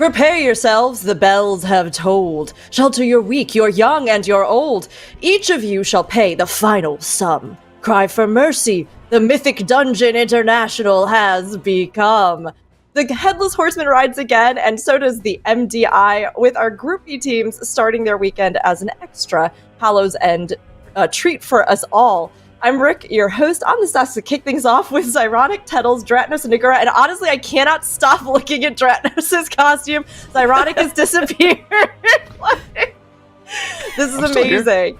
Prepare yourselves, the bells have tolled. Shelter your weak, your young, and your old. Each of you shall pay the final sum. Cry for mercy. The Mythic Dungeon International has become. The Headless Horseman rides again, and so does the MDI, with our groupie teams starting their weekend as an extra Hallows End treat for us all. I'm Rick, your host, on this desk to kick things off with Zyronic, Tettles, Dratnos, and Nagura, and honestly, I cannot stop looking at Dratnos' costume. Zyronic has disappeared. This is amazing.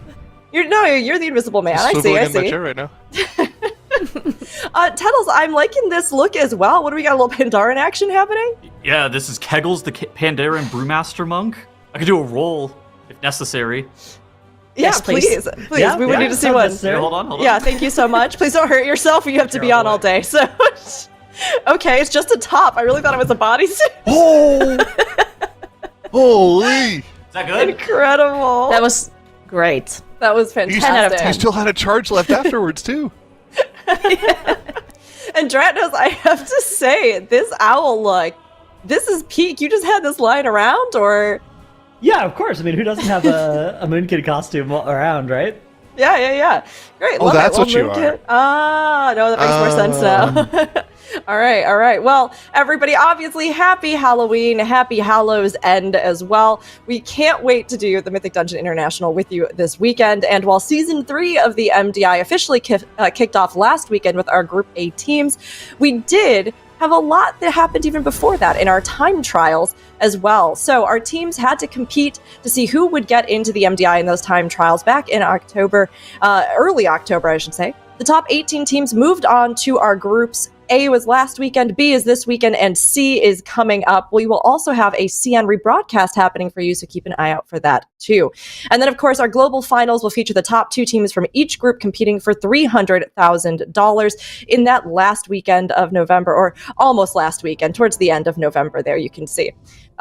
You're the Invisible Man. I see. In my chair right now. Tettles, I'm liking this look as well. What do we got? A little Pandaren action happening? Yeah, this is Kegels, the Pandaren Brewmaster Monk. I could do a roll if necessary. Yeah, yes, please. Yeah, we would need to see one. Hold on. Yeah, thank you so much. Please don't hurt yourself. You have to be on all day. So, okay, it's just a top. I really thought it was a bodysuit. Oh, holy! Is that good? Incredible. That was great. That was fantastic. You still had a charge left afterwards too. And Dratnos, I have to say, this owl look, this is peak. You just had this lying around, or? Yeah, of course. I mean, who doesn't have a Moonkid costume around, right? Yeah. Great. Oh, that's what you are. Ah, no, that makes more sense now. All right. Well, everybody, obviously, happy Halloween, happy Hallows End as well. We can't wait to do the Mythic Dungeon International with you this weekend. And while Season 3 of the MDI officially kicked off last weekend with our Group A teams, we did have a lot that happened even before that in our time trials as well. So our teams had to compete to see who would get into the MDI in those time trials back in October, early October, I should say. The top 18 teams moved on to our groups. A was last weekend, B is this weekend, and C is coming up. We will also have a CN rebroadcast happening for you, so keep an eye out for that too. And then, of course, our global finals will feature the top 2 teams from each group competing for $300,000 in that last weekend of November, or almost last weekend, towards the end of November there, you can see.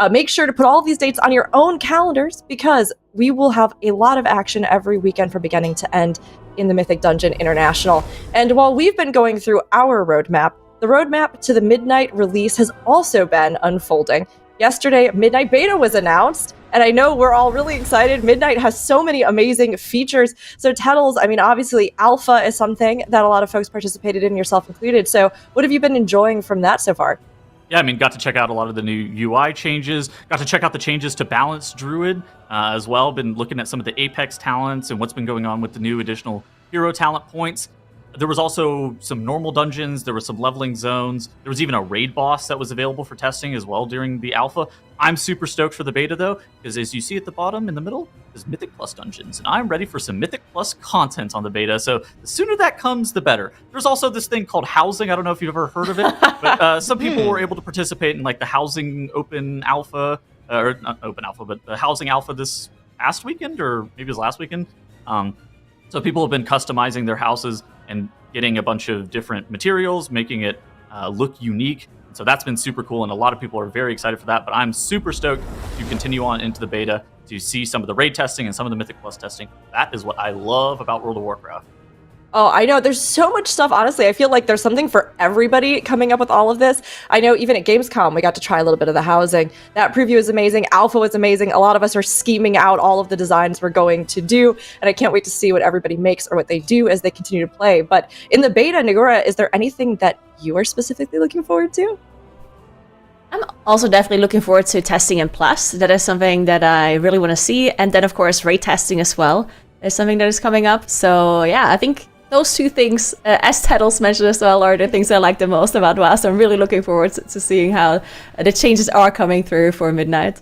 Make sure to put all of these dates on your own calendars, because we will have a lot of action every weekend from beginning to end in the Mythic Dungeon International. And while we've been going through our roadmap, the roadmap to the Midnight release has also been unfolding. Yesterday, Midnight Beta was announced, and I know we're all really excited. Midnight has so many amazing features. So Tettles, I mean, obviously, Alpha is something that a lot of folks participated in, yourself included. So what have you been enjoying from that so far? Yeah, I mean, got to check out a lot of the new UI changes. Got to check out the changes to Balance Druid as well. Been looking at some of the Apex talents and what's been going on with the new additional hero talent points. There was also some normal dungeons. There were some leveling zones. There was even a raid boss that was available for testing as well during the alpha. I'm super stoked for the beta, though, because as you see at the bottom in the middle is Mythic Plus dungeons, and I'm ready for some Mythic Plus content on the beta, so the sooner that comes, the better. There's also this thing called housing. I don't know if you've ever heard of it, but some people were able to participate in like the housing open alpha, or not open alpha, but the housing alpha this past weekend, or maybe it was last weekend. So people have been customizing their houses and getting a bunch of different materials, making it look unique. So that's been super cool, and a lot of people are very excited for that. But I'm super stoked to continue on into the beta to see some of the raid testing and some of the Mythic Plus testing. That is what I love about World of Warcraft. Oh, I know. There's so much stuff. Honestly, I feel like there's something for everybody coming up with all of this. I know even at Gamescom, we got to try a little bit of the housing. That preview is amazing. Alpha was amazing. A lot of us are scheming out all of the designs we're going to do, and I can't wait to see what everybody makes or what they do as they continue to play. But in the beta, Nagura, is there anything that you are specifically looking forward to? I'm also definitely looking forward to testing in Plus. That is something that I really want to see. And then, of course, raid testing as well is something that is coming up. So, yeah, I think those two things, as Tettles mentioned as well, are the things I like the most about WoW. So I'm really looking forward to seeing how the changes are coming through for Midnight.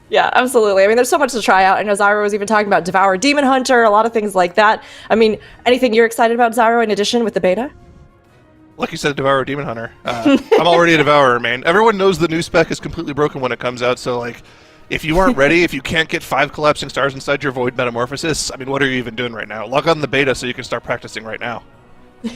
Yeah, absolutely. I mean, there's so much to try out. I know Zyro was even talking about Devour Demon Hunter, a lot of things like that. I mean, anything you're excited about, Zyro, in addition with the beta? Like you said, Devourer Demon Hunter. I'm already a Devourer, man. Everyone knows the new spec is completely broken when it comes out, so, like, if you aren't ready, if you can't get 5 collapsing stars inside your Void Metamorphosis, I mean, what are you even doing right now? Log on the beta so you can start practicing right now.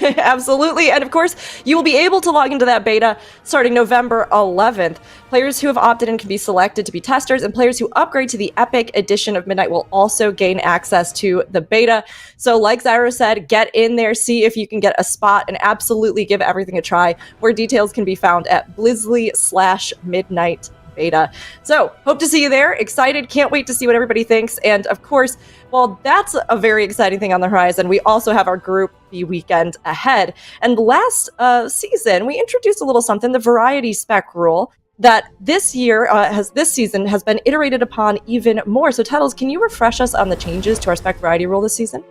Absolutely. And of course, you will be able to log into that beta starting November 11th. Players who have opted in can be selected to be testers, and players who upgrade to the Epic Edition of Midnight will also gain access to the beta. So like Zyro said, get in there, see if you can get a spot, and absolutely give everything a try. More details can be found at blizzly/midnight.com. beta. So hope to see you there. Excited. Can't wait to see what everybody thinks. And of course, well, that's a very exciting thing on the horizon. We also have our Group B weekend ahead. And last season, we introduced a little something, the variety spec rule, that this season has been iterated upon even more. So Tuttles, can you refresh us on the changes to our spec variety rule this season?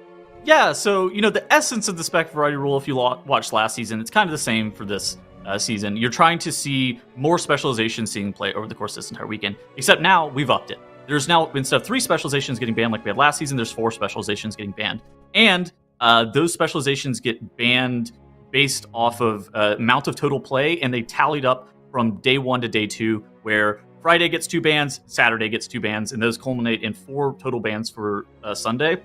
Yeah, so, the essence of the spec variety rule, if you watched last season, it's kind of the same for this season. You're trying to see more specializations seeing play over the course of this entire weekend, except now we've upped it. There's now, instead of 3 specializations getting banned like we had last season, there's 4 specializations getting banned. And those specializations get banned based off of amount of total play, and they tallied up from day 1 to day 2, where Friday gets 2 bans, Saturday gets 2 bans, and those culminate in 4 total bans for Sunday.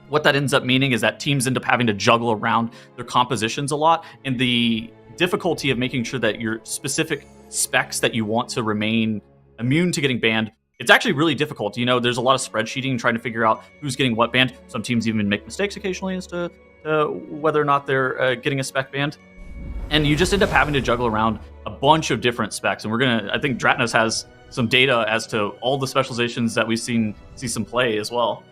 What that ends up meaning is that teams end up having to juggle around their compositions a lot, and the difficulty of making sure that your specific specs that you want to remain immune to getting banned, it's actually really difficult. There's a lot of spreadsheeting trying to figure out who's getting what banned. Some teams even make mistakes occasionally as to whether or not they're getting a spec banned. And you just end up having to juggle around a bunch of different specs. And I think Dratnos has some data as to all the specializations that we've see some play as well.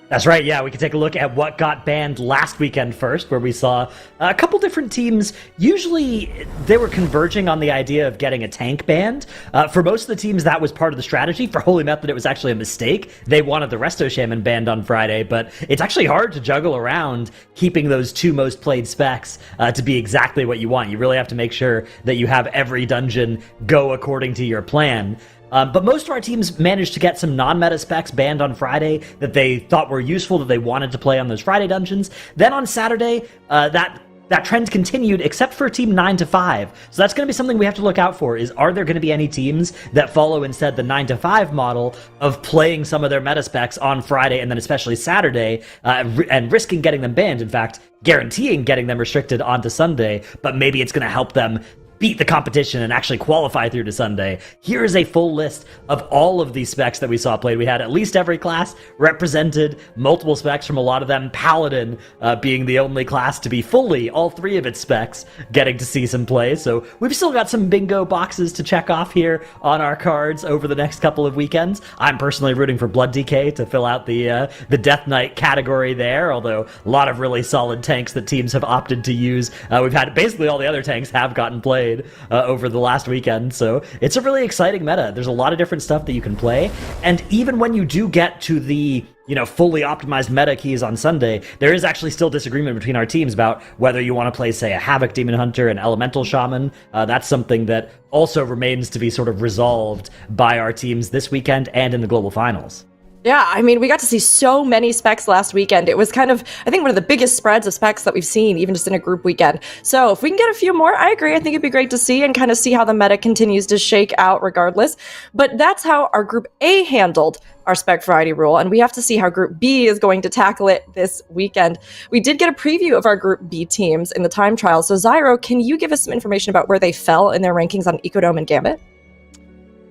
That's right, yeah, we can take a look at what got banned last weekend first, where we saw a couple different teams. Usually, they were converging on the idea of getting a tank banned. For most of the teams, that was part of the strategy. For Holy Method, it was actually a mistake. They wanted the Resto Shaman banned on Friday, but it's actually hard to juggle around keeping those 2 most played specs to be exactly what you want. You really have to make sure that you have every dungeon go according to your plan. But most of our teams managed to get some non-meta specs banned on Friday that they thought were useful, that they wanted to play on those Friday dungeons. Then on Saturday, that trend continued, except for Team 9 to 5. So that's going to be something we have to look out for, is are there going to be any teams that follow instead the 9 to 5 model of playing some of their meta specs on Friday and then especially Saturday, and risking getting them banned, in fact, guaranteeing getting them restricted onto Sunday, but maybe it's going to help them beat the competition and actually qualify through to Sunday. Here is a full list of all of these specs that we saw played. We had at least every class represented, multiple specs from a lot of them, Paladin being the only class to be fully, all 3 of its specs, getting to see some play. So we've still got some bingo boxes to check off here on our cards over the next couple of weekends. I'm personally rooting for Blood DK to fill out the Death Knight category there, although a lot of really solid tanks that teams have opted to use. We've had basically all the other tanks have gotten played over the last weekend, so it's a really exciting meta. There's a lot of different stuff that you can play, and even when you do get to the fully optimized meta keys on Sunday, there is actually still disagreement between our teams about whether you want to play, say, a Havoc Demon Hunter and Elemental Shaman. That's something that also remains to be sort of resolved by our teams this weekend and in the global finals. Yeah, I mean, we got to see so many specs last weekend. It was kind of, I think, one of the biggest spreads of specs that we've seen, even just in a group weekend. So if we can get a few more, I agree. I think it'd be great to see and kind of see how the meta continues to shake out regardless. But that's how our Group A handled our spec variety rule, and we have to see how Group B is going to tackle it this weekend. We did get a preview of our Group B teams in the time trial. So Zyro, can you give us some information about where they fell in their rankings on Ecodome and Gambit?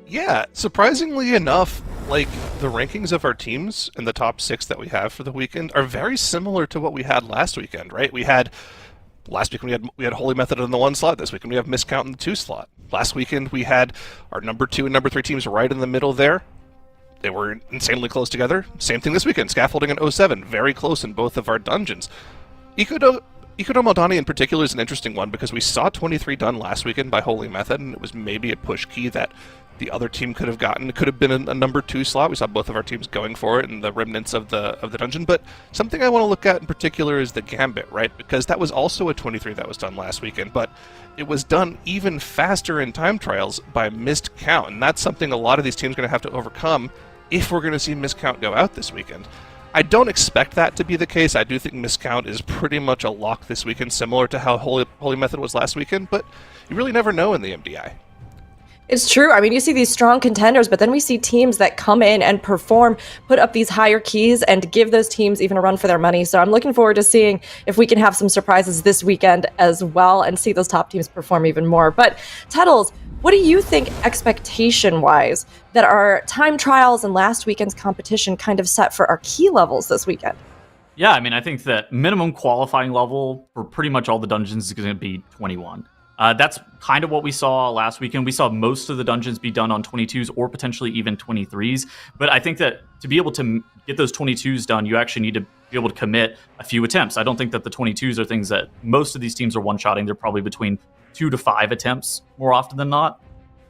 Yeah, surprisingly enough, the rankings of our teams in the top 6 that we have for the weekend are very similar to what we had last weekend, right? Last weekend we had Holy Method in the 1 slot. This weekend we have Miscount in the 2 slot. Last weekend we had our number 2 and number 3 teams right in the middle there. They were insanely close together. Same thing this weekend. Scaffolding and 07, very close in both of our dungeons. Ecodome Aldani in particular is an interesting one because we saw 23 done last weekend by Holy Method, and it was maybe a push key that the other team could have gotten. It could have been a number 2 slot. We saw both of our teams going for it in the remnants of the dungeon. But something I want to look at in particular is the Gambit, right? Because that was also a 23 that was done last weekend, but it was done even faster in time trials by missed count, and that's something a lot of these teams are going to have to overcome if we're going to see miscount go out this weekend. I don't expect that to be the case. I do think miscount is pretty much a lock this weekend, similar to how Holy Method was last weekend, but you really never know in the MDI. It's true. I mean, you see these strong contenders, but then we see teams that come in and perform, put up these higher keys, and give those teams even a run for their money. So I'm looking forward to seeing if we can have some surprises this weekend as well and see those top teams perform even more. But Tuttles, what do you think expectation-wise that our time trials and last weekend's competition kind of set for our key levels this weekend? Yeah, I mean, I think that minimum qualifying level for pretty much all the dungeons is going to be 21. That's kind of what we saw last weekend. We saw most of the dungeons be done on 22s or potentially even 23s. But I think that to be able to get those 22s done, you actually need to be able to commit a few attempts. I don't think that the 22s are things that most of these teams are one-shotting. They're probably between 2 to 5 attempts more often than not.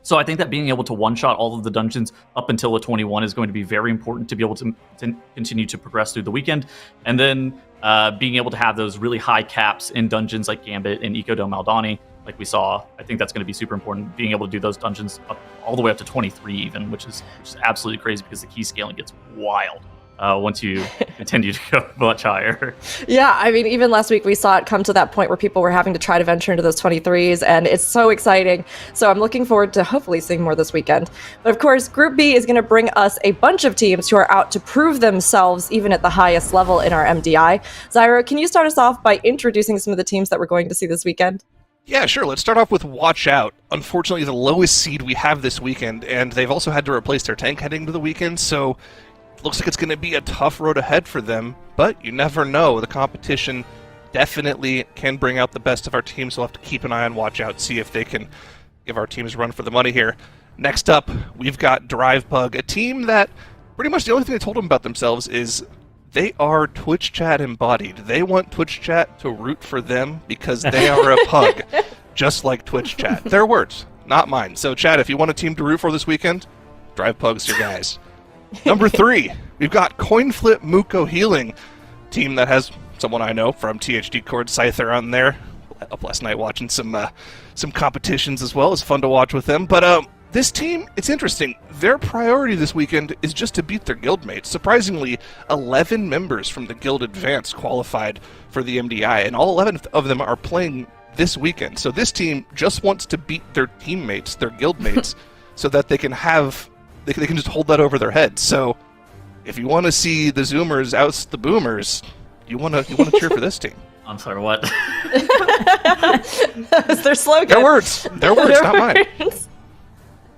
So I think that being able to one-shot all of the dungeons up until a 21 is going to be very important to be able to continue to progress through the weekend. And then being able to have those really high caps in dungeons like Gambit and Ecodome Aldani, like we saw, I think that's going to be super important. Being able to do those dungeons up, all the way up to 23 even, which is absolutely crazy because the key scaling gets wild once you continue to go much higher. Yeah, I mean, even last week we saw it come to that point where people were having to try to venture into those 23s, and it's so exciting. So I'm looking forward to hopefully seeing more this weekend. But of course, Group B is going to bring us a bunch of teams who are out to prove themselves even at the highest level in our MDI. Zyro, can you start us off by introducing some of the teams that we're going to see this weekend? Yeah, sure. Let's start off with Watch Out. Unfortunately, the lowest seed we have this weekend, and they've also had to replace their tank heading to the weekend, so looks like it's going to be a tough road ahead for them, but you never know. The competition definitely can bring out the best of our teams, so we'll have to keep an eye on Watch Out, see if they can give our teams a run for the money here. Next up, we've got Drive Pug, a team that pretty much the only thing they told them about themselves is they are Twitch chat embodied. They want Twitch chat to root for them because they are a pug, just like Twitch chat. Their words, not mine. So, Chad, if you want a team to root for this weekend, Drive Pug's your guys. Number 3, we've got Coinflip Muko Healing, team that has someone I know from THD Cord, Scyther, on there. Up last night watching some competitions as well. It's fun to watch with them. But this team, it's interesting. Their priority this weekend is just to beat their guildmates. Surprisingly, 11 members from the Guild Advance qualified for the MDI, and all 11 of them are playing this weekend. So this team just wants to beat their teammates, their guildmates, so that they can have... They can just hold that over their heads. So, if you want to see the Zoomers oust the Boomers, you want to cheer for this team. I'm sorry, what? That's their slogan. Their words, not mine.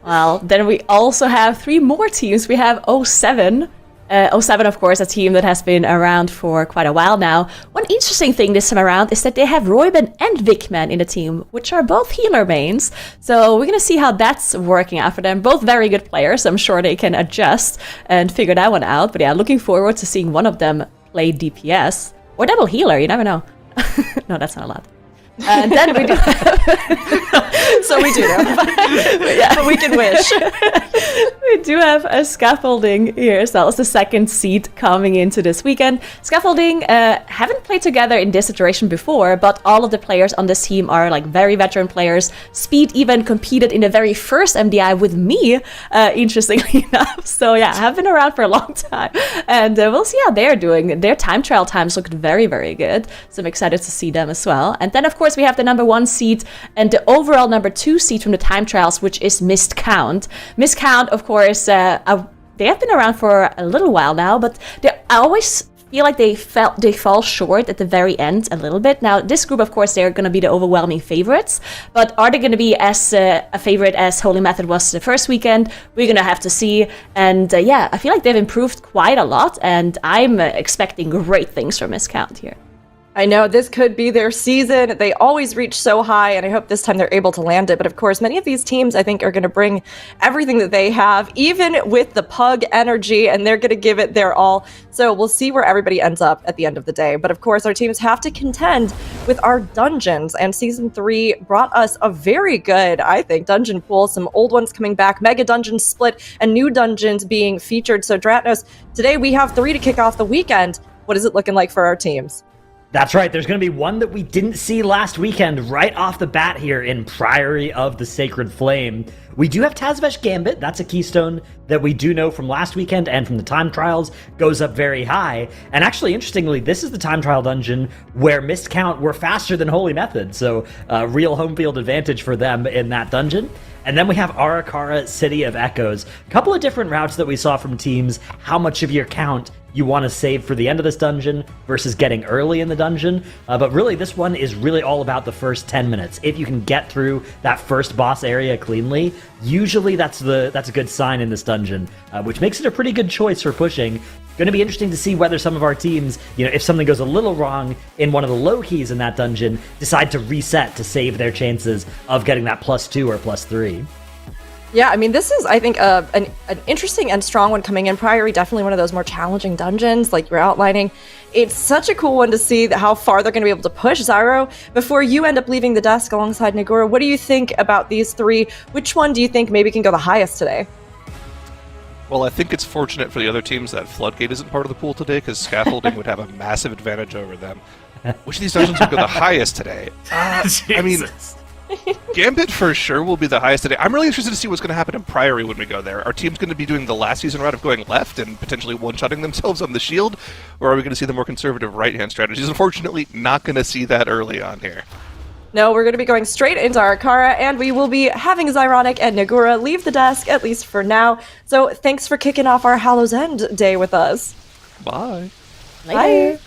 Well, then we also have 3 more teams. We have 07. 07, of course, a team that has been around for quite a while now. One interesting thing this time around is that they have Royben and Vickman in the team, which are both healer mains. So we're going to see how that's working out for them. Both very good players. I'm sure they can adjust and figure that one out. But yeah, looking forward to seeing one of them play DPS. Or double healer, you never know. No, that's not allowed. And then we do So we do know. But we can wish. We do have a Scaffolding here, so that was the second seed coming into this weekend. Scaffolding haven't played together in this iteration before, but all of the players on this team are like very veteran players. Speed even competed in the very first MDI with me, interestingly enough. So yeah, have been around for a long time. And we'll see how they're doing. Their time trial times looked very, very good. So I'm excited to see them as well. And then of course we have the number 1 seed and the overall number 2 seed from the time trials, which is Miscount. Miscount, of course, they have been around for a little while now, but I always feel like they fall short at the very end a little bit. Now, this group, of course, they're going to be the overwhelming favorites, but are they going to be as a favorite as Holy Method was the first weekend? We're going to have to see. And yeah, I feel like they've improved quite a lot, and I'm expecting great things from Miscount here. I know this could be their season. They always reach so high, and I hope this time they're able to land it. But of course, many of these teams, I think, are going to bring everything that they have, even with the pug energy, and they're going to give it their all. So we'll see where everybody ends up at the end of the day. But of course, our teams have to contend with our dungeons, and Season 3 brought us a very good, I think, dungeon pool. Some old ones coming back, mega dungeons split, and new dungeons being featured. So Dratnos, today we have 3 to kick off the weekend. What is it looking like for our teams? That's right. There's going to be one that we didn't see last weekend right off the bat here in Priory of the Sacred Flame. We do have Tazvesh Gambit. That's a keystone that we do know from last weekend and from the time trials goes up very high. And actually, interestingly, this is the time trial dungeon where Miscount were faster than Holy Method. So real home field advantage for them in that dungeon. And then we have Arakara, City of Echoes. A couple of different routes that we saw from teams. How much of your count you want to save for the end of this dungeon versus getting early in the dungeon. But really, this one is really all about the first 10 minutes. If you can get through that first boss area cleanly, usually that's a good sign in this dungeon, which makes it a pretty good choice for pushing. Going to be interesting to see whether some of our teams, if something goes a little wrong in one of the low keys in that dungeon, decide to reset to save their chances of getting that +2 or +3. Yeah, I mean, this is, I think, an interesting and strong one coming in. Priory, definitely one of those more challenging dungeons, like you're outlining. It's such a cool one to see how far they're going to be able to push. Zyro, before you end up leaving the desk alongside Nagura, what do you think about these three? Which one do you think maybe can go the highest today? Well, I think it's fortunate for the other teams that Floodgate isn't part of the pool today, because Scaffolding would have a massive advantage over them. Which of these dungeons would go the highest today? I mean, Gambit for sure will be the highest today. I'm really interested to see what's going to happen in Priory when we go there. Are teams going to be doing the last season route of going left and potentially one-shotting themselves on the shield? Or are we going to see the more conservative right-hand strategies? Unfortunately, not going to see that early on here. No, we're going to be going straight into Arakara, and we will be having Zyronic and Nagura leave the desk, at least for now. So thanks for kicking off our Hallows End day with us. Bye. Bye.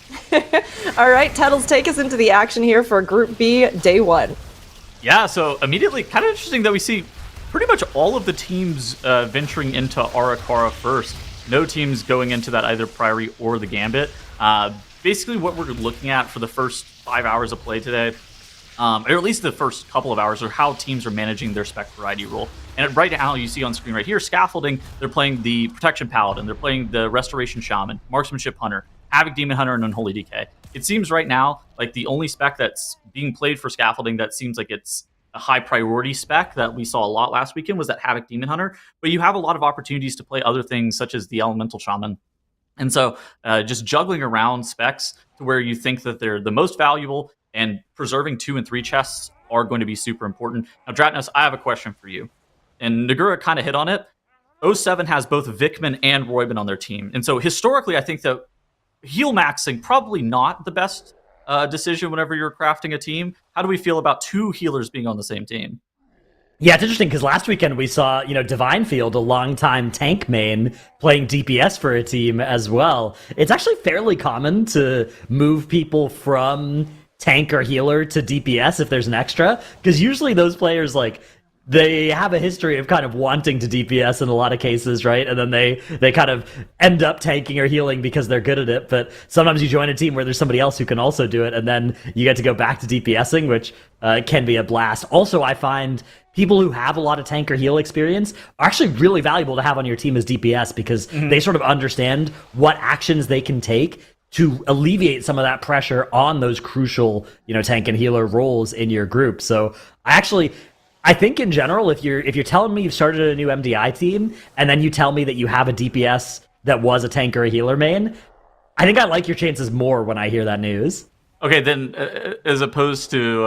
All right, Tettles, take us into the action here for Group B, Day 1. Yeah, so immediately, kind of interesting that we see pretty much all of the teams venturing into Arakara first. No teams going into that either Priory or the Gambit. Basically, what we're looking at for the first 5 hours of play today, or at least the first couple of hours, are how teams are managing their spec variety rule. And right now, you see on screen right here, Scaffolding, they're playing the Protection Paladin, they're playing the Restoration Shaman, Marksmanship Hunter, Havoc Demon Hunter, and Unholy Decay. It seems right now like the only spec that's being played for Scaffolding that seems like it's a high priority spec that we saw a lot last weekend was that Havoc Demon Hunter. But you have a lot of opportunities to play other things such as the Elemental Shaman. And so just juggling around specs to where you think that they're the most valuable and preserving 2 and 3 chests are going to be super important. Now, Dratnos, I have a question for you. And Nagura kind of hit on it. 07 has both Vikman and Royman on their team. And so historically, I think that heal maxing probably not the best decision whenever you're crafting a team. How do we feel about 2 healers being on the same team? Yeah, it's interesting because last weekend we saw, Divine Field, a longtime tank main, playing DPS for a team as well. It's actually fairly common to move people from tank or healer to DPS if there's an extra, because usually those players, they have a history of kind of wanting to DPS in a lot of cases, right? And then they kind of end up tanking or healing because they're good at it. But sometimes you join a team where there's somebody else who can also do it, and then you get to go back to DPSing, which can be a blast. Also, I find people who have a lot of tank or heal experience are actually really valuable to have on your team as DPS, because they sort of understand what actions they can take to alleviate some of that pressure on those crucial, tank and healer roles in your group. So I think in general, if you're telling me you've started a new MDI team and then you tell me that you have a DPS that was a tank or a healer main, I think I like your chances more when I hear that news. Okay, then as opposed to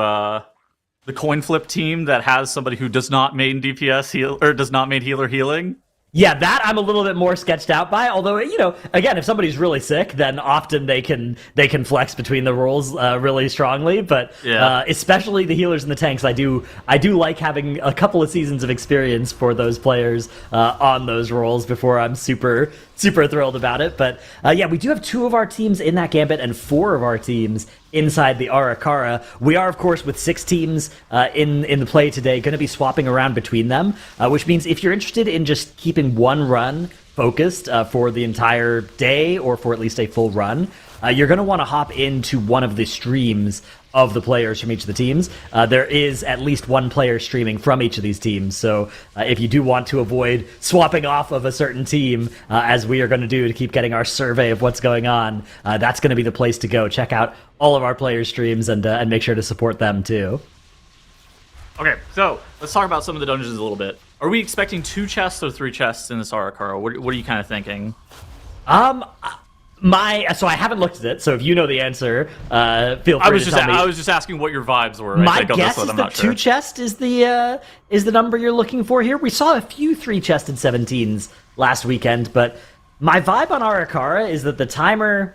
the coin flip team that has somebody who does not main DPS heal or does not main healer healing. Yeah, that I'm a little bit more sketched out by. Although, again, if somebody's really sick, then often they can flex between the roles really strongly. But especially the healers and the tanks, I do like having a couple of seasons of experience for those players on those roles before I'm super thrilled about it. But we do have 2 of our teams in that Gambit and 4 of our teams inside the Arakara. We are, of course, with 6 teams in the play today, going to be swapping around between them, which means if you're interested in just keeping one run focused for the entire day or for at least a full run, you're going to want to hop into one of the streams of the players from each of the teams. There is at least one player streaming from each of these teams, so if you do want to avoid swapping off of a certain team, as we are going to do to keep getting our survey of what's going on, that's going to be the place to go. Check out all of our players' streams and make sure to support them too. Okay, so let's talk about some of the dungeons a little bit. Are we expecting 2 chests or 3 chests in this Arakara? What are you kind of thinking? So I haven't looked at it, so if you know the answer, feel free to tell me. I was just asking what your vibes were. My guess is that 2 chest is the number you're looking for here. We saw a few 3-chested 17s last weekend, but my vibe on Arakara is that the timer,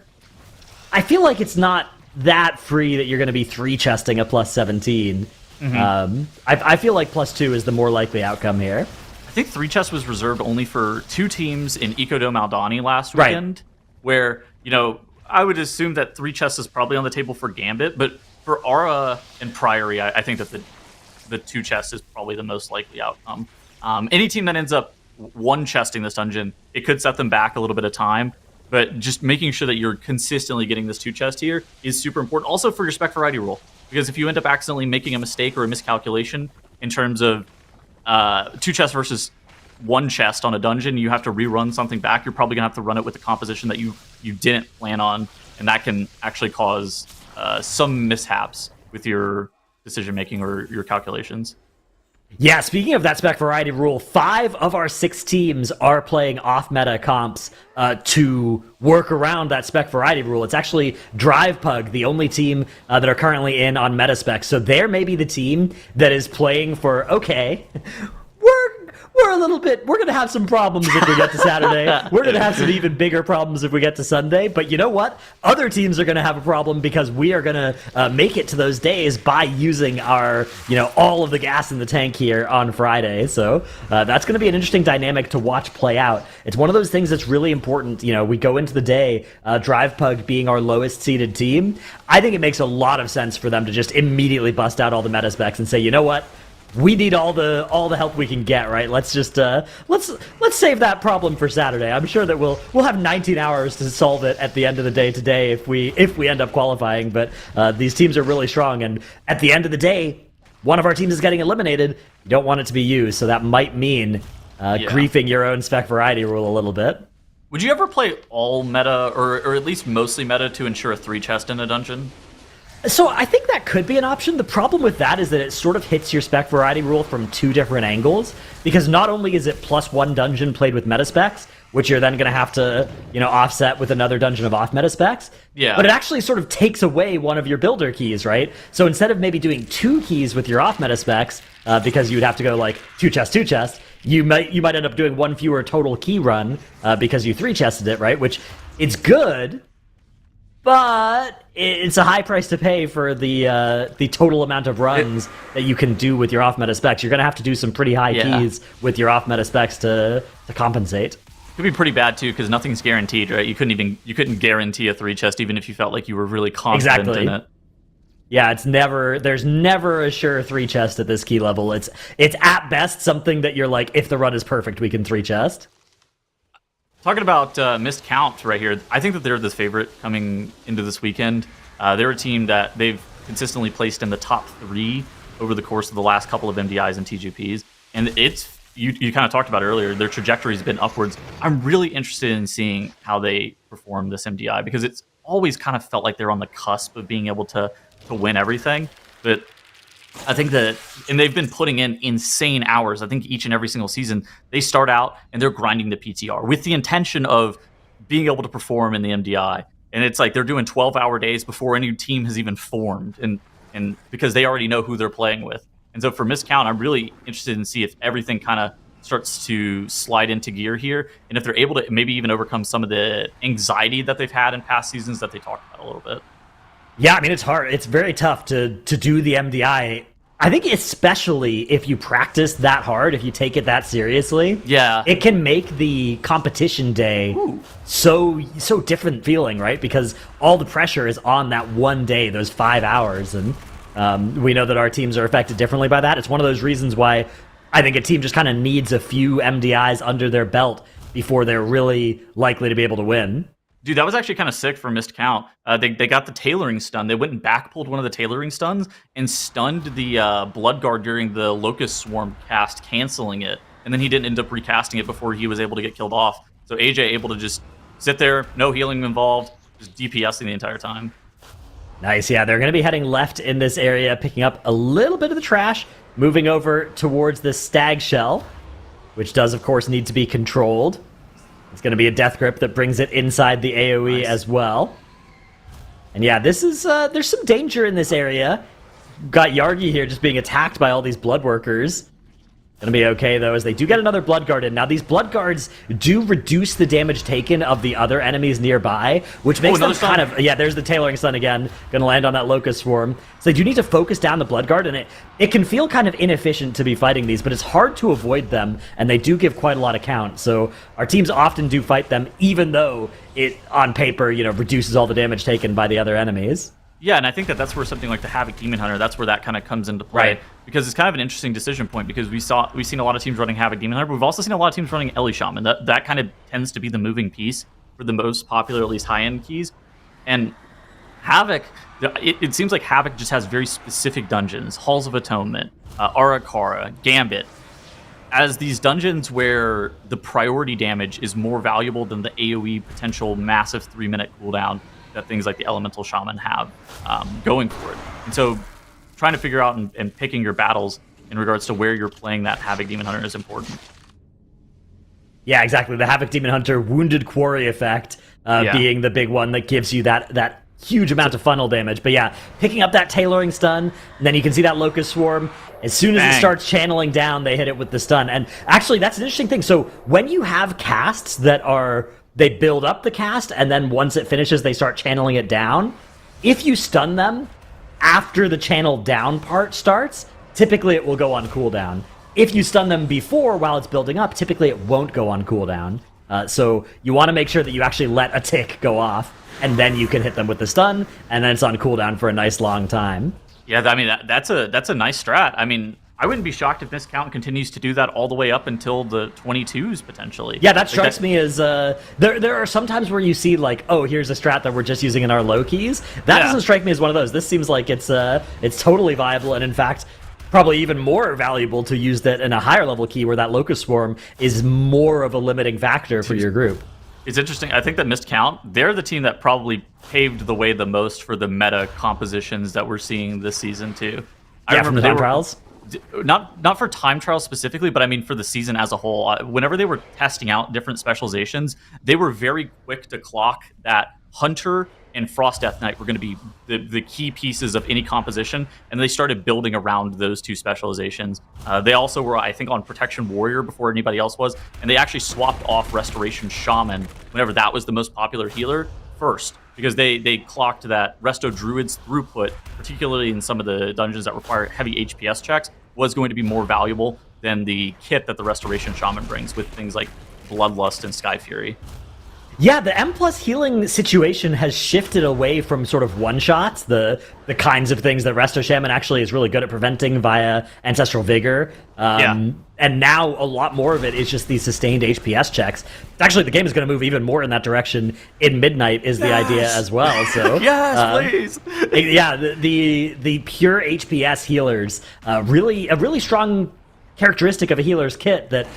I feel like it's not that free that you're going to be 3-chesting a plus 17. I feel like plus 2 is the more likely outcome here. I think 3 chest was reserved only for 2 teams in Ecodome Aldani last weekend. where, I would assume that 3 chests is probably on the table for Gambit, but for Aura and Priory, I think that the 2 chests is probably the most likely outcome. Any team that ends up 1 chesting this dungeon, it could set them back a little bit of time, but just making sure that you're consistently getting this 2 chest here is super important. Also for your spec variety rule, because if you end up accidentally making a mistake or a miscalculation in terms of 2 chests versus 1 chest on a dungeon, you have to rerun something back. You're probably gonna have to run it with the composition that you didn't plan on, and that can actually cause some mishaps with your decision making or your calculations. Yeah, speaking of that spec variety rule, 5 of our 6 teams are playing off-meta comps to work around that spec variety rule. It's actually DrivePug, the only team that are currently in on meta spec. So they're maybe the team that is playing for, okay, we're a little bit, we're going to have some problems if we get to Saturday. We're going to have some even bigger problems if we get to Sunday. But you know what? Other teams are going to have a problem because we are going to make it to those days by using our, all of the gas in the tank here on Friday. So that's going to be an interesting dynamic to watch play out. It's one of those things that's really important. We go into the day, DrivePug being our lowest seeded team. I think it makes a lot of sense for them to just immediately bust out all the meta specs and say, you know what? We need all the help we can get, right? Let's just let's save that problem for Saturday. I'm sure that we'll have 19 hours to solve it at the end of the day today if we end up qualifying. But these teams are really strong, and at the end of the day, one of our teams is getting eliminated. You don't want it to be you, so that might mean griefing your own spec variety rule a little bit. Would you ever play all meta or at least mostly meta to ensure a 3 chest in a dungeon? So I think that could be an option. The problem with that is that it sort of hits your spec variety rule from 2 different angles, because not only is it +1 dungeon played with meta specs, which you're then going to have to, offset with another dungeon of off meta specs, but it actually sort of takes away one of your builder keys, right? So instead of maybe doing 2 keys with your off meta specs, because you'd have to go like 2 chest, you might end up doing 1 fewer total key run because you 3 chested it, right? Which it's good, but it's a high price to pay for the total amount of runs that you can do with your off-meta specs. You're going to have to do some pretty high keys with your off-meta specs to compensate. It could be pretty bad too, because nothing's guaranteed, right? You couldn't guarantee a 3 chest even if you felt like you were really confident in it. Yeah, there's never a sure 3 chest at this key level. It's at best something that you're like, if the run is perfect, we can 3 chest. Talking about missed count right here, I think that they're the favorite coming into this weekend. They're a team that they've consistently placed in the top 3 over the course of the last couple of MDIs and TGPs. And it's, you kind of talked about it earlier, their trajectory has been upwards. I'm really interested in seeing how they perform this MDI, because it's always kind of felt like they're on the cusp of being able to win everything. But I think that, and they've been putting in insane hours. I think each and every single season, they start out and they're grinding the PTR with the intention of being able to perform in the MDI. And it's like they're doing 12-hour days before any team has even formed, and because they already know who they're playing with. And so for Miscount, I'm really interested in see if everything kind of starts to slide into gear here, and if they're able to maybe even overcome some of the anxiety that they've had in past seasons that they talked about a little bit. Yeah, I mean, it's hard. It's very tough to do the MDI. I think especially if you practice that hard, if you take it that seriously, it can make the competition day so different feeling, right? Because all the pressure is on that one day, those 5 hours, and we know that our teams are affected differently by that. It's one of those reasons why I think a team just kind of needs a few MDIs under their belt before they're really likely to be able to win. Dude, that was actually kind of sick for missed count. They got the tailoring stun. They went and backpulled one of the tailoring stuns and stunned the Blood Guard during the Locust Swarm cast, canceling it. And then he didn't end up recasting it before he was able to get killed off. So AJ able to just sit there, no healing involved, just DPSing the entire time. Nice, yeah. They're going to be heading left in this area, picking up a little bit of the trash, moving over towards the Stag Shell, which does, of course, need to be controlled. It's going to be a death grip that brings it inside the AoE as well. And yeah, this is there's some danger in this area. Got Yargi here just being attacked by all these blood workers. Gonna be okay, though, as they do get another Blood Guard in. Now, these Blood Guards do reduce the damage taken of the other enemies nearby, which makes them kind of... Yeah, there's the Tailoring Stun again. Gonna land on that Locust Swarm. So they do need to focus down the Blood Guard, and it can feel kind of inefficient to be fighting these, but it's hard to avoid them, and they do give quite a lot of count. So our teams often do fight them, even though it, on paper, reduces all the damage taken by the other enemies. Yeah, and I think that's where something like the Havoc Demon Hunter, that's where that kind of comes into play. Right. Because it's kind of an interesting decision point, because we've seen a lot of teams running Havoc Demon Hunter, but we've also seen a lot of teams running Ellie Shaman. That kind of tends to be the moving piece for the most popular, at least high-end keys. And Havoc, it seems like Havoc just has very specific dungeons. Halls of Atonement, Arakara, Gambit, as these dungeons where the priority damage is more valuable than the AoE potential massive 3-minute cooldown that things like the Elemental Shaman have going for it. And so trying to figure out and picking your battles in regards to where you're playing that Havoc Demon Hunter is important. Yeah, exactly. The Havoc Demon Hunter Wounded Quarry effect being the big one that gives you that huge amount of funnel damage. But yeah, picking up that Tailoring Stun, and then you can see that Locust Swarm. As soon as it starts channeling down, they hit it with the stun. And actually, that's an interesting thing. So when you have casts that are... They build up the cast, and then once it finishes, they start channeling it down. If you stun them after the channel down part starts, typically it will go on cooldown. If you stun them before, while it's building up, typically it won't go on cooldown. So you want to make sure that you actually let a tick go off, and then you can hit them with the stun, and then it's on cooldown for a nice long time. Yeah, I mean, that's a nice strat. I mean, I wouldn't be shocked if this count continues to do that all the way up until the 22s, potentially. Yeah, that strikes me as... there are some times where you see, like, oh, here's a strat that we're just using in our low keys. That doesn't strike me as one of those. This seems like it's totally viable, and in fact, probably even more valuable to use that in a higher level key where that Locust Swarm is more of a limiting factor for your group. It's interesting. I think that Missed Count, they're the team that probably paved the way the most for the meta compositions that we're seeing this season, too. I remember from the time trials? Not for time trials specifically, but I mean for the season as a whole. Whenever they were testing out different specializations, they were very quick to clock that Hunter and Frost Death Knight were going to be the key pieces of any composition, and they started building around those two specializations. They also were, I think, on Protection Warrior before anybody else was, and they actually swapped off Restoration Shaman whenever that was the most popular healer first, because they clocked that Resto Druid's throughput, particularly in some of the dungeons that require heavy HPS checks, was going to be more valuable than the kit that the Restoration Shaman brings with things like Bloodlust and Sky Fury. Yeah, the M+ healing situation has shifted away from sort of one-shots, the kinds of things that Resto Shaman actually is really good at preventing via Ancestral Vigor. And now a lot more of it is just these sustained HPS checks. Actually, the game is going to move even more in that direction in Midnight is the idea as well. So yes, please. Yeah, the pure HPS healers, a really strong characteristic of a healer's kit that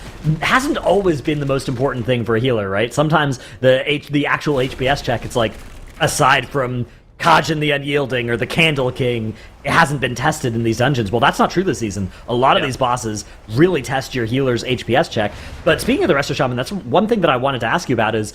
hasn't always been the most important thing for a healer, right? Sometimes the actual HPS check, it's like, aside from Kajin the Unyielding or the Candle King, it hasn't been tested in these dungeons. Well, that's not true this season. A lot of these bosses really test your healer's HPS check. But speaking of the Resto Shaman, that's one thing that I wanted to ask you about is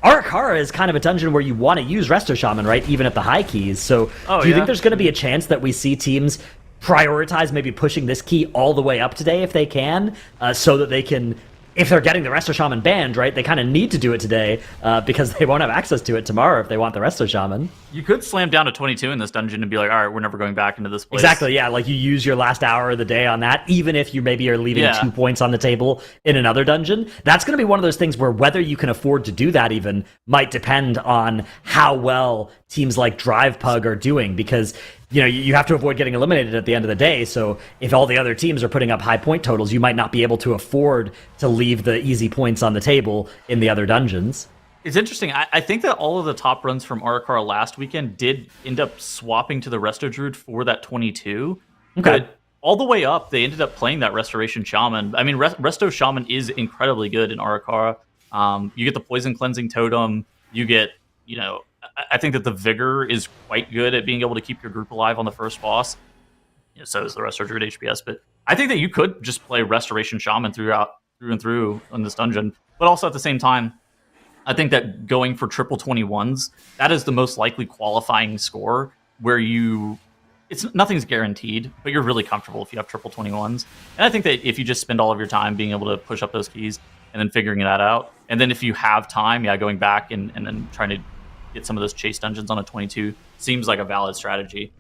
Arakara is kind of a dungeon where you want to use Resto Shaman, right? Even at the high keys. So do you think there's going to be a chance that we see teams prioritize maybe pushing this key all the way up today if they can, so that they can, if they're getting the Resto Shaman banned, right, they kind of need to do it today because they won't have access to it tomorrow if they want the Resto Shaman. You could slam down to 22 in this dungeon and be like, all right, we're never going back into this place. Exactly, yeah, like you use your last hour of the day on that, even if you maybe are leaving 2 points on the table in another dungeon. That's going to be one of those things where whether you can afford to do that even might depend on how well teams like Drive Pug are doing, because you have to avoid getting eliminated at the end of the day. So if all the other teams are putting up high point totals, you might not be able to afford to leave the easy points on the table in the other dungeons. It's interesting. I think that all of the top runs from Arakara last weekend did end up swapping to the Resto Druid for that 22. Okay. But all the way up, they ended up playing that Restoration Shaman. I mean, Resto Shaman is incredibly good in Arakara. You get the Poison Cleansing Totem. You get, I think that the Vigor is quite good at being able to keep your group alive on the first boss. So is the Resto Druid HPS. But I think that you could just play Restoration Shaman through and through in this dungeon. But also at the same time, I think that going for triple 21s, that is the most likely qualifying score where you nothing's guaranteed, but you're really comfortable if you have triple 21s. And I think that if you just spend all of your time being able to push up those keys and then figuring that out, and then if you have time, going back and then trying to get some of those chase dungeons on a 22 seems like a valid strategy.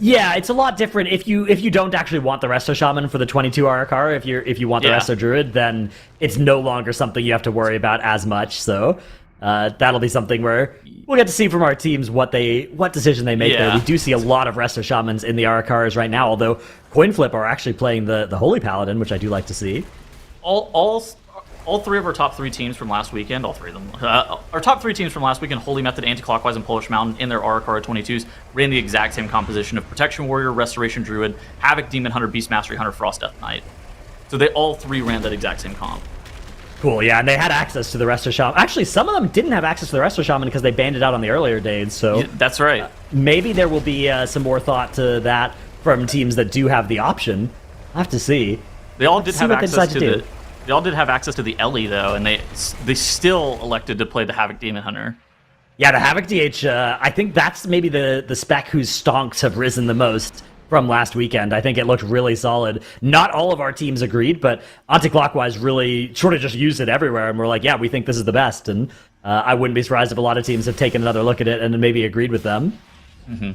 Yeah, it's a lot different if you don't actually want the Resto Shaman for the 22 Arakara. If you want the Resto Druid, then it's no longer something you have to worry about as much. So that'll be something where we'll get to see from our teams what decision they make there. We do see a lot of Resto Shamans in the Arakaras right now, although Coinflip are actually playing the Holy Paladin, which I do like to see. All three of our top three teams from last weekend, our top three teams from last weekend, Holy Method, Anti-Clockwise, and Polish Mountain, in their Arakara 22s, ran the exact same composition of Protection Warrior, Restoration Druid, Havoc Demon Hunter, Beast Mastery Hunter, Frost Death Knight. So they all three ran that exact same comp. Cool, yeah, and they had access to the Resto Shaman. Actually, some of them didn't have access to the Resto Shaman because they banned it out on the earlier days, so... Yeah, that's right. Maybe there will be some more thought to that from teams that do have the option. I'll have to see. They all did have access to the... They all did have access to the Ellie, though, and they still elected to play the Havoc Demon Hunter. Yeah, the Havoc DH, I think that's maybe the spec whose stonks have risen the most from last weekend. I think it looked really solid. Not all of our teams agreed, but Anti-Clockwise really sort of just used it everywhere, and we're like, yeah, we think this is the best, and I wouldn't be surprised if a lot of teams have taken another look at it and maybe agreed with them. Mm-hmm.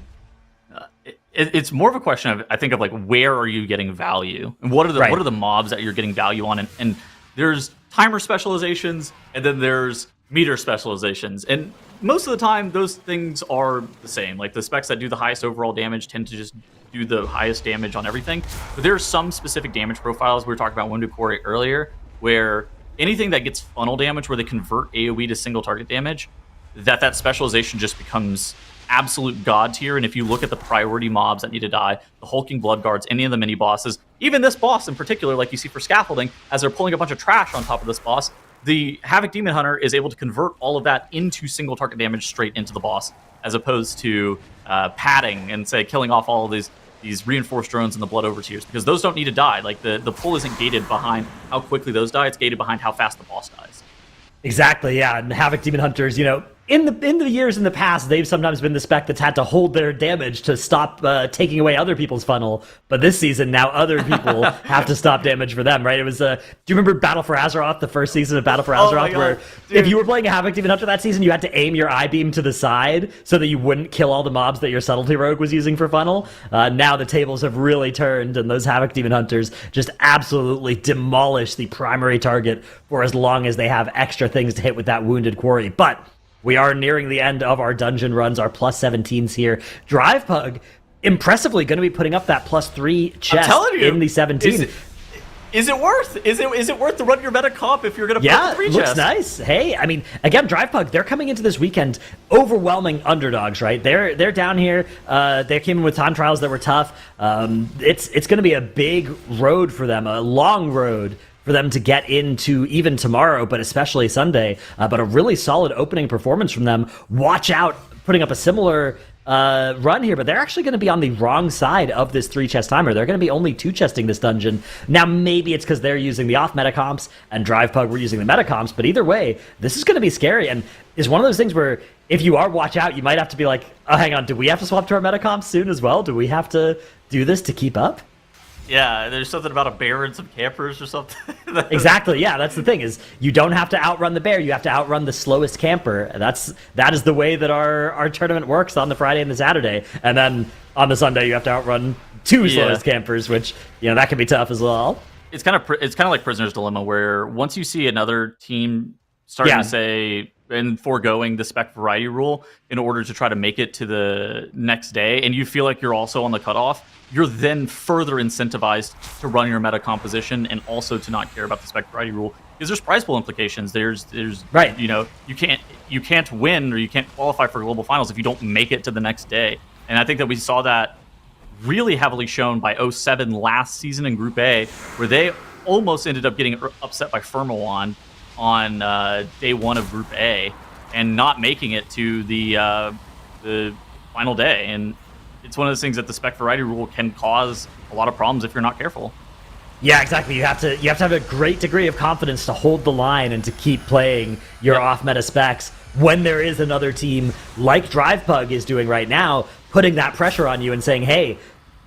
It's more of a question of, I think, of like, where are you getting value, and what are the mobs that you're getting value on, and there's timer specializations, and then there's meter specializations, and most of the time those things are the same. Like the specs that do the highest overall damage tend to just do the highest damage on everything, but there are some specific damage profiles. We were talking about Wounded Quarry earlier, where anything that gets funnel damage, where they convert AoE to single target damage, that specialization just becomes absolute god tier. And if you look at the priority mobs that need to die, the hulking blood guards, any of the mini bosses, even this boss in particular, like you see for scaffolding, as they're pulling a bunch of trash on top of this boss, the Havoc Demon Hunter is able to convert all of that into single target damage straight into the boss, as opposed to padding and say killing off all of these reinforced drones and the blood overtiers, because those don't need to die. Like the pull isn't gated behind how quickly those die, it's gated behind how fast the boss dies. Exactly, yeah. And Havoc Demon Hunters, in the years in the past, they've sometimes been the spec that's had to hold their damage to stop taking away other people's funnel. But this season, now other people have to stop damage for them, right? It was, do you remember Battle for Azeroth, the first season of Battle for Azeroth, where if you were playing a Havoc Demon Hunter that season, you had to aim your I-beam to the side so that you wouldn't kill all the mobs that your Subtlety Rogue was using for funnel? Now the tables have really turned, and those Havoc Demon Hunters just absolutely demolish the primary target for as long as they have extra things to hit with that Wounded Quarry. But we are nearing the end of our dungeon runs, our plus 17s here. Drivepug, impressively going to be putting up that plus 3 chest in the 17. Is it worth to run your meta comp if you're going to put the 3 chest? Yeah, looks nice. Hey, I mean, again, Drivepug, they're coming into this weekend overwhelming underdogs, right? They're down here. They came in with time trials that were tough. It's going to be a big road for them, a long road for them to get into even tomorrow, but especially Sunday. But a really solid opening performance from them. Watch out, putting up a similar run here, but they're actually going to be on the wrong side of this 3 chest timer. They're going to be only 2 chesting this dungeon. Now, maybe it's because they're using the off meta comps and Drivepug were using the meta comps, but either way, this is going to be scary, and is one of those things where if you are watch out, you might have to be like, oh, hang on, do we have to swap to our meta comps soon as well? Do we have to do this to keep up? Yeah, there's something about a bear and some campers or something. Exactly, yeah, that's the thing, is you don't have to outrun the bear, you have to outrun the slowest camper. That is the way that our tournament works on the Friday and the Saturday. And then on the Sunday, you have to outrun 2 slowest campers, which, that can be tough as well. It's kind of like Prisoner's Dilemma, where once you see another team starting to say and foregoing the spec variety rule in order to try to make it to the next day, and you feel like you're also on the cutoff, you're then further incentivized to run your meta composition and also to not care about the spec variety rule, because there's prize pool implications. There's right. You can't win or you can't qualify for global finals if you don't make it to the next day. And I think that we saw that really heavily shown by 07 last season in Group A, where they almost ended up getting upset by Firmawand on day 1 of Group A and not making it to the final day. And it's one of those things that the spec variety rule can cause a lot of problems if you're not careful. Yeah, exactly. You have to have a great degree of confidence to hold the line and to keep playing your off-meta specs when there is another team like Drivepug is doing right now, putting that pressure on you and saying, hey,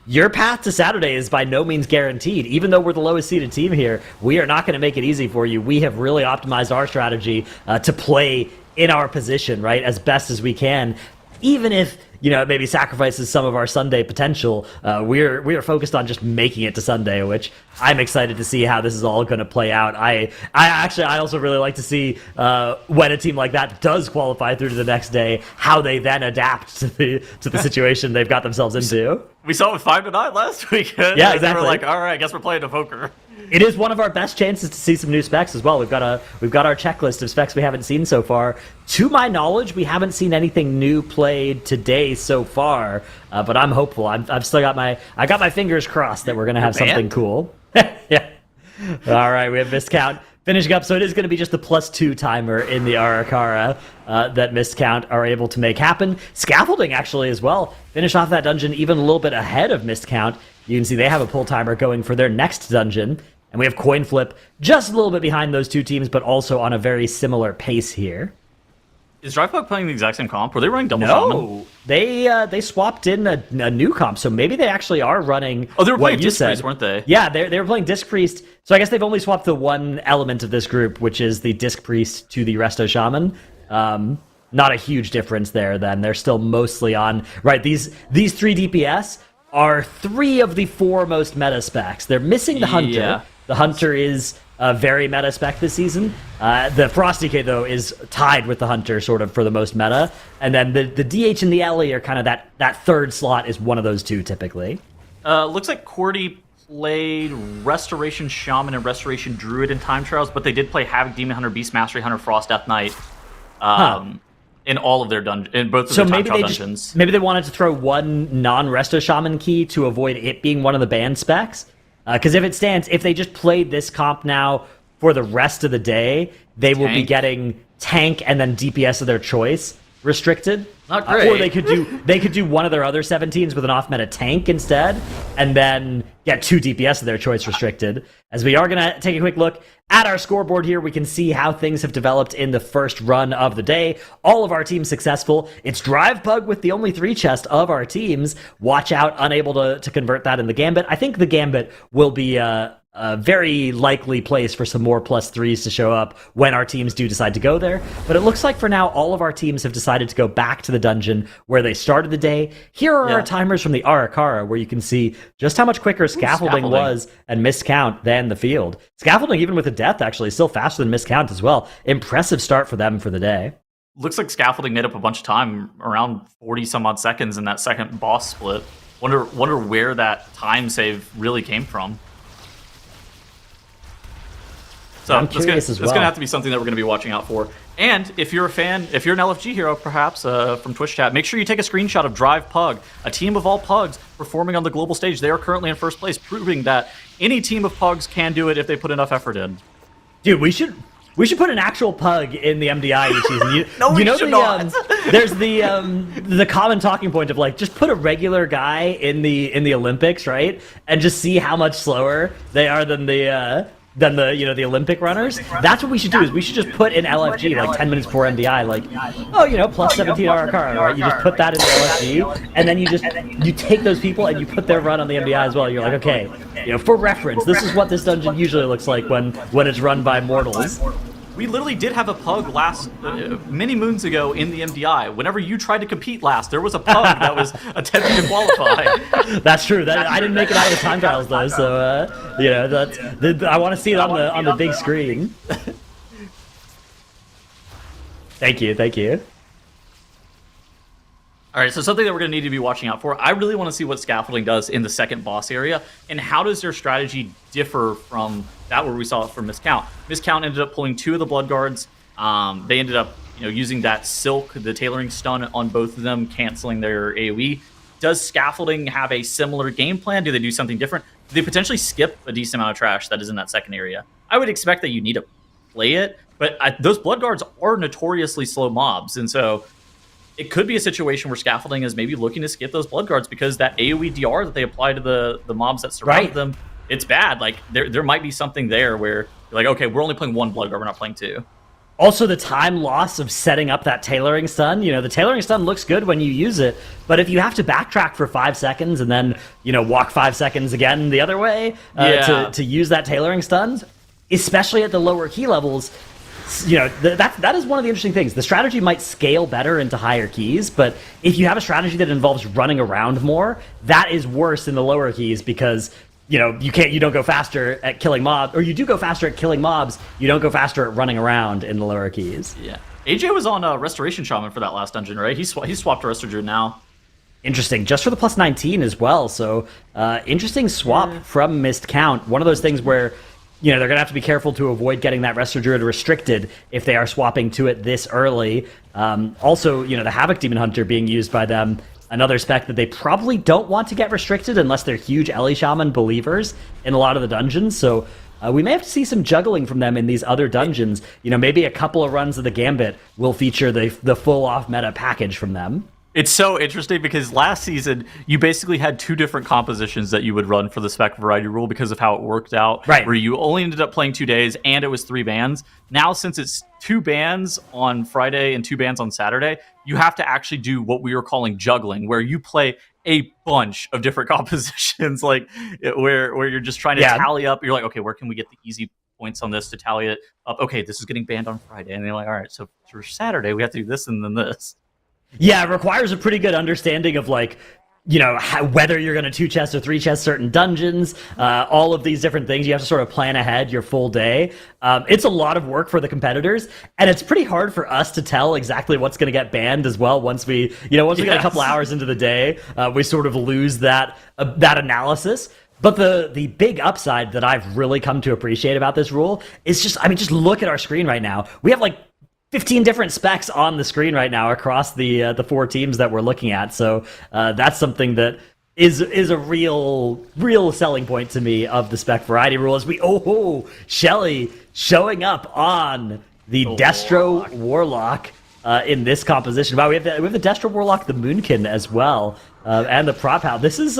your path to Saturday is by no means guaranteed. Even though we're the lowest seeded team here, we are not going to make it easy for you. We have really optimized our strategy to play in our position, right, as best as we can. Even if, it maybe sacrifices some of our Sunday potential, we are focused on just making it to Sunday, which I'm excited to see how this is all going to play out. I also really like to see when a team like that does qualify through to the next day, how they then adapt to the situation they've got themselves into. We saw it with 5-9 last weekend. Yeah, exactly. We're like, all right, I guess we're playing to poker. It is one of our best chances to see some new specs as well. We've got our checklist of specs we haven't seen so far. To my knowledge, we haven't seen anything new played today so far, but I'm hopeful. I've still got my fingers crossed that we're gonna have something cool. Yeah. All right, we have Miscount finishing up, so it is going to be just the +2 timer in the Arakara that Miscount are able to make happen. Scaffolding actually as well finish off that dungeon even a little bit ahead of Miscount. You can see they have a pull timer going for their next dungeon. And we have Coin Flip just a little bit behind those two teams, but also on a very similar pace here. Is DrivePug playing the exact same comp? Were they running double shaman? No, they swapped in a new comp, so maybe they actually are running. Oh, they were playing Disc Priest, weren't they? Yeah, they were playing Disc Priest. So I guess they've only swapped the one element of this group, which is the Disc Priest to the Resto Shaman. Not a huge difference there. Then they're still mostly on right. These 3 DPS are 3 of the 4 most meta specs. They're missing the Hunter. Yeah. The Hunter is a very meta spec this season. The Frost DK, though, is tied with the Hunter sort of for the most meta. And then the DH and the Ellie are kind of that third slot is one of those two typically. Looks like Cordy played Restoration Shaman and Restoration Druid in Time Trials, but they did play Havoc Demon Hunter, Beast Mastery Hunter, Frost Death Knight in all of their dungeons, in both of their Time Trial dungeons. Maybe they wanted to throw one non-Resto Shaman key to avoid it being one of the banned specs. Because if they just played this comp now for the rest of the day, they will be getting tank and then DPS of their choice restricted. Not great. Or they could do one of their other 17s with an off-meta tank instead, and then get 2 DPS of their choice restricted. As we are going to take a quick look at our scoreboard here, we can see how things have developed in the first run of the day. All of our teams successful. It's DrivePug with the only 3 chest of our teams. Watch out, unable to convert that in the Gambit. I think the Gambit will be a very likely place for some more +3s to show up when our teams do decide to go there. But it looks like for now, all of our teams have decided to go back to the dungeon where they started the day. Here are our timers from the Arakara, where you can see just how much quicker Scaffolding was and Miscount than the field. Scaffolding, even with a death, actually, is still faster than Miscount as well. Impressive start for them for the day. Looks like Scaffolding made up a bunch of time, around 40-some-odd seconds in that second boss split. Wonder where that time save really came from. So I'm curious as well. It's going to have to be something that we're going to be watching out for. And if you're a fan, if you're an LFG hero, perhaps, from Twitch chat, make sure you take a screenshot of DrivePug, a team of all pugs performing on the global stage. They are currently in first place, proving that any team of pugs can do it if they put enough effort in. Dude, we should put an actual pug in the MDI each season. No, we should not. There's the common talking point of like just put a regular guy in the Olympics, right? And just see how much slower they are than the Olympic runners. That's what we should do. Is we should just put in LFG like 10 minutes before MDI, like +17 RR, right? You just put that in the LFG, and then you take those people and you put their run on the MDI as well. You're like, okay, for reference, this is what this dungeon usually looks like when it's run by mortals. We literally did have a pug last many moons ago in the MDI. Whenever you tried to compete last, there was a pug that was attempting to qualify. That's true. I didn't make it out of the time trials though, so I want to see it on the big screen. Thank you. All right, so something that we're going to need to be watching out for. I really want to see what Scaffolding does in the second boss area, and how does their strategy differ from that where we saw it from Miscount. Miscount ended up pulling 2 of the Blood Guards. They ended up using that Silk, the tailoring stun on both of them, canceling their AoE. Does Scaffolding have a similar game plan? Do they do something different? Do they potentially skip a decent amount of trash that is in that second area? I would expect that you need to play it, but those Blood Guards are notoriously slow mobs, and so it could be a situation where Scaffolding is maybe looking to skip those Blood Guards because that AoE DR that they apply to the mobs that surround them, it's bad. Like there might be something there where you're like, okay, we're only playing 1 Blood Guard, we're not playing 2. Also, the time loss of setting up that tailoring stun. The tailoring stun looks good when you use it, but if you have to backtrack for 5 seconds and then, walk 5 seconds again the other way to use that tailoring stun, especially at the lower key levels, that is one of the interesting things. The strategy might scale better into higher keys, but if you have a strategy that involves running around more, that is worse in the lower keys because you don't go faster at killing mobs, or you do go faster at killing mobs, you don't go faster at running around in the lower keys. Yeah. AJ was on Restoration Shaman for that last dungeon, right? He swapped to Restoration now. Interesting. Just for the plus 19 as well, so interesting swap from Mist Count. One of those things where, they're going to have to be careful to avoid getting that Resto Druid restricted if they are swapping to it this early. Also, the Havoc Demon Hunter being used by them, another spec that they probably don't want to get restricted unless they're huge Ellie Shaman believers in a lot of the dungeons. So we may have to see some juggling from them in these other dungeons. Maybe a couple of runs of the Gambit will feature the full off meta package from them. It's so interesting because last season you basically had 2 different compositions that you would run for the spec variety rule because of how it worked out. Right. Where you only ended up playing 2 days and it was 3 bans. Now, since it's 2 bans on Friday and 2 bans on Saturday, you have to actually do what we were calling juggling, where you play a bunch of different compositions, like where you're just trying to tally up. You're like, okay, where can we get the easy points on this to tally it up? Okay, this is getting banned on Friday. And you're like, all right, so for Saturday, we have to do this and then this. Yeah, it requires a pretty good understanding of whether you're going to 2 chest or 3 chest certain dungeons, all of these different things. You have to sort of plan ahead your full day. It's a lot of work for the competitors, and it's pretty hard for us to tell exactly what's going to get banned as well. Once we get a couple hours into the day, we sort of lose that analysis. But the big upside that I've really come to appreciate about this rule is just look at our screen right now. We have 15 different specs on the screen right now across the 4 teams that we're looking at. So that's something that is a real selling point to me of the spec variety rule. As Shelly showing up on the Destro Warlock in this composition. Wow, we have the Destro Warlock, the Moonkin as well, and the Prop Hound. This is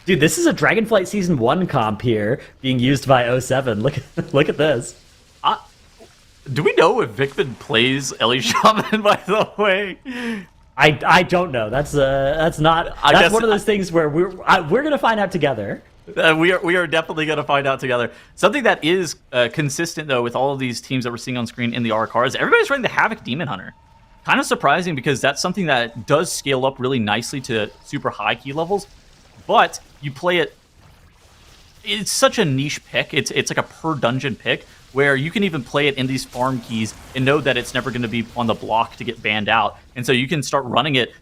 this is a Dragonflight Season 1 comp here being used by 07. Look at this. Do we know if Vikman plays Ellie Shaman, by the way? I don't know. That's one of those things where we're gonna find out together. We are definitely gonna find out together. Something that is consistent though with all of these teams that we're seeing on screen in the RCR is everybody's running the Havoc Demon Hunter. Kind of surprising because that's something that does scale up really nicely to super high key levels, but you play it. It's such a niche pick. It's like a per dungeon pick, where you can even play it in these farm keys and know that it's never going to be on the block to get banned out. And so you can start running it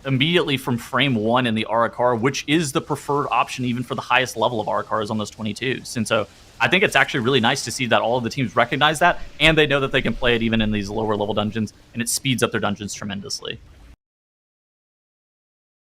immediately from frame 1 in the RCR, which is the preferred option even for the highest level of RCRs on those 22s. And so I think it's actually really nice to see that all of the teams recognize that, and they know that they can play it even in these lower level dungeons, and it speeds up their dungeons tremendously.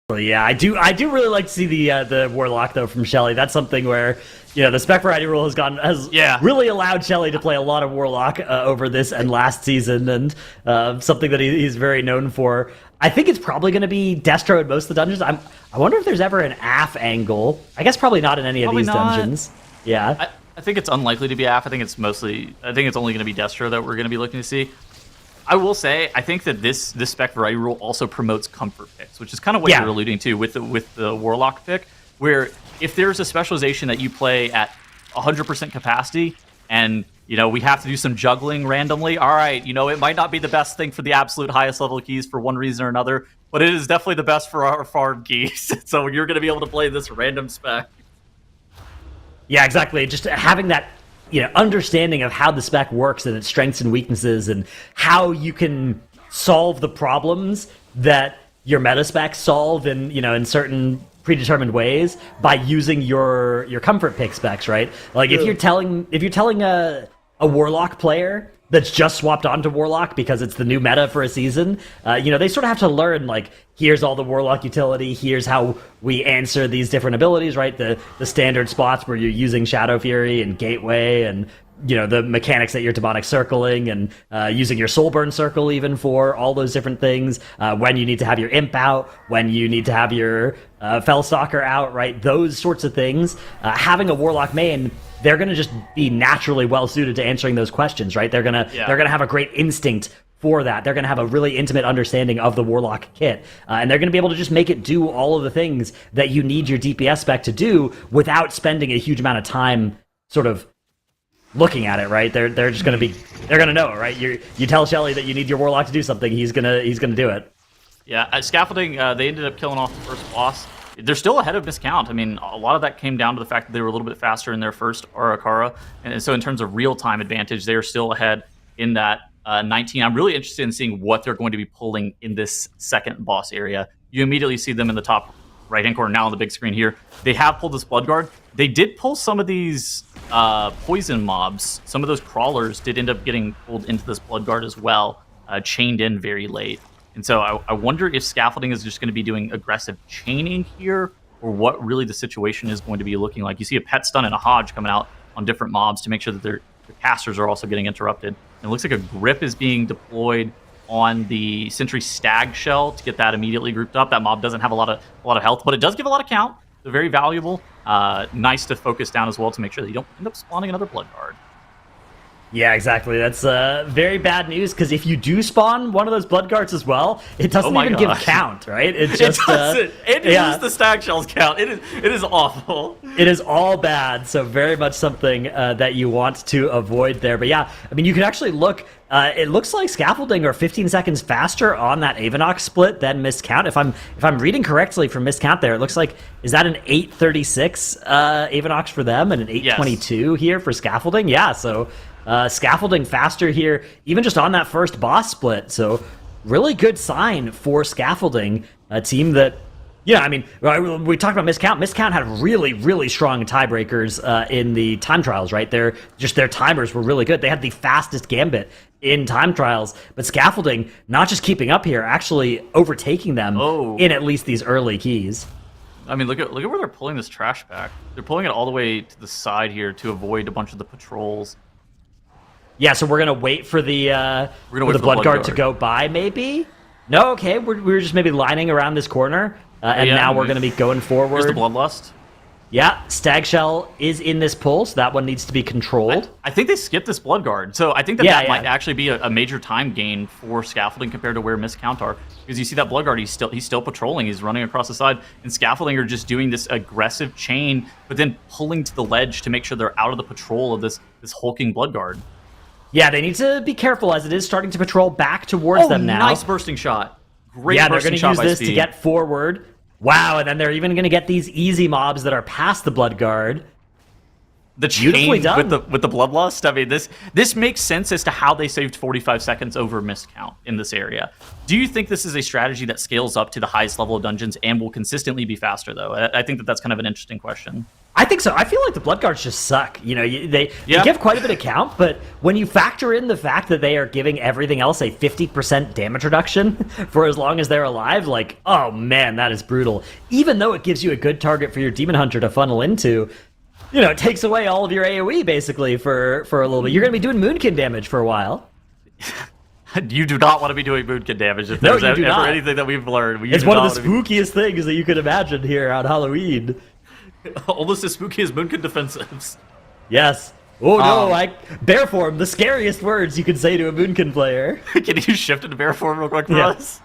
Well, yeah, I do really like to see the Warlock though from Shelly. That's something where the spec variety rule has really allowed Shelly to play a lot of Warlock over this and last season, and something that he's very known for. I think it's probably going to be Destro in most of the dungeons. I wonder if there's ever an AF angle. I guess probably not in any of these dungeons. Yeah, I think it's unlikely to be AF. I think it's only going to be Destro that we're going to be looking to see. I will say, I think that this spec variety rule also promotes comfort picks, which is kind of what you're alluding to with the Warlock pick, where if there's a specialization that you play at 100% capacity and, we have to do some juggling randomly, all right, it might not be the best thing for the absolute highest level keys for one reason or another, but it is definitely the best for our farm keys. So you're going to be able to play this random spec. Yeah, exactly. Just having that understanding of how the spec works and its strengths and weaknesses and how you can solve the problems that your meta specs solve in certain predetermined ways by using your comfort pick specs, right? Like if you're telling a Warlock player that's just swapped onto Warlock because it's the new meta for a season, they sort of have to learn, here's all the Warlock utility, here's how we answer these different abilities, right? The standard spots where you're using Shadow Fury and Gateway and the mechanics that you're demonic circling and using your soul burn circle even for all those different things, when you need to have your imp out, when you need to have your fellstalker out, right? Those sorts of things. Having a warlock main, they're going to just be naturally well suited to answering those questions, right? They're going to have a great instinct for that. They're going to have a really intimate understanding of the warlock kit, and they're going to be able to just make it do all of the things that you need your DPS spec to do without spending a huge amount of time sort of looking at it, right? They're just going to know it, right? You tell Shelly that you need your warlock to do something, he's gonna do it. Yeah, Scaffolding, they ended up killing off the first boss. They're still ahead of Miscount. I mean, a lot of that came down to the fact that they were a little bit faster in their first Arakara, and so in terms of real-time advantage, they are still ahead in that 19. I'm really interested in seeing what they're going to be pulling in this second boss area. You immediately see them in the top right-hand corner now on the big screen here. They have pulled this Bloodguard. They did pull some of these poison mobs. Some of those crawlers did end up getting pulled into this Bloodguard as well, chained in very late. And so I wonder if Scaffolding is just going to be doing aggressive chaining here, or what really the situation is going to be looking like. You see a Pet Stun and a Hodge coming out on different mobs to make sure that their casters are also getting interrupted. And it looks like a Grip is being deployed on the Sentry Stag Shell to get that immediately grouped up. That mob doesn't have a lot of health, but it does give a lot of count. They're very valuable. Nice to focus down as well to make sure that you don't end up spawning another Bloodguard. Yeah, exactly. That's very bad news, because if you do spawn one of those Bloodguards as well, it doesn't even give count, right? It just doesn't. It uses the Stag Shells count. It is awful. It is all bad, so very much something that you want to avoid there. But yeah, I mean, you can actually look. It looks like Scaffolding are 15 seconds faster on that Avanox split than Miscount. If I'm reading correctly from Miscount there, it looks like, is that an 8:36 Avanox for them and an 8:22 here for Scaffolding? Yeah, so Scaffolding faster here, even just on that first boss split. So really good sign for Scaffolding, a team that, I mean, we talked about Miscount. Miscount had really, really strong tiebreakers in the time trials, right? Their timers were really good. They had the fastest gambit in time trials, but Scaffolding not just keeping up here, actually overtaking them in at least these early keys. I mean, look at where they're pulling this trash back. They're pulling it all the way to the side here to avoid a bunch of the patrols. Yeah, so we're gonna wait for the Bloodguard to go by, maybe? No, okay, we're just maybe lining around this corner, and now we're gonna be going forward. Here's the Bloodlust. Yeah, Stag Shell is in this pull, so that one needs to be controlled. I think they skipped this Bloodguard, so I think that might actually be a major time gain for Scaffolding compared to where Miscount are, because you see that Bloodguard, he's still patrolling, he's running across the side, and Scaffolding are just doing this aggressive chain, but then pulling to the ledge to make sure they're out of the patrol of this hulking Bloodguard. Yeah, they need to be careful, as it is starting to patrol back towards them now. Nice bursting shot. Great bursting shot by Speed. Yeah, they're going to use this to get forward. Wow, and then they're even going to get these easy mobs that are past the Bloodguard. The chain with the Bloodlust. I mean, this makes sense as to how they saved 45 seconds over Miscount in this area. Do you think this is a strategy that scales up to the highest level of dungeons and will consistently be faster, though? I think that's kind of an interesting question. I think so. I feel like the Bloodguards just suck. They give quite a bit of count, but when you factor in the fact that they are giving everything else a 50% damage reduction for as long as they're alive, like, oh man, that is brutal. Even though it gives you a good target for your Demon Hunter to funnel into, it takes away all of your AoE, basically, for a little bit. You're going to be doing Moonkin damage for a while. You do not want to be doing Moonkin damage if there's ever anything that we've learned. It's one of the spookiest things that you could imagine here on Halloween. Almost as spooky as Moonkin defensives. Yes. Oh no, bear form, the scariest words you can say to a Moonkin player. Can you shift into bear form real quick for us?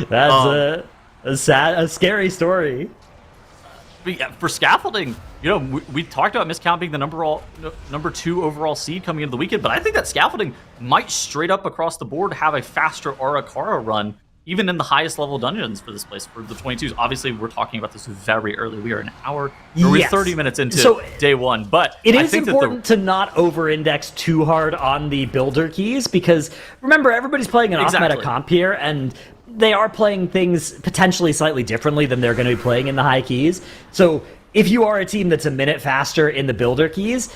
That's a scary story. But yeah, for Scaffolding, we talked about Miscount being the number 2 overall seed coming into the weekend, but I think that Scaffolding might straight up across the board have a faster Arakara run, even in the highest level dungeons for this place, for the 22s. Obviously, we're talking about this very early. We are an hour, we're 30 minutes into day one. But it is important to not over-index too hard on the builder keys, because remember, everybody's playing an off-meta comp here, and they are playing things potentially slightly differently than they're going to be playing in the high keys. So if you are a team that's a minute faster in the builder keys,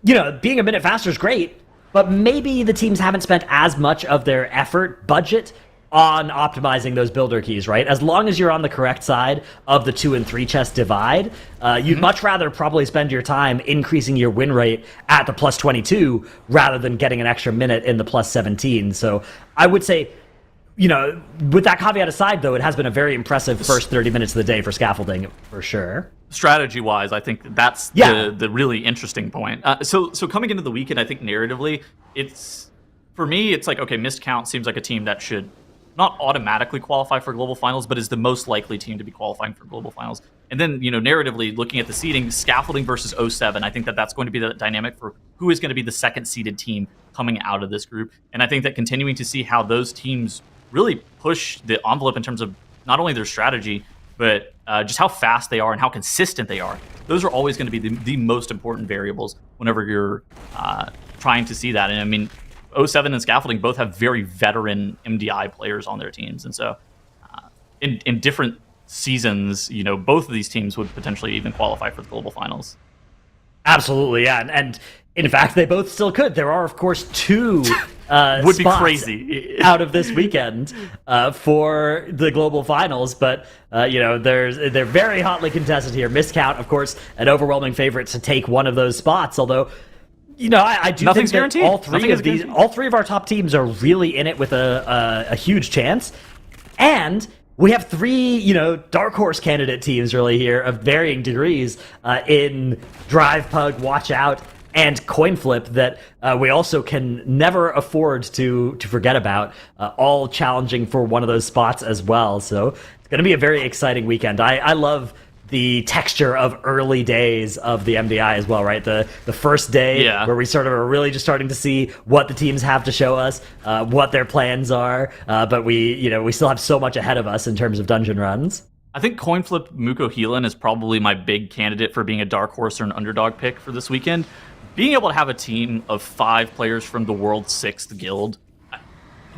being a minute faster is great, but maybe the teams haven't spent as much of their effort budget on optimizing those builder keys, right? As long as you're on the correct side of the 2 and 3 chest divide, you'd much rather probably spend your time increasing your win rate at the plus 22 rather than getting an extra minute in the plus 17. So I would say, with that caveat aside, though, it has been a very impressive first 30 minutes of the day for scaffolding, for sure. Strategy-wise, I think that's the really interesting point. So coming into the weekend, I think narratively, for me, it's like, okay, Missed Count seems like a team that should not automatically qualify for global finals, but is the most likely team to be qualifying for global finals. And then, narratively, looking at the seeding, Scaffolding versus 07, I think that's going to be the dynamic for who is going to be the second seeded team coming out of this group. And I think that continuing to see how those teams really push the envelope in terms of not only their strategy, but just how fast they are and how consistent they are. Those are always going to be the most important variables whenever you're trying to see that. And I mean, 07 and Scaffolding both have very veteran MDI players on their teams. And so in different seasons, both of these teams would potentially even qualify for the global finals. Absolutely, yeah. And in fact, they both still could. There are, of course, 2 would be spots crazy out of this weekend for the global finals, but they're very hotly contested here. Miscount, of course, an overwhelming favorite to take one of those spots. Although, I do Nothing's think that guaranteed. all three of our top teams are really in it with a huge chance, and we have 3, dark horse candidate teams really here of varying degrees in Drive Pug, Watch Out, and Coin Flip that we also can never afford to forget about, all challenging for one of those spots as well. So it's going to be a very exciting weekend. I love the texture of early days of the MDI as well, right? The first day where we sort of are really just starting to see what the teams have to show us, what their plans are, but we still have so much ahead of us in terms of dungeon runs. I think Coin Flip Muko Heelan is probably my big candidate for being a dark horse or an underdog pick for this weekend. Being able to have a team of 5 players from the world's 6th guild,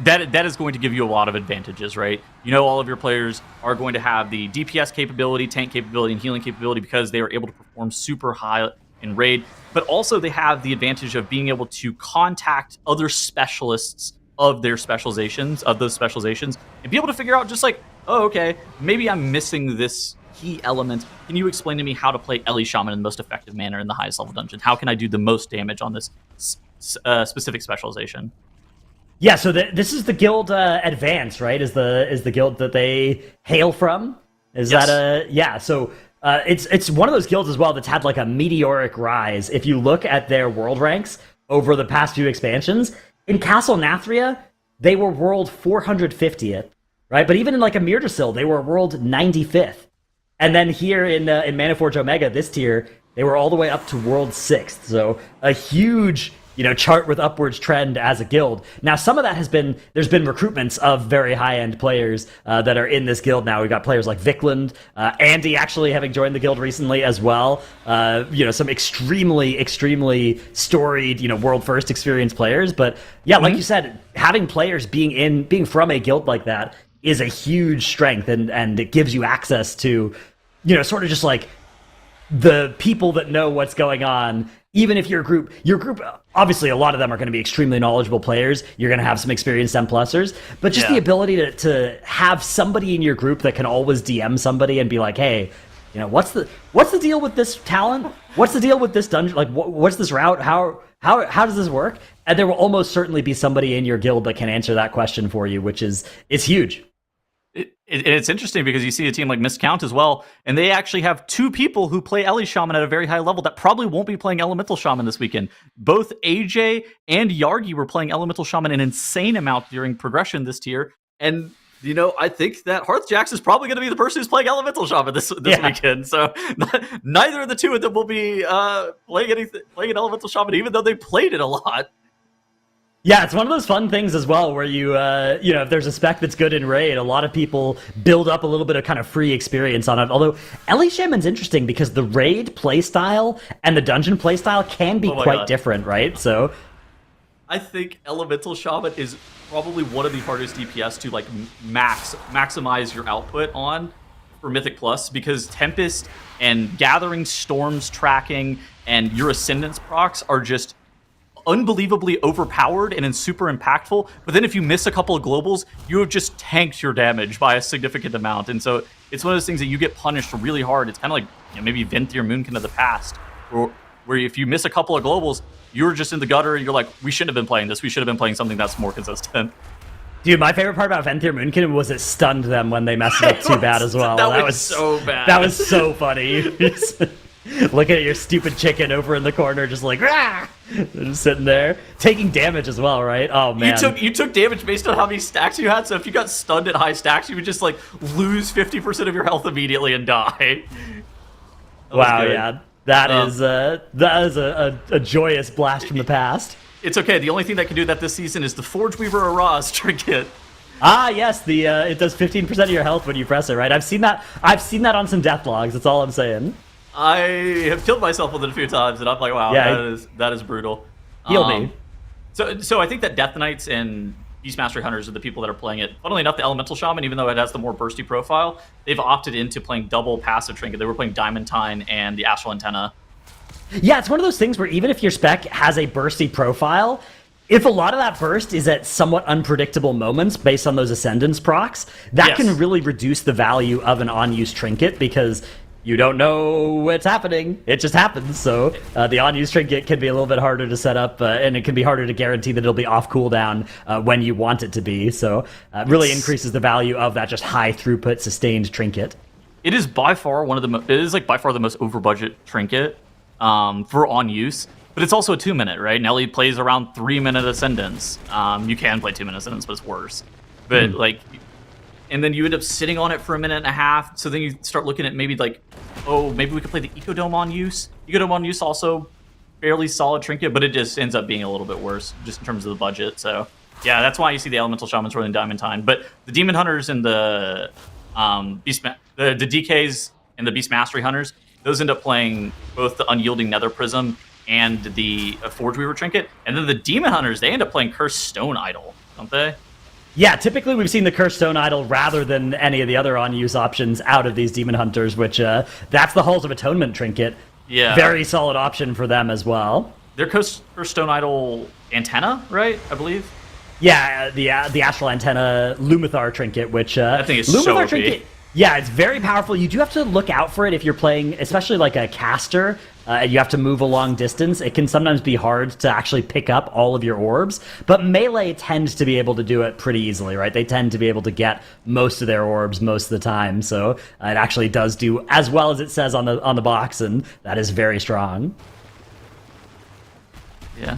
that is going to give you a lot of advantages, right? All of your players are going to have the DPS capability, tank capability, and healing capability because they are able to perform super high in raid, but also they have the advantage of being able to contact other specialists of those specializations, and be able to figure out just like, oh, okay, maybe I'm missing this key element. Can you explain to me how to play Ellie Shaman in the most effective manner in the highest level dungeon? How can I do the most damage on this specific specialization? Yeah, so this is the guild Advance, right? Is the guild that they hail from? Is yes. that So it's one of those guilds as well that's had like a meteoric rise. If you look at their world ranks over the past few expansions, in Castle Nathria, they were world 450th, right? But even in like a Myrtilsil, they were world 95th. And then here in Manaforge Omega, this tier, they were all the way up to world 6th. So a huge chart with upwards trend as a guild. Now, some of that there's been recruitments of very high-end players that are in this guild now. We've got players like Vikland, Andy actually having joined the guild recently as well. Some extremely, extremely storied, world-first experienced players. But yeah, like you said, having players being from a guild like that is a huge strength, and it gives you access to, sort of just like the people that know what's going on. Even if your group, obviously a lot of them are going to be extremely knowledgeable players. You're going to have some experienced M+ers, but just the ability to have somebody in your group that can always DM somebody and be like, hey, what's the deal with this talent? What's the deal with this dungeon? Like, what's this route? How does this work? And there will almost certainly be somebody in your guild that can answer that question for you, which is huge. It's interesting because you see a team like Miscount as well, and they actually have 2 people who play Ellie Shaman at a very high level that probably won't be playing Elemental Shaman this weekend. Both AJ and Yargi were playing Elemental Shaman an insane amount during progression this tier, and I think that Hearthjax is probably going to be the person who's playing Elemental Shaman this weekend. So neither of the 2 of them will be playing an Elemental Shaman, even though they played it a lot. Yeah, it's one of those fun things as well where you, if there's a spec that's good in Raid, a lot of people build up a little bit of kind of free experience on it. Although, Ellie Shaman's interesting because the Raid playstyle and the Dungeon playstyle can be quite different, right? So, I think Elemental Shaman is probably one of the hardest DPS to like maximize your output on for Mythic Plus, because Tempest and Gathering Storms tracking and your Ascendance procs are just unbelievably overpowered and super impactful, but then if you miss a couple of globals, you have just tanked your damage by a significant amount. And so it's one of those things that you get punished really hard. It's kind of like, you know, maybe Venthyr Moonkin of the past, where if you miss a couple of globals, you're just in the gutter and you're like, we shouldn't have been playing this. We should have been playing something that's more consistent. Dude, my favorite part about Venthyr Moonkin was it stunned them when they messed it up too bad as well. That was so bad. That was so funny. Looking at your stupid chicken over in the corner, just like, rah! They're just sitting there, taking damage as well, right? Oh, man. You took damage based on how many stacks you had, so if you got stunned at high stacks, you would just, like, lose 50% of your health immediately and die. Wow, yeah. That is a joyous blast from the past. It's okay. The only thing that can do that this season is the Forge Weaver Araz trinket. Ah, yes, it does 15% of your health when you press it, right? I've seen that on some death logs. That's all I'm saying. I have killed myself with it a few times, and I'm like, wow, yeah, that is brutal. Heal me. So I think that Death Knights and Beast Mastery Hunters are the people that are playing it. Funnily enough, the Elemental Shaman, even though it has the more bursty profile, they've opted into playing double passive trinket. They were playing Diamantine and the Astral Antenna. Yeah, it's one of those things where even if your spec has a bursty profile, if a lot of that burst is at somewhat unpredictable moments based on those Ascendance procs, that can really reduce the value of an on-use trinket because you don't know what's happening. It just happens. So the on-use trinket can be a little bit harder to set up, and it can be harder to guarantee that it'll be off cooldown when you want it to be. So it really increases the value of that just high throughput sustained trinket. It is by far by far the most over budget trinket for on-use. But it's also a 2-minute, right? Nelly plays around 3-minute Ascendance. You can play 2-minute Ascendance, but it's worse. But and then you end up sitting on it for a minute and a half. So then you start looking at maybe maybe we could play the Ecodome on use. Ecodome on use also fairly solid trinket, but it just ends up being a little bit worse just in terms of the budget. So yeah, that's why you see the Elemental Shamans running Diamantine. But the Demon Hunters and the the DKs and the Beast Mastery Hunters, those end up playing both the Unyielding Nether Prism and the Forge Weaver trinket. And then the Demon Hunters, they end up playing Cursed Stone Idol, don't they? Yeah, typically we've seen the Cursed Stone Idol rather than any of the other on-use options out of these Demon Hunters, which that's the Halls of Atonement trinket. Yeah. Very solid option for them as well. They're Cursed Stone Idol Antenna, right? I believe. Yeah, the Astral Antenna Lumathar trinket, which I think it's Lumathar so OP. trinket. Yeah, it's very powerful. You do have to look out for it if you're playing, especially like a caster, and you have to move a long distance. It can sometimes be hard to actually pick up all of your orbs, but melee tends to be able to do it pretty easily, right? They tend to be able to get most of their orbs most of the time, so it actually does do as well as it says on the box, and that is very strong. Yeah.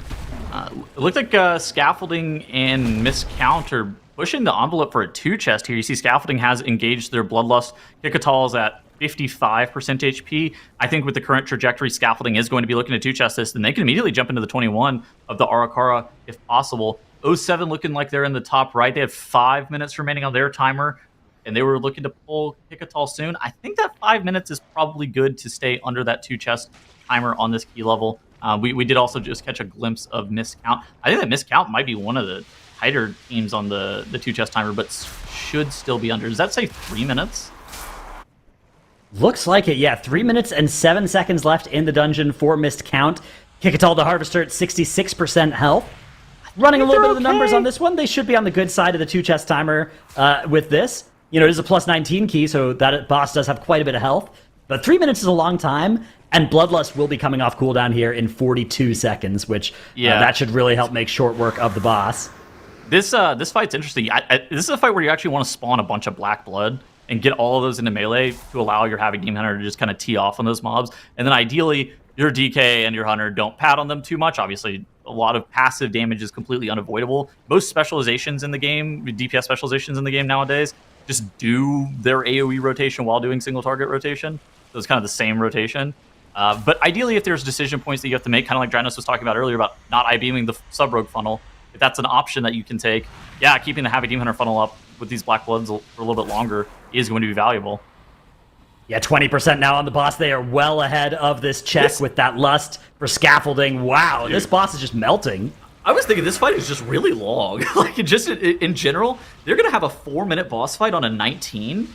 It looked like Scaffolding and Miscount are pushing the envelope for a 2-chest here. You see Scaffolding has engaged their Bloodlust. Kikatals at 55% HP. I think with the current trajectory, Scaffolding is going to be looking to 2-chest this, and they can immediately jump into the 21 of the Arakara if possible. 07 looking like they're in the top right. They have 5 minutes remaining on their timer, and they were looking to pull Kikatal soon. I think that 5 minutes is probably good to stay under that 2-chest timer on this key level. We did also just catch a glimpse of Miscount. I think that Miscount might be one of the tighter teams on the 2-chest timer, but should still be under. Does that say 3 minutes? Looks like it, yeah. 3 minutes and 7 seconds left in the dungeon for Miscount. Kikatal the Harvester at 66% health. Running a little bit of the numbers on this one. They should be on the good side of the 2-chest timer with this. You know, it is a plus 19 key, so that boss does have quite a bit of health. But 3 minutes is a long time, and Bloodlust will be coming off cooldown here in 42 seconds, which that should really help make short work of the boss. This fight's interesting. This is a fight where you actually want to spawn a bunch of black blood and get all of those into melee to allow your Havoc Demon Hunter to just kind of tee off on those mobs. And then ideally, your DK and your Hunter don't pad on them too much. Obviously, a lot of passive damage is completely unavoidable. Most specializations in the game, DPS specializations in the game nowadays, just do their AoE rotation while doing single target rotation. So it's kind of the same rotation. But ideally, if there's decision points that you have to make, kind of like Dranos was talking about earlier about not I-beaming the sub-rogue funnel, if that's an option that you can take, keeping the Havoc Demon Hunter funnel up with these Black Bloods for a little bit longer is going to be valuable. Yeah, 20% now on the boss. They are well ahead of this check with that Lust for Scaffolding. Wow, dude, this boss is just melting. I was thinking this fight is just really long. Like, just in general, they're going to have a 4-minute boss fight on a 19.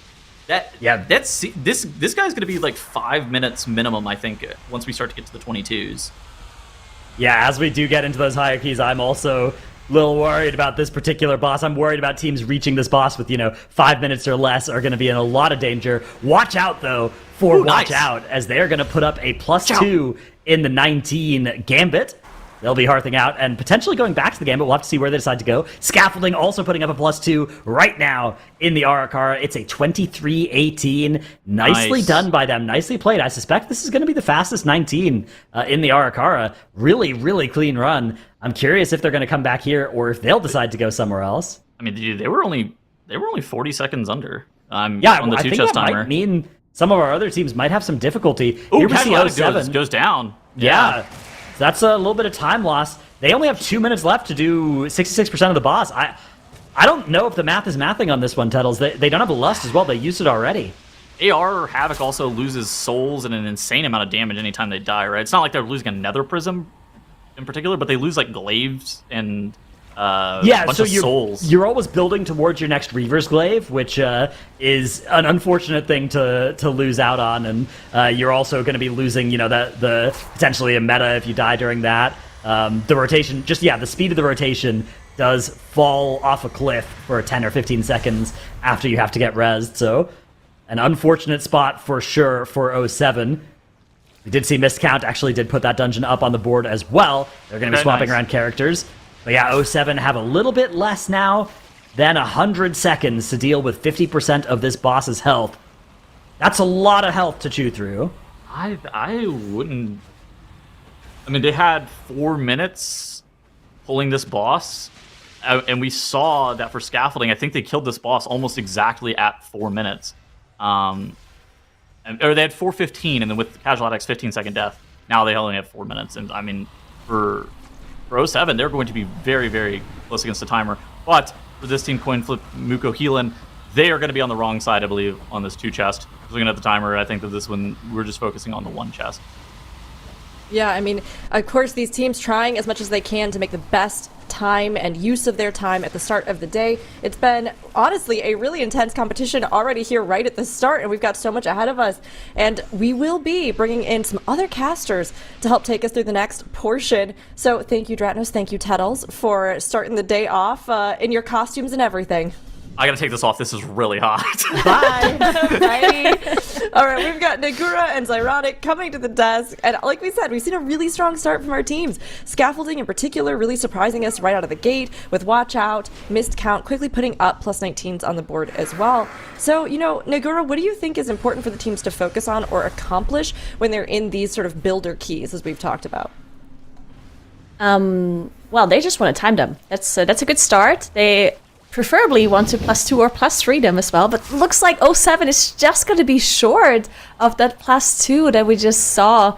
This guy's going to be like 5 minutes minimum, I think, once we start to get to the 22s. Yeah, as we do get into those hierarchies, I'm also a little worried about this particular boss. I'm worried about teams reaching this boss with, 5 minutes or less are going to be in a lot of danger. Watch out, though, for Watch Out, as they're going to put up a +2 in the 19 Gambit. They'll be hearthing out and potentially going back to the Gambit. We'll have to see where they decide to go. Scaffolding also putting up a +2 right now in the Arakara. It's a 23-18. Nicely done by them. Nicely played. I suspect this is going to be the fastest 19 in the Arakara. Really, really clean run. I'm curious if they're going to come back here or if they'll decide to go somewhere else. I mean, they were only 40 seconds under. On the I think two-chest that timer. might mean some of our other teams might have some difficulty. Ooh, Here we see 07 goes down. Yeah. So that's a little bit of time loss. They only have 2 minutes left to do 66% of the boss. I don't know if the math is mathing on this one, Tettles. They don't have a Lust as well. They used it already. AR Havoc also loses souls and an insane amount of damage anytime they die, right? It's not like they're losing a Nether Prism in particular, but they lose like glaives and a bunch of souls. You're always building towards your next Reaver's Glaive, which is an unfortunate thing to lose out on, and you're also going to be losing, the potentially a meta if you die during that. The rotation, the speed of the rotation does fall off a cliff for 10 or 15 seconds after you have to get rezzed, so an unfortunate spot for sure for 07. We did see Miscount actually did put that dungeon up on the board as well. They're going to be swapping around characters. But yeah, 07 have a little bit less now than 100 seconds to deal with 50% of this boss's health. That's a lot of health to chew through. I wouldn't... I mean, they had 4 minutes pulling this boss, and we saw that for Scaffolding, I think they killed this boss almost exactly at 4 minutes. Or they had 4:15, and then with Casual Addict's 15-second death, now they only have 4 minutes. And I mean, for 07, they're going to be very, very close against the timer. But for this team, Coin Flip, Muko Heelan, they are going to be on the wrong side, I believe, on this 2 chest. Looking at the timer, I think that this one, we're just focusing on the 1 chest. Yeah, I mean, of course, these teams trying as much as they can to make the best time and use of their time at the start of the day. It's been, honestly, a really intense competition already here right at the start, and we've got so much ahead of us. And we will be bringing in some other casters to help take us through the next portion. So thank you, Dratnos, thank you, Tettles, for starting the day off in your costumes and everything. I gotta take this off. This is really hot. Bye. Bye. All right, we've got Nagura and Zyronic coming to the desk. And like we said, we've seen a really strong start from our teams. Scaffolding in particular really surprising us right out of the gate with Watch Out, Missed Count, quickly putting up +19s on the board as well. So, Nagura, what do you think is important for the teams to focus on or accomplish when they're in these sort of builder keys, as we've talked about? Well, they just want to time them. That's a good start. They preferably want to +2 or +3 them as well, but looks like 07 is just going to be short of that +2 that we just saw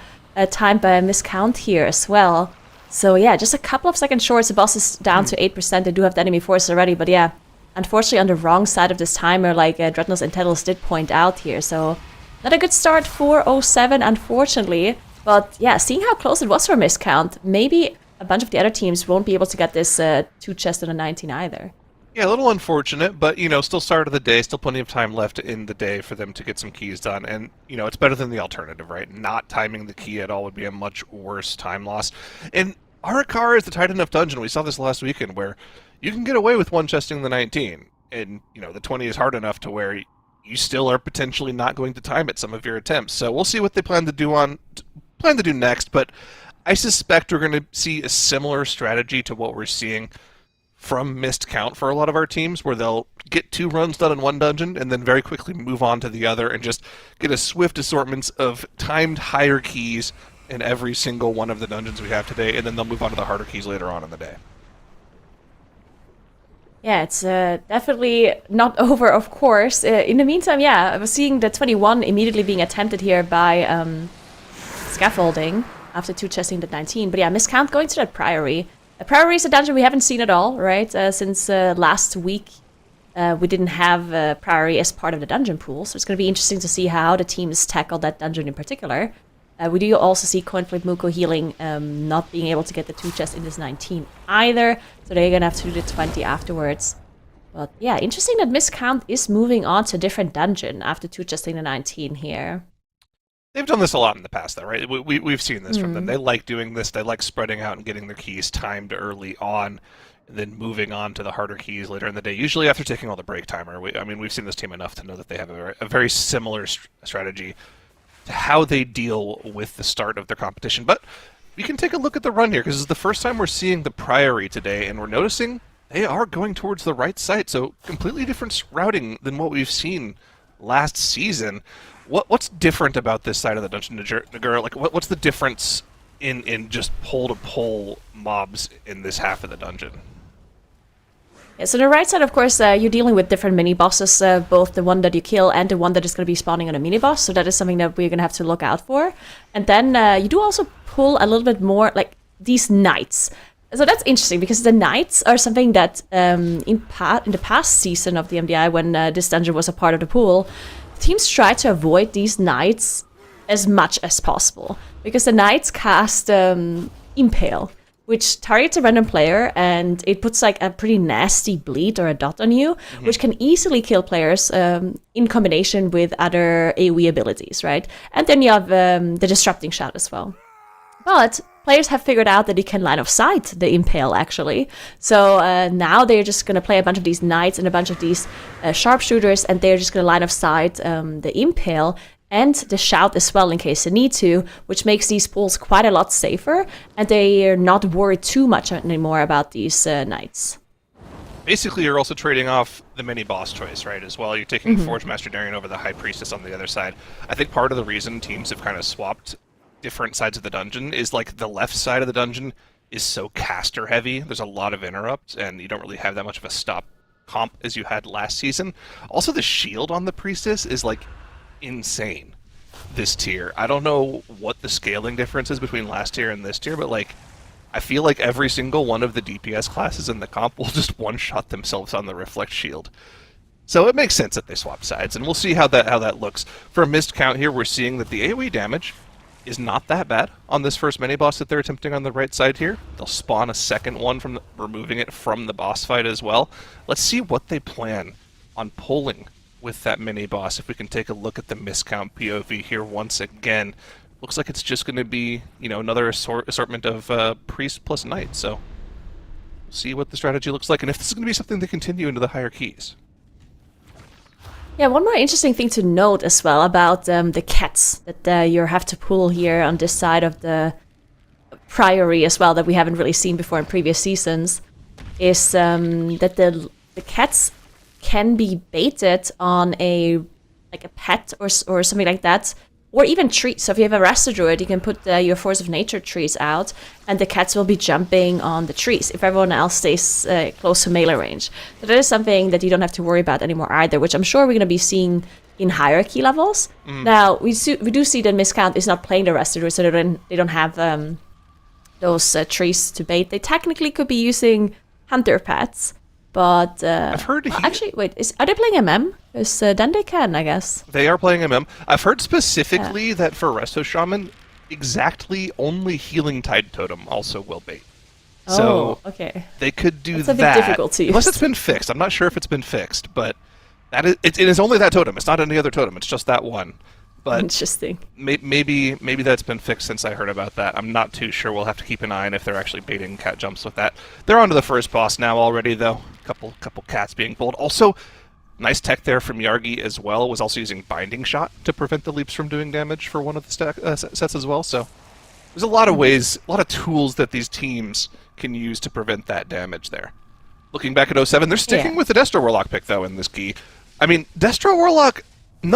timed by a miscount here as well. So yeah, just a couple of seconds short. The boss is down to 8%. They do have the enemy force already, but yeah, unfortunately on the wrong side of this timer, like Dratnos and Tettles did point out here. So not a good start for 07, unfortunately. But yeah, seeing how close it was for miscount, maybe a bunch of the other teams won't be able to get this 2 chest on a 19 either. Yeah, a little unfortunate, but, still start of the day, still plenty of time left in the day for them to get some keys done. And, it's better than the alternative, right? Not timing the key at all would be a much worse time loss. And Arakara is the tight enough dungeon. We saw this last weekend where you can get away with 1 chesting the 19. And, the 20 is hard enough to where you still are potentially not going to time it some of your attempts. So we'll see what they plan to do next, but I suspect we're going to see a similar strategy to what we're seeing from Missed Count for a lot of our teams, where they'll get 2 runs done in 1 dungeon and then very quickly move on to the other and just get a swift assortment of timed higher keys in every single one of the dungeons we have today, and then they'll move on to the harder keys later on in the day. Yeah, it's definitely not over, of course. In the meantime, yeah, I was seeing the 21 immediately being attempted here by Scaffolding after 2 chesting the 19. But yeah, Miscount going to that Priory. Priory is a dungeon we haven't seen at all, right? Since last week, we didn't have Priory as part of the dungeon pool, so it's going to be interesting to see how the teams tackle that dungeon in particular. We do also see Coinflip Muko Healing not being able to get the 2 chests in this 19 either, so they're going to have to do the 20 afterwards. But yeah, interesting that Miscount is moving on to a different dungeon after 2 chesting the 19 here. They've done this a lot in the past, though, right? We've seen this from them. They like doing this. They like spreading out and getting their keys timed early on, and then moving on to the harder keys later in the day, usually after taking all the break timer. We've seen this team enough to know that they have a very similar strategy to how they deal with the start of their competition. But we can take a look at the run here, because it's the first time we're seeing the Priory today, and we're noticing they are going towards the right side, so completely different routing than what we've seen last season. What's different about this side of the dungeon, Nagura? Like, what's the difference in just pole-to-pole mobs in this half of the dungeon? Yeah, so the right side, of course, you're dealing with different mini-bosses, both the one that you kill and the one that is going to be spawning on a mini-boss, so that is something that we're going to have to look out for. And then you do also pull a little bit more, like, these knights. So that's interesting, because the knights are something that in the past season of the MDI, when this dungeon was a part of the pool, teams try to avoid these knights as much as possible, because the knights cast Impale, which targets a random player, and it puts like a pretty nasty bleed or a dot on you, which can easily kill players in combination with other AoE abilities, right? And then you have the Disrupting Shout as well. But players have figured out that you can line of sight the Impale, actually. So now they're just going to play a bunch of these knights and a bunch of these sharpshooters, and they're just going to line of sight the Impale and the Shout as well in case they need to, which makes these pools quite a lot safer, and they're not worried too much anymore about these knights. Basically, you're also trading off the mini-boss choice, right, as well. You're taking Forge Master Darian over the High Priestess on the other side. I think part of the reason teams have kind of swapped different sides of the dungeon is, like, the left side of the dungeon is so caster heavy. There's a lot of interrupts, and you don't really have that much of a stop comp as you had last season. Also, the shield on the Priestess is, like, insane this tier. I don't know what the scaling difference is between last tier and this tier, but, like, I feel like every single one of the DPS classes in the comp will just one-shot themselves on the Reflect Shield. So it makes sense that they swap sides, and we'll see how that looks. For a missed count here, we're seeing that the AoE damage is not that bad on this first mini-boss that they're attempting on the right side here. They'll spawn a second one from removing it from the boss fight as well. Let's see what they plan on pulling with that mini-boss. If we can take a look at the miscount POV here once again. Looks like it's just going to be, another assortment of priest plus knight. So we'll see what the strategy looks like, and if this is going to be something they continue into the higher keys. Yeah, one more interesting thing to note as well about the cats that you have to pull here on this side of the Priory as well, that we haven't really seen before in previous seasons, is that the cats can be baited on a pet or something like that, or even trees. So if you have a Rasta Druid, you can put your Force of Nature trees out, and the cats will be jumping on the trees if everyone else stays close to melee range. So that is something that you don't have to worry about anymore either, which I'm sure we're going to be seeing in hierarchy levels. Now, we do see that Miscount is not playing the Rasta Druid, so they don't have those trees to bait. They technically could be using Hunter pets, but I've heard actually, wait, are they playing MM? Because then they can, I guess. They are playing MM. I've heard specifically that for Resto Shaman, exactly only Healing Tide Totem also will bait. So okay. They could do That's a big that. difficulty. Unless it's been fixed. I'm not sure if it's been fixed, but it is only that totem. It's not any other totem. It's just that one. But interesting. Maybe that's been fixed since I heard about that. I'm not too sure. We'll have to keep an eye on if they're actually baiting cat jumps with that. They're on to the first boss now already, though. Couple cats being pulled. Also, nice tech there from Yargi as well. Was also using Binding Shot to prevent the leaps from doing damage for one of the sets as well. So there's a lot of ways, a lot of tools that these teams can use to prevent that damage there. Looking back at 07, they're sticking with the Destro Warlock pick, though, in this key. I mean, Destro Warlock,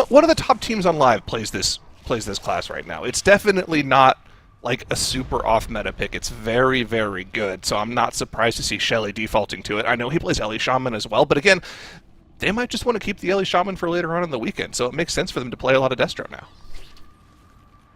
one of the top teams on Live plays this class right now. It's definitely not like a super off-meta pick. It's very, very good, so I'm not surprised to see Shelly defaulting to it. I know he plays Ellie Shaman as well, but again, they might just want to keep the Ellie Shaman for later on in the weekend, so it makes sense for them to play a lot of Destro now.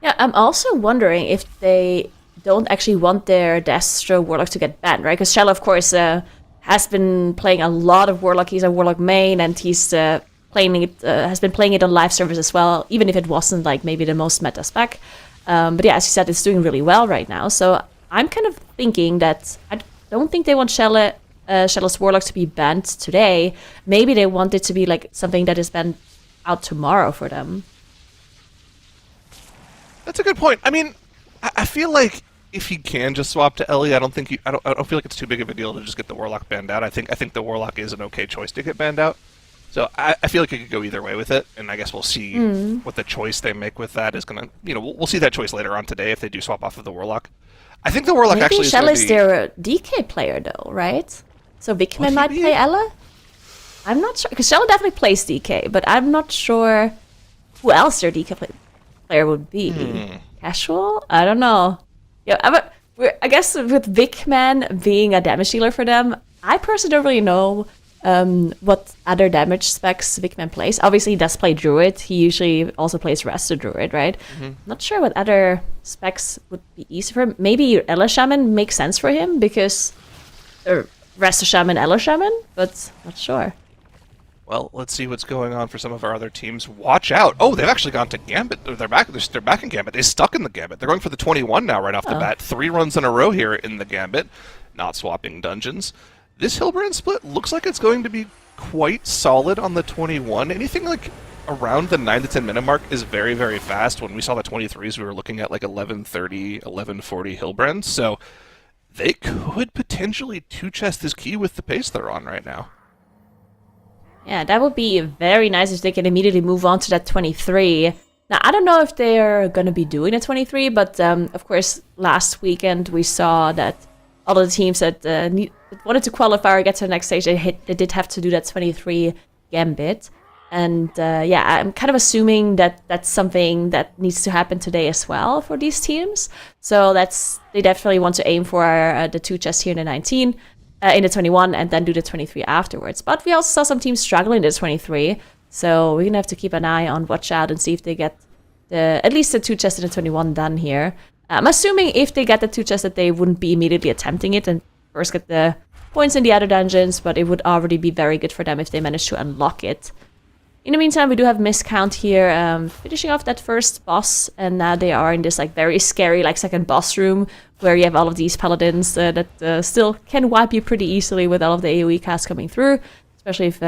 Yeah, I'm also wondering if they don't actually want their Destro Warlock to get banned, right? Because Shell, of course, has been playing a lot of Warlock. He's a Warlock main, and he's has been playing it on live servers as well, even if it wasn't like maybe the most meta spec. But yeah, as you said, it's doing really well right now. So I'm kind of thinking that I don't think they want Shell's Warlock to be banned today. Maybe they want it to be like something that is banned out tomorrow for them. That's a good point. I mean, I feel like if he can just swap to Ellie, I don't feel like it's too big of a deal to just get the Warlock banned out. I think the Warlock is an okay choice to get banned out. So I feel like it could go either way with it, and I guess we'll see what the choice they make with that is gonna. We'll see that choice later on today if they do swap off of the Warlock. I think the Warlock actually is Shell going to is be... their DK player though, right? So Vikman might play Ella? I'm not sure, because Shell definitely plays DK, but I'm not sure who else their DK player would be. Casual? I don't know. Yeah, I guess with Vikman being a damage dealer for them, I personally don't really know what other damage specs Vikman plays. Obviously, he does play Druid. He usually also plays Resto Druid, right? Not sure what other specs would be easy for him. Maybe Ella Shaman makes sense for him because Resto Shaman, Ella Shaman, but not sure. Well, let's see what's going on for some of our other teams. Watch out! Oh, they've actually gone to Gambit. They're back in Gambit. They're stuck in the Gambit. They're going for the 21 now right off the bat. 3 runs in a row here in the Gambit. Not swapping dungeons. This Hillbrand split looks like it's going to be quite solid on the 21. Anything like around the 9 to 10 minute mark is very, very fast. When we saw the 23s, we were looking at like 11:30, 11:40 Hillbrands. So they could potentially two-chest this key with the pace they're on right now. Yeah, that would be very nice if they can immediately move on to that 23. Now, I don't know if they're going to be doing a 23, but of course, last weekend we saw that all of the teams that wanted to qualify or get to the next stage, they did have to do that 23 Gambit. And yeah, I'm kind of assuming that that's something that needs to happen today as well for these teams. So they definitely want to aim for the 2 chests here in the 19. In the 21 and then do the 23 afterwards. But we also saw some teams struggling in the 23, so we're gonna have to keep an eye on watch out and see if they get at least the 2 chests in the 21 done here. I'm assuming if they get the 2 chests that they wouldn't be immediately attempting it and first get the points in the other dungeons, but it would already be very good for them if they manage to unlock it. In the meantime, we do have Miscount here, finishing off that first boss, and now they are in this like very scary like second boss room where you have all of these paladins that still can wipe you pretty easily with all of the AoE casts coming through, especially if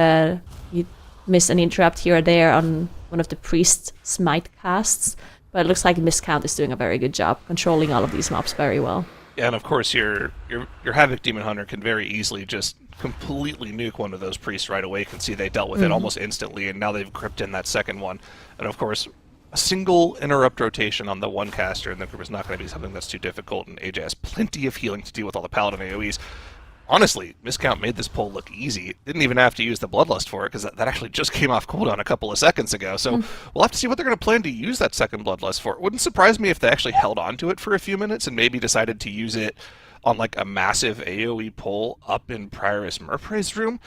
you miss an interrupt here or there on one of the priest smite casts. But it looks like Miscount is doing a very good job controlling all of these mobs very well. Yeah, and of course your Havoc Demon Hunter can very easily just completely nuke one of those priests right away. You can see they dealt with it almost instantly, and now they've gripped in that second one. And of course, a single interrupt rotation on the one caster in the group is not going to be something that's too difficult, and AJ has plenty of healing to deal with all the Paladin AoEs. Honestly, Miscount made this pull look easy. Didn't even have to use the Bloodlust for it, because that actually just came off cooldown a couple of seconds ago. So we'll have to see what they're going to plan to use that second Bloodlust for. It wouldn't surprise me if they actually held on to it for a few minutes and maybe decided to use it on like a massive AoE pull up in Prioress Murpray's room.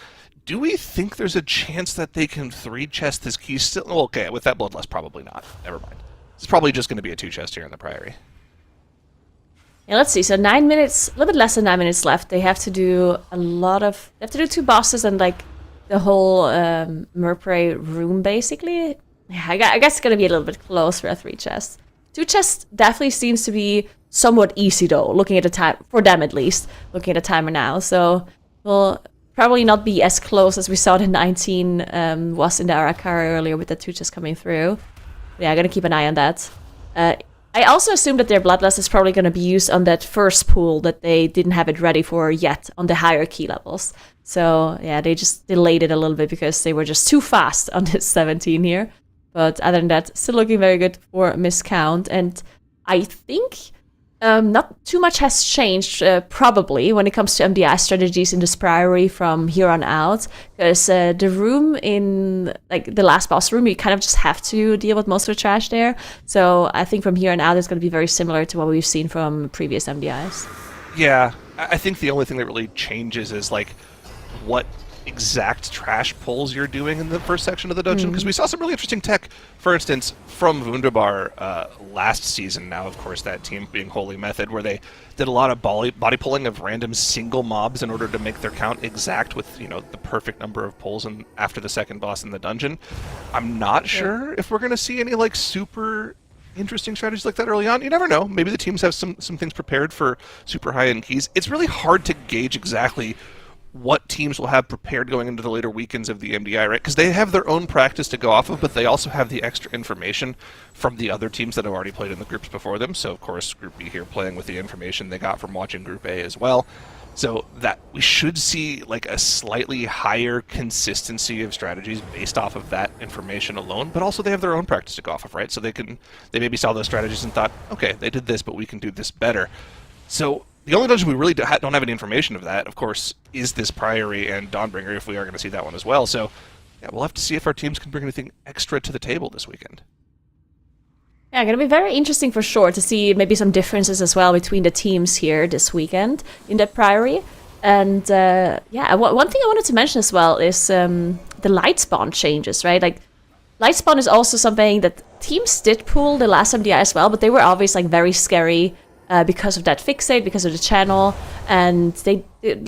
Do we think there's a chance that they can 3-chest this key still? Well, okay, with that Bloodlust, probably not. Never mind. It's probably just going to be a 2-chest here in the Priory. Yeah, let's see. So 9 minutes, a little bit less than 9 minutes left. They have to do they have to do 2 bosses and like the whole Murpray room, basically. Yeah, I guess it's going to be a little bit close for a 3-chest. 2-chest definitely seems to be somewhat easy, though, looking at the time, for them at least, looking at the timer now. So we'll probably not be as close as we saw the 19 was in the Arakara earlier with the 2-chest coming through. But yeah, I'm going to keep an eye on that. I also assume that their Bloodlust is probably going to be used on that first pool that they didn't have it ready for yet on the higher key levels. So yeah, they just delayed it a little bit because they were just too fast on this 17 here. But other than that, still looking very good for Miscount. And I think not too much has changed, probably, when it comes to MDI strategies in this Priory from here on out. Because the room in, like, the last boss room, you kind of just have to deal with most of the trash there. So I think from here on out, it's going to be very similar to what we've seen from previous MDIs. Yeah, I think the only thing that really changes is, like, what exact trash pulls you're doing in the first section of the dungeon, because we saw some really interesting tech, for instance, from Wunderbar last season. Now, of course, that team being Holy Method, where they did a lot of body pulling of random single mobs in order to make their count exact with, you know, the perfect number of pulls after the second boss in the dungeon. I'm not sure if we're going to see any, like, super interesting strategies like that early on. You never know. Maybe the teams have some things prepared for super high-end keys. It's really hard to gauge exactly what teams will have prepared going into the later weekends of the MDI, right? Because they have their own practice to go off of, but they also have the extra information from the other teams that have already played in the groups before them. So, of course, Group B here playing with the information they got from watching Group A as well. So that we should see like a slightly higher consistency of strategies based off of that information alone, but also they have their own practice to go off of, right? So they maybe saw those strategies and thought, okay, they did this, but we can do this better. So the only dungeon we really don't have any information of that, of course, is this Priory and Dawnbringer, if we are going to see that one as well. So yeah, we'll have to see if our teams can bring anything extra to the table this weekend. Yeah, going to be very interesting for sure to see maybe some differences as well between the teams here this weekend in the Priory. And one thing I wanted to mention as well is the light spawn changes, right? Like, light spawn is also something that teams did pull the last MDI as well, but they were always like very scary because of that fixate, because of the channel, and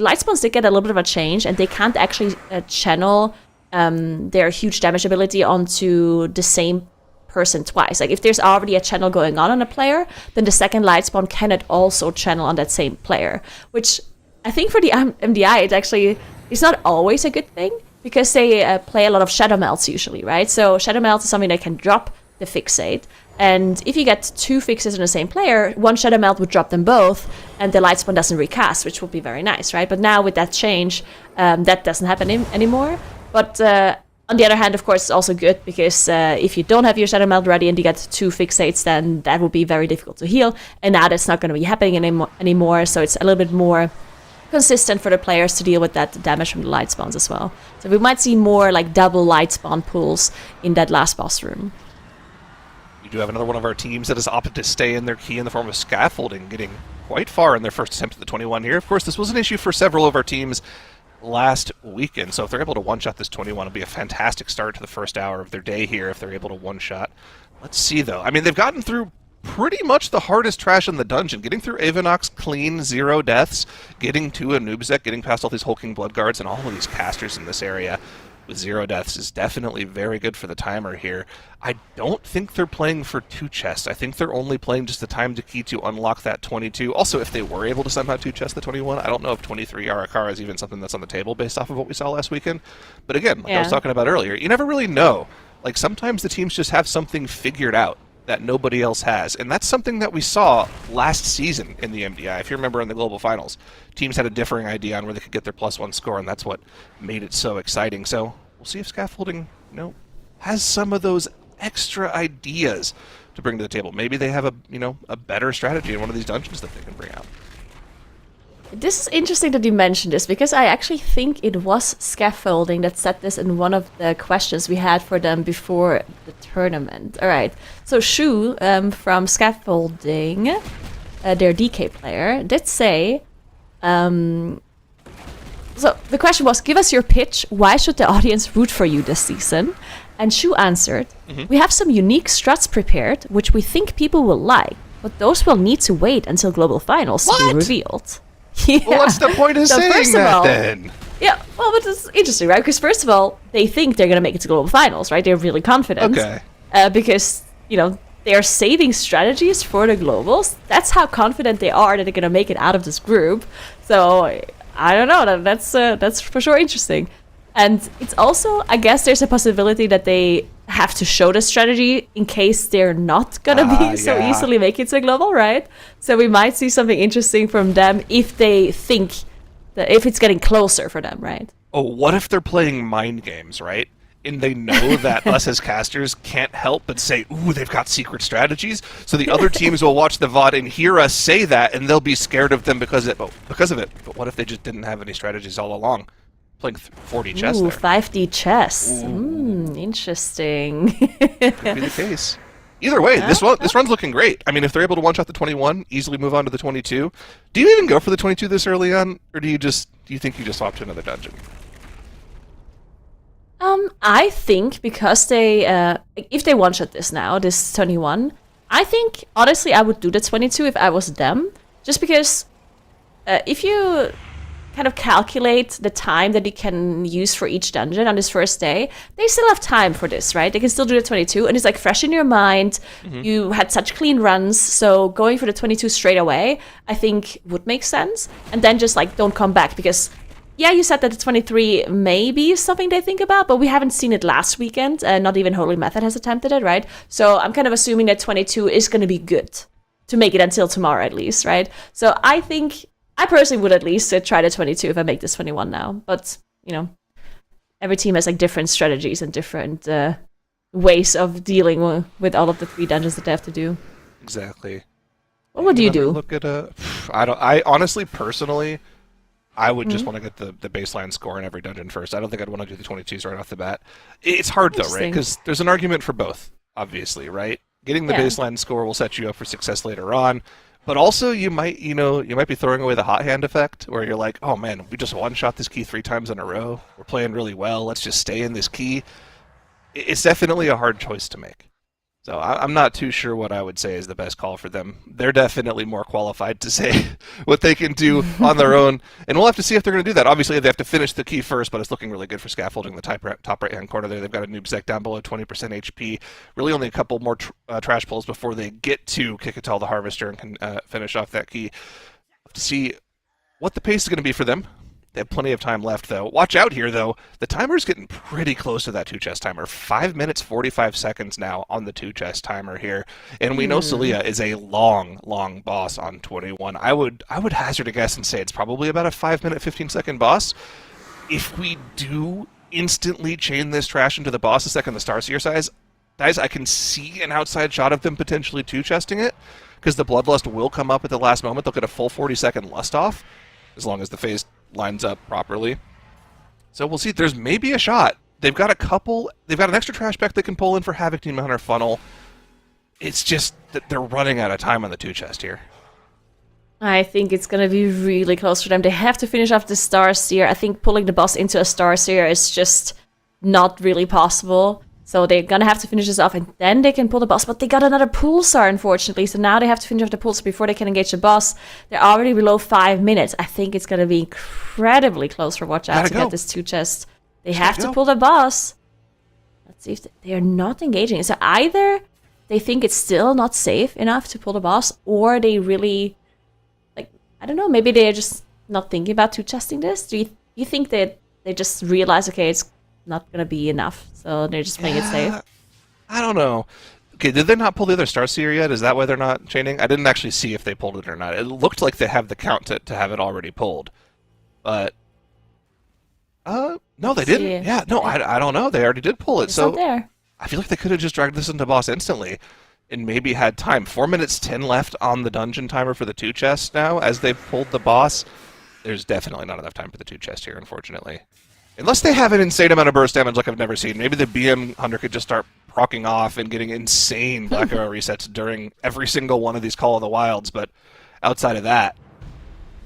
light spawns did get a little bit of a change, and they can't actually channel their huge damage ability onto the same person twice. Like if there's already a channel going on a player, then the second light spawn cannot also channel on that same player, which I think for the MDI it actually is not always a good thing, because they play a lot of shadow melts usually, right? So shadow melt is something that can drop the fixate. And if you get two fixes in the same player, one Shadow Melt would drop them both, and the Light Spawn doesn't recast, which would be very nice, right? But now with that change, that doesn't happen anymore. But on the other hand, of course, it's also good, because if you don't have your Shadow Melt ready and you get two fixates, then that would be very difficult to heal. And now that's not going to be happening anymore, so it's a little bit more consistent for the players to deal with that damage from the Light Spawns as well. So we might see more like double Light Spawn pulls in that last boss room. We do have another one of our teams that has opted to stay in their key in the form of scaffolding, getting quite far in their first attempt at the 21 here. Of course, this was an issue for several of our teams last weekend, so if they're able to one-shot this 21, it'll be a fantastic start to the first hour of their day here if they're able to one-shot. Let's see, though. I mean, they've gotten through pretty much the hardest trash in the dungeon. Getting through Avanox clean, 0 deaths, getting to a Noobzek, getting past all these hulking Bloodguards and all of these casters in this area with 0 deaths is definitely very good for the timer here. I don't think they're playing for 2 chests. I think they're only playing just the time to key to unlock that 22. Also, if they were able to somehow 2-chest the 21, I don't know if 23 Arakara is even something that's on the table based off of what we saw last weekend. But again, like I was talking about earlier, you never really know. Like, sometimes the teams just have something figured out that nobody else has. And that's something that we saw last season in the MDI. If you remember in the Global Finals, teams had a differing idea on where they could get their +1 score, and that's what made it so exciting. So we'll see if scaffolding, has some of those extra ideas to bring to the table. Maybe they have a better strategy in one of these dungeons that they can bring out. This is interesting that you mentioned this, because I actually think it was scaffolding that said this in one of the questions we had for them before the tournament. All right, so Shu from Scaffolding, their DK player, did say, so the question was, give us your pitch, why should the audience root for you this season? And Shu answered, we have some unique struts prepared, which we think people will like, but those will need to wait until Global Finals to be revealed. Yeah. Well, what's the point of saying that then? Yeah, well, but it's interesting, right? Because first of all, they think they're going to make it to Global Finals, right? They're really confident. Okay. Because, they are saving strategies for the Globals. That's how confident they are that they're going to make it out of this group. So, I don't know. That's for sure interesting. And it's also, I guess there's a possibility that they have to show the strategy in case they're not gonna be so easily make it to global, right? So we might see something interesting from them if they think that if it's getting closer for them, right? Oh, what if they're playing mind games, right? And they know that us as casters can't help but say, ooh, they've got secret strategies. So the other teams will watch the VOD and hear us say that, and they'll be scared of them because of it. But what if they just didn't have any strategies all along? Playing 4D chess there. 5D chess. Interesting. Could be the case. Either way, this run's looking great. I mean, if they're able to one-shot the 21, easily move on to the 22. Do you even go for the 22 this early on, or do you think you just swap to another dungeon? I think because they, if they one-shot this now, this 21, I think, honestly, I would do the 22 if I was them. Just because if you kind of calculate the time that you can use for each dungeon on this first day, they still have time for this, right? They can still do the 22, and it's like fresh in your mind. You had such clean runs, so going for the 22 straight away, I think would make sense. And then just like don't come back, because yeah, you said that the 23 may be something they think about, but we haven't seen it last weekend. Not even Holy Method has attempted it, right? So I'm kind of assuming that 22 is going to be good to make it until tomorrow at least, right? So I think I personally would at least try the 22 if I make this 21 now. But, you know, every team has like different strategies and different ways of dealing with all of the 3 dungeons that they have to do. Exactly. What would you do? Look at I honestly, personally, I would just want to get the baseline score in every dungeon first. I don't think I'd want to do the 22s right off the bat. It's hard though, right? Because there's an argument for both, obviously, right? Getting the baseline score will set you up for success later on, but also you might be throwing away the hot hand effect, where you're like, oh man, we just one-shot this key 3 times in a row. We're playing really well. Let's just stay in this key. It's definitely a hard choice to make. So I'm not too sure what I would say is the best call for them. They're definitely more qualified to say what they can do on their own, and we'll have to see if they're going to do that. Obviously, they have to finish the key first, but it's looking really good for scaffolding the top right-hand corner there. They've got a noob sec down below 20% HP. Really only a couple more trash pulls before they get to Kikatal the Harvester and can finish off that key. Have to see what the pace is going to be for them. They have plenty of time left, though. Watch out here, though. The timer's getting pretty close to that 2-chest timer. 5 minutes, 45 seconds now on the 2-chest timer here. And we know Celia is a long, long boss on 21. I would hazard a guess and say it's probably about a 5-minute, 15-second boss. If we do instantly chain this trash into the boss the second the Starseer size, guys, I can see an outside shot of them potentially 2-chesting it, because the Bloodlust will come up at the last moment. They'll get a full 40-second lust off, as long as the phase lines up properly. So we'll see. There's maybe a shot. They've got an extra trash pack they can pull in for Havoc Demon Hunter funnel. It's just that they're running out of time on the 2-chest here. I think it's going to be really close for them. They have to finish off the Starseer. I think pulling the boss into a Starseer is just not really possible. So they're going to have to finish this off, and then they can pull the boss. But they got another Pulsar, unfortunately. So now they have to finish off the Pulsar before they can engage the boss. They're already below 5 minutes. I think it's going to be incredibly close for Watch Out to get this 2-chest. They have to pull the boss. Let's see if they are not engaging. So either they think it's still not safe enough to pull the boss, or they really, like, I don't know, maybe they're just not thinking about 2-chesting this. Do you think that they just realize, okay, it's not going to be enough, so they're just playing it safe? I don't know. Okay, did they not pull the other Starseer yet? Is that why they're not chaining? I didn't actually see if they pulled it or not. It looked like they have the count to have it already pulled. But, no, they didn't. Yeah, no, I don't know. They already did pull it, It's so not there. I feel like they could have just dragged this into boss instantly and maybe had time. 4 minutes 10 left on the dungeon timer for the 2-chest now as they've pulled the boss. There's definitely not enough time for the 2-chest here, unfortunately. Unless they have an insane amount of burst damage like I've never seen. Maybe the BM Hunter could just start procking off and getting insane Black Arrow resets during every single one of these Call of the Wilds, but outside of that,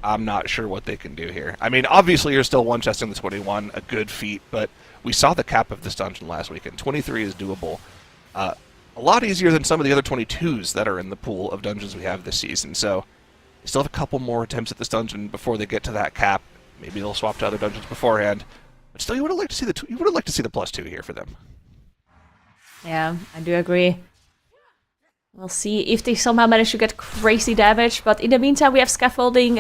I'm not sure what they can do here. I mean, obviously you're still one-chesting the 21, a good feat, but we saw the cap of this dungeon last weekend. 23 is doable. A lot easier than some of the other 22s that are in the pool of dungeons we have this season, so they still have a couple more attempts at this dungeon before they get to that cap. Maybe they'll swap to other dungeons beforehand. But still, you would have liked to see the +2 here for them. Yeah, I do agree. We'll see if they somehow manage to get crazy damage. But in the meantime, we have Scaffolding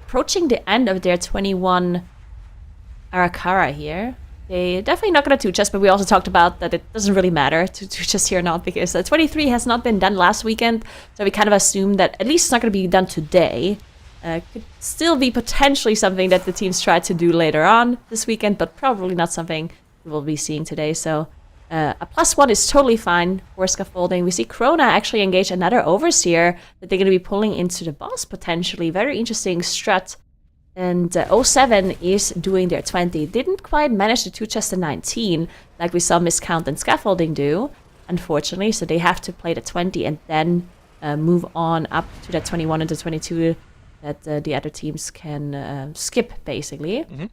approaching the end of their 21 Arakara here. They're definitely not going to 2-chest, but we also talked about that it doesn't really matter to 2-chest here or not, because 23 has not been done last weekend. So we kind of assume that at least it's not going to be done today. Could still be potentially something that the teams try to do later on this weekend, but probably not something we'll be seeing today. So a +1 is totally fine for Scaffolding. We see Krona actually engage another Overseer that they're going to be pulling into the boss potentially. Very interesting strat. And 07 is doing their 20. Didn't quite manage to 2-chest the 19 like we saw Miscount and Scaffolding do, unfortunately. So they have to play the 20 and then move on up to that 21 and the 22 that the other teams can skip, basically. Mm-hmm.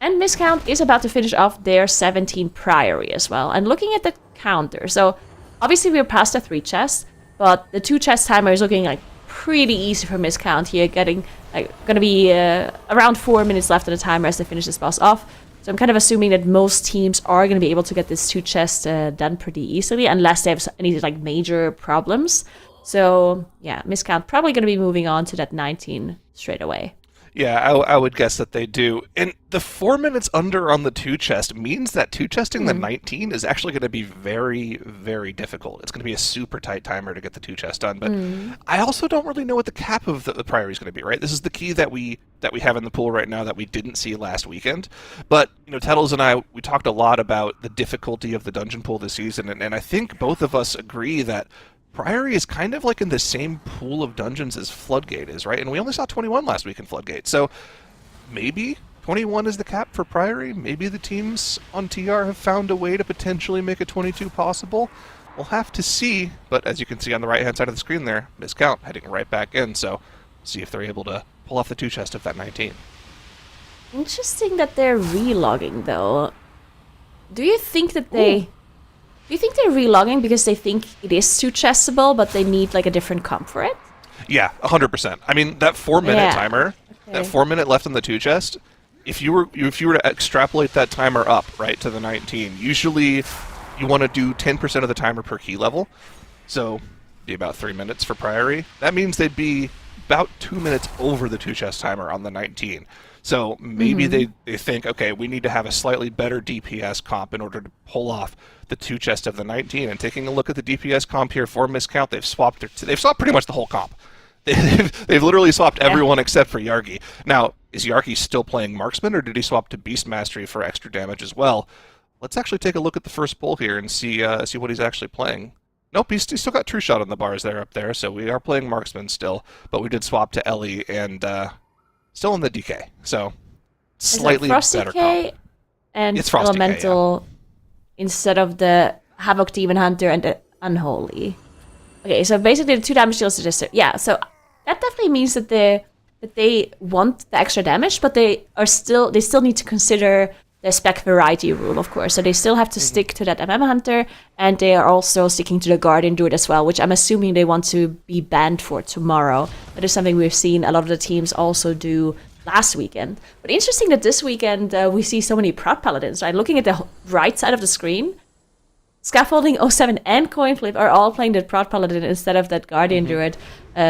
And Miscount is about to finish off their 17 Priory as well. And looking at the counter, so obviously we're past the 3-chest, but the 2-chest timer is looking like pretty easy for Miscount here, getting like gonna be around 4 minutes left on the timer as they finish this boss off. So I'm kind of assuming that most teams are going to be able to get this 2-chest done pretty easily, unless they have any like major problems. So, yeah, Miscount probably going to be moving on to that 19 straight away. Yeah, I would guess that they do. And the 4 minutes under on the 2-chest means that 2-chesting the 19 is actually going to be very, very difficult. It's going to be a super tight timer to get the 2-chest done. But I also don't really know what the cap of the priority is going to be, right? This is the key that we have in the pool right now that we didn't see last weekend. But, Tettles and I, we talked a lot about the difficulty of the dungeon pool this season, and I think both of us agree that Priory is kind of like in the same pool of dungeons as Floodgate is, right? And we only saw 21 last week in Floodgate. So maybe 21 is the cap for Priory. Maybe the teams on TR have found a way to potentially make a 22 possible. We'll have to see. But as you can see on the right-hand side of the screen there, miscount heading right back in. So see if they're able to pull off the 2-chest of that 19. Interesting that they're relogging, though. Do you think that they... Do you think they're relogging because they think it is 2-chestable, but they need like a different comp for it? Yeah, 100%. I mean, that 4-minute timer, that 4 minute left in the 2-chest, if you were to extrapolate that timer up, right, to the 19, usually you want to do 10% of the timer per key level. So, be about 3 minutes for Priory. That means they'd be about 2 minutes over the 2-chest timer on the 19. So maybe they think, okay, we need to have a slightly better DPS comp in order to pull off the 2-chest of the 19. And taking a look at the DPS comp here for miscount, they've swapped pretty much the whole comp. They've literally swapped everyone except for Yargi. Now, is Yargi still playing Marksman, or did he swap to Beast Mastery for extra damage as well? Let's actually take a look at the first pull here and see what he's actually playing. Nope, he's still got True Shot on the bars there up there, so we are playing Marksman still, but we did swap to Ellie and still in the DK, so slightly better comp. And it's Frost Elemental DK, yeah. Instead of the Havoc Demon Hunter and the Unholy. Okay, so basically the 2 damage deals suggested. Yeah, so that definitely means that they want the extra damage, but they still need to consider the spec variety rule, of course. So they still have to stick to that MM Hunter, and they are also sticking to the Guardian Druid as well, which I'm assuming they want to be banned for tomorrow. That is something we've seen a lot of the teams also do last weekend. But interesting that this weekend we see so many Prot Paladins, right? Looking at the right side of the screen, Scaffolding, 07, and Coinflip are all playing the Prot Paladin instead of that Guardian Druid.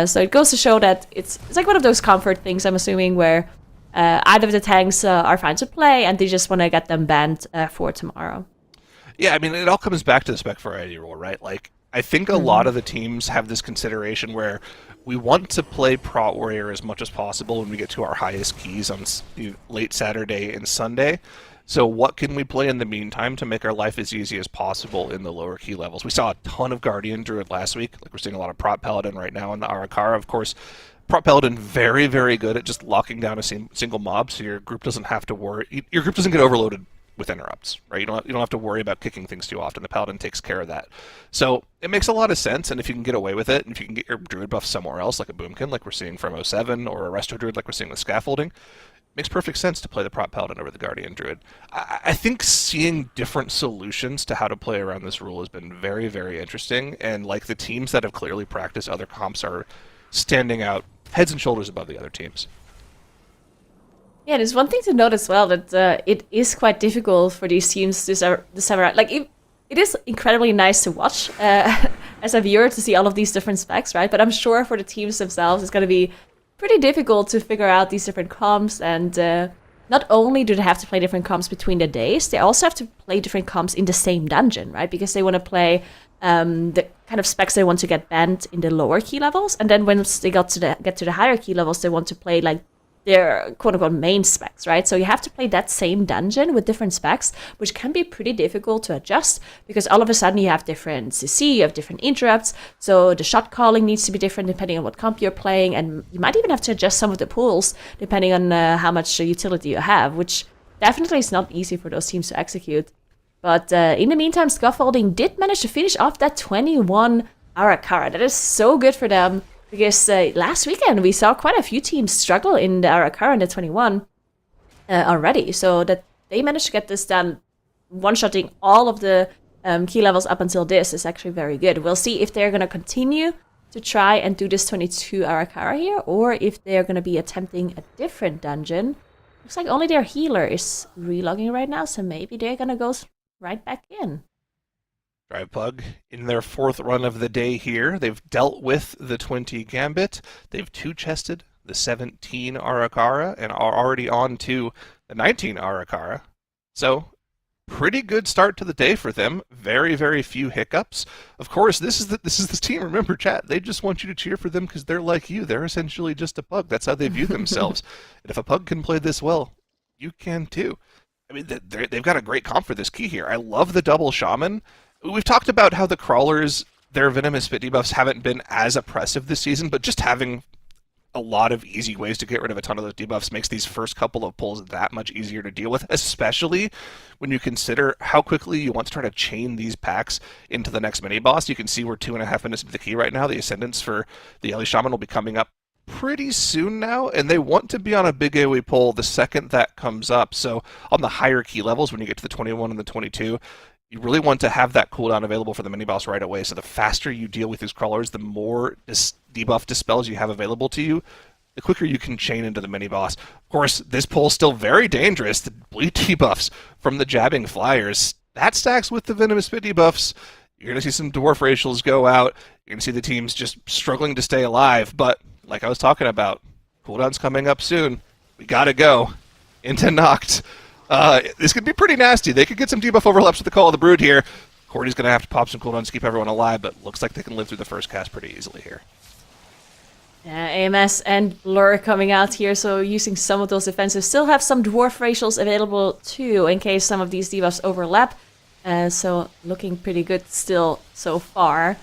So it goes to show that it's like one of those comfort things, I'm assuming, where either of the tanks are fine to play, and they just want to get them banned for tomorrow. Yeah, I mean, it all comes back to the spec variety rule, right? Like, I think a lot of the teams have this consideration where we want to play Prot Warrior as much as possible when we get to our highest keys on late Saturday and Sunday. So what can we play in the meantime to make our life as easy as possible in the lower key levels? We saw a ton of Guardian Druid last week. Like, we're seeing a lot of Prot Paladin right now in the Arakara, of course. Prot Paladin very, very good at just locking down a single mob, so your group doesn't have to worry. Your group doesn't get overloaded with interrupts, right? You don't have to worry about kicking things too often. The Paladin takes care of that. So it makes a lot of sense, and if you can get away with it, and if you can get your Druid buff somewhere else, like a Boomkin, like we're seeing from 07, or a Resto Druid, like we're seeing with Scaffolding, it makes perfect sense to play the Prot Paladin over the Guardian Druid. I think seeing different solutions to how to play around this rule has been very, very interesting, and like the teams that have clearly practiced other comps are standing out heads and shoulders above the other teams. Yeah, there's one thing to note as well, that it is quite difficult for these teams this time around. Like, it is incredibly nice to watch as a viewer to see all of these different specs, right? But I'm sure for the teams themselves, it's going to be pretty difficult to figure out these different comps. And not only do they have to play different comps between the days, they also have to play different comps in the same dungeon, right? Because they want to play the kind of specs they want to get banned in the lower key levels, and then once they get to the higher key levels, they want to play like their quote-unquote main specs, right? So you have to play that same dungeon with different specs, which can be pretty difficult to adjust, because all of a sudden you have different CC, you have different interrupts, so the shot calling needs to be different depending on what comp you're playing, and you might even have to adjust some of the pools depending on how much utility you have, which definitely is not easy for those teams to execute. But in the meantime, Scaffolding did manage to finish off that 21 Arakara. That is so good for them, because last weekend we saw quite a few teams struggle in the Arakara and the 21 already. So that they managed to get this done, one-shotting all of the key levels up until this is actually very good. We'll see if they're going to continue to try and do this 22 Arakara here, or if they're going to be attempting a different dungeon. Looks like only their healer is relogging right now, so maybe they're going to go right back in. Drive Pug in their 4th run of the day here. They've dealt with the 20 Gambit. They've 2-chested the 17 Arakara and are already on to the 19 Arakara. So, pretty good start to the day for them. Very, very few hiccups. Of course, this is the team. Remember, chat. They just want you to cheer for them because they're like you. They're essentially just a pug. That's how they view themselves. And if a pug can play this well, you can too. I mean, they've got a great comp for this key here. I love the double shaman. We've talked about how the crawlers, their venomous fit debuffs haven't been as oppressive this season, but just having a lot of easy ways to get rid of a ton of those debuffs makes these first couple of pulls that much easier to deal with, especially when you consider how quickly you want to try to chain these packs into the next mini-boss. You can see we're 2.5 minutes into the key right now. The Ascendants for the Ellie Shaman will be coming up pretty soon now, and they want to be on a big AoE pull the second that comes up. So on the higher key levels, when you get to the 21 and the 22, you really want to have that cooldown available for the mini-boss right away. So the faster you deal with these crawlers, the more debuff dispels you have available to you, the quicker you can chain into the mini-boss. Of course, this pull's still very dangerous. The bleed debuffs from the jabbing flyers, that stacks with the venomous fit debuffs. You're going to see some dwarf racials go out. You're going to see the teams just struggling to stay alive. But like I was talking about, cooldown's coming up soon. We got to go into Noct. This could be pretty nasty. They could get some debuff overlaps with the Call of the Brood here. Cordy's going to have to pop some cooldowns to keep everyone alive, but looks like they can live through the first cast pretty easily here. Yeah, AMS and Blur coming out here, so using some of those defensives. Still have some dwarf racials available too, in case some of these debuffs overlap. So looking pretty good still so far.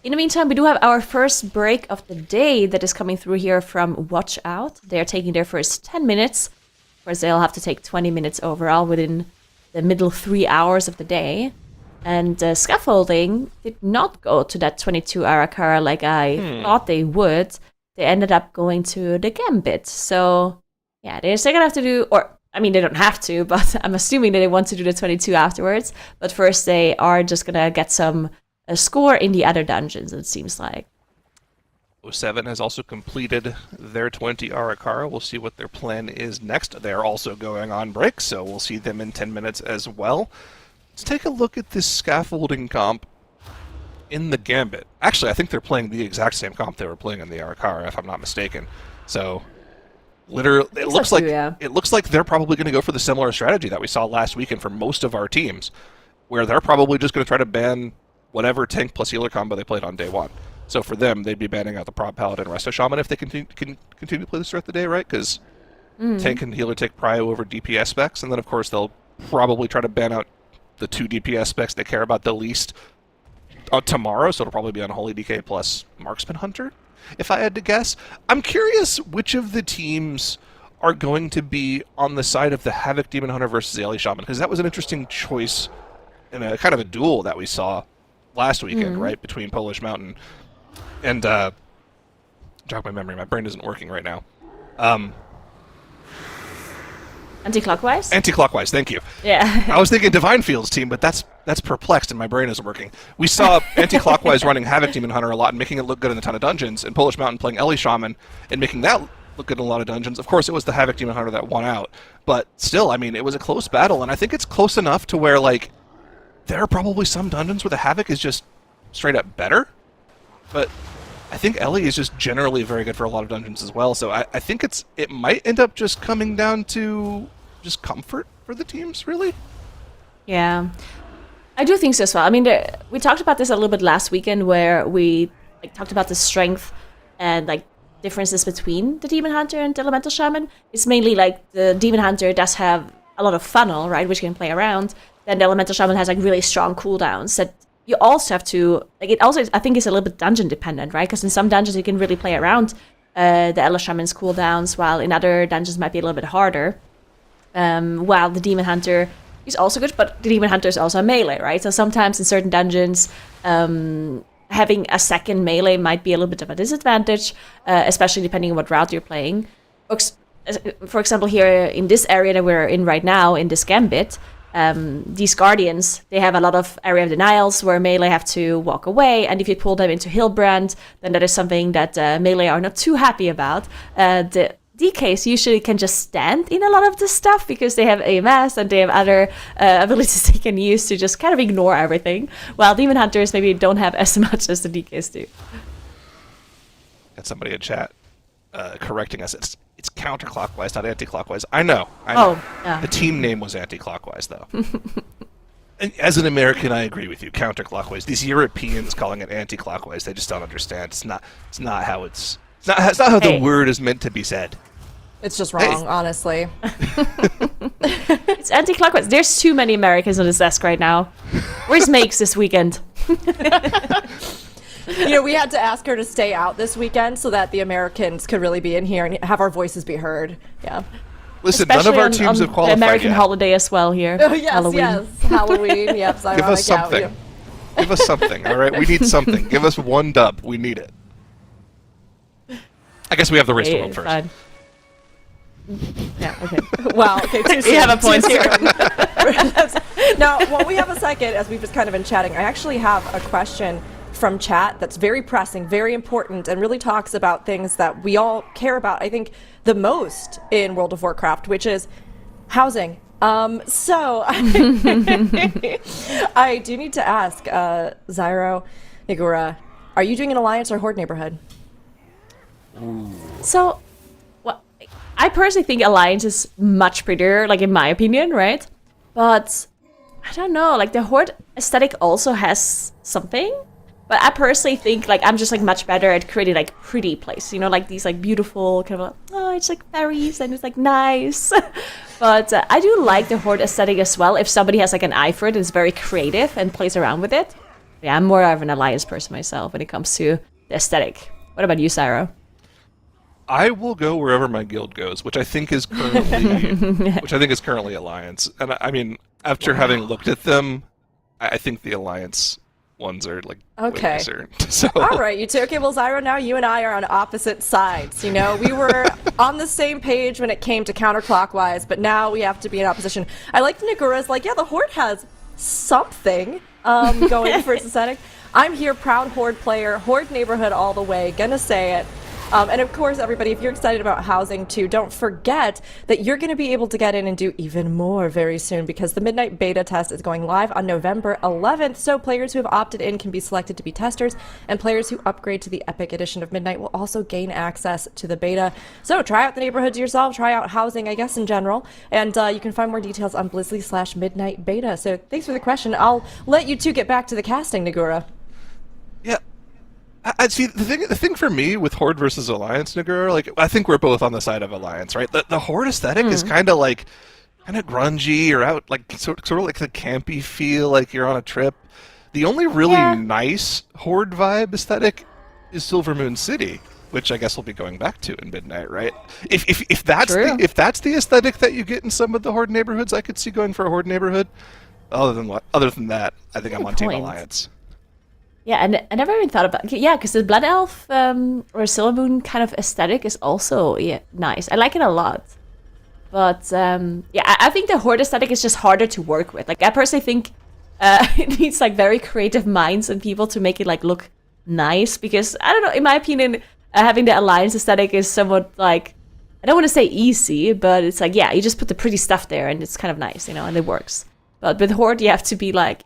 In the meantime, we do have our first break of the day that is coming through here from Watch Out. They're taking their first 10 minutes. Of course, they'll have to take 20 minutes overall within the middle 3 hours of the day. And Scaffolding did not go to that 22 Arakara like I thought they would. They ended up going to the Gambit. So, yeah, they're still gonna have to do, or, I mean, they don't have to, but I'm assuming that they want to do the 22 afterwards. But first, they are just gonna get a score in the other dungeons, it seems like. 07 has also completed their 20 Arakara. We'll see what their plan is next. They're also going on break, so we'll see them in 10 minutes as well. Let's take a look at this Scaffolding comp in the Gambit. Actually, I think they're playing the exact same comp they were playing in the Arakara, if I'm not mistaken. So, literally, it looks like they're probably going to go for the similar strategy that we saw last weekend for most of our teams, where they're probably just going to try to ban whatever tank plus healer combo they played on day one. So for them, they'd be banning out the Prod Paladin Resto Shaman if they can continue to play this throughout the day, right? Because tank and healer take prio over DPS specs, and then of course they'll probably try to ban out the 2 DPS specs they care about the least tomorrow, so it'll probably be Unholy DK plus Marksman Hunter, if I had to guess. I'm curious which of the teams are going to be on the side of the Havoc Demon Hunter versus the Ellie Shaman, because that was an interesting choice in a kind of a duel that we saw last weekend, right, between Polish Mountain and jog my memory, my brain isn't working right now. Anti-clockwise? Anti-clockwise, thank you. Yeah. I was thinking Divine Fields team, but that's perplexed and my brain isn't working. We saw anti-clockwise running Havoc Demon Hunter a lot and making it look good in a ton of dungeons, and Polish Mountain playing Ellie Shaman and making that look good in a lot of dungeons. Of course, it was the Havoc Demon Hunter that won out, but still, I mean, it was a close battle, and I think it's close enough to where, like, there are probably some dungeons where the Havoc is just straight up better, but I think Ellie is just generally very good for a lot of dungeons as well, so I think it might end up just coming down to just comfort for the teams, really. Yeah, I do think so as well. I mean, we talked about this a little bit last weekend where we talked about the strength and differences between the Demon Hunter and the Elemental Shaman. It's mainly the Demon Hunter does have a lot of funnel, right, which you can play around. Then the Elemental Shaman has really strong cooldowns that you also have to, it also, I think, is a little bit dungeon dependent, right? Because in some dungeons you can really play around the Ela Shaman's cooldowns, while in other dungeons might be a little bit harder. While the Demon Hunter is also good, but the Demon Hunter is also a melee, right? So sometimes in certain dungeons, having a second melee might be a little bit of a disadvantage, especially depending on what route you're playing. For example, here in this area that we're in right now, in this Gambit, these Guardians, they have a lot of area of denials where melee have to walk away, and if you pull them into Hillbrand, then that is something that melee are not too happy about. The DKs usually can just stand in a lot of this stuff because they have AMS and they have other abilities they can use to just kind of ignore everything, while Demon Hunters maybe don't have as much as the DKs do. Got somebody in chat correcting us. It's counterclockwise, not anti-clockwise. I know. Oh, yeah. The team name was anti-clockwise, though. And as an American, I agree with you. Counterclockwise. These Europeans calling it anti-clockwise, they just don't understand. It's not how it's not how the word is meant to be said. It's just wrong, honestly. It's anti-clockwise. There's too many Americans on this desk right now. Where's Makes this weekend? We had to ask her to stay out this weekend so that the Americans could really be in here and have our voices be heard. Yeah. Listen, Especially none of our teams have qualified the American yet. holiday as well here. Oh, yes, Halloween. yes. Halloween. Yep. Ironic. Give us something. Yeah, Give us something, all right? We need something. Give us one dub. We need it. I guess we have the race to world first. Fine. Yeah, okay. Wow. Okay. Too soon. We have a point here. Now, while we have a second, as we've just kind of been chatting, I actually have a question from chat that's very pressing, very important, and really talks about things that we all care about, I think, the most in World of Warcraft, which is housing. So I do need to ask, Zyro, Nigura, are you doing an alliance or horde neighborhood? So, well, I personally think Alliance is much prettier, like in my opinion, right? But I don't know, like the Horde aesthetic also has something. But I personally think like I'm just like much better at creating like pretty places, like these like beautiful kind of it's like fairies and it's like nice. But I do like the Horde aesthetic as well. If somebody has like an eye for it, it's very creative and plays around with it. Yeah, I'm more of an Alliance person myself when it comes to the aesthetic. What about you, Syro? I will go wherever my guild goes, which I think is currently Alliance. And I mean, after having looked at them, I think the Alliance ones are like way nicer. So. All right, you two. Okay, well, Zyro, now you and I are on opposite sides. We were on the same page when it came to counterclockwise, but now we have to be in opposition. I like the Nigura's like, yeah, the Horde has something going for its aesthetic. I'm here, proud Horde player, Horde neighborhood all the way, gonna say it. And of course, everybody, if you're excited about housing too, don't forget that you're going to be able to get in and do even more very soon because the Midnight Beta test is going live on November 11th. So players who have opted in can be selected to be testers, and players who upgrade to the Epic Edition of Midnight will also gain access to the beta. So try out the neighborhoods yourself, try out housing, I guess, in general, and you can find more details on Blizzly/Midnight Beta. So thanks for the question. I'll let you two get back to the casting, Nigura. Yeah. I see the thing for me with Horde versus Alliance, Nigura, like I think we're both on the side of Alliance, right? The Horde aesthetic is kind of grungy or out like sort of like the campy feel, like you're on a trip. The only really nice Horde vibe aesthetic is Silver Moon City, which I guess we'll be going back to in Midnight, right? If that's the aesthetic that you get in some of the Horde neighborhoods, I could see going for a Horde neighborhood. Other than that, I think I'm on Team Alliance. Yeah, and I never even thought about because the Blood Elf or Silver Moon kind of aesthetic is also nice. I like it a lot. But I think the Horde aesthetic is just harder to work with. Like I personally think it needs like very creative minds and people to make it like look nice because I don't know, in my opinion, having the Alliance aesthetic is somewhat like, I don't want to say easy, but it's like you just put the pretty stuff there and it's kind of nice, and it works. But with Horde you have to be like,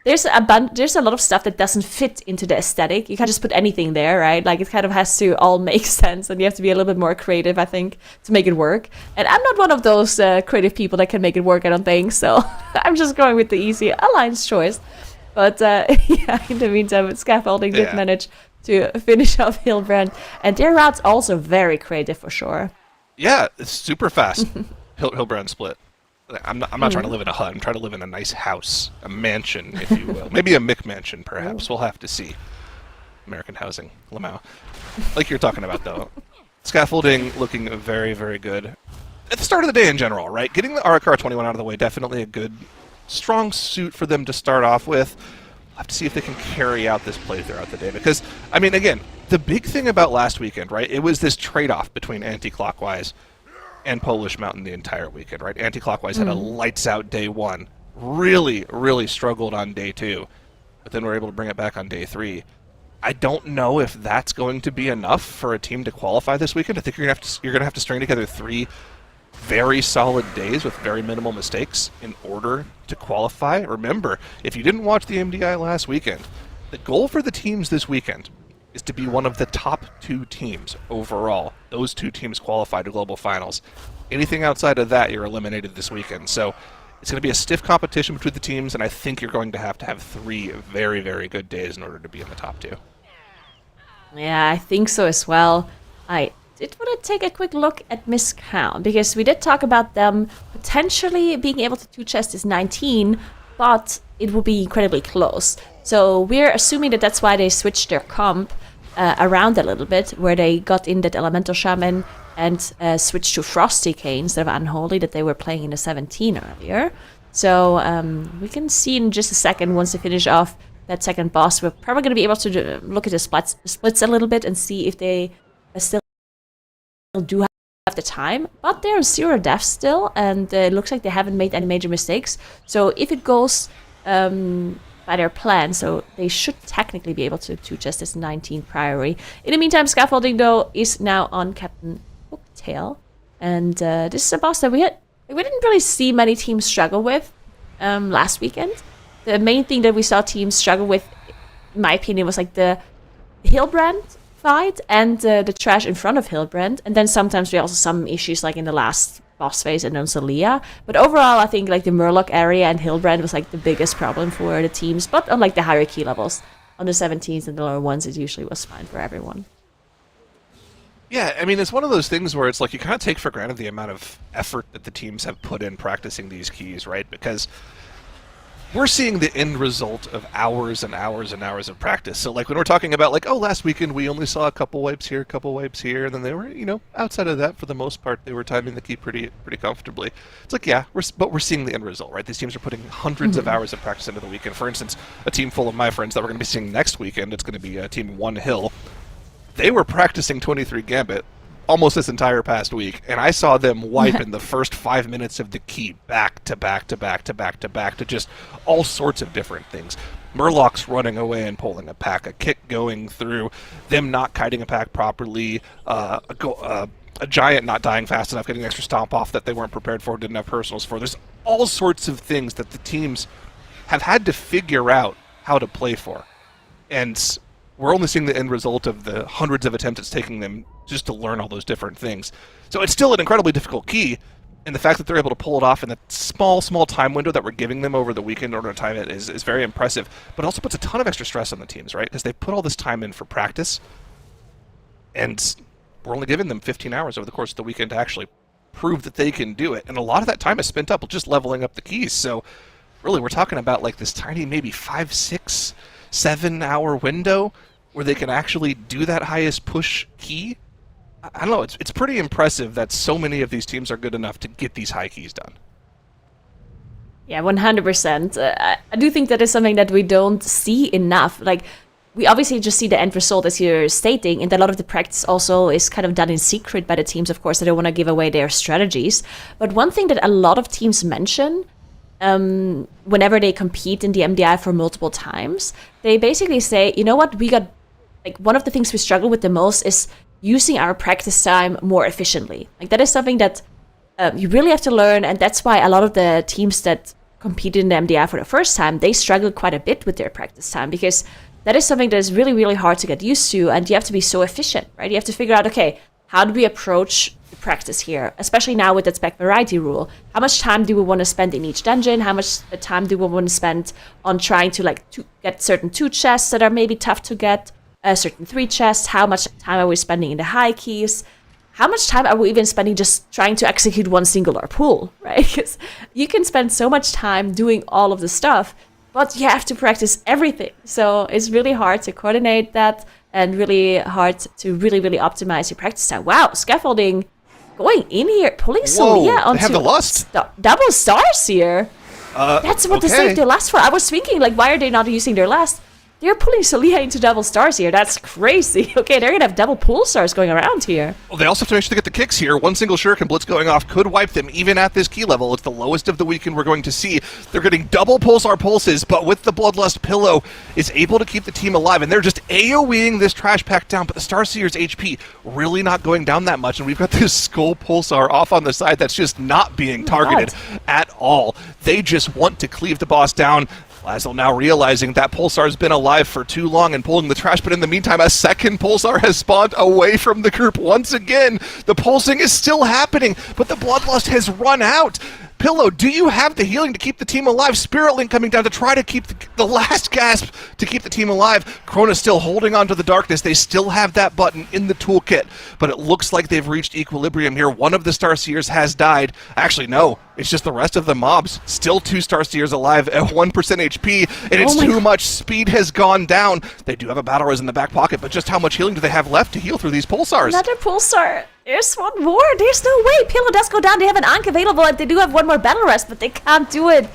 there's a lot of stuff that doesn't fit into the aesthetic. You can't just put anything there, right? Like it kind of has to all make sense, and you have to be a little bit more creative, I think, to make it work. And I'm not one of those creative people that can make it work, I don't think. So I'm just going with the easy Alliance choice. But in the meantime, Scaffolding did manage to finish off Hillbrand, and their route's also very creative for sure. Yeah, it's super fast. Hillbrand split. I'm not trying to live in a hut. I'm trying to live in a nice house, a mansion, if you will. Maybe a McMansion, perhaps. We'll have to see. American housing, Lamau. Like you're talking about, though. Scaffolding looking very, very good. At the start of the day in general, right? Getting the RKR-21 out of the way, definitely a good, strong suit for them to start off with. We'll have to see if they can carry out this play throughout the day. Because, I mean, again, the big thing about last weekend, right? It was this trade-off between anti-clockwise and Polish Mountain the entire weekend, right? Anti-clockwise had a lights-out day one. Really, really struggled on day two. But then we're able to bring it back on day three. I don't know if that's going to be enough for a team to qualify this weekend. I think you're gonna have to string together 3 very solid days with very minimal mistakes in order to qualify. Remember, if you didn't watch the MDI last weekend, the goal for the teams this weekend is to be one of the top 2 teams overall. Those 2 teams qualify to global finals. Anything outside of that, you're eliminated this weekend. So it's going to be a stiff competition between the teams, and I think you're going to have 3 very, very good days in order to be in the top 2. Yeah, I think so as well. I did want to take a quick look at Miss Count, because we did talk about them potentially being able to 2-chest is 19, but it will be incredibly close. So we're assuming that that's why they switched their comp around a little bit, where they got in that Elemental Shaman and switched to Frosty Cane instead of Unholy that they were playing in the 17 earlier. So we can see in just a second, once they finish off that second boss, we're probably going to be able to look at the splits a little bit and see if they still do have the time. But they're 0 deaths still, and it looks like they haven't made any major mistakes. So if it goes by their plan, so they should technically be able to just this 19 priory. In the meantime, Scaffolding, though, is now on Captain Hooktail. And this is a boss that we didn't really see many teams struggle with last weekend. The main thing that we saw teams struggle with, in my opinion, was like the Hilbrand fight and the trash in front of Hilbrand. And then sometimes we also saw some issues like in the last boss phase and then Celia. But overall, I think like the Murloc area and Hilbrand was like the biggest problem for the teams. But on like the higher key levels, on the 17s and the lower ones, it usually was fine for everyone. Yeah, I mean, it's one of those things where it's like you kind of take for granted the amount of effort that the teams have put in practicing these keys, right? Because we're seeing the end result of hours and hours and hours of practice. So, like, when we're talking about, like, oh, last weekend we only saw a couple wipes here, a couple wipes here, and then they were, you know, outside of that, for the most part, they were timing the key pretty comfortably. It's like, yeah, but we're seeing the end result, right? These teams are putting hundreds of hours of practice into the weekend. For instance, a team full of my friends that we're going to be seeing next weekend, it's going to be Team One Hill. They were practicing 23 Gambit almost this entire past week, and I saw them wipe in the first 5 minutes of the key back to back to back to back to back to just all sorts of different things. Murlocs running away and pulling a pack, a kick going through, them not kiting a pack properly, a giant not dying fast enough, getting an extra stomp off that they weren't prepared for, didn't have personals for. There's all sorts of things that the teams have had to figure out how to play for. And we're only seeing the end result of the hundreds of attempts it's taking them just to learn all those different things. So it's still an incredibly difficult key, and the fact that they're able to pull it off in the small time window that we're giving them over the weekend in order to time it is very impressive. But it also puts a ton of extra stress on the teams, right? Because they put all this time in for practice, and we're only giving them 15 hours over the course of the weekend to actually prove that they can do it. And a lot of that time is spent up just leveling up the keys. So really, we're talking about like this tiny, maybe 5, 6, 7 hour window where they can actually do that highest push key. I don't know, it's pretty impressive that so many of these teams are good enough to get these high keys done. Yeah, 100%. I do think that is something that we don't see enough. Like, we obviously just see the end result as you're stating, and a lot of the practice also is kind of done in secret by the teams, of course. They don't want to give away their strategies. But one thing that a lot of teams mention whenever they compete in the MDI for multiple times, they basically say, you know what, one of the things we struggle with the most is using our practice time more efficiently. Like, that is something that you really have to learn, and that's why a lot of the teams that competed in the MDI for the first time, they struggled quite a bit with their practice time, because that is something that is really, really hard to get used to, and you have to be so efficient, right? You have to figure out, okay, how do we approach the practice here, especially now with that spec variety rule? How much time do we want to spend in each dungeon? How much time do we want to spend on trying to get certain 2 chests that are maybe tough to get, certain 3 chests? How much time are we spending in the high keys? How much time are we even spending just trying to execute one singular pull, right? Because you can spend so much time doing all of the stuff, but you have to practice everything. So it's really hard to coordinate that, and really hard to really, really optimize your practice time. Wow, Scaffolding going in here, pulling Celia onto have the lust. Double stars here. That's what okay. they saved their last for. I was thinking, like, why are they not using their last? They're pulling Celia into double stars here. That's crazy. Okay, they're going to have double pull stars going around here. Well, they also have to make sure to get the kicks here. One single Shuriken Blitz going off could wipe them even at this key level. It's the lowest of the weekend we're going to see. They're getting double Pulsar pulses, but with the Bloodlust Pillow, is able to keep the team alive. And they're just AoEing this trash pack down, but the Starseer's HP really not going down that much. And we've got this Skull Pulsar off on the side that's just not being targeted at all. They just want to cleave the boss down. Lazel now realizing that Pulsar's been alive for too long and pulling the trash, but in the meantime, a second Pulsar has spawned away from the group once again. The pulsing is still happening, but the Bloodlust has run out. Pillow, do you have the healing to keep the team alive? Spirit Link coming down to try to keep the last gasp to keep the team alive. Krona's still holding on to the darkness. They still have that button in the toolkit, but it looks like they've reached equilibrium here. One of the Starseers has died. Actually, no. It's just the rest of the mobs. Still 2 Starseers alive at 1% HP, and it's too much. Speed has gone down. They do have a Battle Res in the back pocket, but just how much healing do they have left to heal through these Pulsars? Another Pulsar. There's one more. There's no way. Pillow does go down. They have an Ankh available, and they do have one more Battle Rest, but they can't do it.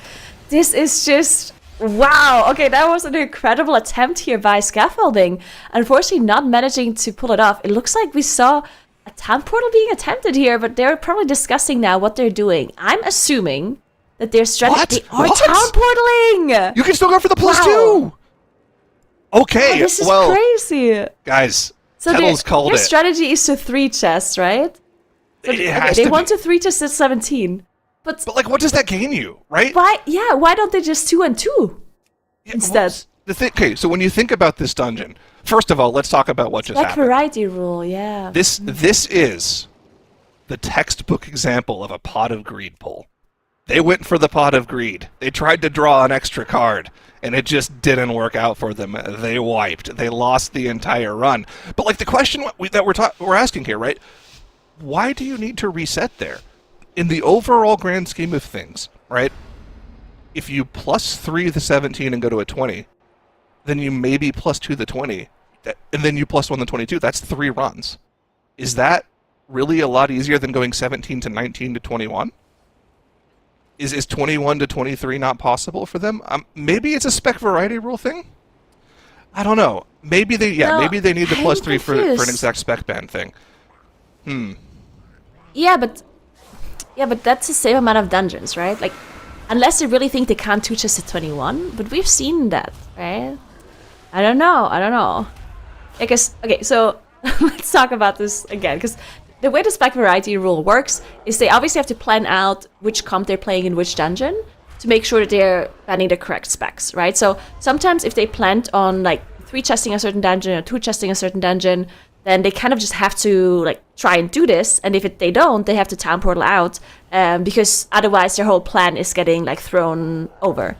This is just... wow. Okay, that was an incredible attempt here by Scaffolding. Unfortunately, not managing to pull it off. It looks like we saw a town portal being attempted here, but they're probably discussing now what they're doing. I'm assuming that they're strategy. They are town portaling! You can still go for the +2! Okay, this is crazy. Guys, so Kettle's called their it. strategy is to 3 chests, right? So they want to 3 chests at 17. But like, what does that gain you, right? Why? Yeah, why don't they just 2 and 2 instead? Okay, so when you think about this dungeon, first of all, let's talk about what just happened. Variety rule, yeah. This is the textbook example of a pot of greed pull. They went for the pot of greed. They tried to draw an extra card, and it just didn't work out for them. They wiped. They lost the entire run. But like the question that we're asking here, right? Why do you need to reset there? In the overall grand scheme of things, right? If you +3 the 17 and go to a 20, then you maybe +2 the 20, and then you +1 the 22. That's 3 runs. Is that really a lot easier than going 17 to 19 to 21? Is 21 to 23 not possible for them? Maybe it's a spec variety rule thing? I don't know. Maybe they need the +3 for an exact spec band thing. Yeah, but that's the same amount of dungeons, right? Like, unless they really think they can't 2 chests at 21, but we've seen that, right? I don't know. I guess, okay, so let's talk about this again, because the way the spec variety rule works is they obviously have to plan out which comp they're playing in which dungeon to make sure that they're banning the correct specs, right? So sometimes if they planned on like 3 chesting a certain dungeon or 2 chesting a certain dungeon, then they kind of just have to like try and do this, and if they don't, they have to town portal out, because otherwise their whole plan is getting like thrown over.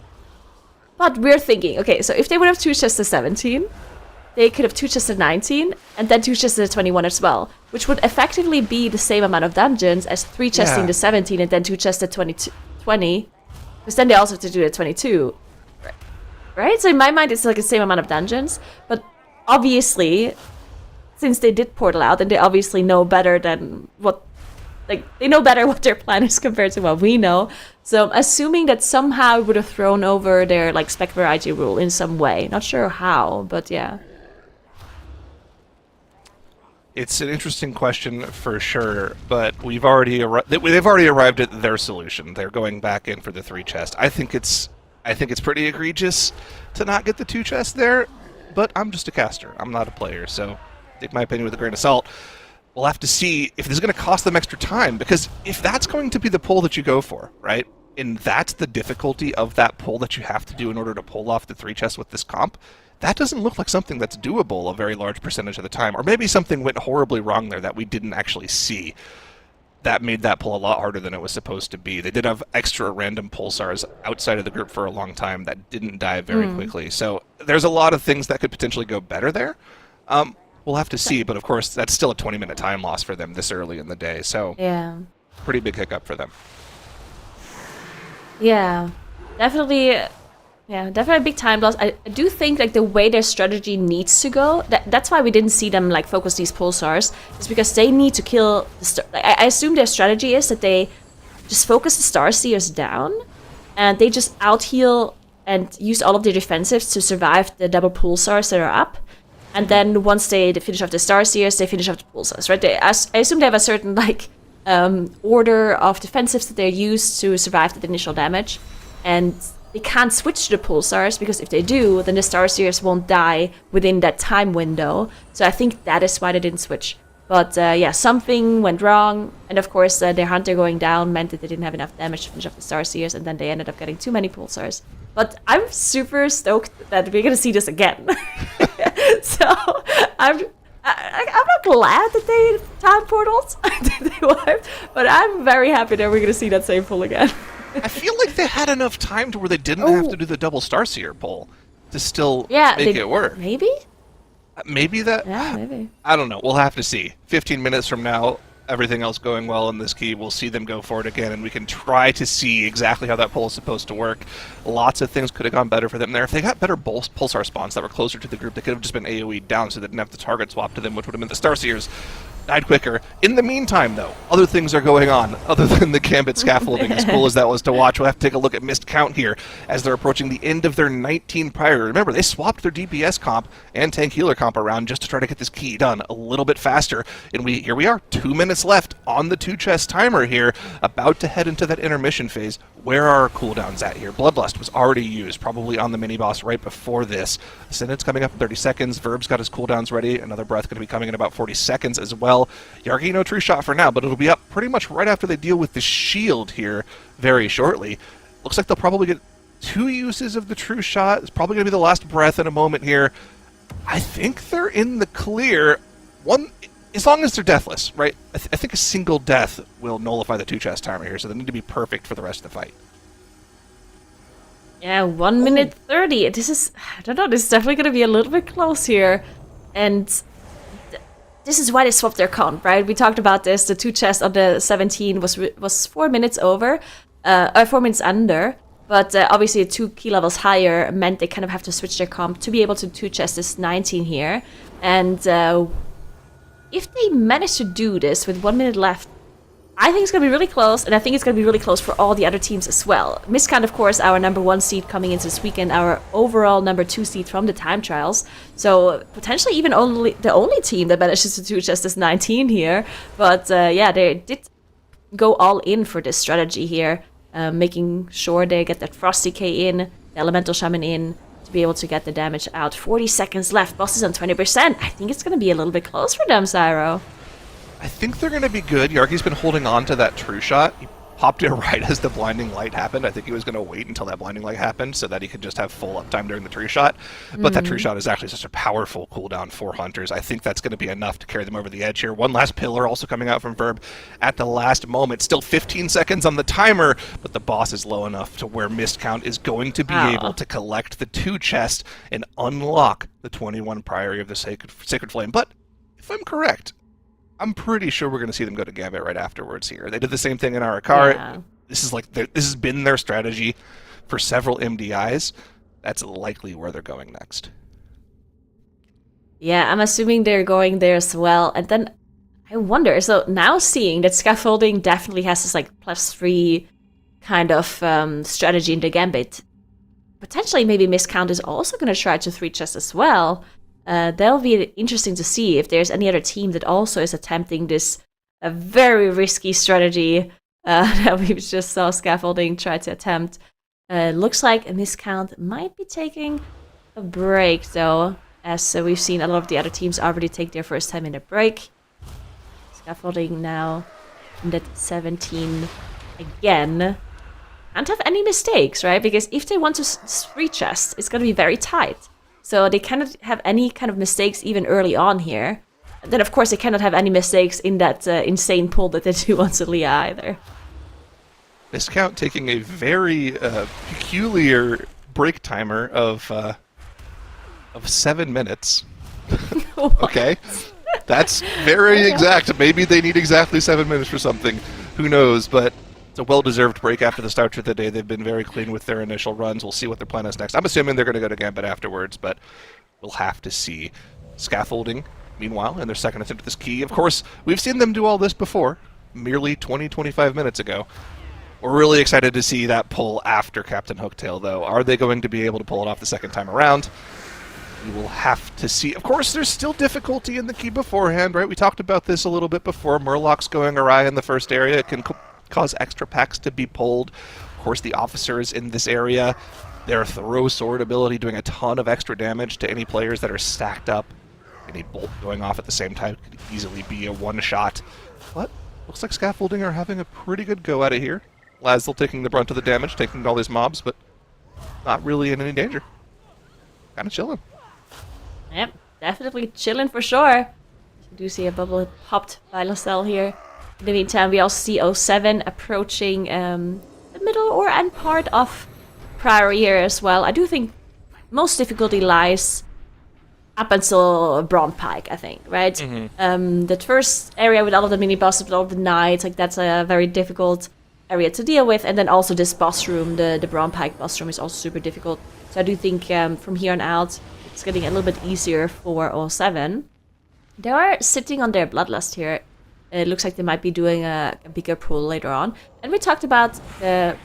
But we're thinking, okay, so if they would have 2 chests at 17, they could have 2 chests at 19, and then 2 chests at 21 as well, which would effectively be the same amount of dungeons as 3 chesting to 17 and then 2 chests at 20, because then they also have to do it at 22. Right? So in my mind, it's like the same amount of dungeons, but obviously, since they did portal out, and they obviously know better than what, like, they know better what their plan is compared to what we know. So I'm assuming that somehow it would have thrown over their, like, spec variety rule in some way. Not sure how, but yeah. It's an interesting question for sure, but they've already arrived at their solution. They're going back in for the 3 chest. I think it's pretty egregious to not get the 2 chests there, but I'm just a caster. I'm not a player, so take my opinion with a grain of salt. We'll have to see if this is going to cost them extra time, because if that's going to be the pull that you go for, right, and that's the difficulty of that pull that you have to do in order to pull off the 3 chests with this comp, that doesn't look like something that's doable a very large percentage of the time. Or maybe something went horribly wrong there that we didn't actually see. That made that pull a lot harder than it was supposed to be. They did have extra random pulsars outside of the group for a long time that didn't die very quickly. So there's a lot of things that could potentially go better there. We'll have to see, but of course, that's still a 20-minute time loss for them this early in the day. So yeah, pretty big hiccup for them. Yeah, definitely. Yeah, definitely a big time loss. I do think like the way their strategy needs to go, that's why we didn't see them like focus these pulsars, is because they need to kill the I assume their strategy is that they just focus the Starseers down, and they just out-heal and use all of their defensives to survive the double pulsars that are up. And then once they finish off the Starseers, they finish off the pulsars, right? I assume they have a certain like order of defensives that they're used to survive the initial damage, and they can't switch to the pulsars, because if they do, then the Starseers won't die within that time window. So I think that is why they didn't switch. But yeah, something went wrong, and of course their hunter going down meant that they didn't have enough damage to finish off the Starseers, and then they ended up getting too many pulsars. But I'm super stoked that we're gonna see this again. So I'm not glad that they time portals, they wiped, but I'm very happy that we're gonna see that same pull again. I feel like they had enough time to where they didn't have to do the double Starseer pull to still make it work. Maybe? Maybe that... Yeah, maybe. I don't know. We'll have to see. 15 minutes from now, everything else going well in this key, we'll see them go for it again, and we can try to see exactly how that pull is supposed to work. Lots of things could have gone better for them there. If they got better pulsar spawns that were closer to the group, they could have just been AoE down so they didn't have to target swap to them, which would have been the Starseers. Died quicker. In the meantime, though, other things are going on, other than the Gambit scaffolding, as cool as that was to watch. We'll have to take a look at missed count here, as they're approaching the end of their 19 prior. Remember, they swapped their DPS comp and tank healer comp around just to try to get this key done a little bit faster. And here we are, 2 minutes left on the 2-chest timer here, about to head into that intermission phase. Where are our cooldowns at here? Bloodlust was already used, probably on the mini-boss right before this. Ascendant's coming up in 30 seconds. Verb's got his cooldowns ready. Another breath going to be coming in about 40 seconds as well. Yargi, no true shot for now, but it'll be up pretty much right after they deal with the shield here very shortly. Looks like they'll probably get 2 uses of the true shot. It's probably going to be the last breath in a moment here. I think they're in the clear. As long as they're deathless, right? I think a single death will nullify the 2-chest timer here, so they need to be perfect for the rest of the fight. Yeah, 1 minute 30. This is, I don't know, this is definitely going to be a little bit close here. And this is why they swapped their count, right? We talked about this. The 2-chest on the 17 was 4 minutes over, 4 minutes under. But obviously 2 key levels higher meant they kind of have to switch their comp to be able to 2-chest this 19 here. And if they manage to do this with 1 minute left, I think it's going to be really close, and I think it's going to be really close for all the other teams as well. Miscount, of course, our number 1 seed coming into this weekend, our overall number 2 seed from the time trials. So potentially even the only team that manages to do just this 19 here. But yeah, they did go all in for this strategy here, making sure they get that Frosty K in, the Elemental Shaman in, to be able to get the damage out. 40 seconds left, boss is on 20%. I think it's going to be a little bit close for them, Syro. I think they're going to be good. Yargi's been holding on to that true shot. He popped it right as the blinding light happened. I think he was going to wait until that blinding light happened so that he could just have full uptime during the true shot. But that true shot is actually such a powerful cooldown for Hunters. I think that's going to be enough to carry them over the edge here. One last pillar also coming out from Verb at the last moment. Still 15 seconds on the timer, but the boss is low enough to where missed count is going to be able to collect the 2-chest and unlock the 21 Priory of the Sacred Flame. But if I'm correct, I'm pretty sure we're going to see them go to Gambit right afterwards here. They did the same thing in Arakar. Yeah. This has been their strategy for several MDIs. That's likely where they're going next. Yeah, I'm assuming they're going there as well. And then I wonder, so now seeing that scaffolding definitely has this like +3 kind of strategy in the Gambit, potentially maybe Miscount is also going to try to 3-chest as well. That'll be interesting to see if there's any other team that also is attempting this very risky strategy that we just saw scaffolding try to attempt. Looks like a Miscount might be taking a break, though, as we've seen a lot of the other teams already take their first 10-minute break. Scaffolding now in that 17 again. Can't have any mistakes, right? Because if they want to 3-chest, it's going to be very tight. So they cannot have any kind of mistakes even early on here. And then, of course, they cannot have any mistakes in that insane pull that they do on Celia either. Miscount taking a very peculiar break timer of 7 minutes. Okay, that's very exact. Maybe they need exactly 7 minutes for something. Who knows? But it's a well-deserved break after the start of the day. They've been very clean with their initial runs. We'll see what their plan is next. I'm assuming they're going to go to Gambit afterwards, but we'll have to see. Scaffolding, meanwhile, in their second attempt at this key. Of course, we've seen them do all this before, merely 20-25 minutes ago. We're really excited to see that pull after Captain Hooktail, though. Are they going to be able to pull it off the second time around? We will have to see. Of course, there's still difficulty in the key beforehand, right? We talked about this a little bit before. Murlocs going awry in the first area. It can cause extra packs to be pulled. Of course, the officers in this area, their throw sword ability doing a ton of extra damage to any players that are stacked up. Any bolt going off at the same time could easily be a one-shot. But looks like Scaffolding are having a pretty good go at it here. Lazdel taking the brunt of the damage, taking all these mobs, but not really in any danger. Kind of chilling. Yep, definitely chilling for sure. You do see a bubble popped by Lacelle here. In the meantime, we also see 07 approaching the middle or end part of Priory here as well. I do think most difficulty lies up until Braun Pike, I think, right? That first area with all of the mini bosses, with all of the knights, like that's a very difficult area to deal with. And then also this boss room, the Braun Pike boss room, is also super difficult. So I do think from here on out, it's getting a little bit easier for 07. They are sitting on their Bloodlust here. It looks like they might be doing a bigger pull later on. And we talked about the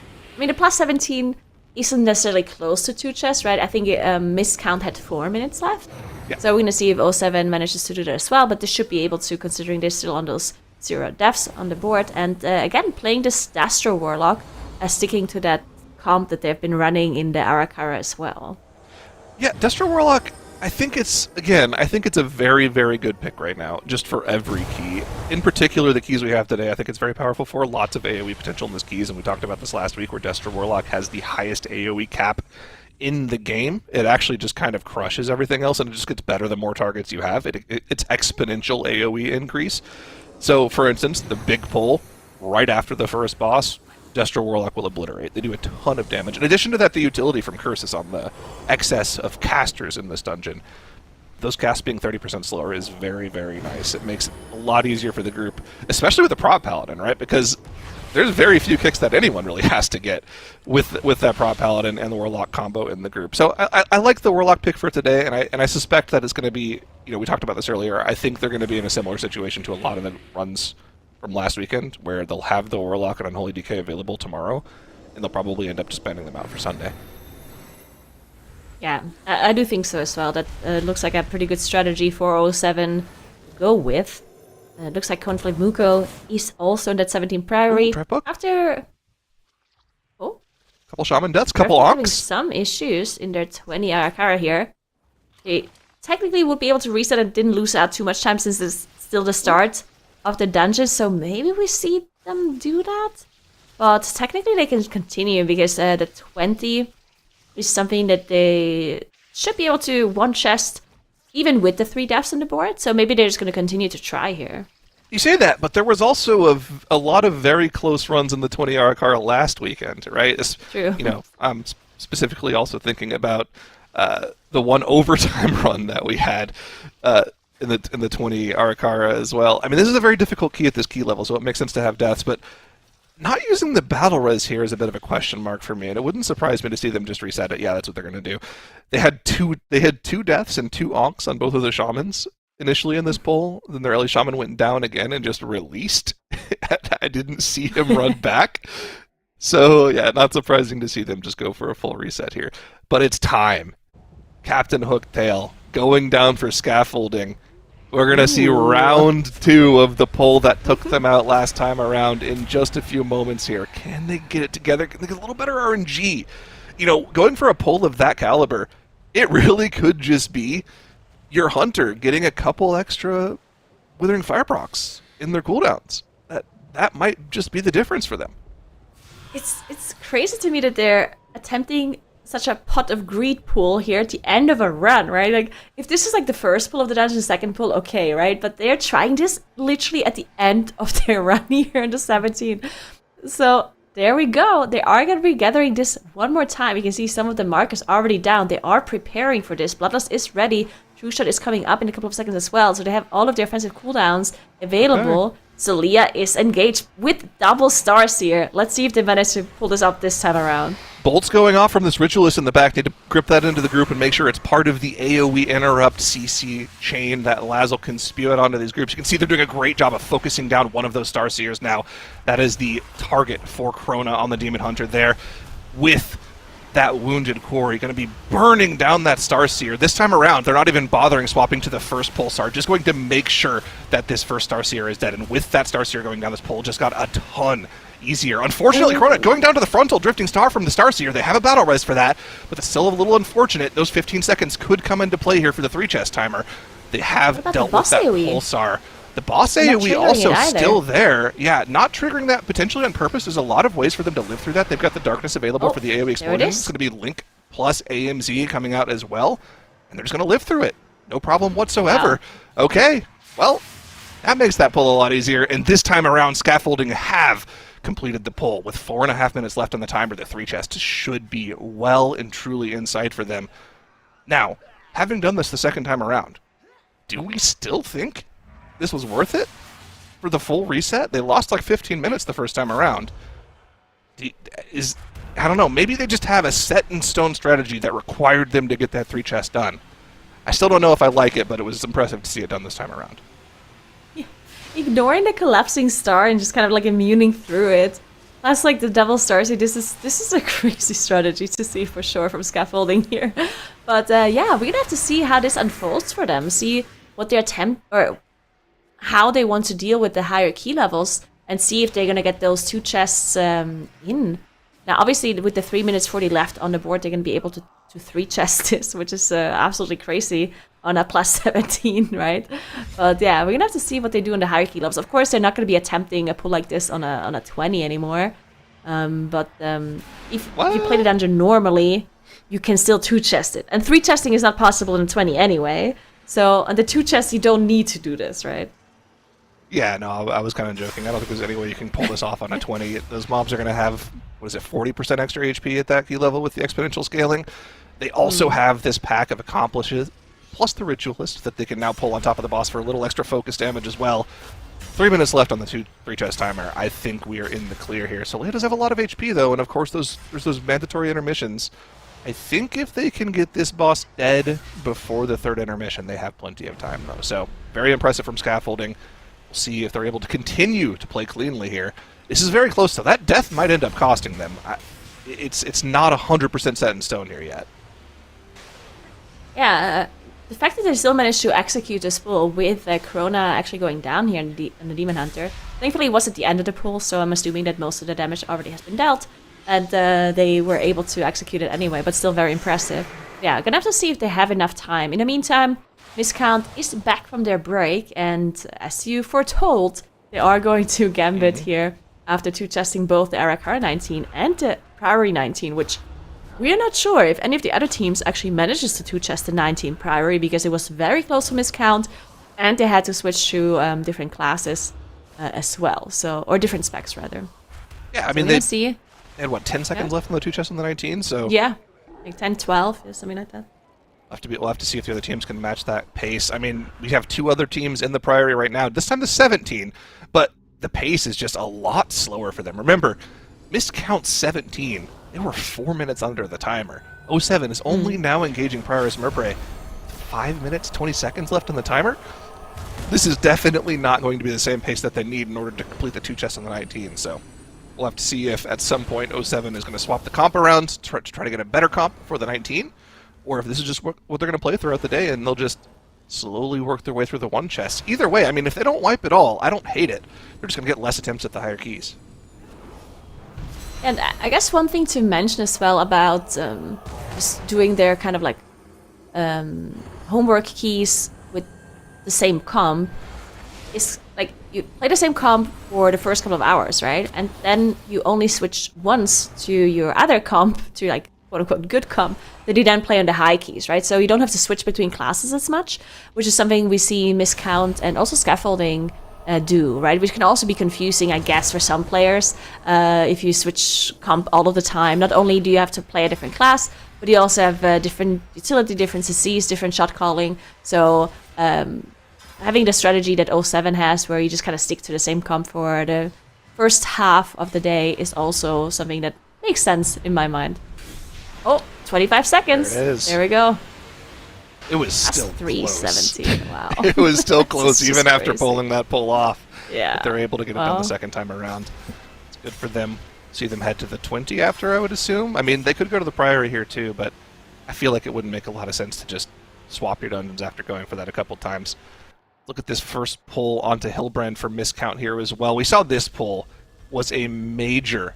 plus 17 isn't necessarily close to 2 chests, right? I think Miscount had 4 minutes left. Yeah. So we're going to see if 07 manages to do that as well, but they should be able to, considering they're still on those 0 deaths on the board. And again, playing this Dastro Warlock, sticking to that comp that they've been running in the Arakara as well. Yeah, Destro Warlock, I think it's a very, very good pick right now, just for every key. In particular, the keys we have today, I think it's very powerful for lots of AoE potential in this keys, and we talked about this last week where Destro Warlock has the highest AoE cap in the game. It actually just kind of crushes everything else, and it just gets better the more targets you have. It's exponential AoE increase. So, for instance, the big pull right after the first boss, Destro Warlock will obliterate. They do a ton of damage. In addition to that, the utility from Curses on the excess of casters in this dungeon. Those casts being 30% slower is very, very nice. It makes it a lot easier for the group, especially with the Prop Paladin, right? Because there's very few kicks that anyone really has to get with that Prop Paladin and the Warlock combo in the group. So I like the Warlock pick for today, and I suspect that it's going to be, we talked about this earlier, I think they're going to be in a similar situation to a lot of the runs from last weekend, where they'll have the Warlock and Unholy DK available tomorrow, and they'll probably end up spending them out for Sunday. Yeah, I do think so as well. That looks like a pretty good strategy for 07 to go with. It looks like Conflict Muko is also in that 17 Priory. After... Oh? Couple Shaman deaths, couple having Onks. Some issues in their 20 Arakara here. They technically would be able to reset and didn't lose out too much time since it's still the start of the dungeon, so maybe we see them do that. But technically they can continue because the 20 is something that they should be able to one chest even with the 3 deaths on the board, so maybe they're just going to continue to try here. You say that, but there was also a lot of very close runs in the 20 Arakara last weekend, right? True. I'm specifically also thinking about the one overtime run that we had in the 20 Arakara as well. I mean, this is a very difficult key at this key level, so it makes sense to have deaths, but not using the battle res here is a bit of a question mark for me, and it wouldn't surprise me to see them just reset it. Yeah, that's what they're going to do. They had two deaths and 2 onks on both of the shamans initially in this poll. Then their early shaman went down again and just released. I didn't see him run back. So yeah, not surprising to see them just go for a full reset here. But it's time. Captain Hooktail going down for Scaffolding. We're going to see round 2 of the poll that took them out last time around in just a few moments here. Can they get it together? Can they get a little better RNG? Going for a poll of that caliber, it really could just be your Hunter getting a couple extra Withering Fire procs in their cooldowns. That might just be the difference for them. It's crazy to me that they're attempting such a pot of greed pool here at the end of a run, right? Like, if this is like the first pull of the dungeon, second pull, okay, right? But they're trying this literally at the end of their run here in the 17. So there we go. They are going to be gathering this one more time. You can see some of the markers already down. They are preparing for this. Bloodlust is ready. True Shot is coming up in a couple of seconds as well. So they have all of their offensive cooldowns available. Okay. So Leah is engaged with double stars here. Let's see if they manage to pull this up this time around. Bolts going off from this Ritualist in the back. Need to grip that into the group and make sure it's part of the AoE interrupt CC chain that Lazzle can spew it onto these groups. You can see they're doing a great job of focusing down one of those Starseers now. That is the target for Krona on the Demon Hunter there with that Wounded Quarry. Going to be burning down that Starseer. This time around, they're not even bothering swapping to the first Pulsar. Just going to make sure that this first Starseer is dead. And with that Starseer going down, this pull just got a ton easier. Unfortunately, Krona going down to the frontal Drifting Star from the Starseer. They have a battle res for that, but it's still a little unfortunate. Those 15 seconds could come into play here for the 3 chest timer. They have dealt with that Pulsar The boss Not AoE triggering also it either. still there. Yeah, not triggering that potentially on purpose. There's a lot of ways for them to live through that. They've got the darkness available Oh, for the AoE there it explosions. is. It's going to be Link plus AMZ coming out as well. And they're just going to live through it. No problem whatsoever. Wow. Okay, well, that makes that pull a lot easier. And this time around, Scaffolding have completed the pull. With 4.5 minutes left on the timer, the 3 chests should be well and truly in sight for them. Now, having done this the second time around, do we still think this was worth it for the full reset? They lost like 15 minutes the first time around. I don't know, maybe they just have a set-in-stone strategy that required them to get that 3 chest done. I still don't know if I like it, but it was impressive to see it done this time around. Ignoring the collapsing star and just kind of like immuning through it. Plus, like the double stars, this is a crazy strategy to see for sure from Scaffolding here. But yeah, we're gonna have to see how this unfolds for them. See what their attempt or how they want to deal with the higher key levels, and see if they're gonna get those 2 chests in. Now, obviously, with the 3 minutes 40 left on the board, they're gonna be able to 3 chest this, which is absolutely crazy on a plus 17, right? But yeah, we're gonna have to see what they do in the higher key levels. Of course, they're not gonna be attempting a pull like this on a 20 anymore. But if you play the dungeon normally, you can still 2 chest it, and 3 chesting is not possible in 20 anyway. So on the 2 chests, you don't need to do this, right? Yeah, no, I was kind of joking. I don't think there's any way you can pull this off on a 20. Those mobs are going to have, 40% extra HP at that key level with the exponential scaling. They also have this pack of accomplishes, plus the Ritualist, that they can now pull on top of the boss for a little extra focus damage as well. 3 minutes left on the 3 chest timer. I think we are in the clear here. Solea does have a lot of HP, though, and of course there's those mandatory intermissions. I think if they can get this boss dead before the 3rd intermission, they have plenty of time, though. So, very impressive from Scaffolding. We'll see if they're able to continue to play cleanly here. This is very close, though. That death might end up costing them. It's not 100% set in stone here yet. Yeah, the fact that they still managed to execute this pull with Corona actually going down here in the Demon Hunter. Thankfully, it was at the end of the pull, so I'm assuming that most of the damage already has been dealt, and they were able to execute it anyway, but still very impressive. Yeah, gonna have to see if they have enough time. In the meantime, Miscount is back from their break, and as you foretold, they are going to Gambit here after 2 chesting both the Arakara 19 and the Priory 19, which we are not sure if any of the other teams actually manages to 2 chest the 19 Priory, because it was very close to Miscount, and they had to switch to different classes as well, so, or different specs rather. Yeah, I So mean, they they had, 10 seconds left on the 2 chests on the 19, so... Yeah, like 10, 12, yeah, something like that. We'll have to see if the other teams can match that pace. I mean, we have 2 other teams in the Priory right now. This time the 17, but the pace is just a lot slower for them. Remember, Miscount 17, they were 4 minutes under the timer. 07 is only now engaging Prioris Murpre. 5 minutes, 20 seconds left on the timer. This is definitely not going to be the same pace that they need in order to complete the 2 chests on the 19, so we'll have to see if at some point 07 is going to swap the comp around to try to get a better comp for the 19, or if this is just what they're going to play throughout the day, and they'll just slowly work their way through the 1 chest. Either way, I mean, if they don't wipe it all, I don't hate it. They're just going to get less attempts at the higher keys. And I guess one thing to mention as well about just doing their kind of like homework keys with the same comp is like you play the same comp for the first couple of hours, right? And then you only switch once to your other comp, to like quote unquote good comp, that you then play on the high keys, right? So you don't have to switch between classes as much, which is something we see Miscount and also Scaffolding do, right? Which can also be confusing, I guess, for some players. If you switch comp all of the time, not only do you have to play a different class, but you also have different utility, different CCs, different shot calling. So having the strategy that 07 has, where you just kind of stick to the same comp for the first half of the day, is also something that makes sense in my mind. Oh, 25 seconds. There it is. There we go. It was That's still 317. Wow. It was still close, This is even just after crazy. pulling that pull off. Yeah. But they're able to get it done Well. the second time around. It's good for them. See them head to the 20 after, I would assume. I mean, they could go to the Priory here too, but I feel like it wouldn't make a lot of sense to just swap your dungeons after going for that a couple times. Look at this first pull onto Hillbrand for Miscount here as well. We saw this pull was a major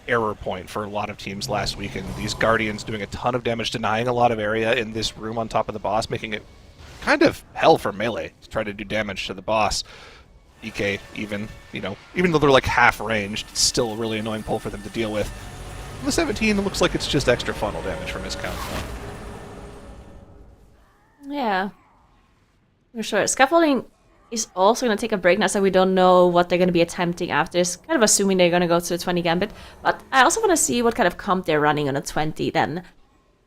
error point for a lot of teams last weekend. These Guardians doing a ton of damage, denying a lot of area in this room on top of the boss, making it kind of hell for melee to try to do damage to the boss. EK even though they're like half ranged, it's still a really annoying pull for them to deal with. The 17 looks like it's just extra funnel damage from his count. Yeah. For sure. Scaffolding is also going to take a break now, so we don't know what they're going to be attempting after this. Kind of assuming they're going to go to a 20 gambit. But I also want to see what kind of comp they're running on a 20 then.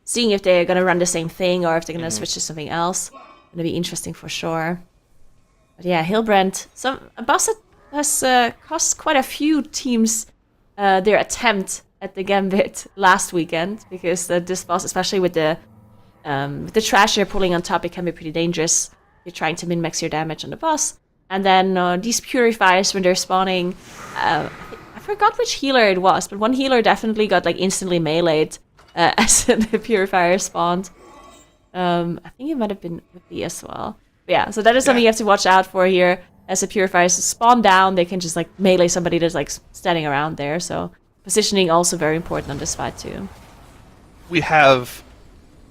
Seeing if they're going to run the same thing or if they're going to switch to something else. Going to be interesting for sure. But yeah, Hilbrand, a boss that has cost quite a few teams their attempt at the gambit last weekend, because this boss, especially with the trash you're pulling on top, it can be pretty dangerous. You're trying to min-max your damage on the boss. And then these purifiers, when they're spawning, I forgot which healer it was, but one healer definitely got like instantly meleeed as the purifier spawned. I think it might have been with me as well. But yeah, so that is something you have to watch out for here. As the purifiers spawn down, they can just like melee somebody that's like standing around there. So positioning also very important on this fight too. We have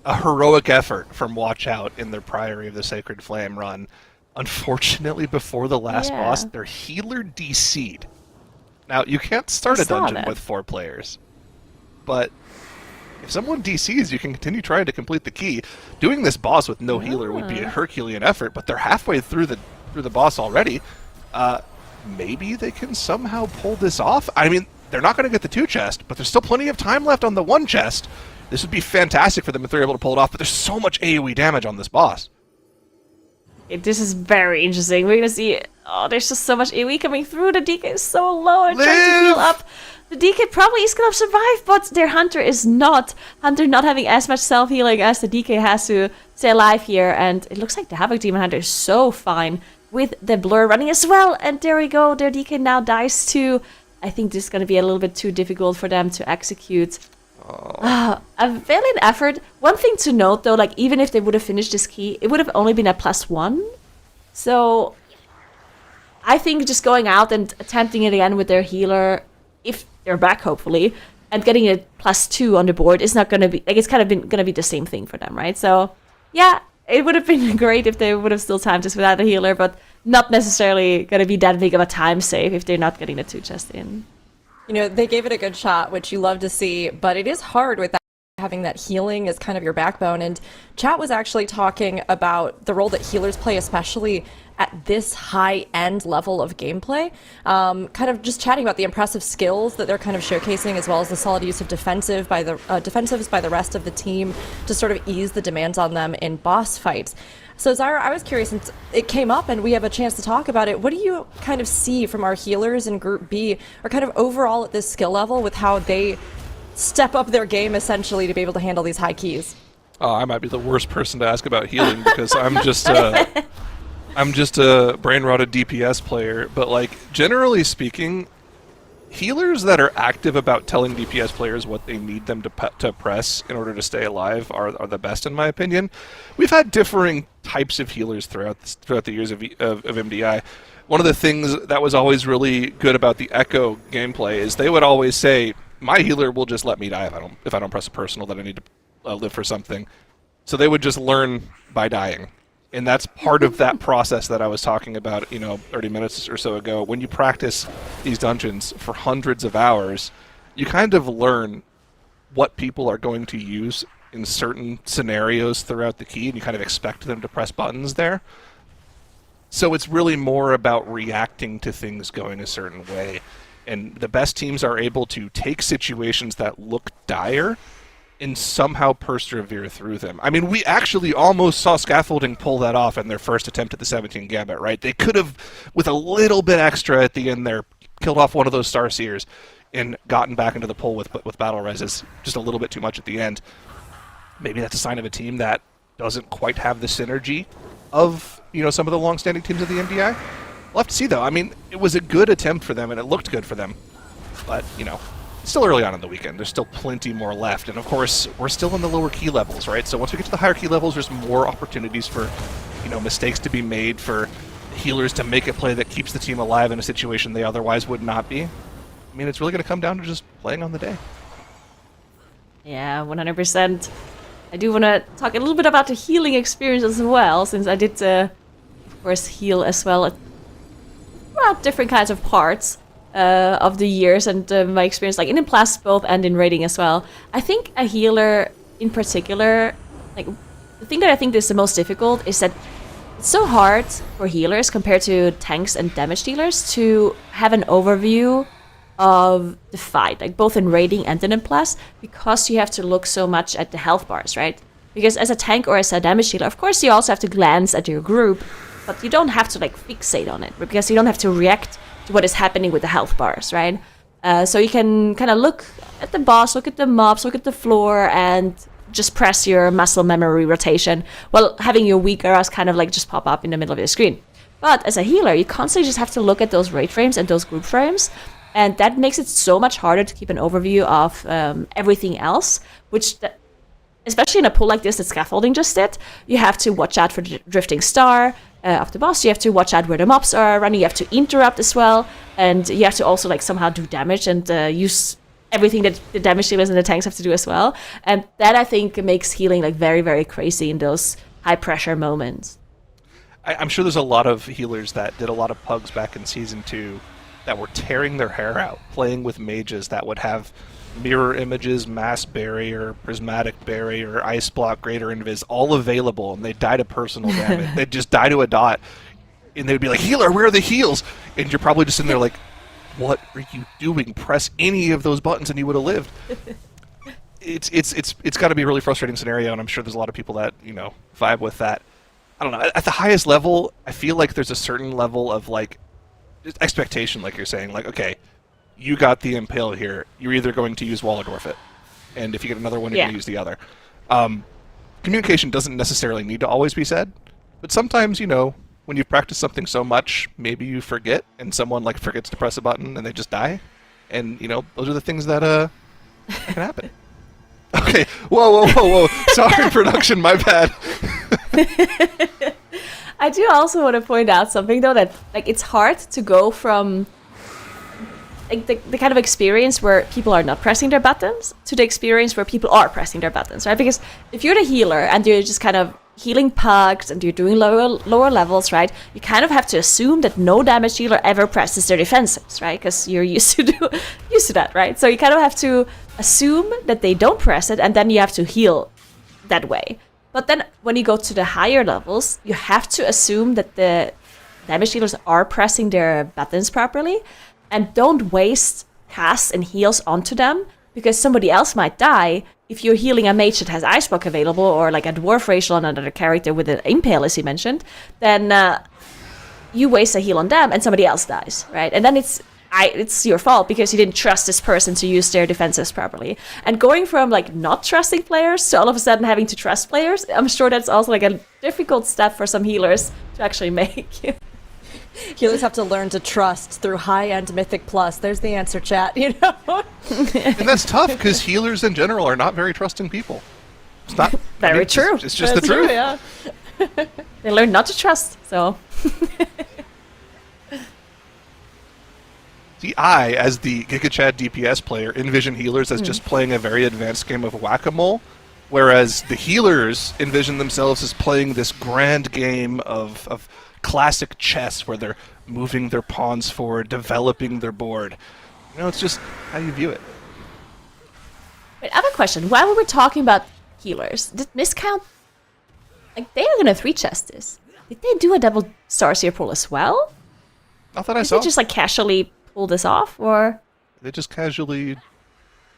a heroic effort from Watch Out in their Priory of the Sacred Flame run. Unfortunately, before the last boss, their healer DC'd. Now, you can't start a dungeon with 4 players, but if someone DCs, you can continue trying to complete the key. Doing this boss with no healer would be a Herculean effort, but they're halfway through the boss already. Maybe they can somehow pull this off? I mean, they're not going to get the 2 chest, but there's still plenty of time left on the 1 chest. This would be fantastic for them if they're able to pull it off, but there's so much AoE damage on this boss. This is very interesting. We're going to see... Oh, there's just so much AoE coming through. The DK is so low and trying to heal up. The DK probably is going to survive, but their Hunter is not. Hunter not having as much self-healing as the DK has to stay alive here. And it looks like the Havoc Demon Hunter is so fine with the Blur running as well. And there we go. Their DK now dies too. I think this is going to be a little bit too difficult for them to execute. A valiant effort. One thing to note though, like even if they would have finished this key, it would have only been a +1. So I think just going out and attempting it again with their healer, if they're back hopefully, and getting a +2 on the board is not going to be, like it's kind of going to be the same thing for them, right? So yeah, it would have been great if they would have still timed this without a healer, but not necessarily going to be that big of a time save if they're not getting the 2 chests in. You know, they gave it a good shot, which you love to see, but it is hard with that, having that healing as kind of your backbone. And chat was actually talking about the role that healers play, especially at this high-end level of gameplay. Kind of just chatting about the impressive skills that they're kind of showcasing, as well as the solid use of defensives by the rest of the team to sort of ease the demands on them in boss fights. So Zyra, I was curious, since it came up and we have a chance to talk about it, what do you kind of see from our healers in Group B, or kind of overall at this skill level with how they step up their game essentially to be able to handle these high keys? Oh, I might be the worst person to ask about healing because I'm just a brain-rotted DPS player, but like generally speaking, healers that are active about telling DPS players what they need them to press in order to stay alive are the best in my opinion. We've had differing types of healers throughout the years of MDI. One of the things that was always really good about the Echo gameplay is they would always say, my healer will just let me die if I don't press a personal that I need to live for something. So they would just learn by dying. And that's part of that process that I was talking about, 30 minutes or so ago. When you practice these dungeons for hundreds of hours, you kind of learn what people are going to use in certain scenarios throughout the key, and you kind of expect them to press buttons there. So it's really more about reacting to things going a certain way. And the best teams are able to take situations that look dire and somehow persevere through them. I mean, we actually almost saw Scaffolding pull that off in their first attempt at the 17 Gambit, right? They could have, with a little bit extra at the end there, killed off one of those Starseers and gotten back into the pull with Battle Reses just a little bit too much at the end. Maybe that's a sign of a team that doesn't quite have the synergy of, some of the long-standing teams of the MDI. We'll have to see, though. I mean, it was a good attempt for them, and it looked good for them. But, it's still early on in the weekend. There's still plenty more left. And, of course, we're still in the lower key levels, right? So once we get to the higher key levels, there's more opportunities for, mistakes to be made, for healers to make a play that keeps the team alive in a situation they otherwise would not be. I mean, it's really going to come down to just playing on the day. Yeah, 100%. I do want to talk a little bit about the healing experience as well, since I did, of course, heal as well at different kinds of parts of the years, and my experience, like in Plus both and in raiding as well. I think a healer in particular, like the thing that I think is the most difficult is that it's so hard for healers compared to tanks and damage dealers to have an overview of the fight, like both in raiding and in Plus, because you have to look so much at the health bars, right? Because as a tank or as a damage dealer, of course you also have to glance at your group, but you don't have to like fixate on it, because you don't have to react to what is happening with the health bars, right? So you can kind of look at the boss, look at the mobs, look at the floor, and just press your muscle memory rotation while having your weak arrows kind of like just pop up in the middle of your screen. But as a healer, you constantly just have to look at those raid frames and those group frames, and that makes it so much harder to keep an overview of everything else, which, especially in a pull like this that Scaffolding just did, you have to watch out for the drifting star of the boss, you have to watch out where the mobs are running, you have to interrupt as well, and you have to also like somehow do damage and use everything that the damage dealers and the tanks have to do as well. And that, I think, makes healing like very, very crazy in those high pressure moments. I'm sure there's a lot of healers that did a lot of pugs back in Season 2 that were tearing their hair out, playing with mages that would have mirror images, mass barrier, prismatic barrier, ice block, greater invis, all available, and they die to personal damage. They'd just die to a dot, and they'd be like, healer, where are the heals? And you're probably just in there like, what are you doing? Press any of those buttons and you would have lived. It's got to be a really frustrating scenario, and I'm sure there's a lot of people that, vibe with that. I don't know. At the highest level, I feel like there's a certain level of like expectation, like you're saying, like, okay, you got the impale here, you're either going to use Waldorf it, and if you get another one, you're going to use the other. Communication doesn't necessarily need to always be said, but sometimes, when you've practiced something so much, maybe you forget, and someone like forgets to press a button, and they just die, and those are the things that can happen. Okay, whoa! Sorry, production, my bad. I do also want to point out something though, that like it's hard to go from like the kind of experience where people are not pressing their buttons to the experience where people are pressing their buttons, right? Because if you're the healer and you're just kind of healing pugs and you're doing lower levels, right, you kind of have to assume that no damage dealer ever presses their defenses, right? Because you're used to that, right? So you kind of have to assume that they don't press it, and then you have to heal that way. But then when you go to the higher levels, you have to assume that the damage dealers are pressing their buttons properly, and don't waste casts and heals onto them, because somebody else might die. If you're healing a mage that has Ice Block available, or like a Dwarf racial on another character with an Impale, as you mentioned, then you waste a heal on them and somebody else dies, right? And then it's your fault because you didn't trust this person to use their defenses properly. And going from like not trusting players to all of a sudden having to trust players, I'm sure that's also like a difficult step for some healers to actually make. Healers have to learn to trust through high-end Mythic Plus. There's the answer, chat, And that's tough, because healers in general are not very trusting people. It's not... Very true. It's just the truth. Yeah. They learn not to trust, so... See, I, as the GigaChad DPS player, envision healers as just playing a very advanced game of whack-a-mole, whereas the healers envision themselves as playing this grand game of classic chess where they're moving their pawns forward, developing their board. It's just how you view it. Wait, I have a question. While we were talking about healers, did Miscount... Like, they are going to 3-chest this. Did they do a double Starseer pull as well? Not that I Did saw. they just, like, casually pull this off, or...? They just casually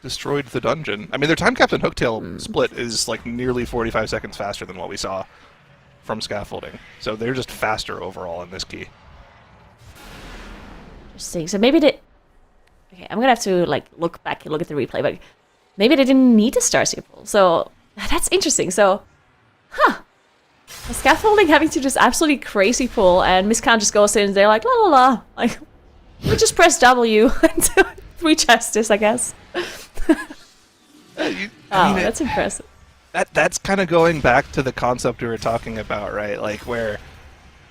destroyed the dungeon. I mean, their time captain hooktail split is, like, nearly 45 seconds faster than what we saw from Scaffolding. So they're just faster overall in this key. Interesting. So maybe they... Okay, I'm gonna have to, like, look back and look at the replay, but maybe they didn't need a Starseer pull. So, that's interesting. So, the Scaffolding having to just absolutely crazy pull, and Miscount just goes in and they're like, la la la. Like, we just press W until 3-chest this, I guess. That's impressive. That's kind of going back to the concept we were talking about, right? Like, where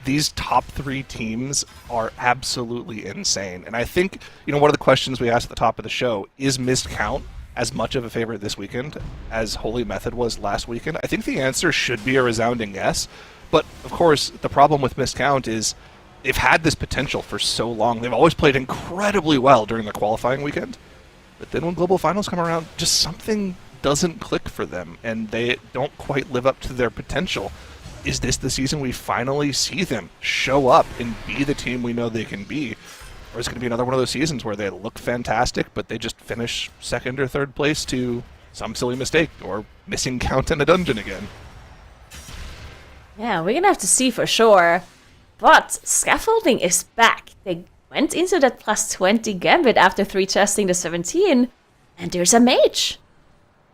these top 3 teams are absolutely insane. And I think, one of the questions we asked at the top of the show, is missed count as much of a favorite this weekend as Holy Method was last weekend? I think the answer should be a resounding yes. But, of course, the problem with Miscount is they've had this potential for so long. They've always played incredibly well during the qualifying weekend. But then when Global Finals come around, just something doesn't click for them, and they don't quite live up to their potential. Is this the season we finally see them show up and be the team we know they can be? Or is it going to be another one of those seasons where they look fantastic, but they just finish second or third place to some silly mistake or missing count in a dungeon again? Yeah, we're gonna have to see for sure. But Scaffolding is back. They went into that plus 20 gambit after 3 testing the 17, and there's a mage.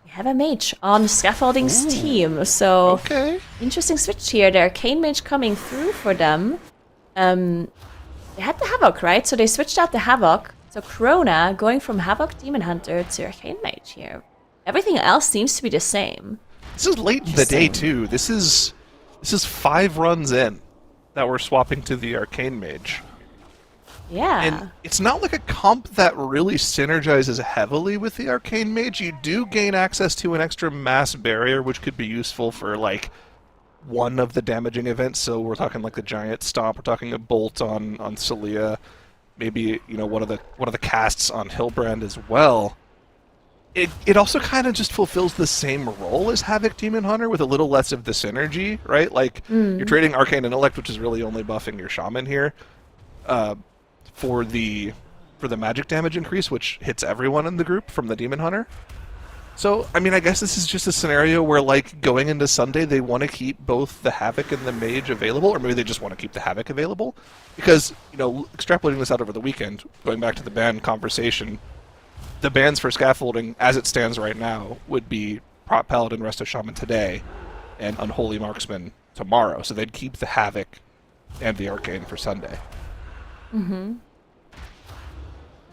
We have a mage on Scaffolding's team, so Okay. interesting switch here. The Arcane Mage coming through for them. They had the Havoc, right? So they switched out the Havoc. So Krona going from Havoc Demon Hunter to Arcane Mage here. Everything else seems to be the same. This is late in the day, too. This is 5 runs in that we're swapping to the Arcane Mage. Yeah. And it's not like a comp that really synergizes heavily with the Arcane Mage. You do gain access to an extra mass barrier, which could be useful for, like, one of the damaging events. So we're talking like the Giant Stomp, we're talking a Bolt on Celia, maybe, you know, one of the casts on Hilbrand as well. It also kind of just fulfills the same role as Havoc Demon Hunter with a little less of the synergy, right? Like, you're trading Arcane Intellect, which is really only buffing your Shaman here, for the magic damage increase, which hits everyone in the group from the Demon Hunter. So, I mean, I guess this is just a scenario where, like, going into Sunday, they want to keep both the Havoc and the Mage available, or maybe they just want to keep the Havoc available. Because, you know, extrapolating this out over the weekend, going back to the ban conversation, the bans for Scaffolding, as it stands right now, would be Prot Paladin, Resto Shaman today, and Unholy Marksman tomorrow. So they'd keep the Havoc and the Arcane for Sunday.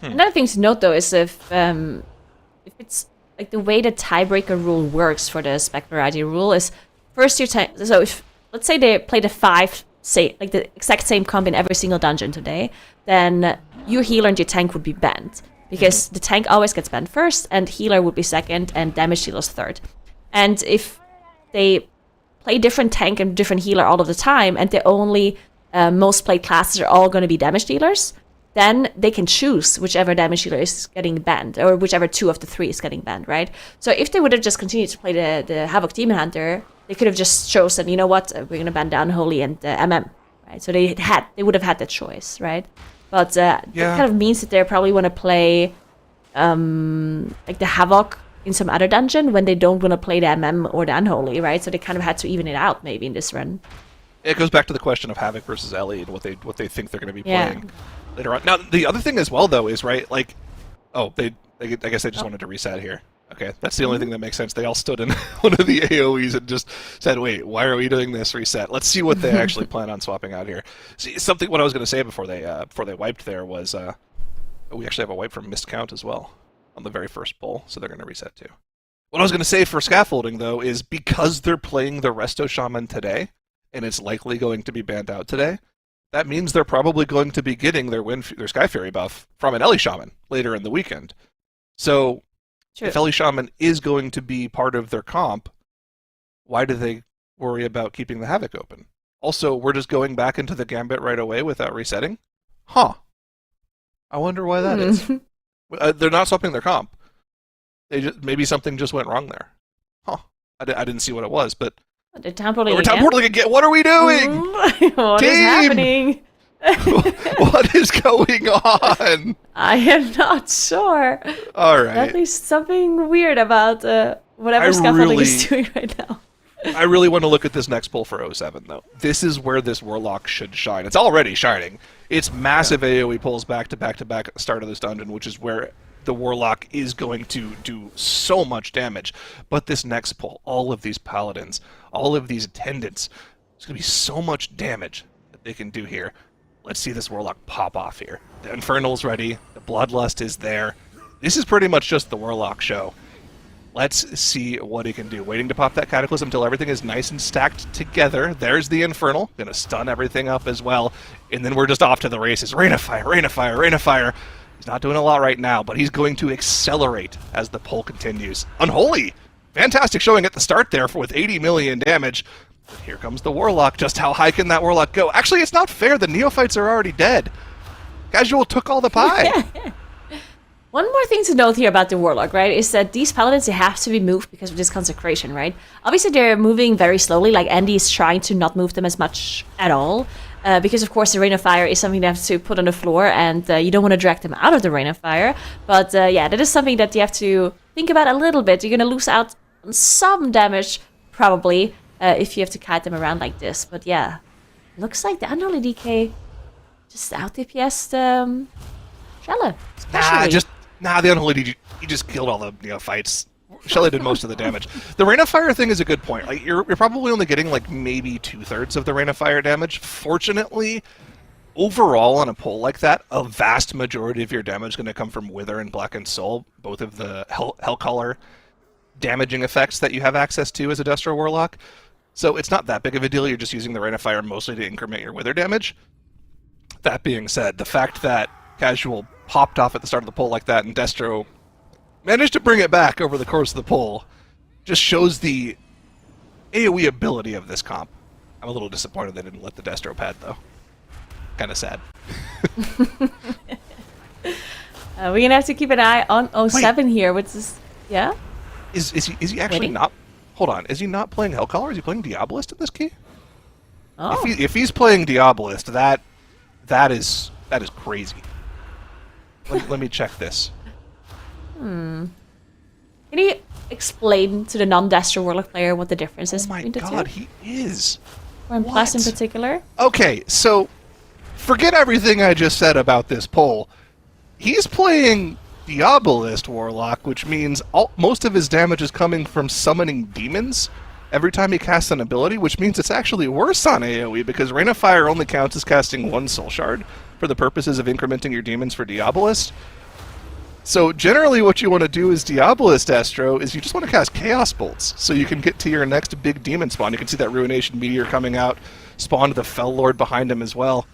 Another thing to note, though, is if it's like the way the tiebreaker rule works for the Spec Variety rule is first your tank. So if let's say they play the 5, say like the exact same comp in every single dungeon today, then your healer and your tank would be banned because the tank always gets banned first, and healer would be second, and damage dealers third. And if they play different tank and different healer all of the time, and the only most played classes are all going to be damage dealers, then they can choose whichever damage dealer is getting banned, or whichever 2 of the 3 is getting banned, right? So if they would have just continued to play the Havoc Demon Hunter, they could have just chosen, you know what, we're going to ban the Unholy and the MM, right? So they would have had that choice, right? But that kind of means that they probably want to play like the Havoc in some other dungeon when they don't want to play the MM or the Unholy, right? So they kind of had to even it out maybe in this run. It goes back to the question of Havoc versus Ellie and what they think they're going to be playing later on. Now, the other thing as well, though, is, right, like, I guess they just wanted to reset here. Okay, that's the only thing that makes sense. They all stood in one of the AoEs and just said, wait, why are we doing this reset? Let's see what they actually plan on swapping out here. See, what I was going to say before they wiped there was, we actually have a wipe from Missed Count as well on the very first pull, so they're going to reset too. What I was going to say for Scaffolding, though, is because they're playing the Resto Shaman today, and it's likely going to be banned out today, that means they're probably going to be getting their Sky Fury buff from an Ellie Shaman later in the weekend. So, if Ellie Shaman is going to be part of their comp, why do they worry about keeping the Havoc open? Also, we're just going back into the Gambit right away without resetting? Huh. I wonder why that is. They're not swapping their comp. Maybe something just went wrong there. Huh. I didn't see what it was, but... They're town portaling We're town portaling again. What are we doing? What is happening? What is going on? I am not sure. All right. At least something weird about whatever Scaffolding is doing right now. I really want to look at this next pull for 07, though. This is where this Warlock should shine. It's already shining. It's massive AoE pulls back to back to back at the start of this dungeon, which is where the Warlock is going to do so much damage. But this next pull, all of these Paladins, all of these Attendants, there's going to be so much damage that they can do here. Let's see this Warlock pop off here. The Infernal's ready. The Bloodlust is there. This is pretty much just the Warlock show. Let's see what he can do. Waiting to pop that Cataclysm until everything is nice and stacked together. There's the Infernal. Gonna stun everything up as well. And then we're just off to the races. Rain of Fire, Rain of Fire, Rain of Fire. He's not doing a lot right now, but he's going to accelerate as the pull continues. Unholy! Fantastic showing at the start there with 80 million damage. But here comes the Warlock. Just how high can that Warlock go? Actually, it's not fair. The Neophytes are already dead. Casual took all the pie. One more thing to note here about the Warlock, right, is that these Paladins, they have to be moved because of this consecration, right? Obviously, they're moving very slowly, like Andy is trying to not move them as much at all, because, of course, the Rain of Fire is something they have to put on the floor, and you don't want to drag them out of the Rain of Fire. But, yeah, that is something that you have to think about a little bit. You're going to lose out on some damage, probably, if you have to kite them around like this. But, yeah, looks like the Unholy DK just out-DPS'd Shella, especially. The Unholy DG, he just killed all the Neophytes. Shelly did most of the damage. The Rain of Fire thing is a good point. Like you're probably only getting like maybe 2/3 of the Rain of Fire damage. Fortunately, overall on a pull like that, a vast majority of your damage is going to come from Wither and Blackened Soul, both of the Hellcaller damaging effects that you have access to as a Destro Warlock. So it's not that big of a deal. You're just using the Rain of Fire mostly to increment your Wither damage. That being said, the fact that Casual popped off at the start of the pull like that and Destro managed to bring it back over the course of the pull just shows the AoE ability of this comp. I'm a little disappointed they didn't let the Destro pad, though. Kind of sad. We're going to have to keep an eye on 07 here, which is... Yeah? Is he actually not... Hold on. Is he not playing Hellcaller? Is he playing Diabolist in this key? Oh. If he's playing Diabolist, that is crazy. Let me check this. Can you explain to the non-Destro Warlock player what the difference is between the two? Oh my god, he is. Or in Plus in particular? Okay, so forget everything I just said about this poll. He's playing Diabolist Warlock, which means most of his damage is coming from summoning demons every time he casts an ability, which means it's actually worse on AoE because Rain of Fire only counts as casting one Soul Shard for the purposes of incrementing your demons for Diabolist. So generally what you want to do as Diabolist Destro is you just want to cast Chaos Bolts so you can get to your next big demon spawn. You can see that Ruination Meteor coming out, spawn the Fell Lord behind him as well.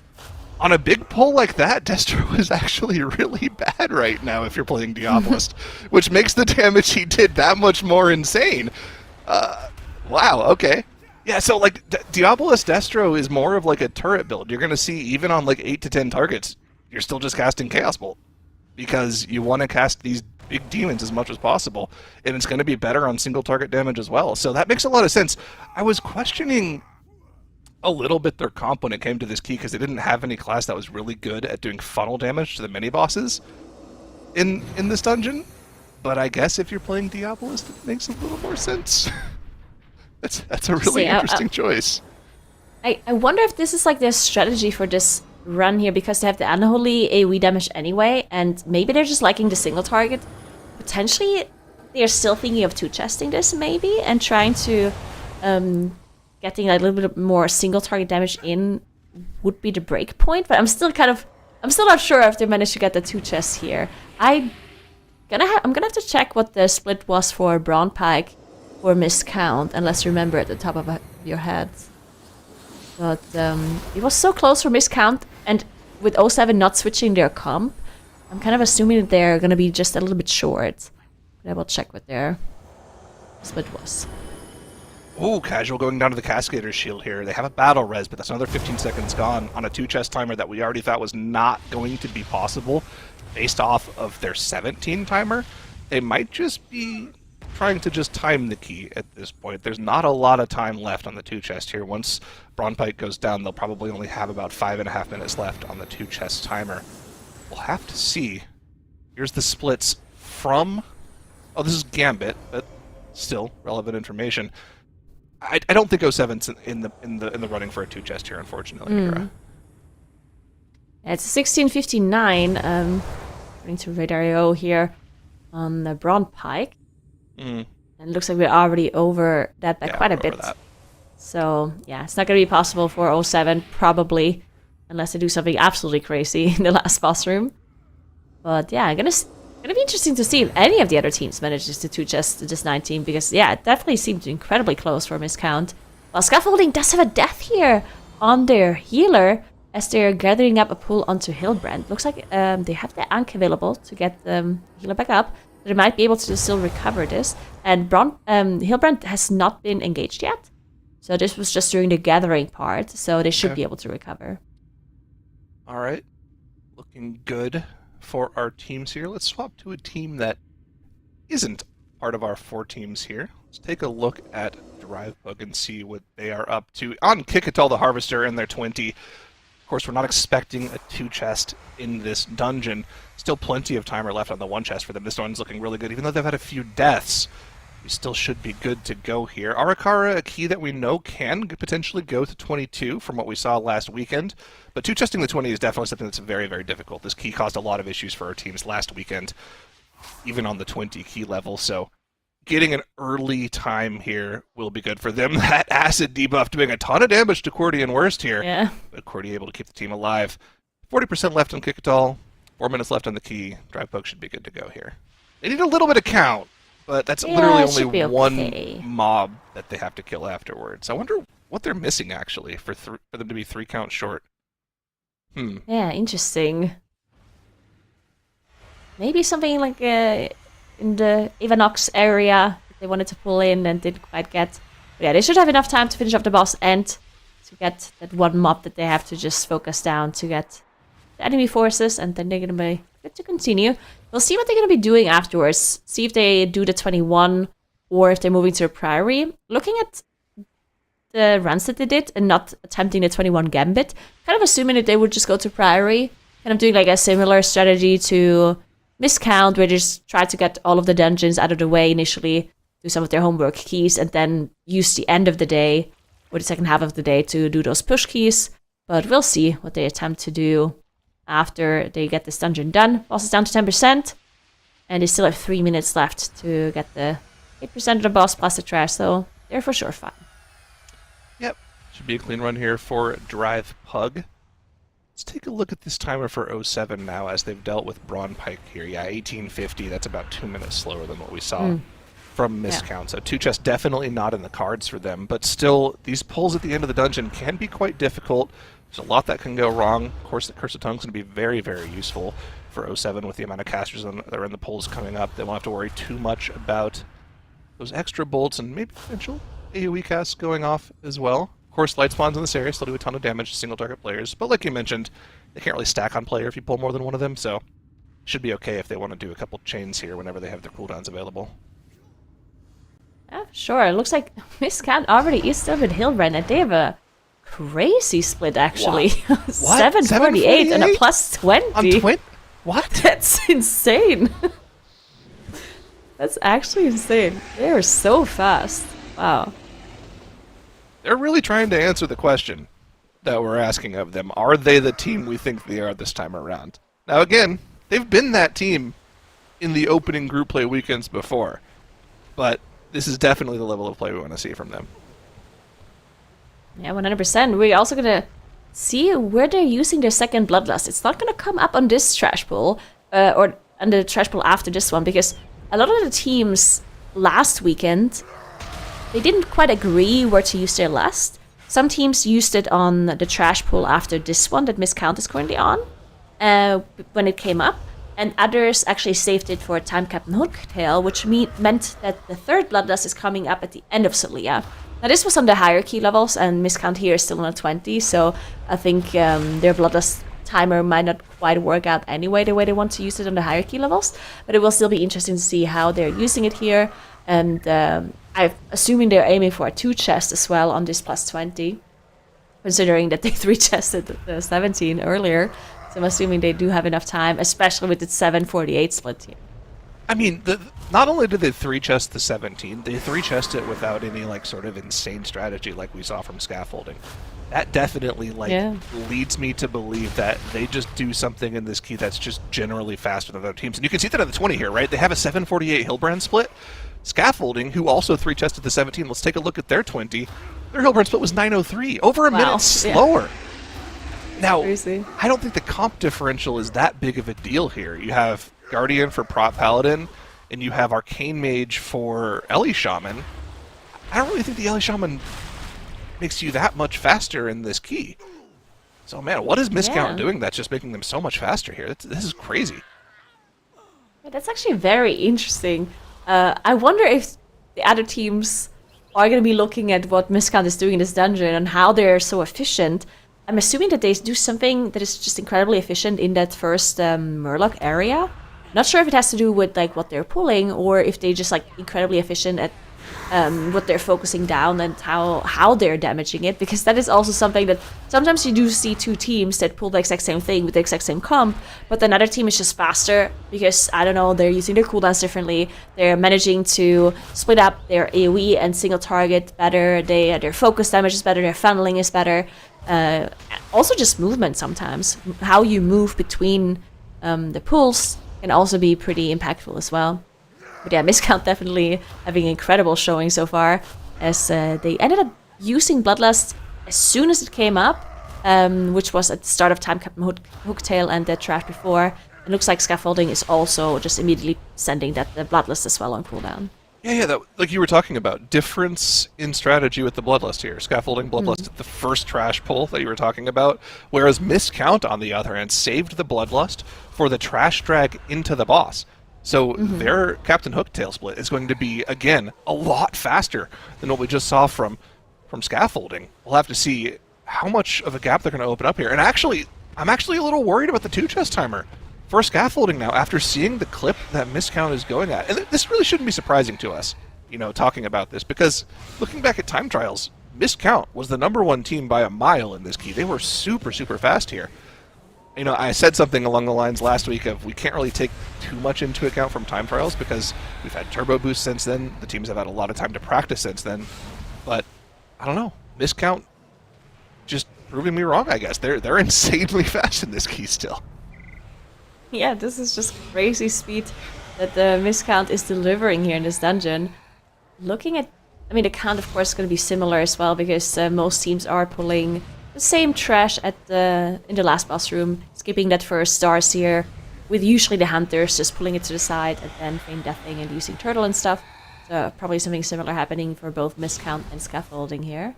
On a big pull like that, Destro is actually really bad right now if you're playing Diabolist, which makes the damage he did that much more insane. Wow, okay. Yeah, so like Diabolist Destro is more of like a turret build. You're going to see even on like 8 to 10 targets, you're still just casting Chaos Bolt because you want to cast these big demons as much as possible, and it's going to be better on single target damage as well. So that makes a lot of sense. I was questioning a little bit their comp when it came to this key because they didn't have any class that was really good at doing funnel damage to the mini bosses in this dungeon. But I guess if you're playing Diabolist, it makes a little more sense. That's a really interesting choice. I wonder if this is like their strategy for this run here because they have the unholy AoE damage anyway, and maybe they're just liking the single target. Potentially, they're still thinking of two-chesting this maybe and trying to getting a little bit more single target damage in would be the break point. But I'm still not sure if they managed to get the two chests here. I'm gonna have to check what the split was for Brawn Pike or miscount, unless you remember at the top of your head. But it was so close for miscount, and with 07 not switching their comp, I'm kind of assuming that they're going to be just a little bit short. But I will check what their split was. Ooh, Casual going down to the Cascader's Shield here. They have a battle res, but that's another 15 seconds gone on a 2-chest timer that we already thought was not going to be possible based off of their 17 timer. They might just be trying to just time the key at this point. There's not a lot of time left on the 2-chest here. Once Brawn Pike goes down, they'll probably only have about 5.5 minutes left on the 2-chest timer. We'll have to see. Here's the splits from... Oh, this is Gambit, but still relevant information. I don't think 07's in the running for a 2-chest here, unfortunately. Mira. It's 16:59. According to Radar.io here on the Brawn Pike. And it looks like we're already over that by quite a bit. So, yeah, it's not going to be possible for 07, probably, unless they do something absolutely crazy in the last boss room. But, yeah, gonna be interesting to see if any of the other teams manages to two-chest this 19, because, yeah, it definitely seemed incredibly close for miscount. Well, Scaffolding does have a death here on their healer, as they're gathering up a pull onto Hilbrand. Looks like they have the Ankh available to get the healer back up. They might be able to still recover this. And Hilbrand has not been engaged yet. So this was just during the gathering part. So they should be able to recover. All right. Looking good for our teams here. Let's swap to a team that isn't part of our 4 teams here. Let's take a look at Drivebug and see what they are up to. On Kikatal the Harvester in their 20. Of course, we're not expecting a 2 chest in this dungeon. Still plenty of timer left on the 1 chest for them. This one's looking really good. Even though they've had a few deaths, we still should be good to go here. Arakara, a key that we know can potentially go to 22 from what we saw last weekend. But 2 chesting the 20 is definitely something that's very, very difficult. This key caused a lot of issues for our teams last weekend, even on the 20 key level. So getting an early time here will be good for them. That acid debuff doing a ton of damage to Cordian Worst here. Yeah. But Cordy able to keep the team alive. 40% left on Kikatal, 4 minutes left on the key. Drivebug should be good to go here. They need a little bit of count, but that's literally only one mob that they have to kill afterwards. I wonder what they're missing, actually, for them to be 3 counts short. Yeah, interesting. Maybe something like in the Ivanox area they wanted to pull in and didn't quite get. But yeah, they should have enough time to finish off the boss and to get that one mob that they have to just focus down to get the enemy forces, and then they're going to be good to continue. We'll see what they're going to be doing afterwards. See if they do the 21 or if they're moving to a Priory. Looking at the runs that they did and not attempting the 21 Gambit, kind of assuming that they would just go to Priory, kind of doing like a similar strategy to Miscount, where they just try to get all of the dungeons out of the way initially, do some of their homework keys, and then use the end of the day, or the second half of the day, to do those push keys. But we'll see what they attempt to do after they get this dungeon done. Boss is down to 10%, and they still have 3 minutes left to get the 8% of the boss plus the trash, so they're for sure fine. Yep. Should be a clean run here for Drivebug. Let's take a look at this timer for 07 now, as they've dealt with Brawn Pike here. Yeah, 1850, that's about 2 minutes slower than what we saw from Miscount. So 2 chests definitely not in the cards for them, but still, these pulls at the end of the dungeon can be quite difficult. There's a lot that can go wrong. Of course, the Curse of Tongue's going to be very, very useful for 07 with the amount of casters that are in the pulls coming up. They won't have to worry too much about those extra bolts and maybe potential AoE casts going off as well. Of course, light spawns in this area still do a ton of damage to single target players, but like you mentioned, they can't really stack on player if you pull more than one of them, so should be okay if they want to do a couple chains here whenever they have their cooldowns available. Yeah, sure. It looks like Miscount already is still with Hilbrand, and they have a crazy split, actually. What? 748 and a plus 20. On twin? What? That's insane. That's actually insane. They are so fast. Wow. They're really trying to answer the question that we're asking of them. Are they the team we think they are this time around? Now, again, they've been that team in the opening group play weekends before, but this is definitely the level of play we want to see from them. Yeah, 100%. We're also going to see where they're using their second Bloodlust. It's not going to come up on this trash pool, or on the trash pool after this one, because a lot of the teams last weekend, they didn't quite agree where to use their lust. Some teams used it on the trash pool after this one that Miscount is currently on, when it came up, and others actually saved it for Time Captain Hooktail, which meant that the third Bloodlust is coming up at the end of Celia. Now, this was on the higher key levels, and Miscount here is still on a 20, so I think their Bloodlust timer might not quite work out anyway the way they want to use it on the higher key levels, but it will still be interesting to see how they're using it here, and I'm assuming they're aiming for a 2 chest as well on this plus 20, considering that they 3 chested the 17 earlier, so I'm assuming they do have enough time, especially with the 748 split here. I mean, not only did they 3 chest the 17, they 3 chest it without any like sort of insane strategy like we saw from Scaffolding. That definitely leads me to believe that they just do something in this key that's just generally faster than other teams. And you can see that on the 20 here, right? They have a 748 Hilbrand split. Scaffolding, who also 3 chested the 17, let's take a look at their 20. Their Hilbrand split was 903, over a minute slower. Now, Crazy. I don't think the comp differential is that big of a deal here. You have Guardian for Prop Paladin, and you have Arcane Mage for Ellie Shaman. I don't really think the Ellie Shaman makes you that much faster in this key. So, man, what is Miscount Yeah. doing that's just making them so much faster here? This is crazy. Yeah, that's actually very interesting. I wonder if the other teams are going to be looking at what Miscount is doing in this dungeon and how they're so efficient. I'm assuming that they do something that is just incredibly efficient in that first Murloc area. Not sure if it has to do with like what they're pulling or if they just like incredibly efficient at what they're focusing down and how they're damaging it, because that is also something that sometimes you do see two teams that pull the exact same thing with the exact same comp, but another team is just faster because, I don't know, they're using their cooldowns differently, they're managing to split up their AoE and single target better, their focus damage is better, their funneling is better, also just movement sometimes. How you move between the pulls can also be pretty impactful as well. But yeah, Miscount definitely having an incredible showing so far, as they ended up using Bloodlust as soon as it came up, which was at the start of Time Captain Hooktail and Dead Trash before. It looks like Scaffolding is also just immediately sending the Bloodlust as well on cooldown. Yeah, that, like you were talking about, difference in strategy with the Bloodlust here. Scaffolding Bloodlust at the first trash pull that you were talking about, whereas Miscount, on the other hand, saved the Bloodlust for the trash drag into the boss. So their Captain Hooktail split is going to be, again, a lot faster than what we just saw from Scaffolding. We'll have to see how much of a gap they're going to open up here. And actually, I'm actually a little worried about the 2-chest timer for Scaffolding now, after seeing the clip that Miscount is going at. And this really shouldn't be surprising to us, talking about this, because looking back at time trials, Miscount was the #1 team by a mile in this key. They were super, super fast here. I said something along the lines last week of we can't really take too much into account from time trials because we've had turbo boosts since then. The teams have had a lot of time to practice since then. But I don't know. Miscount just proving me wrong, I guess. They're insanely fast in this key still. Yeah, this is just crazy speed that the Miscount is delivering here in this dungeon. Looking at, the count of course is going to be similar as well, because most teams are pulling the same trash in the last boss room, skipping that first Starseer, with usually the Hunters just pulling it to the side and then feign deathing and using Turtle and stuff. So probably something similar happening for both Miscount and Scaffolding here.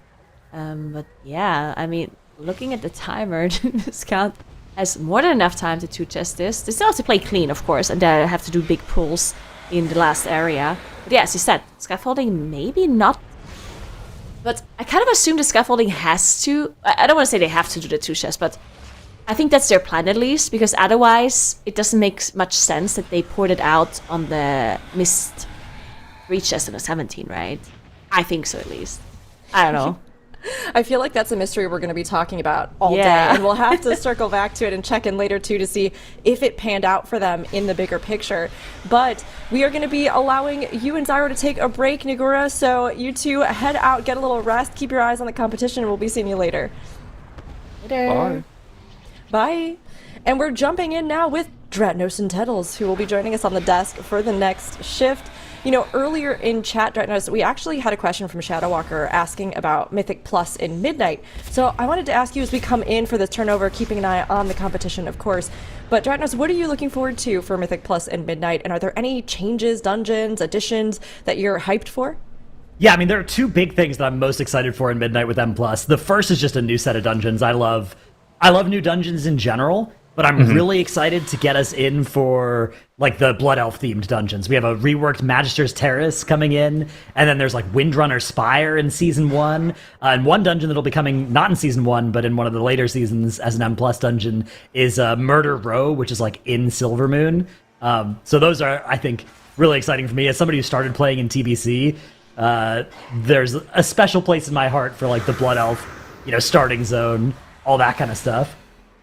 But yeah, looking at the timer, Miscount has more than enough time to 2-chest this. They still have to play clean, of course, and they have to do big pulls in the last area. But yeah, as you said, Scaffolding maybe not. But I kind of assume the Scaffolding has to. I don't want to say they have to do the 2-chest, but I think that's their plan at least, because otherwise it doesn't make much sense that they poured it out on the missed 3-chest in a 17, right? I think so, at least. I don't know. I feel like that's a mystery we're going to be talking about all day, and we'll have to circle back to it and check in later too to see if it panned out for them in the bigger picture. But we are going to be allowing you and Zyro to take a break, Nagura, so you two head out, get a little rest, keep your eyes on the competition, and we'll be seeing you later. Later. Bye. Bye. And we're jumping in now with Dratnos and Tettles, who will be joining us on the desk for the next shift. Earlier in chat, Dratnos, we actually had a question from Shadow Walker asking about Mythic Plus in Midnight. So I wanted to ask you as we come in for this turnover, keeping an eye on the competition, of course. But Dratnos, what are you looking forward to for Mythic Plus in Midnight? And are there any changes, dungeons, additions that you're hyped for? Yeah, there are two big things that I'm most excited for in Midnight with M+. The first is just a new set of dungeons. I love new dungeons in general, but I'm really excited to get us in for the Blood Elf themed dungeons. We have a reworked Magister's Terrace coming in, and then there's Windrunner Spire in Season 1, and one dungeon that'll be coming not in Season 1, but in one of the later seasons as an M+ dungeon is Murder Row, which is in Silvermoon. So those are, I think, really exciting for me. As somebody who started playing in TBC, there's a special place in my heart for the Blood Elf, starting zone, all that kind of stuff.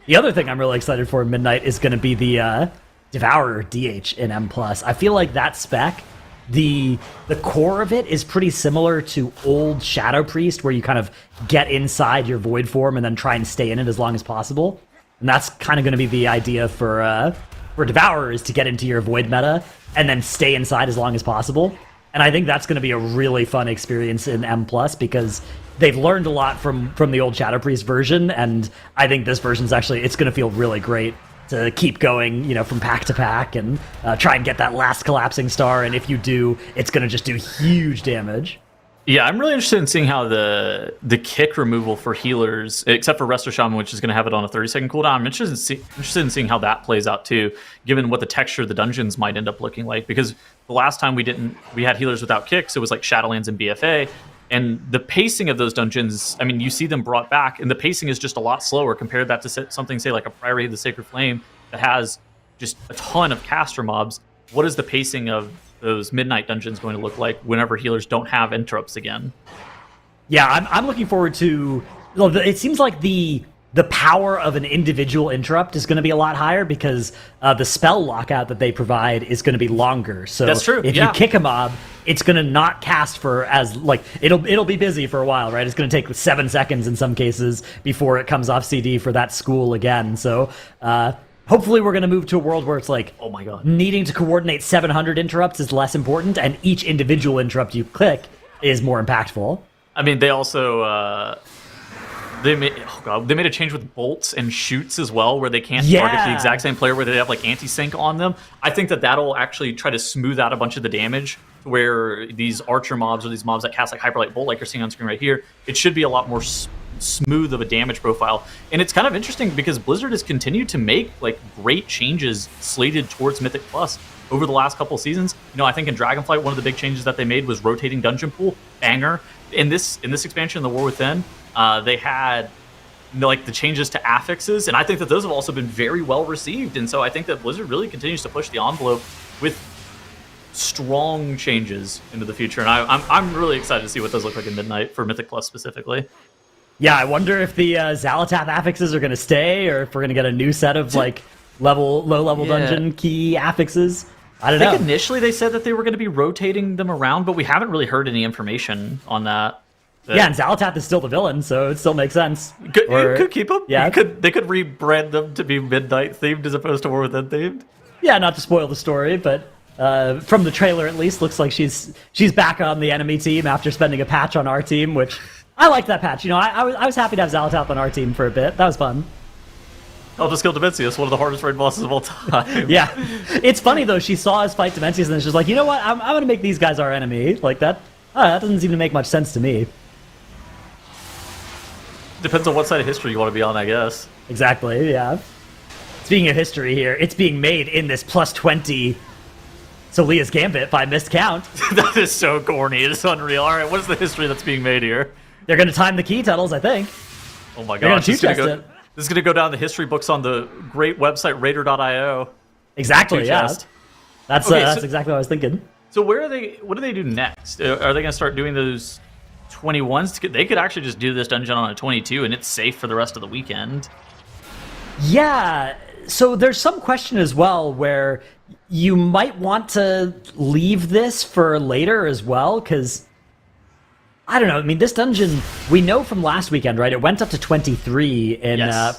The other thing I'm really excited for in Midnight is going to be the Devourer DH in M+. I feel like that spec, the core of it is pretty similar to old Shadow Priest, where you kind of get inside your Void form and then try and stay in it as long as possible. And that's kind of going to be the idea for Devourer, is to get into your Void meta and then stay inside as long as possible. And I think that's going to be a really fun experience in M+, because they've learned a lot from the old Shadow Priest version, and I think this version's actually, it's going to feel really great to keep going, from pack to pack and try and get that last collapsing star, and if you do, it's going to just do huge damage. Yeah, I'm really interested in seeing how the kick removal for healers, except for Resto Shaman, which is going to have it on a 30-second cooldown. I'm interested in seeing how that plays out too, given what the texture of the dungeons might end up looking like. Because the last time we had healers without kicks, it was like Shadowlands and BFA, and the pacing of those dungeons. I mean, you see them brought back, and the pacing is just a lot slower. Compared that to something, say, like a Priory of the Sacred Flame that has just a ton of caster mobs. What is the pacing of those midnight dungeons going to look like whenever healers don't have interrupts again? Yeah, I'm looking forward to. It seems like the power of an individual interrupt is going to be a lot higher because the spell lockout that they provide is going to be longer. So that's true. If you kick a mob, it's going to not cast for as it'll be busy for a while, right? It's going to take 7 seconds in some cases before it comes off CD for that school again. So. Hopefully we're going to move to a world where it's like, oh my god, needing to coordinate 700 interrupts is less important, and each individual interrupt you click is more impactful. I mean, they also they made a change with bolts and shoots as well, where they can't target the exact same player, where they have like anti-sync on them. I think that'll actually try to smooth out a bunch of the damage, where these archer mobs or these mobs that cast like Hyperlight Bolt, like you're seeing on screen right here, it should be a lot more smooth of a damage profile. And it's kind of interesting because Blizzard has continued to make like great changes slated towards Mythic Plus over the last couple seasons. I think in Dragonflight, one of the big changes that they made was rotating dungeon pool. Banger. In this expansion, The War Within, they had like the changes to affixes, and I think that those have also been very well received. And so I think that Blizzard really continues to push the envelope with strong changes into the future. And I'm really excited to see what those look like in Midnight for Mythic Plus specifically. Yeah, I wonder if the Xalatath affixes are going to stay, or if we're going to get a new set of like low-level dungeon key affixes. I don't know. I think initially they said that they were going to be rotating them around, but we haven't really heard any information on that. Yeah, and Xalatath is still the villain, so it still makes sense. You could keep them. Yeah, they could rebrand them to be Midnight themed as opposed to War Within themed. Yeah, not to spoil the story, but from the trailer at least, looks like she's back on the enemy team after spending a patch on our team, which I liked that patch. I was happy to have Xalatath on our team for a bit. That was fun. Just kill Dimensius, one of the hardest raid bosses of all time. Yeah. It's funny, though. She saw us fight Dimensius, and she's like, you know what? I'm going to make these guys our enemy. Like, that doesn't seem to make much sense to me. Depends on what side of history you want to be on, I guess. Exactly, yeah. Speaking of history here, it's being made in this plus 20 Solia's Gambit by missed count. That is so corny. It is unreal. All right, what is the history that's being made here? They're going to time the key tunnels, I think. Oh my gosh. This is going to go down the history books on the great website Raider.io. Exactly, yeah. That's exactly what I was thinking. So what do they do next? Are they going to start doing those 21s? They could actually just do this dungeon on a 22 and it's safe for the rest of the weekend. Yeah, so there's some question as well where you might want to leave this for later as well, because I don't know. I mean, this dungeon, we know from last weekend, right? It went up to 23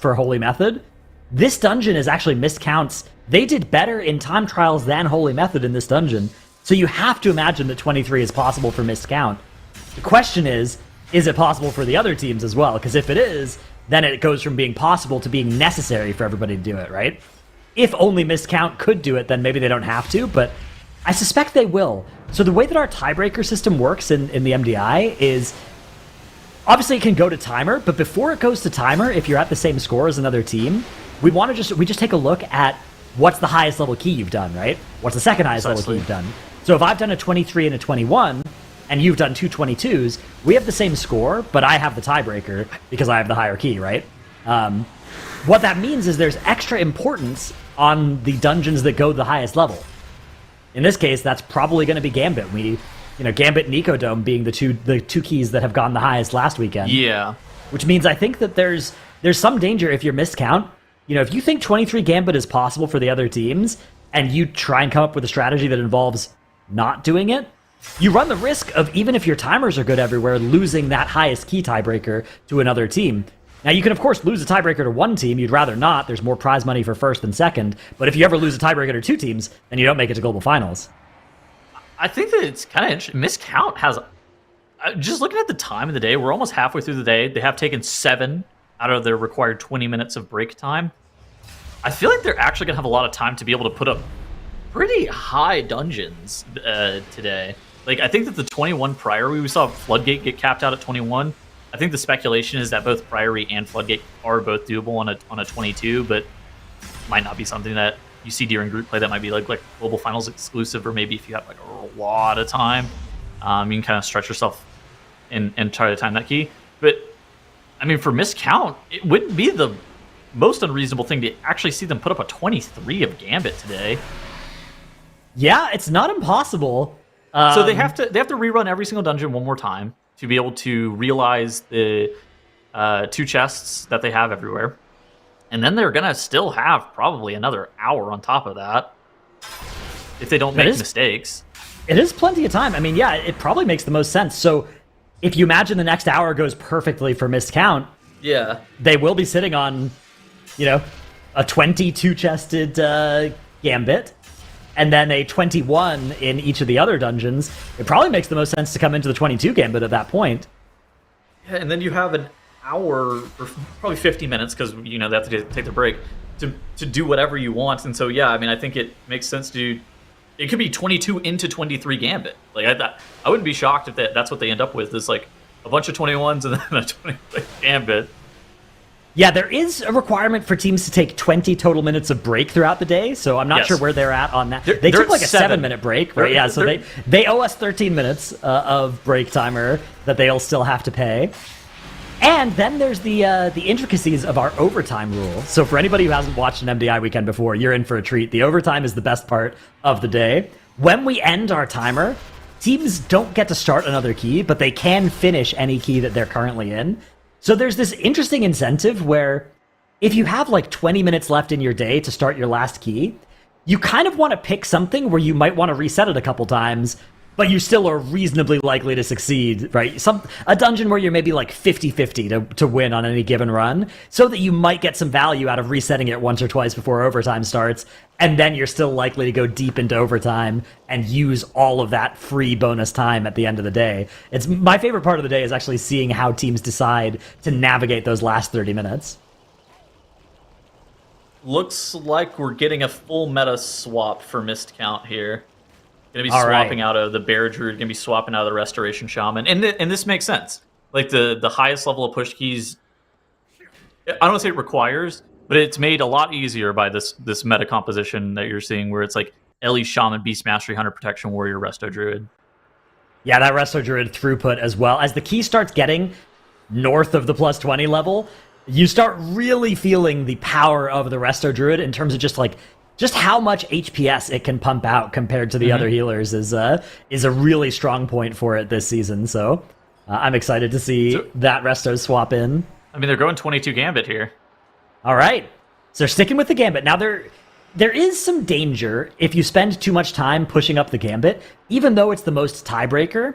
for Holy Method. This dungeon is actually missed counts. They did better in time trials than Holy Method in this dungeon. So you have to imagine that 23 is possible for missed count. The question is it possible for the other teams as well? Because if it is, then it goes from being possible to being necessary for everybody to do it, right? If only missed count could do it, then maybe they don't have to, but I suspect they will. So the way that our tiebreaker system works in the MDI is, obviously it can go to timer, but before it goes to timer, if you're at the same score as another team, we just take a look at what's the highest level key you've done, right? What's the second highest level key you've done? So if I've done a 23 and a 21, and you've done two 22s, we have the same score, but I have the tiebreaker because I have the higher key, right? What that means is there's extra importance on the dungeons that go the highest level. In this case, that's probably going to be Gambit. Gambit and Ecodome being the two keys that have gone the highest last weekend. Yeah. Which means I think that there's some danger if you're miscount. If you think 23 Gambit is possible for the other teams, and you try and come up with a strategy that involves not doing it, you run the risk of, even if your timers are good everywhere, losing that highest key tiebreaker to another team. Now, you can, of course, lose a tiebreaker to one team. You'd rather not. There's more prize money for first than second. But if you ever lose a tiebreaker to two teams, then you don't make it to global finals. I think that it's kind of interesting. Miscount has... just looking at the time of the day, we're almost halfway through the day. They have taken 7 out of their required 20 minutes of break time. I feel like they're actually going to have a lot of time to be able to put up pretty high dungeons today. Like, I think that the 21 Priory, we saw Floodgate get capped out at 21. I think the speculation is that both Priory and Floodgate are both doable on a 22, but might not be something that you see during group play. That might be like global finals exclusive, or maybe if you have like a lot of time, you can kind of stretch yourself and try to time that key. But I mean, for miscount, it wouldn't be the most unreasonable thing to actually see them put up a 23 of Gambit today. Yeah, it's not impossible. So they have to rerun every single dungeon one more time to be able to realize the 2 chests that they have everywhere. And then they're going to still have probably another hour on top of that if they don't make mistakes. It is plenty of time. I mean, yeah, it probably makes the most sense. So if you imagine the next hour goes perfectly for miscount, yeah, they will be sitting on, a 22-chested Gambit, and then a 21 in each of the other dungeons. It probably makes the most sense to come into the 22 Gambit at that point. Yeah, and then you have an hour, or probably 50 minutes, because they have to take their break, to do whatever you want. And so, yeah, I mean, I think it makes sense to... It could be 22 into 23 Gambit. Like, I wouldn't be shocked if that's what they end up with, is like a bunch of 21s and then a 23 Gambit. Yeah, there is a requirement for teams to take 20 total minutes of break throughout the day, so I'm not sure where they're at on that. They took like a 7-minute break, right? Yeah, so they owe us 13 minutes of break timer that they'll still have to pay. And then there's the intricacies of our overtime rule. So for anybody who hasn't watched an MDI weekend before, you're in for a treat. The overtime is the best part of the day. When we end our timer, teams don't get to start another key, but they can finish any key that they're currently in. So there's this interesting incentive where if you have like 20 minutes left in your day to start your last key, you kind of want to pick something where you might want to reset it a couple times, but you still are reasonably likely to succeed, right? A dungeon where you're maybe like 50-50 to win on any given run, so that you might get some value out of resetting it once or twice before overtime starts, and then you're still likely to go deep into overtime and use all of that free bonus time at the end of the day. It's my favorite part of the day is actually seeing how teams decide to navigate those last 30 minutes. Looks like we're getting a full meta swap for missed count here. Going to be swapping out of the Bear Druid, going to be swapping out of the Restoration Shaman. And this makes sense. Like, the highest level of push keys, I don't want to say it requires, but it's made a lot easier by this meta composition that you're seeing, where it's like Ellie, Shaman, Beast Mastery, Hunter, Protection, Warrior, Resto Druid. Yeah, that Resto Druid throughput as well. As the key starts getting north of the plus 20 level, you start really feeling the power of the Resto Druid in terms of just how much HPS it can pump out compared to the other healers is a really strong point for it this season. So I'm excited to see that Resto swap in. I mean, they're going 22 Gambit here. All right. So they're sticking with the Gambit. Now, there is some danger if you spend too much time pushing up the Gambit. Even though it's the most tiebreaker,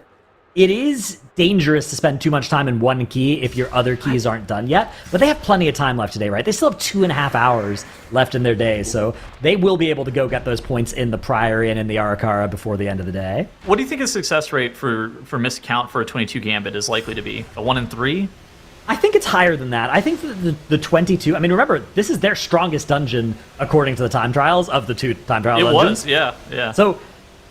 it is dangerous to spend too much time in one key if your other keys aren't done yet. But they have plenty of time left today, right? They still have 2.5 hours left in their day, so they will be able to go get those points in the Priory and in the Arakara before the end of the day. What do you think the success rate for miscount for a 22 Gambit is likely to be? A 1 in 3? I think it's higher than that. I think the 22... I mean, remember, this is their strongest dungeon, according to the time trials, of the 2 time trial dungeons. It was, yeah. So...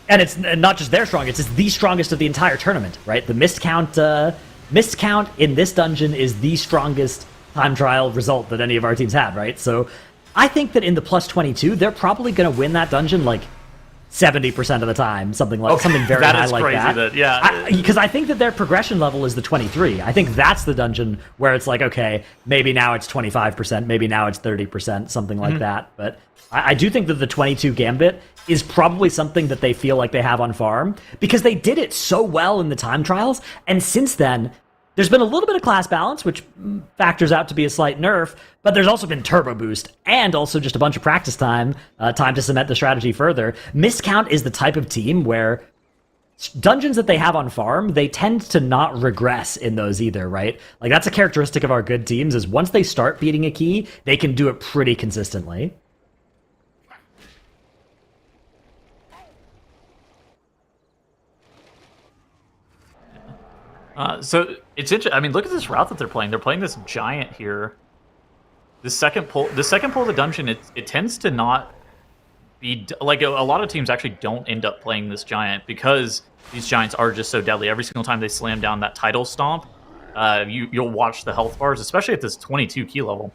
And it's not just their strongest, it's the strongest of the entire tournament, right? The miscount in this dungeon is the strongest time trial result that any of our teams had, right? So I think that in the plus 22, they're probably going to win that dungeon like 70% of the time, something very high like that. Yeah, because I think that their progression level is the 23. I think that's the dungeon where it's like, okay, maybe now it's 25%, maybe now it's 30%, something like that. But I do think that the 22 Gambit is probably something that they feel like they have on farm, because they did it so well in the time trials, and since then, there's been a little bit of class balance, which factors out to be a slight nerf, but there's also been turbo boost, and also just a bunch of practice time, time to cement the strategy further. Miscount is the type of team where dungeons that they have on farm, they tend to not regress in those either, right? Like, that's a characteristic of our good teams, is once they start beating a key, they can do it pretty consistently. So it's interesting. I mean, look at this route that they're playing. They're playing this giant here. The second pull of the dungeon, it tends to not like a lot of teams actually don't end up playing this giant because these giants are just so deadly. Every single time they slam down that title stomp, you'll watch the health bars, especially at this 22 key level.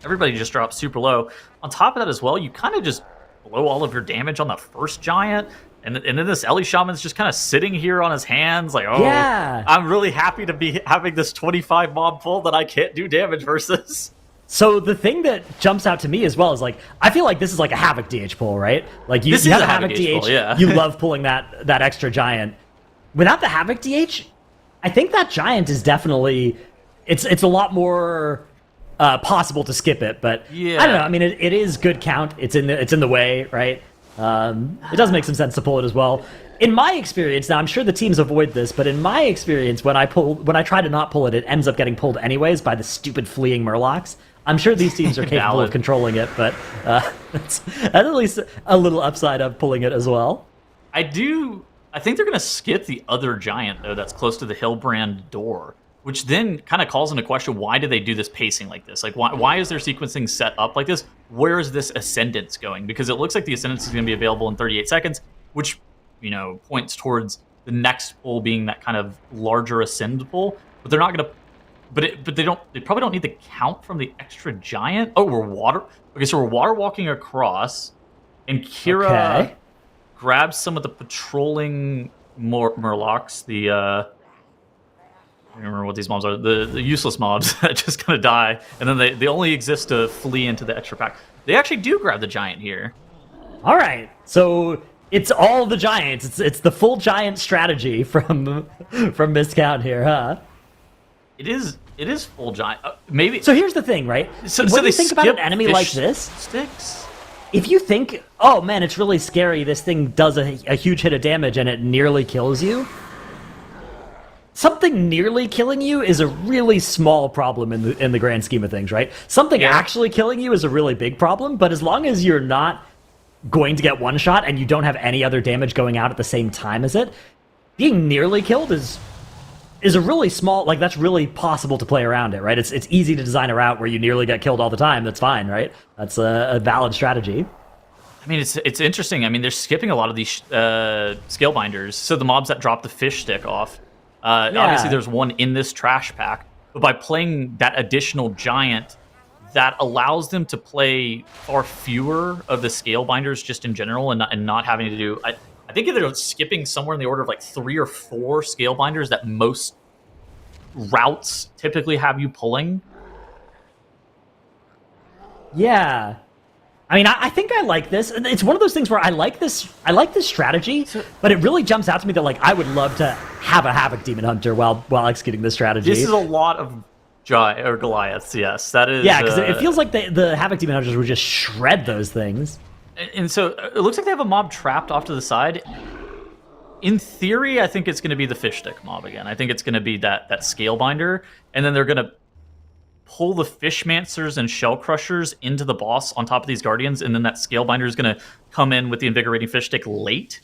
Everybody just drops super low. On top of that as well, you kind of just blow all of your damage on the first giant. And then this Ellie Shaman's just kind of sitting here on his hands like, oh, yeah. I'm really happy to be having this 25 mob pull that I can't do damage versus. So the thing that jumps out to me as well is like, I feel like this is like a Havoc DH pull, right? Like you have a Havoc DH, pull, yeah. You love pulling that extra giant. Without the Havoc DH, I think that giant is definitely, it's a lot more possible to skip it, but yeah. I don't know. I mean, it is good count. It's in the way, right? It does make some sense to pull it as well. In my experience, now I'm sure the teams avoid this, but in my experience, when I try to not pull it, it ends up getting pulled anyways by the stupid fleeing Murlocs. I'm sure these teams are capable of controlling it, but that's at least a little upside of pulling it as well. I think they're going to skip the other giant, though, that's close to the Hillbrand door, which then kind of calls into question, why do they do this pacing like this? Like, why is their sequencing set up like this? Where is this Ascendance going? Because it looks like the Ascendance is going to be available in 38 seconds, which, points towards the next pull being that kind of larger Ascend pull. But they're not going to... But they probably don't need the count from the extra giant. Oh, we're water... Okay, so we're water walking across, and Kira grabs some of the patrolling Murlocs, the... I don't remember what these mobs are. The useless mobs that just kind of die, and then they only exist to flee into the extra pack. They actually do grab the giant here. All right, so it's all the giants. It's the full giant strategy from Miscount here, huh? It is full giant. Maybe. So here's the thing, right? So when you think about an enemy like this, sticks. If you think, oh man, it's really scary. This thing does a huge hit of damage and it nearly kills you. Something nearly killing you is a really small problem in the grand scheme of things, right? Something actually killing you is a really big problem, but as long as you're not going to get one shot and you don't have any other damage going out at the same time as it, being nearly killed is a really small, like that's really possible to play around it, right? It's easy to design a route where you nearly get killed all the time. That's fine, right? That's a valid strategy. I mean, it's interesting. I mean, they're skipping a lot of these scale binders. So the mobs that drop the fish stick off, obviously there's one in this trash pack, but by playing that additional giant, that allows them to play far fewer of the scale binders just in general, and not having to do... I think they're skipping somewhere in the order of like 3 or 4 scale binders that most routes typically have you pulling. Yeah. I mean, I think I like this. It's one of those things where I like this strategy, but it really jumps out to me that like I would love to have a Havoc Demon Hunter while executing this strategy. This is a lot of Goliaths, yes. That is. Yeah, because it feels like the Havoc Demon Hunters would just shred those things. And so it looks like they have a mob trapped off to the side. In theory, I think it's going to be the fish stick mob again. I think it's going to be that scale binder, and then they're going to pull the Fishmancers and Shell Crushers into the boss on top of these Guardians, and then that scale binder is going to come in with the Invigorating Fish Stick late,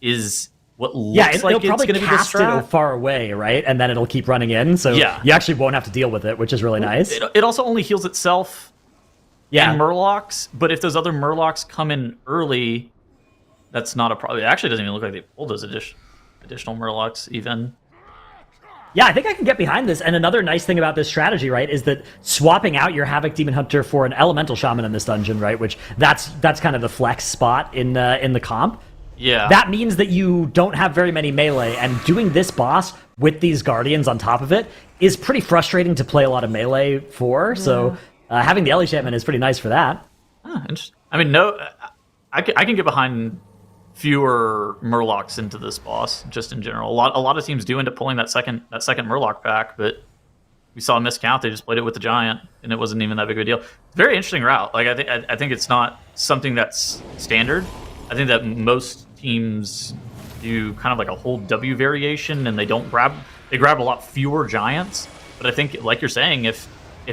is what looks like it's going to be the strat. It far away, right? And then it'll keep running in, so you actually won't have to deal with it, which is really nice. It also only heals itself and Murlocs, but if those other Murlocs come in early, that's not a problem. It actually doesn't even look like they pulled those additional Murlocs even. Yeah, I think I can get behind this. And another nice thing about this strategy, right, is that swapping out your Havoc Demon Hunter for an Elemental Shaman in this dungeon, right, which that's kind of the flex spot in the comp. Yeah. That means that you don't have very many melee, and doing this boss with these Guardians on top of it is pretty frustrating to play a lot of melee for. Yeah. So having the Ellie Shaman is pretty nice for that. Interesting. I mean, I can get behind fewer Murlocs into this boss, just in general. A lot of teams do end up pulling that second Murloc pack, but we saw a miscount. They just played it with the giant, and it wasn't even that big of a deal. Very interesting route. Like I think it's not something that's standard. I think that most teams do kind of like a whole W variation, and they grab a lot fewer giants. But I think, like you're saying, if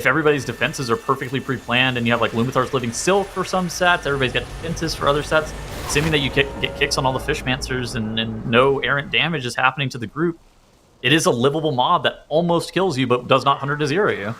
everybody's defenses are perfectly pre-planned and you have like Lumithar's Living Silk for some sets, everybody's got defenses for other sets, assuming that you get kicks on all the Fishmancers and no errant damage is happening to the group, it is a livable mob that almost kills you but does not 100 to 0 you.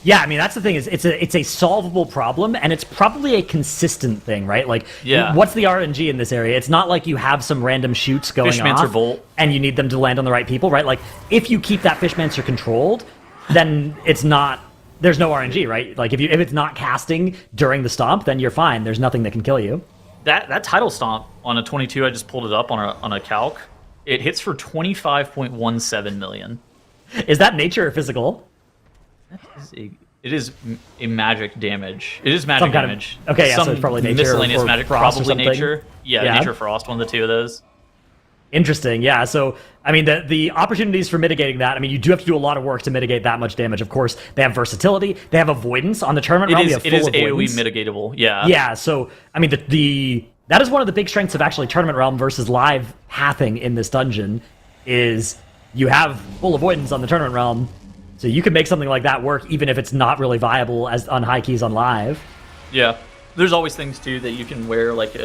Yeah, I mean that's the thing is it's a solvable problem, and it's probably a consistent thing, right? Like, what's the RNG in this area? It's not like you have some random shoots going Fishmancer off, Bolt, and you need them to land on the right people, right? Like, if you keep that Fishmancer controlled, then it's not. There's no RNG, right? Like if it's not casting during the stomp, then you're fine. There's nothing that can kill you. That title stomp on a 22, I just pulled it up on a calc. It hits for 25.17 million. Is that nature or physical? It is a magic damage. It is magic damage. Okay, yeah, so it's probably nature miscellaneous or magic, frost probably or something. nature. Yeah, nature, frost, one of the two of those. Interesting, yeah. So, I mean, the opportunities for mitigating that, I mean, you do have to do a lot of work to mitigate that much damage. Of course, they have versatility. They have avoidance on the tournament realm. It is AoE mitigatable, yeah. Yeah, so, I mean, that is one of the big strengths of actually tournament realm versus live pathing in this dungeon, is you have full avoidance on the tournament realm, so you can make something like that work even if it's not really viable as on high keys on live. Yeah. There's always things, too, that you can wear, like,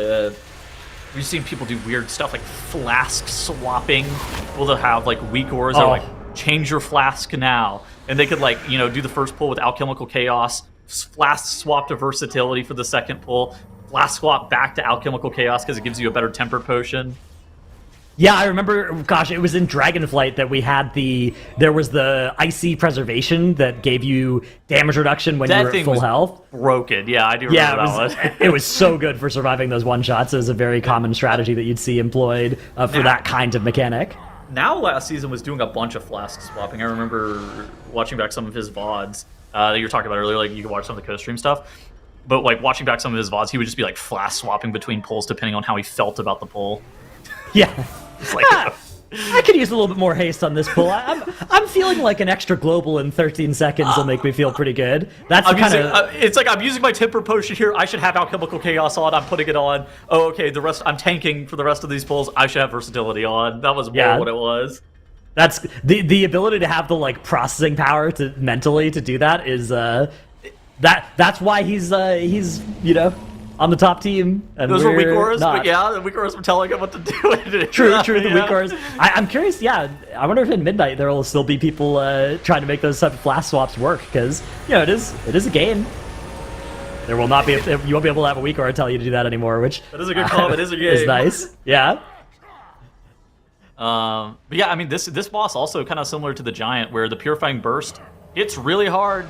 we've seen people do weird stuff like flask swapping. Well, they'll have like weak ores that are like, change your flask now. And they could like, do the first pull with Alchemical Chaos, flask swap to versatility for the second pull, flask swap back to Alchemical Chaos because it gives you a better temper potion. Yeah, I remember, gosh, it was in Dragonflight that we had there was the Icy Preservation that gave you damage reduction when you were at full health. Broken, yeah, I do remember that one. It was so good for surviving those one-shots. It was a very common strategy that you'd see employed for that kind of mechanic. Now last season was doing a bunch of flask swapping. I remember watching back some of his VODs that you were talking about earlier, like you could watch some of the co-stream stuff. But like watching back some of his VODs, he would just be like flask swapping between pulls depending on how he felt about the pull. Yeah. It's like, I could use a little bit more haste on this pull. I'm feeling like an extra global in 13 seconds will make me feel pretty good. That's it's like I'm using my temper potion here. I should have Alchemical Chaos on. I'm putting it on. Oh, okay. The rest I'm tanking for the rest of these pulls. I should have versatility on. That was more what it was. That's the ability to have the like processing power to mentally to do that is that's why he's on the top team. And those were weak auras, but yeah, the weak auras were telling him what to do. True, the weak auras. I'm curious, I wonder if in Midnight there will still be people trying to make those type of flash swaps work, because, it is a game. There will not be, you won't be able to have a weak aura tell you to do that anymore, which... That is a good call, it is a game. Is nice, yeah. But yeah, I mean, this boss also kind of similar to the Giant, where the Purifying Burst hits really hard.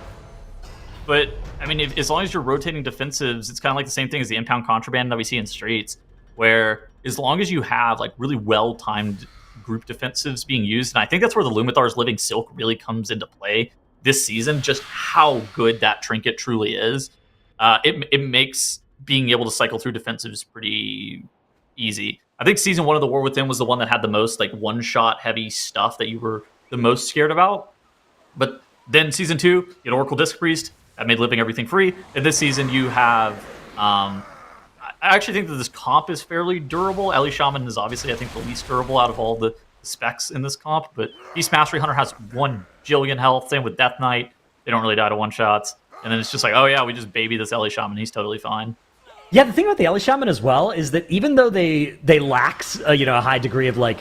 But, I mean, as long as you're rotating defensives, it's kind of like the same thing as the impound contraband that we see in Streets, where as long as you have, like, really well-timed group defensives being used, and I think that's where the Lumithar's Living Silk really comes into play this season, just how good that trinket truly is. It makes being able to cycle through defensives pretty easy. I think Season 1 of The War Within was the one that had the most, like, one-shot heavy stuff that you were the most scared about. But then Season 2, you had Oracle Disc Priest, that made living everything free. And this season you have, I actually think that this comp is fairly durable. Ellie Shaman is obviously, I think, the least durable out of all the specs in this comp, but Beast Mastery Hunter has 1 jillion health, same with Death Knight. They don't really die to one-shots. And then it's just like, oh yeah, we just baby this Ellie Shaman, he's totally fine. Yeah, the thing about the Ellie Shaman as well is that even though they lack, a high degree of, like,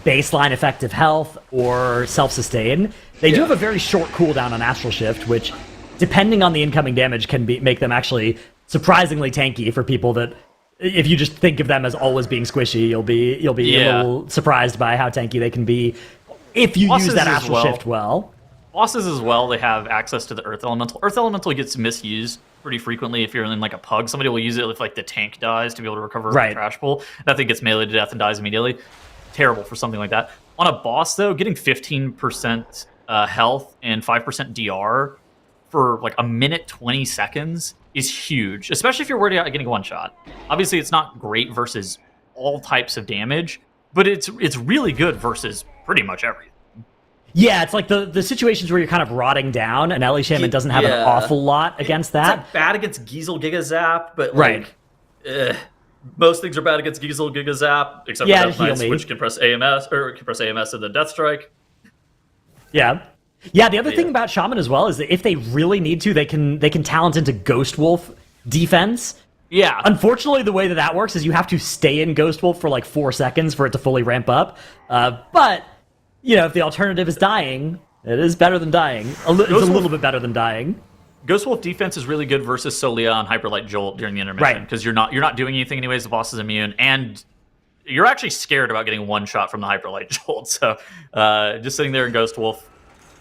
baseline effective health or self-sustain, they do have a very short cooldown on Astral Shift, which, depending on the incoming damage, can make them actually surprisingly tanky for people that, if you just think of them as always being squishy, you'll be a little surprised by how tanky they can be if you use that Astral Shift well. Bosses as well, they have access to the Earth Elemental. Earth Elemental gets misused pretty frequently if you're in like a pug. Somebody will use it if like the tank dies to be able to recover from the trash pool. That thing gets meleeed to death and dies immediately. Terrible for something like that. On a boss though, getting 15% health and 5% DR for like a minute 20 seconds is huge, especially if you're worried about getting one shot. Obviously, it's not great versus all types of damage, but it's really good versus pretty much everything. Yeah, it's like the situations where you're kind of rotting down, and Ellie Shaman doesn't have an awful lot against that. It's like bad against Giesel Giga Zap, but like, most things are bad against Giesel Giga Zap, except for Death Knights, which can press AMS and then Death Strike. Yeah. Yeah, the other thing about Shaman as well is that if they really need to, they can talent into Ghost Wolf defense. Yeah. Unfortunately, the way that works is you have to stay in Ghost Wolf for like 4 seconds for it to fully ramp up. But, if the alternative is dying, It is better than dying. It's a little bit better than dying. Ghost Wolf defense is really good versus Solia on Hyperlight Jolt during the intermission, because you're not doing anything anyways. The boss is immune, and you're actually scared about getting one shot from the Hyperlight Jolt. So just sitting there in Ghost Wolf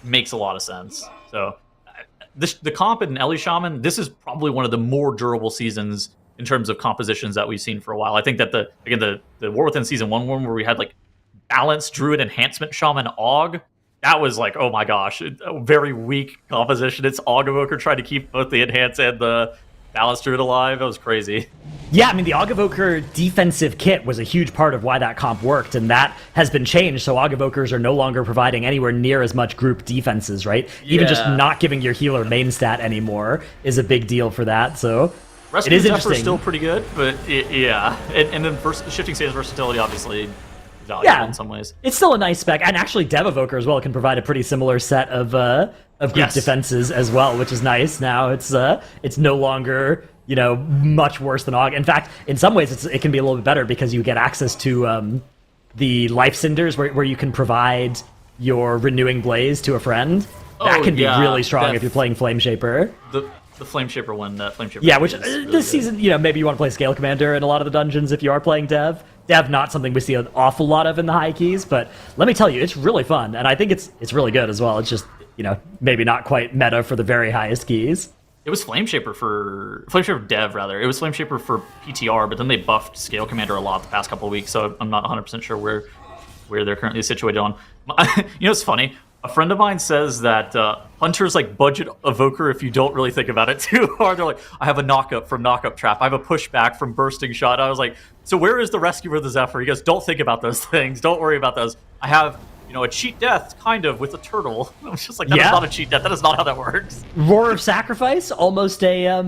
makes a lot of sense. So the comp in Ellie Shaman, this is probably one of the more durable seasons in terms of compositions that we've seen for a while. I think that the War Within Season 1 one where we had like balanced Druid Enhancement Shaman Aug, that was like, oh my gosh, a very weak composition. It's Aug Evoker trying to keep both the Enhance and the balanced Druid alive. That was crazy. Yeah, I mean, the Aug Evoker defensive kit was a huge part of why that comp worked, and that has been changed, so Aug Evokers are no longer providing anywhere near as much group defenses, right? Yeah. Even just not giving your healer main stat anymore is a big deal for that, so Rescue it is Zephyr interesting. Still pretty good, but yeah. And then shifting status versatility, obviously, valuable in some ways. It's still a nice spec, and actually Dev Evoker as well can provide a pretty similar set of group defenses as well, which is nice. Now it's no longer much worse than Aug. In fact, in some ways it can be a little bit better because you get access to the Life Cinders where you can provide your Renewing Blaze to a friend. That can be really strong if you're playing Flame Shaper. The Flame Shaper one, Flame Shaper. Yeah, which really this season, maybe you want to play Scale Commander in a lot of the dungeons if you are playing Dev. Dev, not something we see an awful lot of in the high keys, but let me tell you, it's really fun, and I think it's really good as well. It's just, maybe not quite meta for the very highest keys. It was Flame Shaper Dev, rather. It was Flame Shaper for PTR, but then they buffed Scale Commander a lot the past couple of weeks, so I'm not 100% sure where they're currently situated on. It's funny. A friend of mine says that Hunter's like budget evoker if you don't really think about it too hard. They're like, I have a knockup from Knockup Trap. I have a pushback from Bursting Shot. I was like, so where is the rescue of the Zephyr? He goes, don't think about those things. Don't worry about those. I have, a cheat death, kind of, with a turtle. I was just like, that is not a cheat death. That is not how that works. Roar of Sacrifice, almost a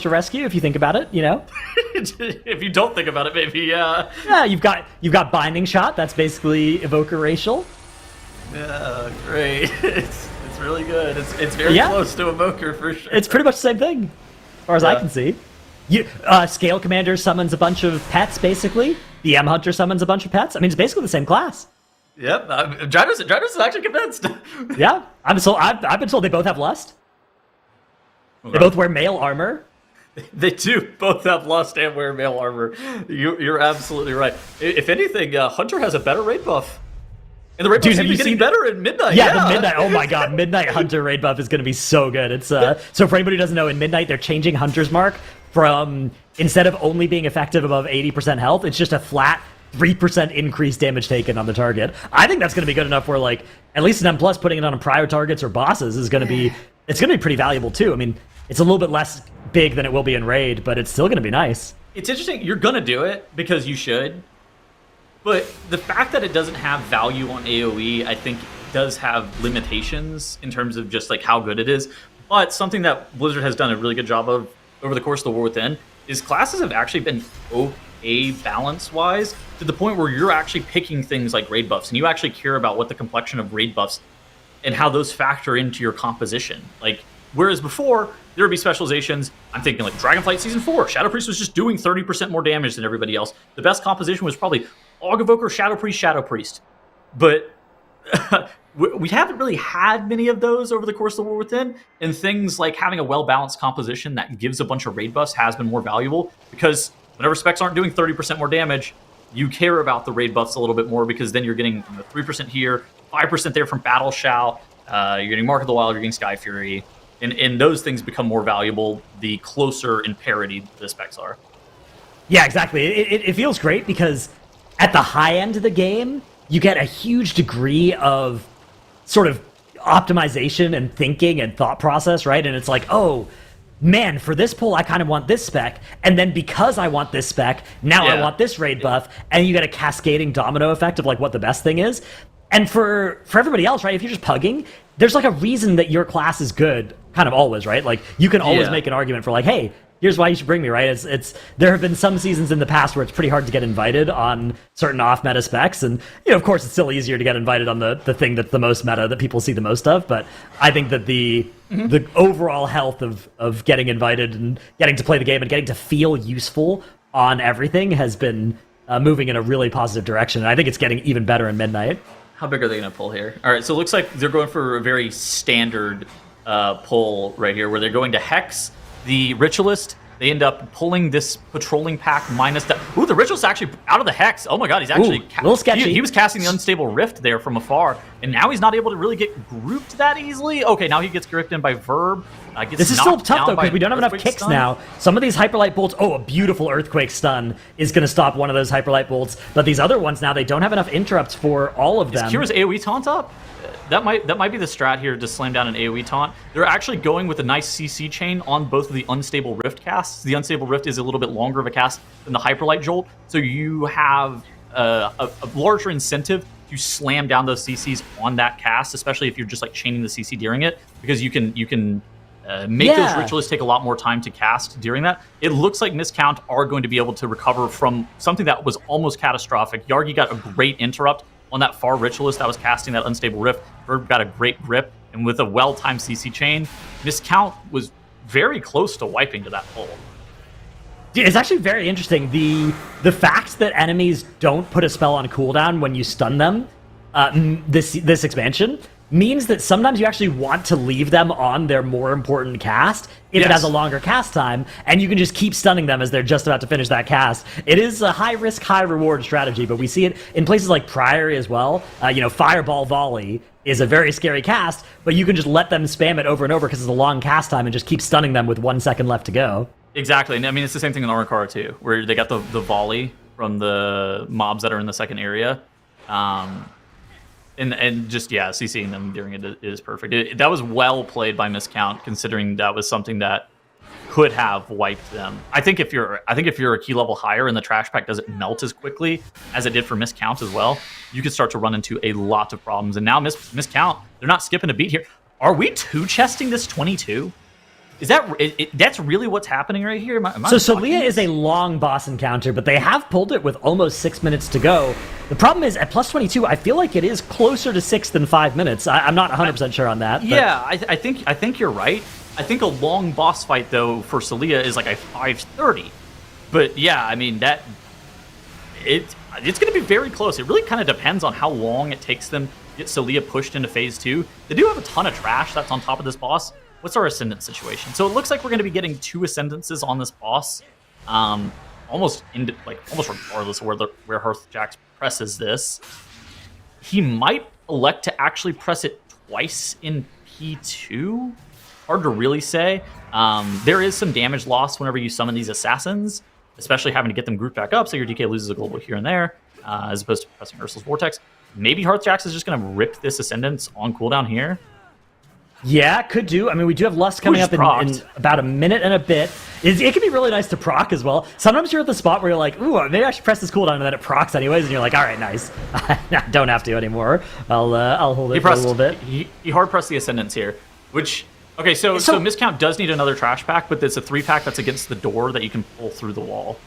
rescue if you think about it, If you don't think about it, maybe, yeah. Yeah, you've got Binding Shot. That's basically Evoker Racial. Yeah, great. It's really good. It's very close to Evoker for sure. It's pretty much the same thing, as far as I can see. Scale Commander summons a bunch of pets, basically. The M Hunter summons a bunch of pets. I mean, it's basically the same class. Yep, Gyros is actually convinced. Yeah, I've been told they both have Lust. Okay. They both wear male armor. They do both have Lust and wear male armor. You're absolutely right. If anything, Hunter has a better raid buff. And the raid buff seems to be getting better in Midnight. Yeah, the Midnight. Oh my god, Midnight Hunter raid buff is going to be so good. It's so for anybody who doesn't know, in Midnight they're changing Hunter's Mark from, instead of only being effective above 80% health, it's just a flat 3% increased damage taken on the target. I think that's going to be good enough where, like, at least an M+, putting it on prior targets or bosses is going to be, it's going to be pretty valuable too. I mean, it's a little bit less big than it will be in Raid, but it's still going to be nice. It's interesting. You're going to do it because you should. But the fact that it doesn't have value on AoE, I think, does have limitations in terms of just like how good it is. But something that Blizzard has done a really good job of over the course of the War Within is classes have actually been okay balance-wise to the point where you're actually picking things like raid buffs, and you actually care about what the complexion of raid buffs and how those factor into your composition. Like, whereas before, there would be specializations. I'm thinking like Dragonflight Season 4. Shadow Priest was just doing 30% more damage than everybody else. The best composition was probably Aug Evoker, Shadow Priest, Shadow Priest. But we haven't really had many of those over the course of the War Within, and things like having a well-balanced composition that gives a bunch of raid buffs has been more valuable, because whenever specs aren't doing 30% more damage, you care about the raid buffs a little bit more, because then you're getting 3% here, 5% there from Battle Shout, you're getting Mark of the Wild, you're getting Sky Fury, and those things become more valuable the closer in parity the specs are. Yeah, exactly. It feels great because at the high end of the game, you get a huge degree of sort of optimization and thinking and thought process, right? And it's like, oh, man, for this pull, I kind of want this spec. And then because I want this spec, now I want this raid buff. And you get a cascading domino effect of like what the best thing is. And for everybody else, right, if you're just pugging, there's like a reason that your class is good, kind of always, right? Like you can always make an argument for like, hey, here's why you should bring me, right? It's there have been some seasons in the past where it's pretty hard to get invited on certain off-meta specs, and of course it's still easier to get invited on the thing that's the most meta that people see the most of. But I think that the overall health of getting invited and getting to play the game and getting to feel useful on everything has been moving in a really positive direction, and I think it's getting even better in Midnight. How big are they going to pull here? All right, so it looks like they're going for a very standard pull right here, where they're going to Hex the Ritualist. They end up pulling this patrolling pack minus that. Ooh, the Ritualist actually out of the Hex. Oh my god, he's actually a little sketchy. He was casting the Unstable Rift there from afar, and now he's not able to really get grouped that easily. Okay, now he gets gripped in by Verb. This is still tough though, because we don't have enough kicks now. Some of these Hyperlight Bolts, a beautiful Earthquake Stun is going to stop one of those Hyperlight Bolts, but these other ones now, they don't have enough interrupts for all of them. Is Kira's AoE taunt up? That might be the strat here to slam down an AoE taunt. They're actually going with a nice CC chain on both of the Unstable Rift casts. The Unstable Rift is a little bit longer of a cast than the Hyperlight Jolt, so you have a larger incentive to slam down those CCs on that cast, especially if you're just like chaining the CC during it, because you can make those Ritualists take a lot more time to cast during that. It looks like Miscount are going to be able to recover from something that was almost catastrophic. Yargi got a great interrupt on that far Ritualist that was casting that Unstable Rift. Verb got a great grip, and with a well-timed CC chain, Miscount was very close to wiping to that pull. It's actually very interesting. The fact that enemies don't put a spell on cooldown when you stun them, this expansion, means that sometimes you actually want to leave them on their more important cast if it has a longer cast time, and you can just keep stunning them as they're just about to finish that cast. It is a high-risk, high-reward strategy, but we see it in places like Priory as well. Fireball Volley is a very scary cast, but you can just let them spam it over and over because it's a long cast time and just keep stunning them with 1 second left to go. Exactly. And I mean, it's the same thing in Aurora too, where they got the volley from the mobs that are in the second area. And just, CCing them during it is perfect. That was well played by Miscount, considering that was something that could have wiped them. I think if you're a key level higher and the trash pack doesn't melt as quickly as it did for Miscount as well, you could start to run into a lot of problems. And now Miscount, they're not skipping a beat here. Are we two-chesting this 22? Is that's really what's happening right here? So Solia is a long boss encounter, but they have pulled it with almost 6 minutes to go. The problem is, at plus 22, I feel like it is closer to 6 than 5 minutes. I'm not 100% sure on that. But... Yeah, I think you're right. I think a long boss fight, though, for Solia is like a 5:30. But yeah, I mean, it's going to be very close. It really kind of depends on how long it takes them to get Solia pushed into phase 2. They do have a ton of trash that's on top of this boss. What's our ascendant situation? So it looks like we're going to be getting 2 ascendances on this boss, almost regardless of where Hearthjax presses this. He might elect to actually press it twice in P2. Hard to really say. There is some damage loss whenever you summon these assassins, especially having to get them grouped back up, so your DK loses a global here and there, as opposed to pressing Ursul's Vortex. Maybe Hearthjax is just going to rip this ascendance on cooldown here. Yeah, could do. I mean, we do have Lust coming up in about a minute and a bit. It can be really nice to proc as well. Sometimes you're at the spot where you're like, ooh, maybe I should press this cooldown, and then it procs anyways, and you're like, all right, nice. I don't have to anymore. I'll hold it for a little bit. He hard pressed the Ascendants here, which... Okay, so Miscount does need another trash pack, but it's a 3-pack that's against the door that you can pull through the wall.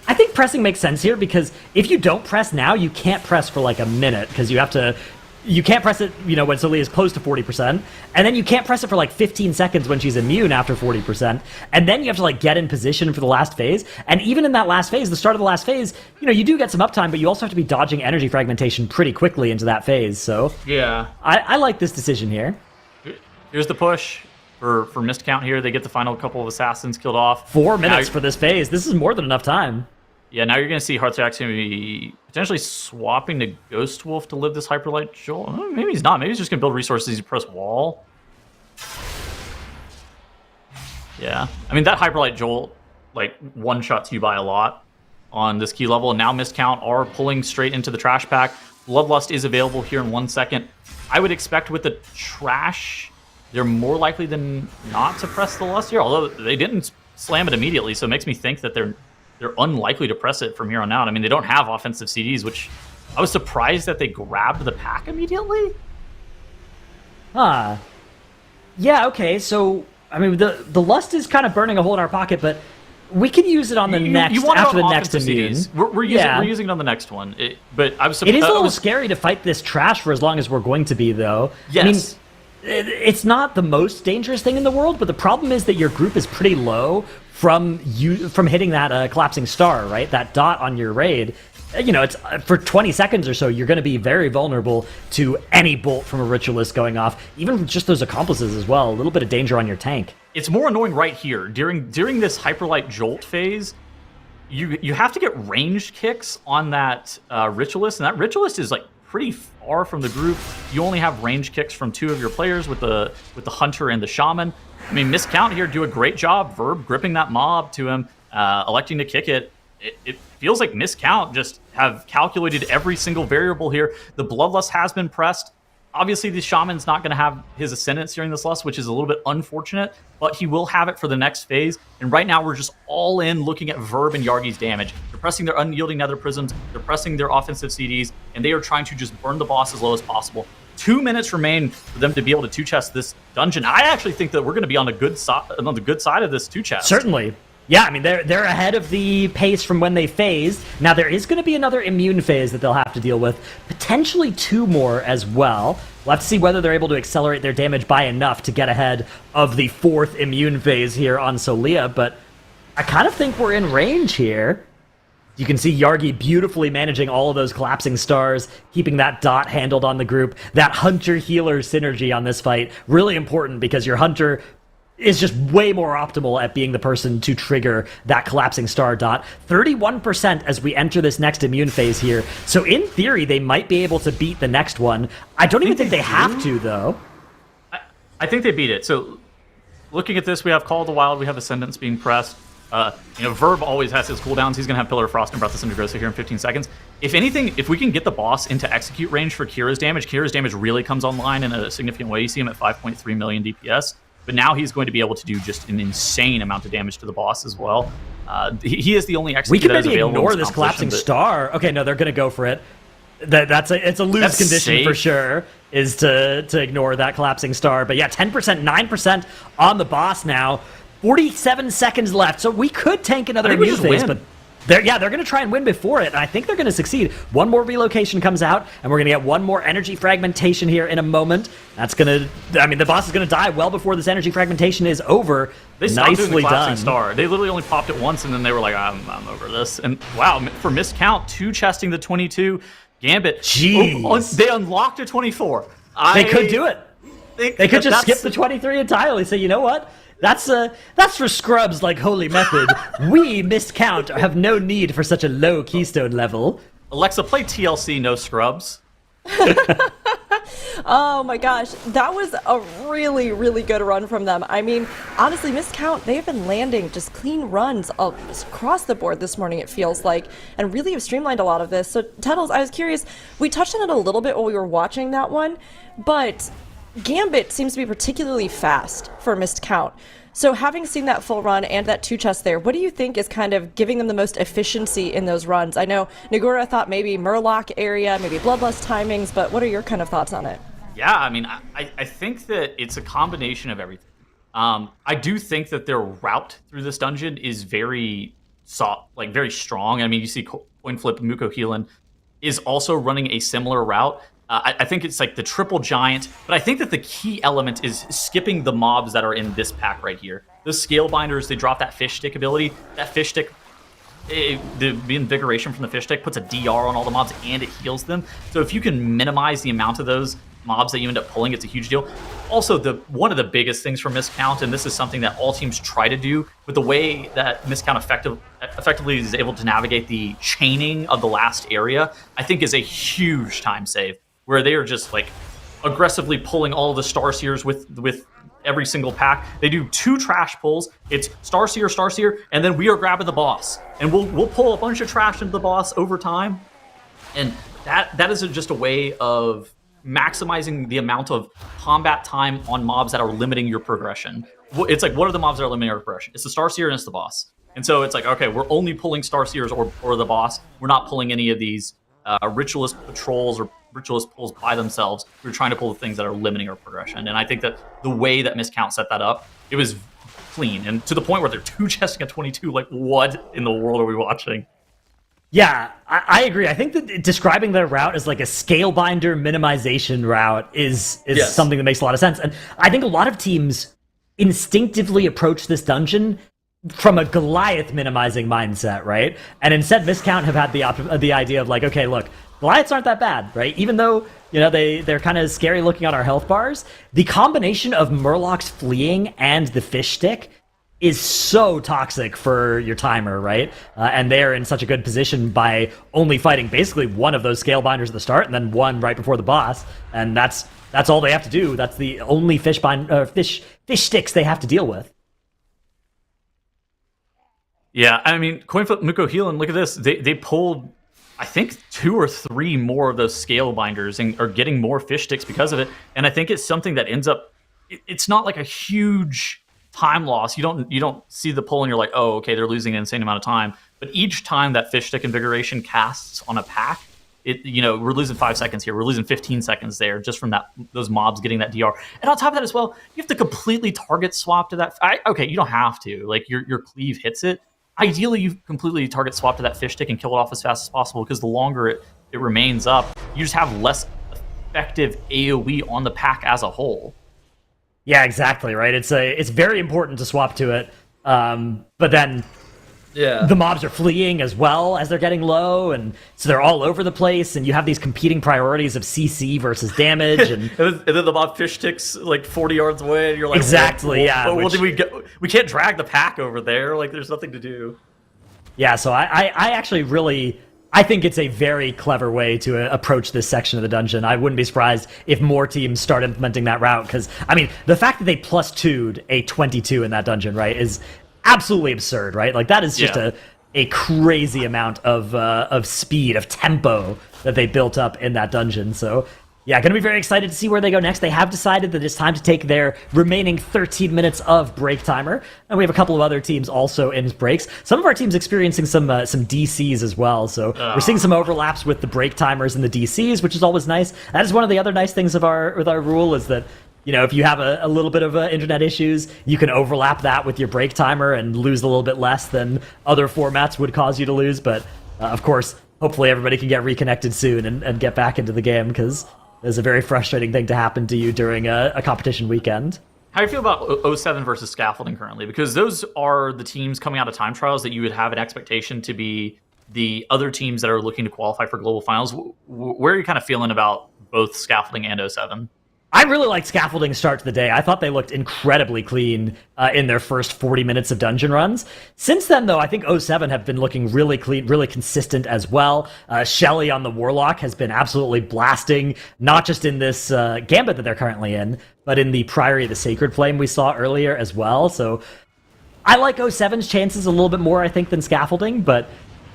I think pressing makes sense here, because if you don't press now, you can't press for like a minute, because you can't press it, when Solia is close to 40%, and then you can't press it for like 15 seconds when she's immune after 40%, and then you have to like get in position for the last phase, and even in that last phase, the start of the last phase, you do get some uptime, but you also have to be dodging energy fragmentation pretty quickly into that phase, so... Yeah. I like this decision here. Here's the push for Miscount here. They get the final couple of assassins killed off. 4 minutes for this phase. This is more than enough time. Yeah, now you're going to see Hearthjax going to be potentially swapping to Ghost Wolf to live this Hyperlight Jolt. Maybe he's not. Maybe he's just going to build resources to press wall. Yeah. I mean, that Hyperlight Jolt, one-shots you by a lot on this key level. And now Miscount are pulling straight into the trash pack. Bloodlust is available here in 1 second. I would expect with the trash, they're more likely than not to press the Lust here, although they didn't slam it immediately, so it makes me think that they're unlikely to press it from here on out. I mean, they don't have offensive CDs, which I was surprised that they grabbed the pack immediately. Yeah, okay, so, I mean, the Lust is kind of burning a hole in our pocket, but we can use it on the next immune. We're using it on the next one. But I was surprised. It is a little scary to fight this trash for as long as we're going to be, though. Yes. I mean, it's not the most dangerous thing in the world, but the problem is that your group is pretty low from hitting that collapsing star, right? That dot on your raid. It's for 20 seconds or so, you're going to be very vulnerable to any bolt from a Ritualist going off, even just those accomplices as well. A little bit of danger on your tank. It's more annoying right here. During this Hyperlight Jolt phase, you have to get ranged kicks on that Ritualist, and that Ritualist is like pretty far from the group. You only have range kicks from 2 of your players with the Hunter and the Shaman. I mean, Miscount here do a great job, Verb gripping that mob to him, electing to kick it. It feels like Miscount just have calculated every single variable here. The Bloodlust has been pressed. Obviously, the Shaman's not going to have his Ascendance during this lust, which is a little bit unfortunate, but he will have it for the next phase. And right now, we're just all in looking at Verb and Yargi's damage. They're pressing their unyielding Nether Prisms, they're pressing their offensive CDs, and they are trying to just burn the boss as low as possible. 2 minutes remain for them to be able to 2-chest this dungeon. I actually think that we're going to be on the good side of this 2-chest. Certainly. Yeah, I mean, they're ahead of the pace from when they phased. Now, there is going to be another immune phase that they'll have to deal with. Potentially 2 more as well. We'll have to see whether they're able to accelerate their damage by enough to get ahead of the 4th immune phase here on Solia, but I kind of think we're in range here. You can see Yargi beautifully managing all of those collapsing stars, keeping that dot handled on the group. That Hunter-Healer synergy on this fight, really important because your Hunter is just way more optimal at being the person to trigger that collapsing star dot. 31% as we enter this next immune phase here. So in theory, they might be able to beat the next one. I don't even think they have to, though. I think they beat it. So looking at this, we have Call of the Wild, we have Ascendance being pressed. Verb always has his cooldowns. He's going to have Pillar of Frost and Breath of Cindergrosa here in 15 seconds. If anything, if we can get the boss into execute range for Kira's damage really comes online in a significant way. You see him at 5.3 million DPS. But now he's going to be able to do just an insane amount of damage to the boss as well. He is the only execute. We can that is maybe available ignore in this collapsing star. Okay, no, they're going to go for it. It's a lose condition safe. For sure, is to ignore that collapsing star. But yeah, 10%, 9% on the boss now. 47 seconds left, so we could tank another immune phase, but they're going to try and win before it, and I think they're going to succeed. One more relocation comes out, and we're going to get one more energy fragmentation here in a moment. That's going to... I mean, the boss is going to die well before this energy fragmentation is over. They stopped doing the Nicely collapsing done. star. They literally only popped it once, and then they were like, I'm over this. And wow, for Miscount, 2-chesting the 22, Gambit. Jeez. They unlocked a 24. They could do it. They could just skip the 23 entirely. Say, you know what? That's for scrubs like Holy Method. We, Miscount, have no need for such a low keystone level. Alexa, play TLC No Scrubs. Oh my gosh, that was a really, really good run from them. I mean, honestly, Miscount, they have been landing just clean runs across the board this morning, it feels like, and really have streamlined a lot of this. So, Tettles, I was curious, we touched on it a little bit while we were watching that one, but Gambit seems to be particularly fast for Miscount. So having seen that full run and that 2-chest there, what do you think is kind of giving them the most efficiency in those runs? I know Nagura thought maybe Murloc area, maybe Bloodlust timings, but what are your kind of thoughts on it? Yeah, I mean, I think that it's a combination of everything. I do think that their route through this dungeon is very very strong. I mean, you see Coin Flip, Muko Healan is also running a similar route. I think it's like the triple giant, but I think that the key element is skipping the mobs that are in this pack right here. The scale binders, they drop that fish stick ability. That fish stick, the invigoration from the fish stick puts a DR on all the mobs and it heals them. So if you can minimize the amount of those mobs that you end up pulling, it's a huge deal. Also, one of the biggest things for Miscount, and this is something that all teams try to do, with the way that Miscount effectively is able to navigate the chaining of the last area, I think is a huge time save, where they are just like aggressively pulling all of the Starseers with every single pack. They do 2 trash pulls. It's Starseer, and then we are grabbing the boss. And we'll pull a bunch of trash into the boss over time. And that is just a way of maximizing the amount of combat time on mobs that are limiting your progression. It's like, what are the mobs that are limiting our progression? It's the Starseer and it's the boss. And so it's like, okay, we're only pulling Starseers or the boss. We're not pulling any of these Ritualist patrols or Ritualist pulls by themselves. We're trying to pull the things that are limiting our progression. And I think that the way that Miscount set that up, it was clean. And to the point where they're 2-chesting at 22, like, what in the world are we watching? Yeah, I agree. I think that describing their route as like a scale binder minimization route is Yes. something that makes a lot of sense. And I think a lot of teams instinctively approach this dungeon from a Goliath minimizing mindset, right? And instead, Viscount have had the idea of like, okay, look, Goliaths aren't that bad, right? Even though, you know, they're kind of scary looking on our health bars, the combination of Murlocs fleeing and the fish stick is so toxic for your timer, right? And they're in such a good position by only fighting basically one of those scale binders at the start and then one right before the boss, and that's all they have to do. That's the only fish sticks they have to deal with. Yeah, I mean, Coinflip Muko Healing, look at this. They pulled, I think, 2 or 3 more of those scale binders and are getting more fish sticks because of it. And I think it's something that ends up, it's not like a huge time loss. You don't see the pull and you're like, oh, okay, they're losing an insane amount of time. But each time that fish stick invigoration casts on a pack, we're losing 5 seconds here. We're losing 15 seconds there just from those mobs getting that DR. And on top of that as well, you have to completely target swap to that. Okay, you don't have to. Like your cleave hits it. Ideally, you completely target swap to that fish stick and kill it off as fast as possible, because the longer it remains up, you just have less effective AoE on the pack as a whole. Yeah, exactly, right? It's very important to swap to it, but then the mobs are fleeing as well as they're getting low, and so they're all over the place, and you have these competing priorities of CC versus damage, and and then the mob fish sticks like 40 yards away, and you're like, exactly, yeah. What did we get? We can't drag the pack over there. Like, there's nothing to do. Yeah, so I actually really, I think it's a very clever way to approach this section of the dungeon. I wouldn't be surprised if more teams start implementing that route, because, I mean, the fact that they plus 2'd a 22 in that dungeon, right, is absolutely absurd, right? Like, that is just a crazy amount of speed, of tempo that they built up in that dungeon. So, yeah, going to be very excited to see where they go next. They have decided that it's time to take their remaining 13 minutes of break timer, and we have a couple of other teams also in breaks. Some of our teams experiencing some DCs as well, so we're seeing some overlaps with the break timers and the DCs, which is always nice. That is one of the other nice things with our rule, is that, you know, if you have a little bit of internet issues, you can overlap that with your break timer and lose a little bit less than other formats would cause you to lose. But, of course, hopefully everybody can get reconnected soon and get back into the game, because it's a very frustrating thing to happen to you during a competition weekend. How do you feel about 07 versus Scaffolding currently? Because those are the teams coming out of time trials that you would have an expectation to be the other teams that are looking to qualify for global finals. Where are you kind of feeling about both Scaffolding and 07? I really liked Scaffolding's start to the day. I thought they looked incredibly clean in their first 40 minutes of dungeon runs. Since then, though, I think 07 have been looking really clean, really consistent as well. Shelly on the Warlock has been absolutely blasting, not just in this Gambit that they're currently in, but in the Priory of the Sacred Flame we saw earlier as well. So I like 07's chances a little bit more, I think, than Scaffolding, but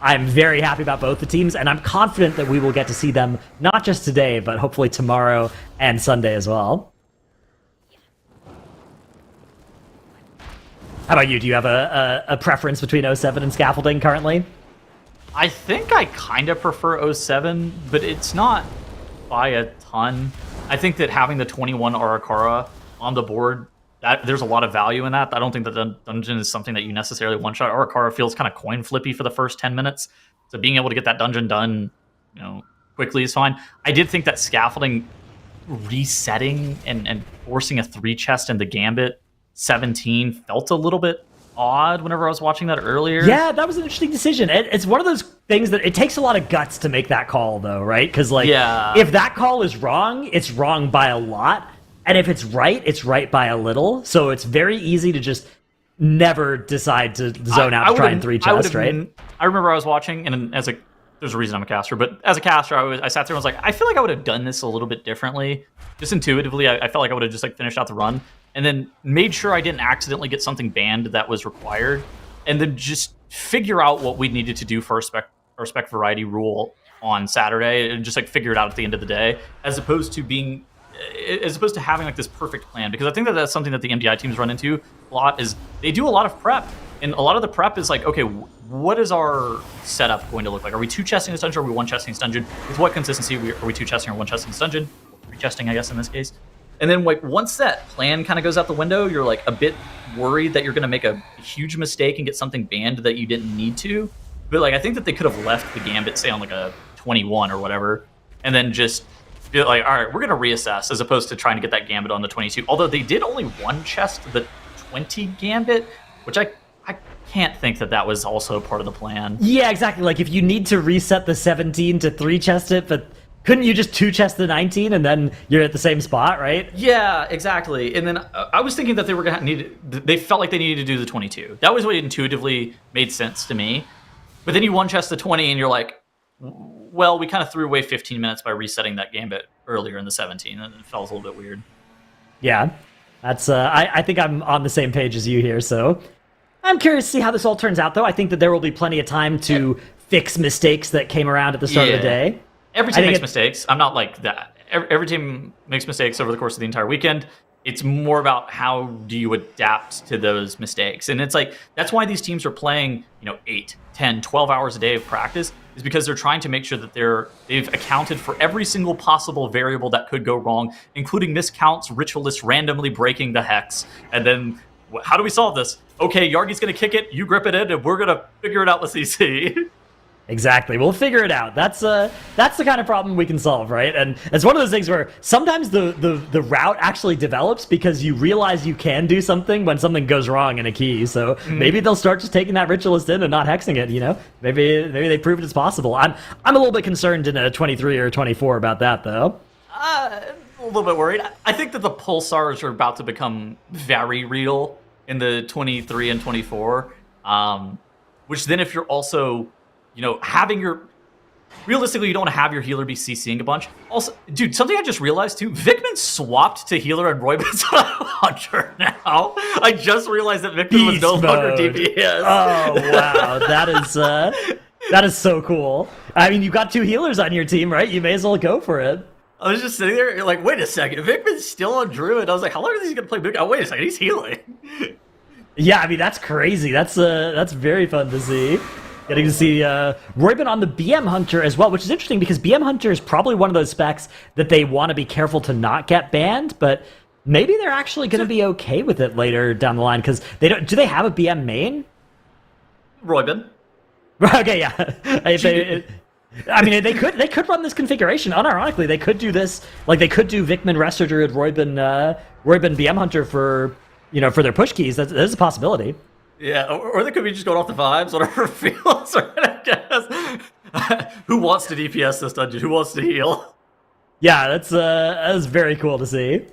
I'm very happy about both the teams, and I'm confident that we will get to see them not just today, but hopefully tomorrow and Sunday as well. How about you? Do you have a preference between 07 and Scaffolding currently? I think I kind of prefer 07, but it's not by a ton. I think that having the 21 Arakara on the board, there's a lot of value in that. I don't think that the dungeon is something that you necessarily one-shot. Arakara feels kind of coin flippy for the first 10 minutes. So being able to get that dungeon done, quickly is fine. I did think that Scaffolding resetting and forcing a 3 chest into Gambit 17 felt a little bit odd whenever I was watching that earlier. Yeah, that was an interesting decision. It's one of those things that it takes a lot of guts to make that call, though, right? Because, if that call is wrong, it's wrong by a lot. And if it's right by a little. So it's very easy to just never decide to zone out to try and 3 chest, right? I remember I was watching, and there's a reason I'm a caster, but as a caster, I sat there and was like, I feel like I would have done this a little bit differently. Just intuitively, I felt like I would have just finished out the run, and then made sure I didn't accidentally get something banned that was required, and then just figure out what we needed to do for our spec variety rule on Saturday, and just figure it out at the end of the day, as opposed to having this perfect plan. Because I think that that's something that the MDI teams run into a lot, is they do a lot of prep, and a lot of the prep is okay, what is our setup going to look like? Are we 2-chesting this dungeon, or are we 1-chesting this dungeon? With what consistency are we 2-chesting or 1-chesting this dungeon? 3-chesting, I guess, in this case. And then once that plan kind of goes out the window, you're a bit worried that you're going to make a huge mistake and get something banned that you didn't need to. But I think that they could have left the Gambit, say, on a 21 or whatever, and then just be all right, we're going to reassess, as opposed to trying to get that Gambit on the 22. Although they did only 1-chest the 20 Gambit, which I can't think that was also part of the plan. Yeah, exactly. Like if you need to reset the 17 to 3-chest it, but couldn't you just 2-chest the 19 and then you're at the same spot, right? Yeah, exactly. And then I was thinking that they were gonna they felt like they needed to do the 22. That was what intuitively made sense to me. But then you 1-chest the 20 and you're like, well, we kind of threw away 15 minutes by resetting that gambit earlier in the 17, and it felt a little bit weird. Yeah, that's. I think I'm on the same page as you here, so I'm curious to see how this all turns out. Though I think that there will be plenty of time to fix mistakes that came around at the start of the day. Every team makes mistakes. I'm not like that. Every team makes mistakes over the course of the entire weekend. It's more about how do you adapt to those mistakes. And it's like, that's why these teams are playing, 8, 10, 12 hours a day of practice, is because they're trying to make sure that they've accounted for every single possible variable that could go wrong, including miscounts, ritualists randomly breaking the hex. And then, how do we solve this? Okay, Yargi's going to kick it, you grip it in, and we're going to figure it out with CC. Exactly. We'll figure it out. That's the kind of problem we can solve, right? And it's one of those things where sometimes the route actually develops because you realize you can do something when something goes wrong in a key. So maybe they'll start just taking that ritualist in and not hexing it, Maybe they proved it's possible. I'm a little bit concerned in a 23 or 24 about that, though. A little bit worried. I think that the pulsars are about to become very real in the 23 and 24, which then if you're also having realistically, you don't want to have your healer be CCing a bunch. Also, dude, something I just realized too, Vikman swapped to healer and Roybin's on Hunter now. I just realized that Vikman was no longer DPS. Oh, wow. That is so cool. I mean, you've got 2 healers on your team, right? You may as well go for it. I was just sitting there like, wait a second, Vikman's still on Druid. I was like, how long is he going to play Vikman? Oh, wait a second, he's healing. Yeah, I mean, that's crazy. That's very fun to see. Getting to see Roybin on the BM Hunter as well, which is interesting because BM Hunter is probably one of those specs that they want to be careful to not get banned, but maybe they're actually going to be okay with it later down the line because they don't. Do they have a BM main? Roybin. Okay, yeah. I mean, they could run this configuration. Unironically, they could do this. Like they could do Vikman, Rester Druid, Roybin BM Hunter for for their push keys. That's a possibility. Yeah, or they could be just going off the vibes, whatever feels right, I guess. Who wants to DPS this dungeon? Who wants to heal? Yeah, that's very cool to see.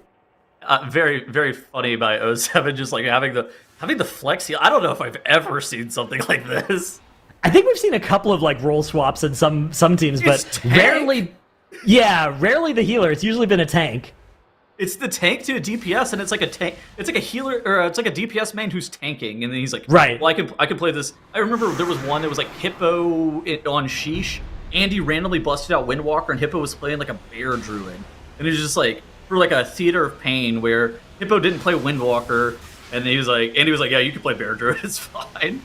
Very, very funny by 07, just like having the flex heal. I don't know if I've ever seen something like this. I think we've seen a couple of like role swaps in some teams, but rarely. Yeah, rarely the healer. It's usually been a tank. It's the tank to a DPS, and it's like a tank. It's like a healer, or it's like a DPS main who's tanking, and then he's like, right. Well, I can play this. I remember there was one that was like Hippo on Sheesh. Andy randomly busted out Windwalker, and Hippo was playing like a bear druid, and it was just like for like a theater of pain where Hippo didn't play Windwalker, and Andy was like, yeah, you can play bear druid, it's fine.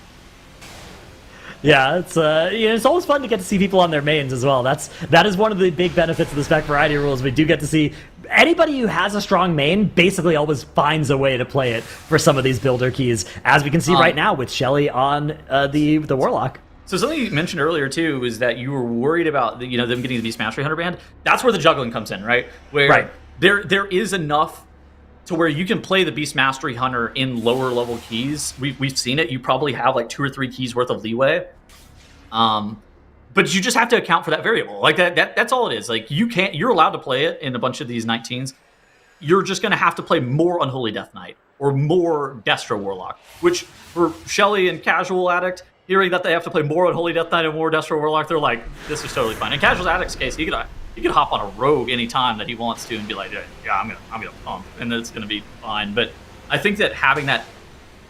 Yeah, it's always fun to get to see people on their mains as well. That is one of the big benefits of the spec variety rules. We do get to see anybody who has a strong main basically always finds a way to play it for some of these builder keys, as we can see right now with Shelly on the Warlock. So something you mentioned earlier too is that you were worried about them getting the Beast Mastery Hunter banned. That's where the juggling comes in, right? Where there is enough to where you can play the Beast Mastery Hunter in lower level keys. We've seen it. You probably have like 2 or 3 keys worth of leeway. But you just have to account for that variable. Like that's all it is. Like you're allowed to play it in a bunch of these 19s. You're just going to have to play more Unholy Death Knight or more Destro Warlock, which for Shelly and Casual Addict, hearing that they have to play more Unholy Death Knight and more Destro Warlock, they're like, this is totally fine. In Casual Addict's case, he could hop on a rogue anytime that he wants to and be like, yeah, I'm gonna pump, and it's gonna be fine. But I think that having that,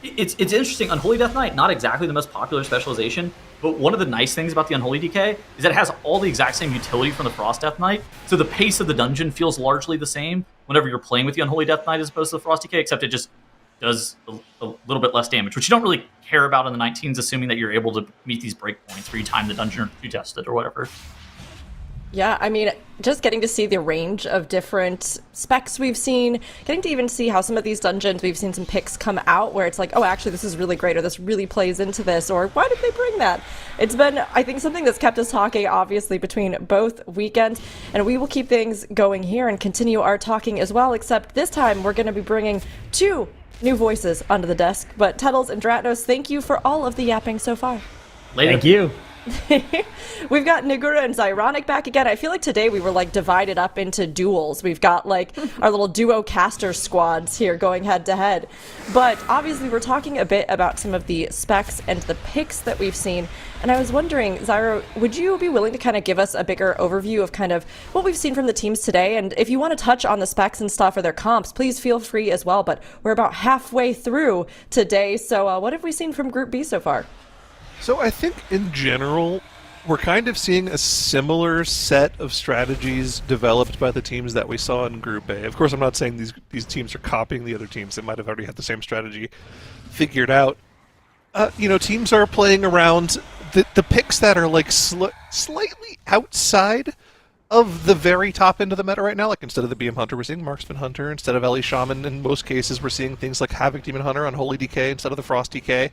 it's interesting. Unholy Death Knight, not exactly the most popular specialization, but one of the nice things about the Unholy DK is that it has all the exact same utility from the Frost Death Knight. So the pace of the dungeon feels largely the same whenever you're playing with the Unholy Death Knight as opposed to the Frost DK, except it just does a little bit less damage, which you don't really care about in the 19s, assuming that you're able to meet these breakpoints where you time the dungeon or you test it or whatever. Yeah, I mean, just getting to see the range of different specs we've seen, getting to even see how some of these dungeons, we've seen some picks come out where it's like, oh, actually, this is really great, or this really plays into this, or why did they bring that? It's been, I think, something that's kept us talking, obviously, between both weekends, and we will keep things going here and continue our talking as well, except this time we're going to be bringing 2 new voices onto the desk. But Tuttles and Dratnos, thank you for all of the yapping so far. Later. Thank you. We've got Nagura and Zyronic back again. I feel like today we were like divided up into duels. We've got like our little duo caster squads here going head to head. But obviously we're talking a bit about some of the specs and the picks that we've seen. And I was wondering, Zyro, would you be willing to kind of give us a bigger overview of kind of what we've seen from the teams today? And if you want to touch on the specs and stuff or their comps, please feel free as well. But we're about halfway through today. So what have we seen from Group B so far? So I think in general, we're kind of seeing a similar set of strategies developed by the teams that we saw in Group A. Of course, I'm not saying these teams are copying the other teams. They might have already had the same strategy figured out. Teams are playing around the picks that are like slightly outside of the very top end of the meta right now. Like instead of the BM Hunter, we're seeing Marksman Hunter. Instead of Ellie Shaman, in most cases, we're seeing things like Havoc Demon Hunter on Holy DK instead of the Frost DK.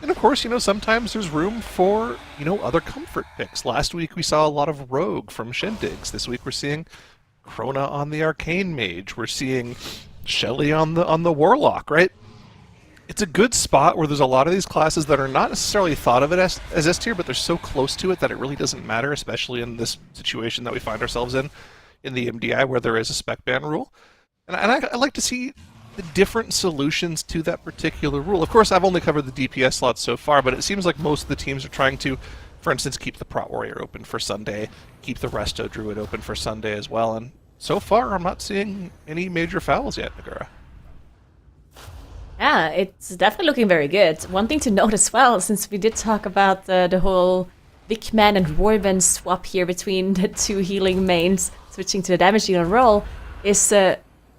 And of course, sometimes there's room for, other comfort picks. Last week we saw a lot of Rogue from Shindigs. This week we're seeing Krona on the Arcane Mage. We're seeing Shelly on the Warlock, right? It's a good spot where there's a lot of these classes that are not necessarily thought of it as S tier, but they're so close to it that it really doesn't matter, especially in this situation that we find ourselves in the MDI, where there is a spec ban rule. And I like to see the different solutions to that particular rule. Of course, I've only covered the DPS slots so far, but it seems like most of the teams are trying to, for instance, keep the Prot Warrior open for Sunday, keep the Resto Druid open for Sunday as well, and so far I'm not seeing any major fouls yet, Nagura. Yeah, it's definitely looking very good. One thing to note as well, since we did talk about the whole Vickman and Royben swap here between the two healing mains, switching to the damage dealer role, is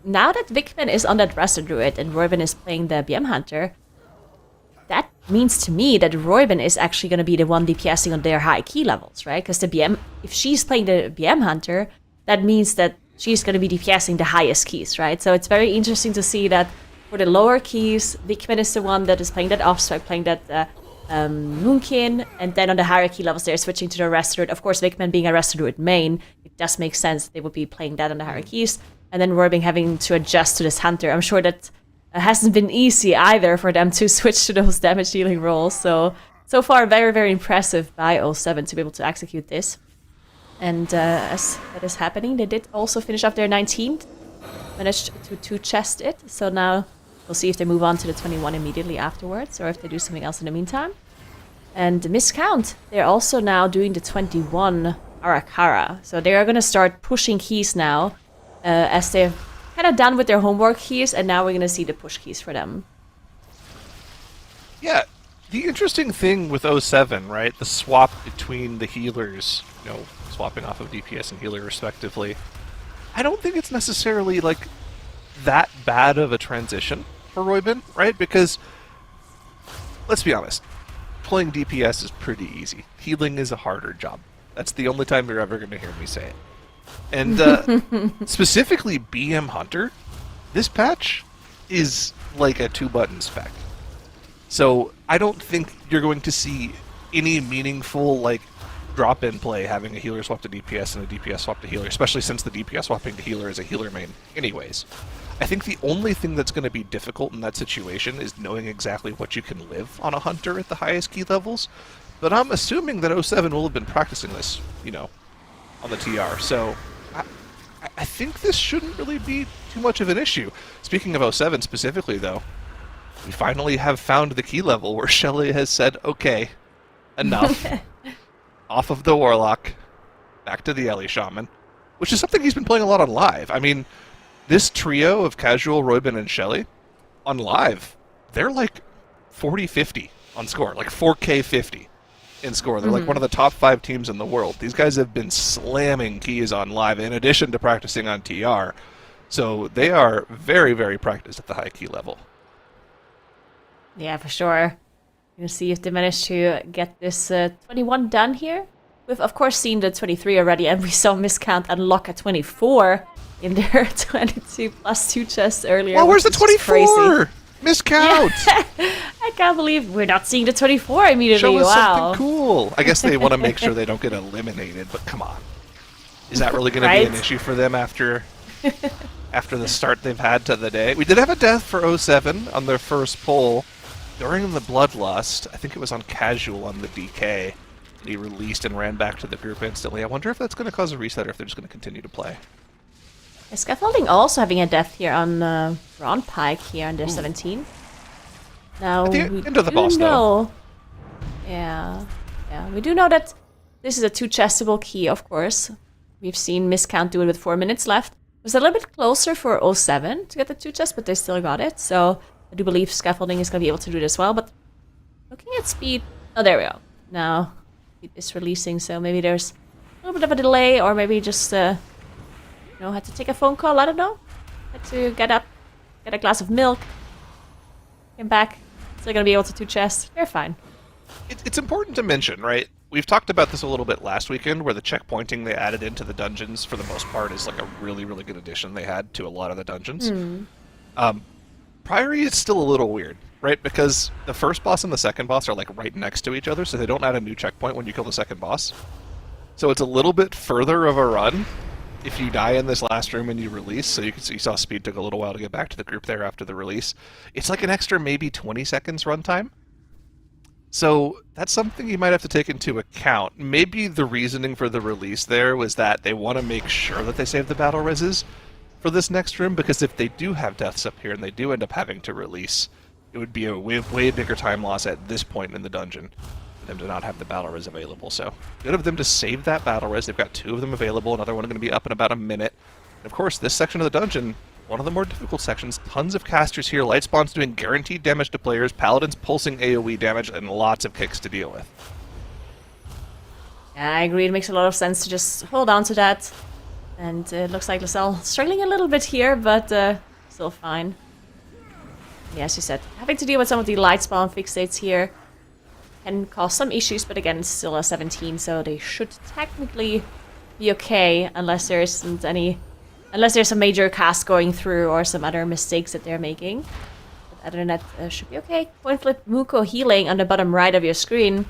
now that Vickman is on that Resto Druid and Royben is playing the BM Hunter, that means to me that Royben is actually going to be the one DPSing on their high key levels, right? Because the BM, if she's playing the BM Hunter, that means that she's going to be DPSing the highest keys, right? So it's very interesting to see that for the lower keys, Vickman is the one that is playing that offstrike, playing that Moonkin, and then on the higher key levels they're switching to the Resto Druid. Of course, Vickman being a Resto Druid main, it does make sense that they would be playing that on the higher keys. And then Roybing having to adjust to this Hunter. I'm sure that hasn't been easy either for them to switch to those damage dealing roles. So far, very, very impressive by 07 to be able to execute this. And as that is happening, they did also finish up their 19th, managed to chest it. So now we'll see if they move on to the 21 immediately afterwards, or if they do something else in the meantime. And miscount, they're also now doing the 21 Arakara. So they are going to start pushing keys now. As they've kind of done with their homework keys, and now we're going to see the push keys for them. Yeah, the interesting thing with 07, right, the swap between the healers, swapping off of DPS and healer respectively, I don't think it's necessarily, like, that bad of a transition for Royben, right? Because, let's be honest, playing DPS is pretty easy. Healing is a harder job. That's the only time you're ever going to hear me say it. And specifically BM Hunter, this patch is like a 2-button spec. So I don't think you're going to see any meaningful like drop-in play having a healer swap to DPS and a DPS swap to healer, especially since the DPS swapping to healer is a healer main anyways. I think the only thing that's going to be difficult in that situation is knowing exactly what you can live on a Hunter at the highest key levels. But I'm assuming that 07 will have been practicing this, on the TR. So I think this shouldn't really be too much of an issue. Speaking of 07 specifically, though, we finally have found the key level where Shelly has said, okay, enough. Off of the Warlock, back to the Ellie Shaman, which is something he's been playing a lot on live. I mean, this trio of Casual, Royben, and Shelly on live, they're like 40-50 on score, like 4K 50 in score. They're like one of the top 5 teams in the world. These guys have been slamming keys on live in addition to practicing on TR. So they are very, very practiced at the high key level. Yeah, for sure. Gonna see if they manage to get this 21 done here. We've of course seen the 23 already, and we saw Miscount unlock a 24 in their 22 plus 2 chests earlier. Well, where's the which is 24? Crazy. Miscount! I can't believe we're not seeing the 24 immediately. Show us wow. something cool. I guess they want to make sure they don't get eliminated, but come on. Is that really going to be an issue for them after after the start they've had to the day. We did have a death for 07 on their first pull during the Bloodlust. I think it was on casual on the DK. He released and ran back to the group instantly. I wonder if that's going to cause a reset or if they're just going to continue to play. Scaffolding also having a death here on Ron Pike here under 17. Now, At the we end of the do boss, know... Yeah, we do know that this is a 2-chestable key, of course. We've seen Miscount do it with 4 minutes left. It was a little bit closer for 07 to get the 2 chests, but they still got it. So I do believe Scaffolding is going to be able to do it as well. But looking at speed... Oh, there we go. Now, it is releasing, so maybe there's a little bit of a delay, or maybe just, had to take a phone call, I don't know. Had to get up, get a glass of milk, came back. Still going to be able to 2 chests. They're fine. It's important to mention, right? We've talked about this a little bit last weekend, where the checkpointing they added into the dungeons, for the most part, is like a really, really good addition they had to a lot of the dungeons. Priory is still a little weird, right? Because the first boss and the second boss are like right next to each other, so they don't add a new checkpoint when you kill the second boss. So it's a little bit further of a run if you die in this last room and you release. So you can see, you saw Speed took a little while to get back to the group there after the release. It's like an extra maybe 20 seconds runtime. So that's something you might have to take into account. Maybe the reasoning for the release there was that they want to make sure that they save the battle reses for this next room, because if they do have deaths up here and they do end up having to release, it would be a way bigger time loss at this point in the dungeon for them to not have the battle res available. So good of them to save that battle res. They've got 2 of them available, another one going to be up in about a minute. And of course, this section of the dungeon, one of the more difficult sections, tons of casters here, light spawns doing guaranteed damage to players, paladins pulsing AoE damage, and lots of kicks to deal with. Yeah, I agree. It makes a lot of sense to just hold on to that. And it looks like Lascelles struggling a little bit here, but still fine. Yeah, as you said, having to deal with some of the light spawn fixates here can cause some issues, but again, it's still a 17, so they should technically be okay, unless there isn't any... Unless there's a major cast going through or some other mistakes that they're making. But other than that, should be okay. Point flip Muko healing on the bottom right of your screen.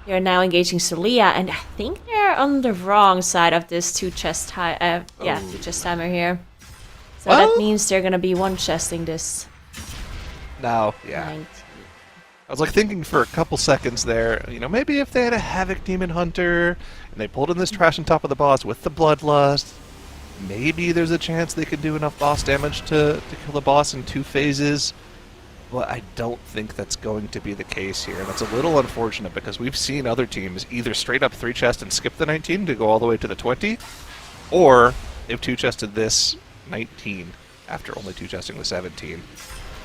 You're now engaging Celia, and I think they're on the wrong side of this 2-chest timer here. So that means they're gonna be 1-chesting this. Now, yeah. 19. I was like thinking for a couple seconds there, maybe if they had a Havoc Demon Hunter and they pulled in this trash on top of the boss with the Bloodlust, maybe there's a chance they could do enough boss damage to kill the boss in 2 phases. But I don't think that's going to be the case here. And that's a little unfortunate, because we've seen other teams either straight up 3-chest and skip the 19 to go all the way to the 20, or they've 2-chested this 19 after only 2-chesting the 17.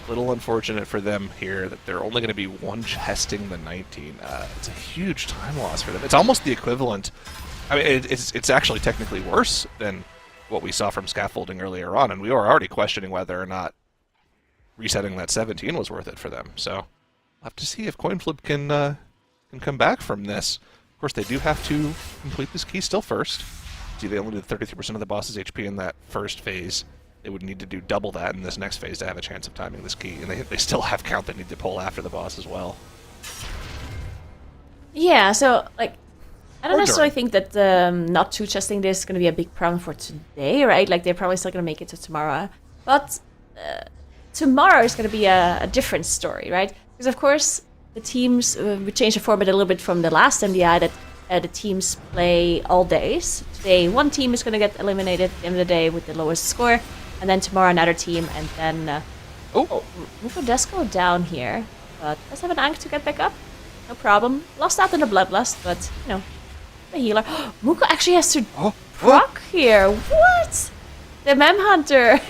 Little unfortunate for them here that they're only going to be 1-chesting the 19. It's a huge time loss for them. It's almost the equivalent. I mean, it's actually technically worse than what we saw from Scaffolding earlier on, and we were already questioning whether or not resetting that 17 was worth it for them. So we'll have to see if Coinflip can come back from this. Of course, they do have to complete this key still first. See, they only did 33% of the boss's HP in that first phase. They would need to do double that in this next phase to have a chance of timing this key, and they still have count they need to pull after the boss as well. Yeah, so, like, I don't Or necessarily during. think that not 2-chesting this is going to be a big problem for today, right? Like, they're probably still going to make it to tomorrow. But tomorrow is going to be a different story, right? Because, of course, the teams... we changed the format a little bit from the last MDI that the teams play all days. Today, one team is going to get eliminated at the end of the day with the lowest score. And then tomorrow, another team. And then... Muko does go down here. But does have an Ankh to get back up. No problem. Lost out in the Bloodlust, but, the healer. Muko actually has to proc here. What? The Mem Hunter.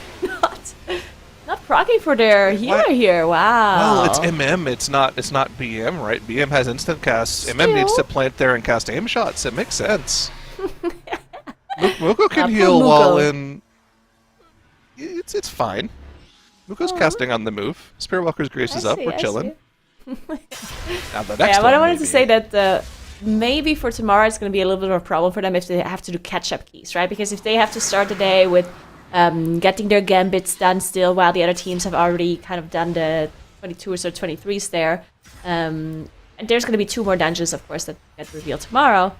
Not proccing for their healer here. Wow. Well, it's MM, it's not BM, right? BM has instant casts. MM needs to plant there and cast aim shots. It makes sense. Muko can heal Muko. while in... It's fine. Muko's casting on the move. Spiritwalker's Grace is up. We're chilling. Now the next but I one, wanted to say that maybe for tomorrow it's going to be a little bit of a problem for them if they have to do catch-up keys, right? Because if they have to start the day with getting their gambits done still while the other teams have already kind of done the 22s or 23s there, and there's going to be 2 more dungeons, of course, that get revealed tomorrow.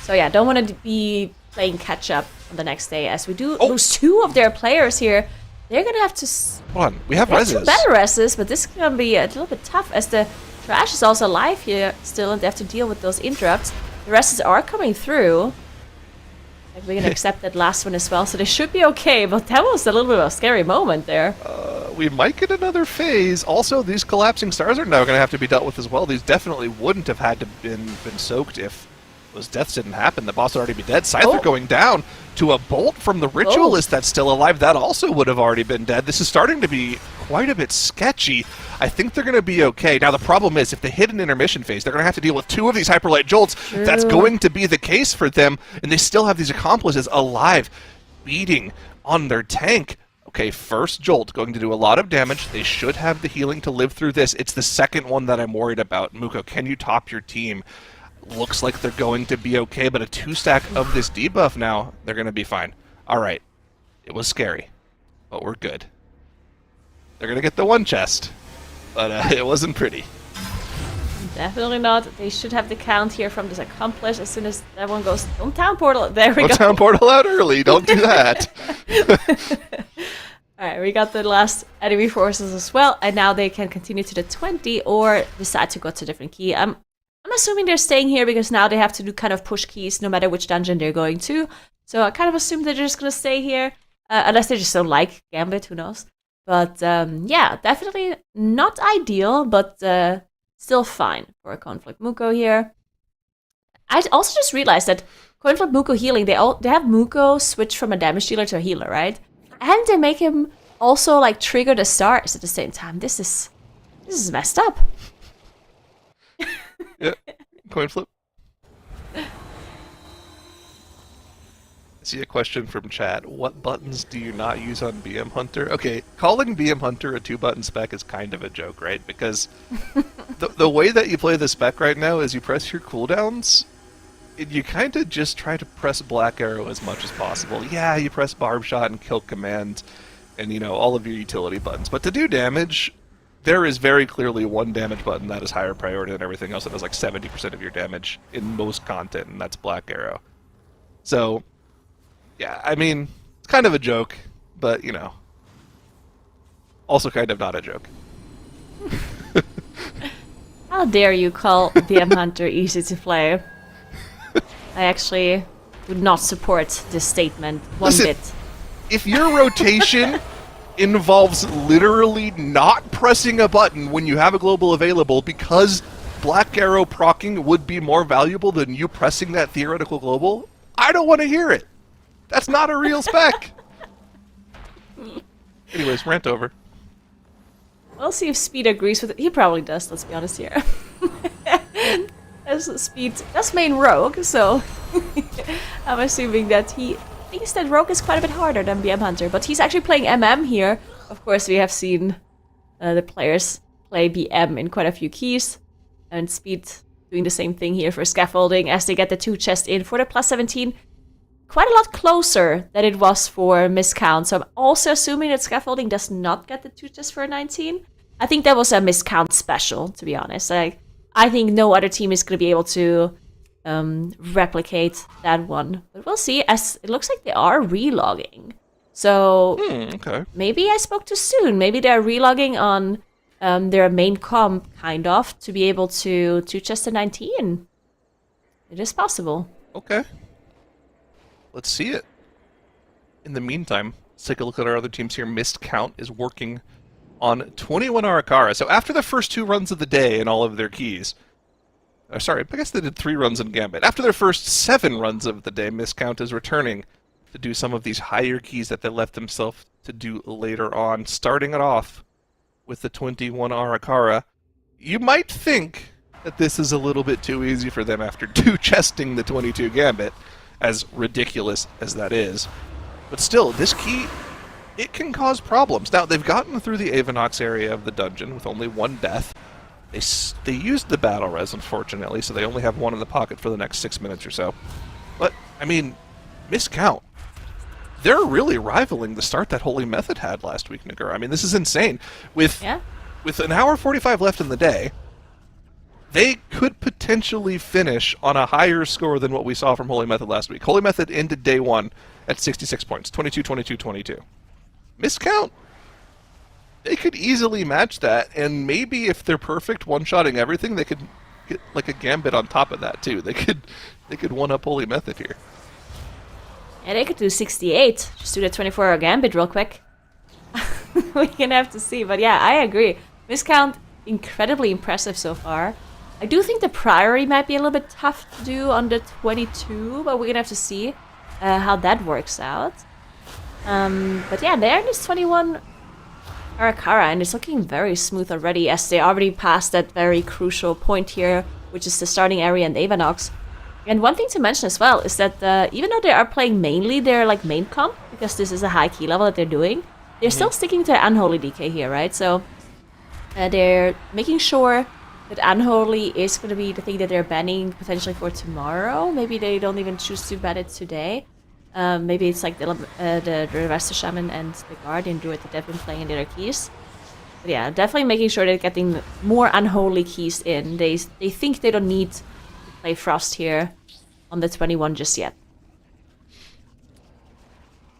So yeah, don't want to be playing catch up on the next day, as we do lose 2 of their players here. They're gonna have to. Hold on, we have They have reses. 2 better reses, but this is gonna be a little bit tough as the trash is also alive here still, and they have to deal with those interrupts. The reses are coming through. Like, we're gonna accept that last one as well, so they should be okay. But that was a little bit of a scary moment there. We might get another phase. Also, these collapsing stars are now going to have to be dealt with as well. These definitely wouldn't have had to been soaked if those deaths didn't happen. The boss would already be dead. Scyther going down to a bolt from the ritualist that's still alive. That also would have already been dead. This is starting to be quite a bit sketchy. I think they're going to be okay. Now, the problem is, if they hit an intermission phase, they're going to have to deal with 2 of these Hyperlight Jolts. True. That's going to be the case for them, and they still have these accomplices alive, beating on their tank. Okay, first Jolt going to do a lot of damage. They should have the healing to live through this. It's the second one that I'm worried about. Muko, can you top your team? Looks like they're going to be okay, but a 2-stack of this debuff now, they're going to be fine. All right, it was scary, but we're good. They're going to get the 1 chest, but it wasn't pretty. Definitely not. They should have the count here from this accomplish as soon as that one goes. Don't town portal. There we go. Don't town portal out early. Don't do that. Alright, we got the last enemy forces as well, and now they can continue to the 20 or decide to go to a different key. I'm assuming they're staying here because now they have to do kind of push keys no matter which dungeon they're going to. So I kind of assume they're just going to stay here, unless they just don't like Gambit, who knows. But yeah, definitely not ideal, but still fine for a Conflict Muko here. I also just realized that Conflict Muko healing, they have Muko switch from a damage dealer to a healer, right? And they make him also like trigger the stars at the same time. This is messed up. Yeah, coin flip. I see a question from chat. What buttons do you not use on BM Hunter? Okay, calling BM Hunter a 2-button spec is kind of a joke, right? Because the way that you play the spec right now is you press your cooldowns, and you kind of just try to press Black Arrow as much as possible. Yeah, you press Barb Shot and Kill Command, and you know, all of your utility buttons. But to do damage, there is very clearly one damage button that is higher priority than everything else that does like 70% of your damage in most content, and that's Black Arrow. So, yeah, I mean, it's kind of a joke, but, you know, also kind of not a joke. How dare you call BM Hunter easy to play? I actually would not support this statement one bit. If your rotation involves literally not pressing a button when you have a global available because Black Arrow proccing would be more valuable than you pressing that theoretical global, I don't want to hear it. That's not a real spec. Anyways, rant over. We'll see if Speed agrees with it. He probably does, let's be honest here. As Speed does main Rogue, so I'm assuming that he thinks that Rogue is quite a bit harder than BM Hunter, but he's actually playing MM here. Of course, we have seen the players play BM in quite a few keys, and Speed doing the same thing here for scaffolding as they get the 2 chests in for the plus 17. Quite a lot closer than it was for miscount, so I'm also assuming that scaffolding does not get the 2 chests for a 19. I think that was a miscount special, to be honest. I think no other team is going to be able to replicate that one. But we'll see, as it looks like they are relogging. So Okay. maybe I spoke too soon. Maybe they're relogging on their main comp, kind of, to be able to chest a 19. It is possible. Okay. Let's see it. In the meantime, let's take a look at our other teams here. Missed Count is working on 21 Arakara. So after the first 2 runs of the day in all of their keys, sorry, I guess they did 3 runs in Gambit. After their first 7 runs of the day, Missed Count is returning to do some of these higher keys that they left themselves to do later on, starting it off with the 21 Arakara. You might think that this is a little bit too easy for them after 2 chesting the 22 Gambit, as ridiculous as that is. But still, this key, it can cause problems. Now, they've gotten through the Avanox area of the dungeon with only 1 death. They used the battle res, unfortunately, so they only have 1 in the pocket for the next 6 minutes or so. But, I mean, miscount. They're really rivaling the start that Holy Method had last week, Nagura. I mean, this is insane. With an hour 45 left in the day, they could potentially finish on a higher score than what we saw from Holy Method last week. Holy Method ended day one at 66 points, 22, 22, 22. Miscount, they could easily match that, and maybe if they're perfect one-shotting everything, they could get like a Gambit on top of that too. They could one-up Holy Method here. Yeah, they could do 68. Just do the 24-hour Gambit real quick. We're gonna have to see, but yeah, I agree. Miscount, incredibly impressive so far. I do think the Priory might be a little bit tough to do on the 22, but we're gonna have to see how that works out. But yeah, they're in this 21 Arakara, and it's looking very smooth already, as they already passed that very crucial point here, which is the starting area and Avanox. And one thing to mention as well is that even though they are playing mainly their like main comp, because this is a high key level that they're doing, they're still sticking to Unholy DK here, right? So they're making sure that Unholy is going to be the thing that they're banning potentially for tomorrow. Maybe they don't even choose to ban it today. Maybe it's like the Resto Shaman and the Guardian Druid that they've been playing in their keys. But yeah, definitely making sure they're getting more Unholy keys in. They think they don't need to play Frost here on the 21 just yet.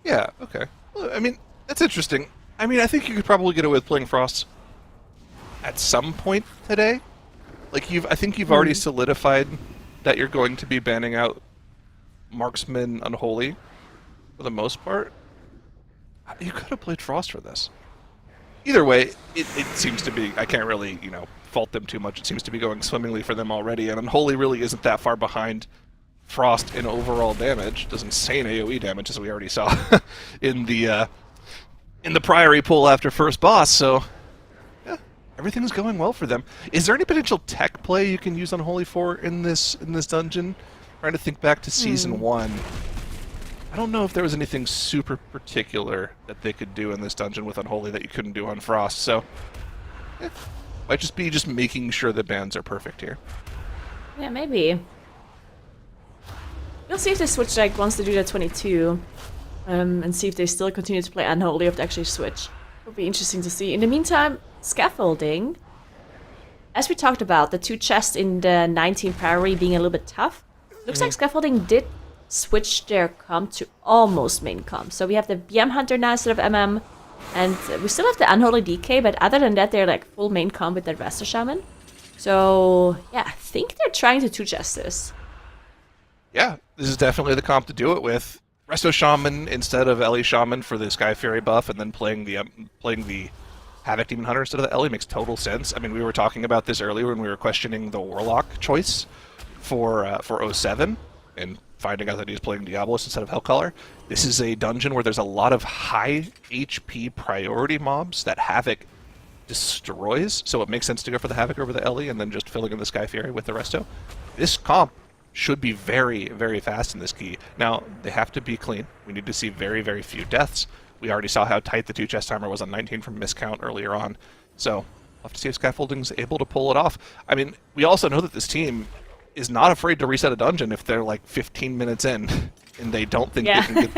Yeah, okay. Well, I mean, that's interesting. I mean, I think you could probably get away with playing Frost at some point today. Like, I think you've already solidified that you're going to be banning out Marksman Unholy for the most part. You could have played Frost for this. Either way, it seems to be, I can't really, fault them too much. It seems to be going swimmingly for them already, and Unholy really isn't that far behind Frost in overall damage. Does insane AoE damage, as we already saw in the Priory pull after first boss, so yeah, everything's going well for them. Is there any potential tech play you can use Unholy for in this dungeon? Trying to think back to Season 1. I don't know if there was anything super particular that they could do in this dungeon with Unholy that you couldn't do on Frost, so yeah, might just be making sure the bans are perfect here. Yeah, maybe. We'll see if they switch once they do that 22, and see if they still continue to play Unholy or if they actually switch. It'll be interesting to see. In the meantime, scaffolding. As we talked about, the two chests in the 19 Priory being a little bit tough. Looks like scaffolding did switch their comp to almost main comp. So we have the BM Hunter now instead of MM, and we still have the Unholy DK, but other than that, they're like full main comp with that Resto Shaman. So yeah, I think they're trying to two-chest this. Yeah, this is definitely the comp to do it with. Resto Shaman instead of Ellie Shaman for the Sky Fury buff, and then playing the Havoc Demon Hunter instead of the Ellie makes total sense. I mean, we were talking about this earlier when we were questioning the Warlock choice for 07, and finding out that he's playing Diablos instead of Hellcaller. This is a dungeon where there's a lot of high HP priority mobs that Havoc destroys, so it makes sense to go for the Havoc over the Ellie and then just filling in the Sky Fury with the Resto. This comp should be very, very fast in this key. Now, they have to be clean. We need to see very, very few deaths. We already saw how tight the two-chest timer was on 19 from miscount earlier on, so we'll have to see if Scaffolding's able to pull it off. I mean, we also know that this team is not afraid to reset a dungeon if they're like 15 minutes in and they don't think they can get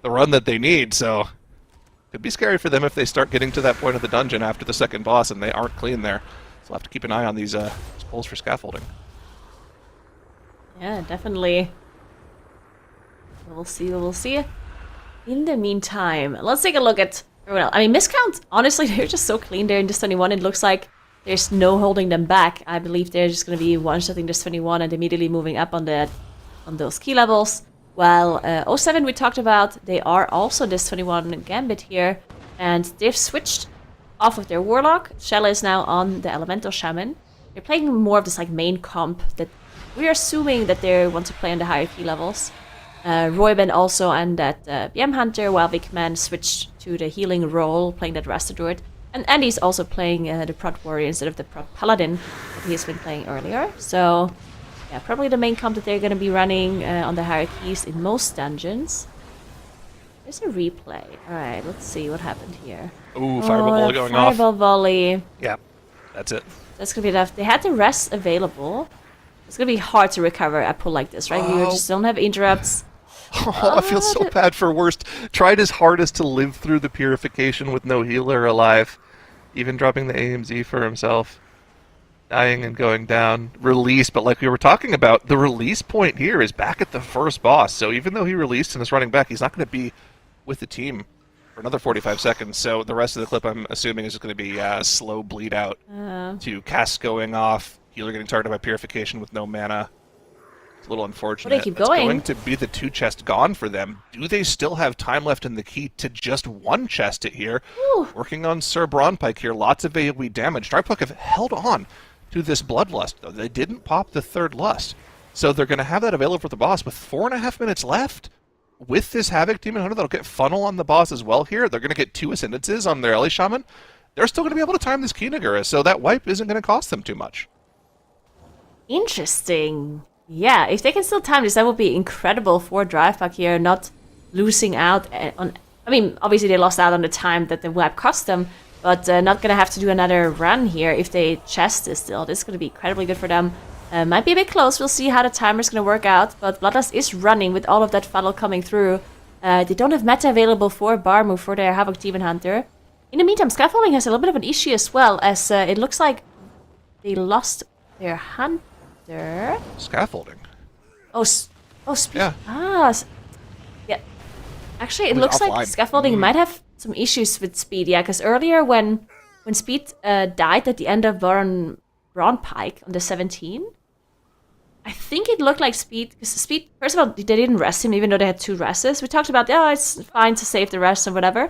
the run that they need, so could be scary for them if they start getting to that point of the dungeon after the second boss and they aren't clean there. So we'll have to keep an eye on these pulls for scaffolding. Yeah, definitely. We'll see. In the meantime, let's take a look at everyone else. I mean, miscount, honestly, they're just so clean there in this 21. It looks like there's no holding them back. I believe they're just going to be one-shotting this 21 and immediately moving up on those key levels. While 07 we talked about, they are also this 21 Gambit here, and they've switched off of their Warlock. Shella is now on the Elemental Shaman. They're playing more of this like main comp that we're assuming that they want to play on the higher key levels. Royben also and that BM Hunter, while Vickman switched to the healing role, playing that Resto Druid. And Andy's also playing the Prot Warrior instead of the Prot Paladin that he's been playing earlier. So, yeah, probably the main comp that they're going to be running on the higher keys in most dungeons. There's a replay. Alright, let's see what happened here. Ooh, Fireball Volley going off. Fireball Volley. Yeah, that's it. That's going to be enough. They had the rest available. It's going to be hard to recover a pull like this, right? You just don't have interrupts. Oh, I feel so bad for Worst. Tried his hardest to live through the purification with no healer alive. Even dropping the AMZ for himself. Dying and going down. Release, but like we were talking about, the release point here is back at the first boss. So even though he released and is running back, he's not going to be with the team for another 45 seconds. So the rest of the clip, I'm assuming, is just going to be slow bleed out to cast going off, healer getting targeted by purification with no mana. It's a little unfortunate. Well, they keep It's going. going to be the 2 chest gone for them. Do they still have time left in the key to just 1 chest it here? Ooh. Working on Sir Braunpike here. Lots of AoE damage. Darkpuck have held on to this Bloodlust, though. They didn't pop the 3rd Lust. So they're going to have that available for the boss with 4.5 minutes left. With this Havoc Demon Hunter, that'll get Funnel on the boss as well here. They're going to get 2 Ascendances on their LA Shaman. They're still going to be able to time this Key Nagura, so that wipe isn't going to cost them too much. Interesting. Yeah, if they can still time this, that would be incredible for Driveback here, not losing out on... I mean, obviously they lost out on the time that the wipe cost them, but not going to have to do another run here if they chest this still. This is going to be incredibly good for them. Might be a bit close. We'll see how the timer's going to work out, but Bloodlust is running with all of that funnel coming through. They don't have meta available for Barmu for their Havoc Demon Hunter. In the meantime, Scaffolding has a little bit of an issue as well, as it looks like they lost their Hunter. Scaffolding. Oh, speed. Yeah. Yeah. Actually, it was looks like offline. Scaffolding might have some issues with speed. Yeah, because earlier when Speed died at the end of Braunpike on the 17, I think it looked like Speed, because Speed, first of all, they didn't rest him even though they had 2 rests. We talked about, oh, it's fine to save the rest or whatever.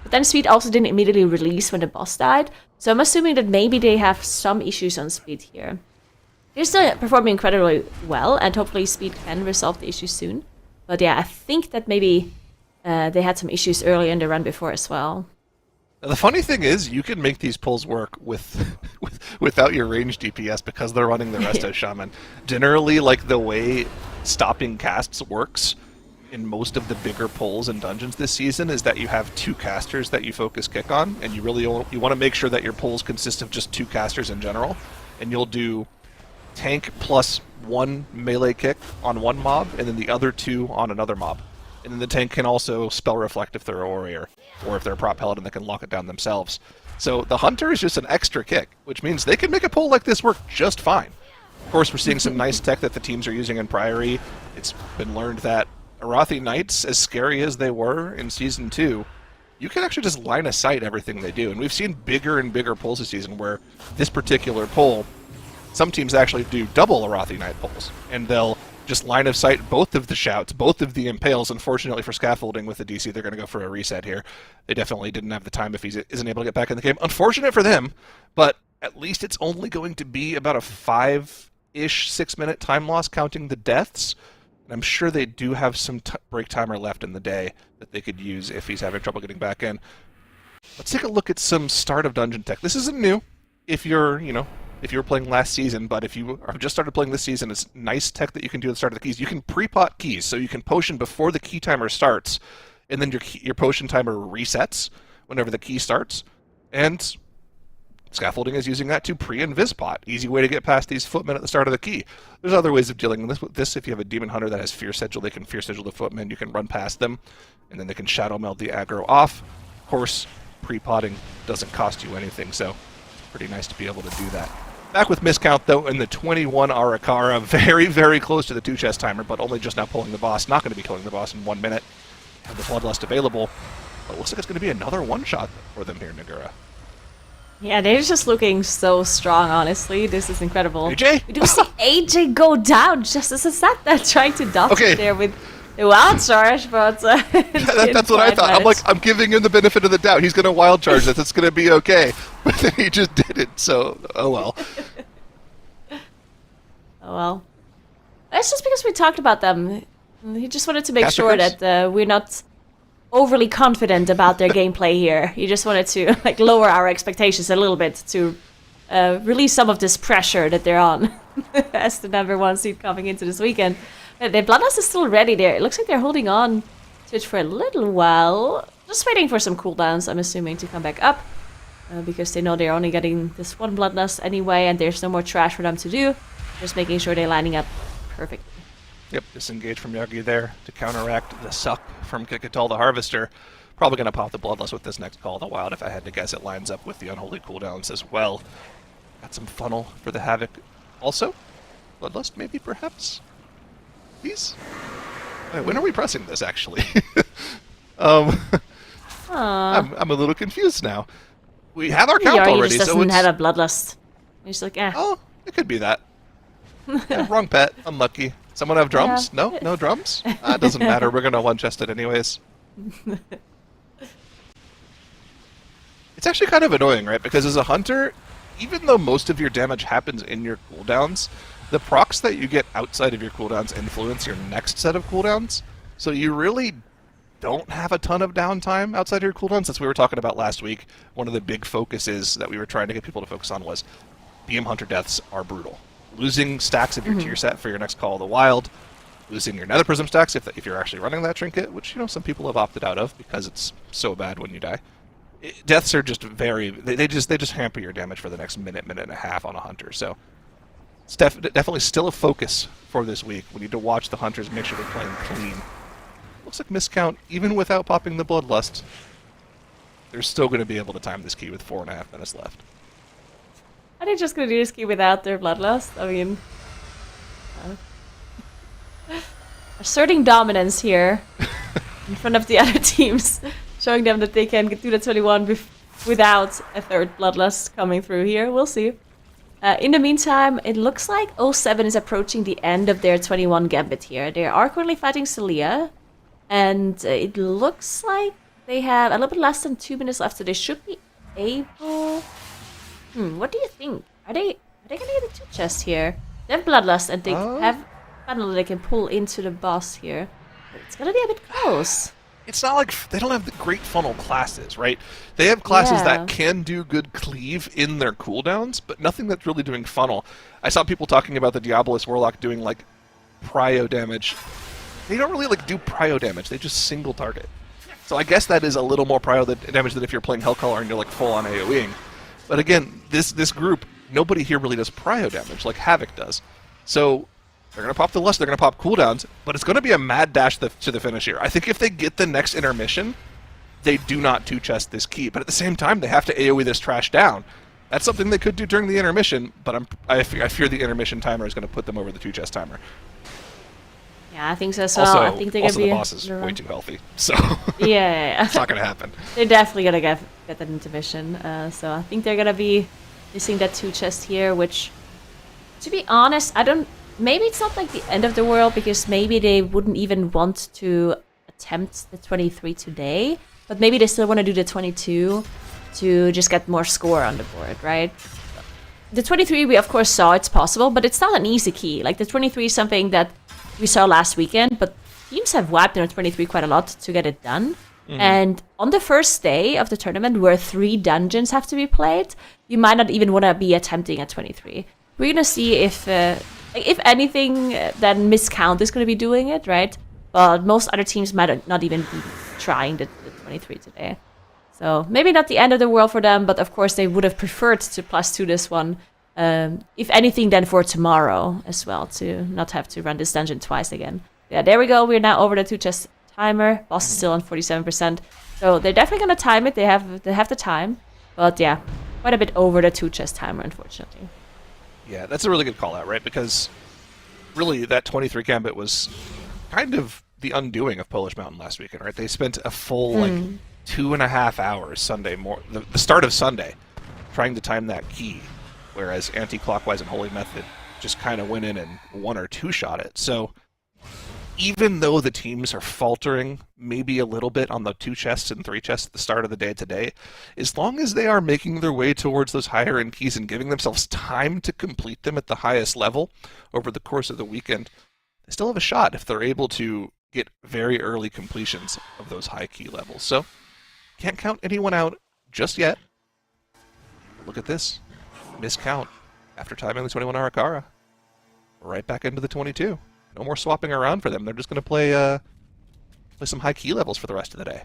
But then Speed also didn't immediately release when the boss died. So I'm assuming that maybe they have some issues on Speed here. They're still performing incredibly well, and hopefully Speed can resolve the issue soon. But yeah, I think that maybe they had some issues early in the run before as well. Now, the funny thing is, you can make these pulls work without your range DPS because they're running the Resto Shaman. Generally, like the way stopping casts works in most of the bigger pulls and dungeons this season is that you have 2 casters that you focus kick on, and you want to make sure that your pulls consist of just 2 casters in general, and you'll do tank plus 1 melee kick on 1 mob, and then the other 2 on another mob. And then the tank can also spell reflect if they're a warrior, or if they're a prop paladin, they can lock it down themselves. So the hunter is just an extra kick, which means they can make a pull like this work just fine. Of course, we're seeing some nice tech that the teams are using in Priory. It's been learned that Arathi Knights, as scary as they were in Season 2, you can actually just line of sight everything they do. And we've seen bigger and bigger pulls this season where this particular pull, some teams actually do double Arathi Knight pulls, and they'll just line of sight both of the shouts, both of the impales. Unfortunately for Scaffolding with the DC, they're going to go for a reset here. They definitely didn't have the time if he isn't able to get back in the game. Unfortunate for them, but at least it's only going to be about a 5-ish, 6-minute time loss counting the deaths. And I'm sure they do have some break timer left in the day that they could use if he's having trouble getting back in. Let's take a look at some start of dungeon tech. This isn't new if you're, if you were playing last season, but if you have just started playing this season, it's nice tech that you can do at the start of the keys. You can pre-pot keys, so you can potion before the key timer starts, and then your potion timer resets whenever the key starts. And Scaffolding is using that to and vispot. Easy way to get past these footmen at the start of the key. There's other ways of dealing with this. If you have a Demon Hunter that has Fear Sigil, they can Fear Sigil the footmen. You can run past them, and then they can Shadow Meld the aggro off. Of course, pre-potting doesn't cost you anything, so it's pretty nice to be able to do that. Back with miscount, though, in the 21 Arakara. Very, very close to the 2-chest timer, but only just now pulling the boss. Not going to be killing the boss in 1 minute. Have the Bloodlust available. But it looks like it's going to be another one-shot for them here, Nagura. Yeah, they're just looking so strong, honestly. This is incredible. AJ? We do see AJ go down just as a Satna trying to dodge Okay. there with the wild charge, but That's what I thought. I'm like, I'm giving him the benefit of the doubt. He's going to wild charge this. It's going to be okay. But then he just did it, so oh well. Oh well. It's just because we talked about them. He just wanted to make sure Caster that we're not overly confident about their gameplay here. He just wanted to lower our expectations a little bit to release some of this pressure that they're on as the number 1 seed coming into this weekend. The Bloodlust is still ready there. It looks like they're holding on to it for a little while. Just waiting for some cooldowns, I'm assuming, to come back up. Because they know they're only getting this 1 Bloodlust anyway, and there's no more trash for them to do. Just making sure they're lining up perfectly. Yep, disengage from Yagi there to counteract the suck from Kikatal the Harvester. Probably going to pop the Bloodlust with this next Call of the Wild. If I had to guess, it lines up with the Unholy cooldowns as well. Got some funnel for the Havoc. Also, Bloodlust, maybe, perhaps? Please? Wait, when are we pressing this, actually? I'm a little confused now. We have our count already, just so doesn't it's... have a bloodlust. He's like, eh. Oh, it could be that. Yeah, wrong pet. Unlucky. Someone have drums? Yeah. No? No drums? It doesn't matter. We're going to one-chest it anyways. It's actually kind of annoying, right? Because as a hunter, even though most of your damage happens in your cooldowns, the procs that you get outside of your cooldowns influence your next set of cooldowns. So you really don't have a ton of downtime outside of your cooldowns. As we were talking about last week, one of the big focuses that we were trying to get people to focus on was BM Hunter deaths are brutal. Losing stacks of your tier set for your next Call of the Wild, losing your Nether Prism stacks if you're actually running that trinket, which, you know, some people have opted out of because it's so bad when you die. Deaths are just they just hamper your damage for the next minute and a half on a hunter. So it's definitely still a focus for this week. We need to watch the hunters, make sure they're playing clean. Looks like miscount, even without popping the Bloodlust, they're still going to be able to time this key with 4.5 minutes left. Are they just gonna do this key without their bloodlust? I mean, asserting dominance here in front of the other teams, showing them that they can do the 21 without a third bloodlust coming through here. We'll see. In the meantime, it looks like 07 is approaching the end of their 21 gambit here. They are currently fighting Celia, and it looks like they have a little bit less than 2 minutes left, so they should be able... what do you think? Are they gonna get a 2 chest here? They have bloodlust and they have funnel they can pull into the boss here. But it's gonna be a bit close. It's not like they don't have the great funnel classes, right? They have classes that can do good cleave in their cooldowns, but nothing that's really doing funnel. I saw people talking about the Diabolus Warlock doing like prio damage. They don't really like do prio damage, they just single target. So I guess that is a little more prio damage than if you're playing Hellcaller and you're like full on AoEing. But again, this group, nobody here really does prio damage like Havoc does. So they're going to pop the Lust, they're going to pop cooldowns, but it's going to be a mad dash to the finish here. I think if they get the next intermission, they do not 2-chest this key. But at the same time, they have to AoE this trash down. That's something they could do during the intermission, but I fear the intermission timer is going to put them over the 2-chest timer. Yeah, I think so as well. Also, I think they're gonna be the boss is way too healthy, so yeah. it's not going to happen. They're definitely gonna get that intermission. So I think they're gonna be missing that 2 chest here, which, to be honest, maybe it's not like the end of the world, because maybe they wouldn't even want to attempt the 23 today, but maybe they still want to do the 22 to just get more score on the board, right? The 23 we of course saw it's possible, but it's not an easy key. Like the 23 is something that we saw last weekend, but teams have wiped their 23 quite a lot to get it done. And on the first day of the tournament, where 3 dungeons have to be played, you might not even want to be attempting a 23. We're gonna see if anything, then Miscount is gonna be doing it, right? But most other teams might not even be trying the 23 today. So maybe not the end of the world for them, but of course they would have preferred to +2 this one. If anything, then for tomorrow as well, to not have to run this dungeon twice again. Yeah, there we go. We're now over the 2 chest timer. Boss is still on 47%. So they're definitely going to time it. They have the time. But yeah, quite a bit over the 2 chest timer, unfortunately. Yeah, that's a really good call out, right? Because really that 23 gambit was kind of the undoing of Polish Mountain last weekend, right? They spent a full 2.5 hours the start of Sunday, trying to time that key, whereas Anti-Clockwise and Holy Method just kind of went in and 1 or 2 shot it. So even though the teams are faltering maybe a little bit on the 2 chests and 3 chests at the start of the day today, as long as they are making their way towards those higher end keys and giving themselves time to complete them at the highest level over the course of the weekend, they still have a shot if they're able to get very early completions of those high key levels. So can't count anyone out just yet. Look at this. Miscount after timing the 21 Arakara. Right back into the 22. No more swapping around for them. They're just going to play some high key levels for the rest of the day.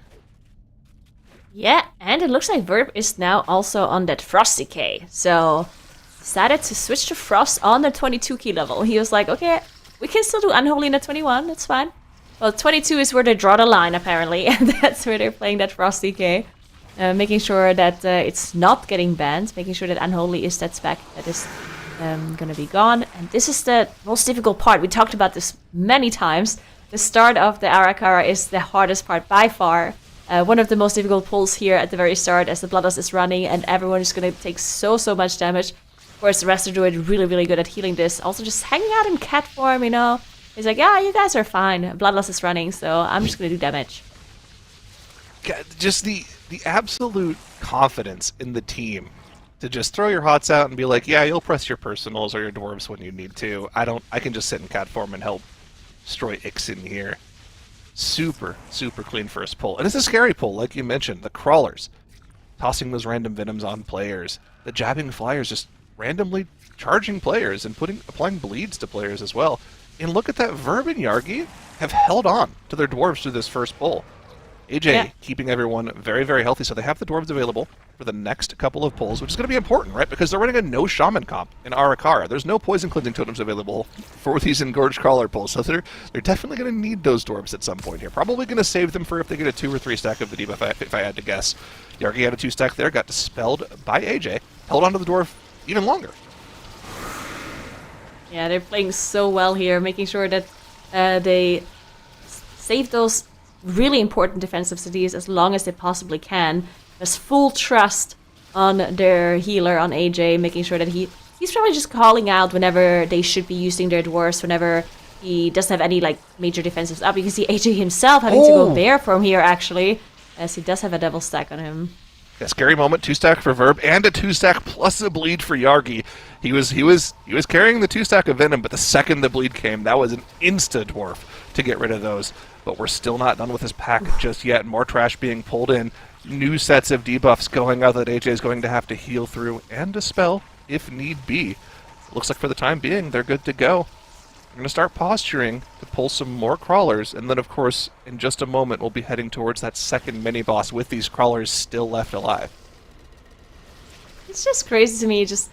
Yeah, and it looks like Verb is now also on that Frosty K. So decided to switch to Frost on the 22 key level. He was like, okay, we can still do Unholy in the 21, that's fine. Well, 22 is where they draw the line, apparently, and that's where they're playing that Frosty K. making sure that it's not getting banned, making sure that Unholy is that spec that is going to be gone. And this is the most difficult part. We talked about this many times. The start of the Arakara is the hardest part by far. One of the most difficult pulls here at the very start as the Bloodlust is running and everyone is going to take so much damage. Of course, the rest are doing really good at healing this. Also just hanging out in cat form, you know. He's like, yeah, you guys are fine. Bloodlust is running, so I'm just going to do damage. Just the absolute confidence in the team to just throw your hots out and be like, yeah, you'll press your personals or your dwarves when you need to. I can just sit in cat form and help destroy Ixen here. Super clean first pull. And it's a scary pull, like you mentioned. The crawlers tossing those random venoms on players. The jabbing flyers just randomly charging players and applying bleeds to players as well. And look at that, Verb and Yargi have held on to their dwarves through this first pull. AJ keeping everyone very healthy, so they have the dwarves available for the next couple of pulls, which is going to be important, right? Because they're running a no shaman comp in Arakara. There's no poison cleansing totems available for these engorged crawler pulls, so they're definitely going to need those dwarves at some point here. Probably going to save them for if they get a 2 or 3 stack of the debuff, if I had to guess. Yargi had a 2 stack there, got dispelled by AJ, held onto the dwarf even longer. Yeah, they're playing so well here, making sure that they save those really important defensive cities as long as they possibly can. There's full trust on their healer, on AJ, making sure that he's probably just calling out whenever they should be using their dwarves, whenever he doesn't have any like major defensives up. You can see AJ himself having to go bare from here actually, as he does have a double stack on him. A scary moment, 2 stack for Verb and a 2 stack plus a bleed for Yargi. He was carrying the 2 stack of Venom, but the second the bleed came, that was an insta dwarf to get rid of those. But we're still not done with this pack just yet. More trash being pulled in. New sets of debuffs going out that AJ is going to have to heal through and dispel if need be. Looks like for the time being, they're good to go. We're going to start posturing to pull some more crawlers, and then of course, in just a moment, we'll be heading towards that second mini-boss with these crawlers still left alive. It's just crazy to me just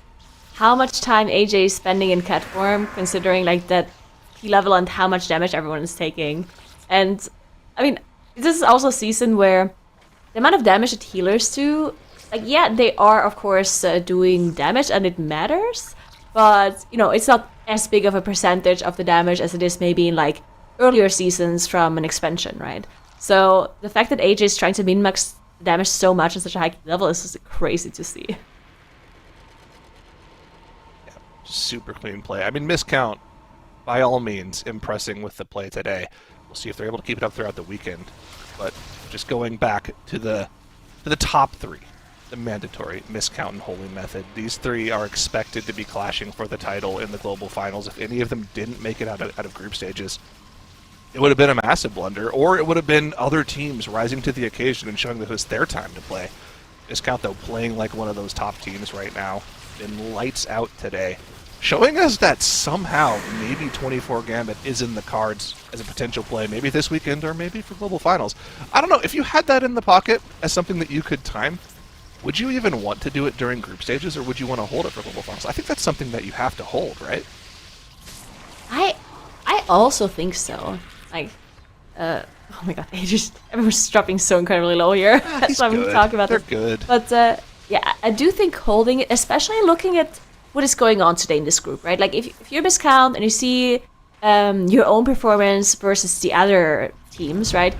how much time AJ is spending in cat form, considering like that key level and how much damage everyone is taking. And I mean, this is also a season where the amount of damage that healers do, like, yeah, they are of course doing damage and it matters, but you know, it's not as big of a percentage of the damage as it is maybe in like earlier seasons from an expansion, right? So the fact that AJ is trying to min-max damage so much at such a high level is just crazy to see. Yeah, super clean play. I mean, miscount, by all means, impressing with the play today. We'll see if they're able to keep it up throughout the weekend. But just going back to the top 3, the mandatory miscount and holy method. These 3 are expected to be clashing for the title in the global finals. If any of them didn't make it out of group stages, it would have been a massive blunder, or it would have been other teams rising to the occasion and showing that it was their time to play. Miscount, though, playing like one of those top teams right now. Been lights out today. Showing us that somehow maybe 24 Gambit is in the cards as a potential play, maybe this weekend or maybe for global finals. I don't know, if you had that in the pocket as something that you could time, would you even want to do it during group stages, or would you want to hold it for global finals? I think that's something that you have to hold, right? I also think so. Like, oh my god, everyone's dropping so incredibly low here. That's why we talk about They're this. good. But yeah, I do think holding it, especially looking at what is going on today in this group, right? Like, if you're Miscount and you see your own performance versus the other teams, right?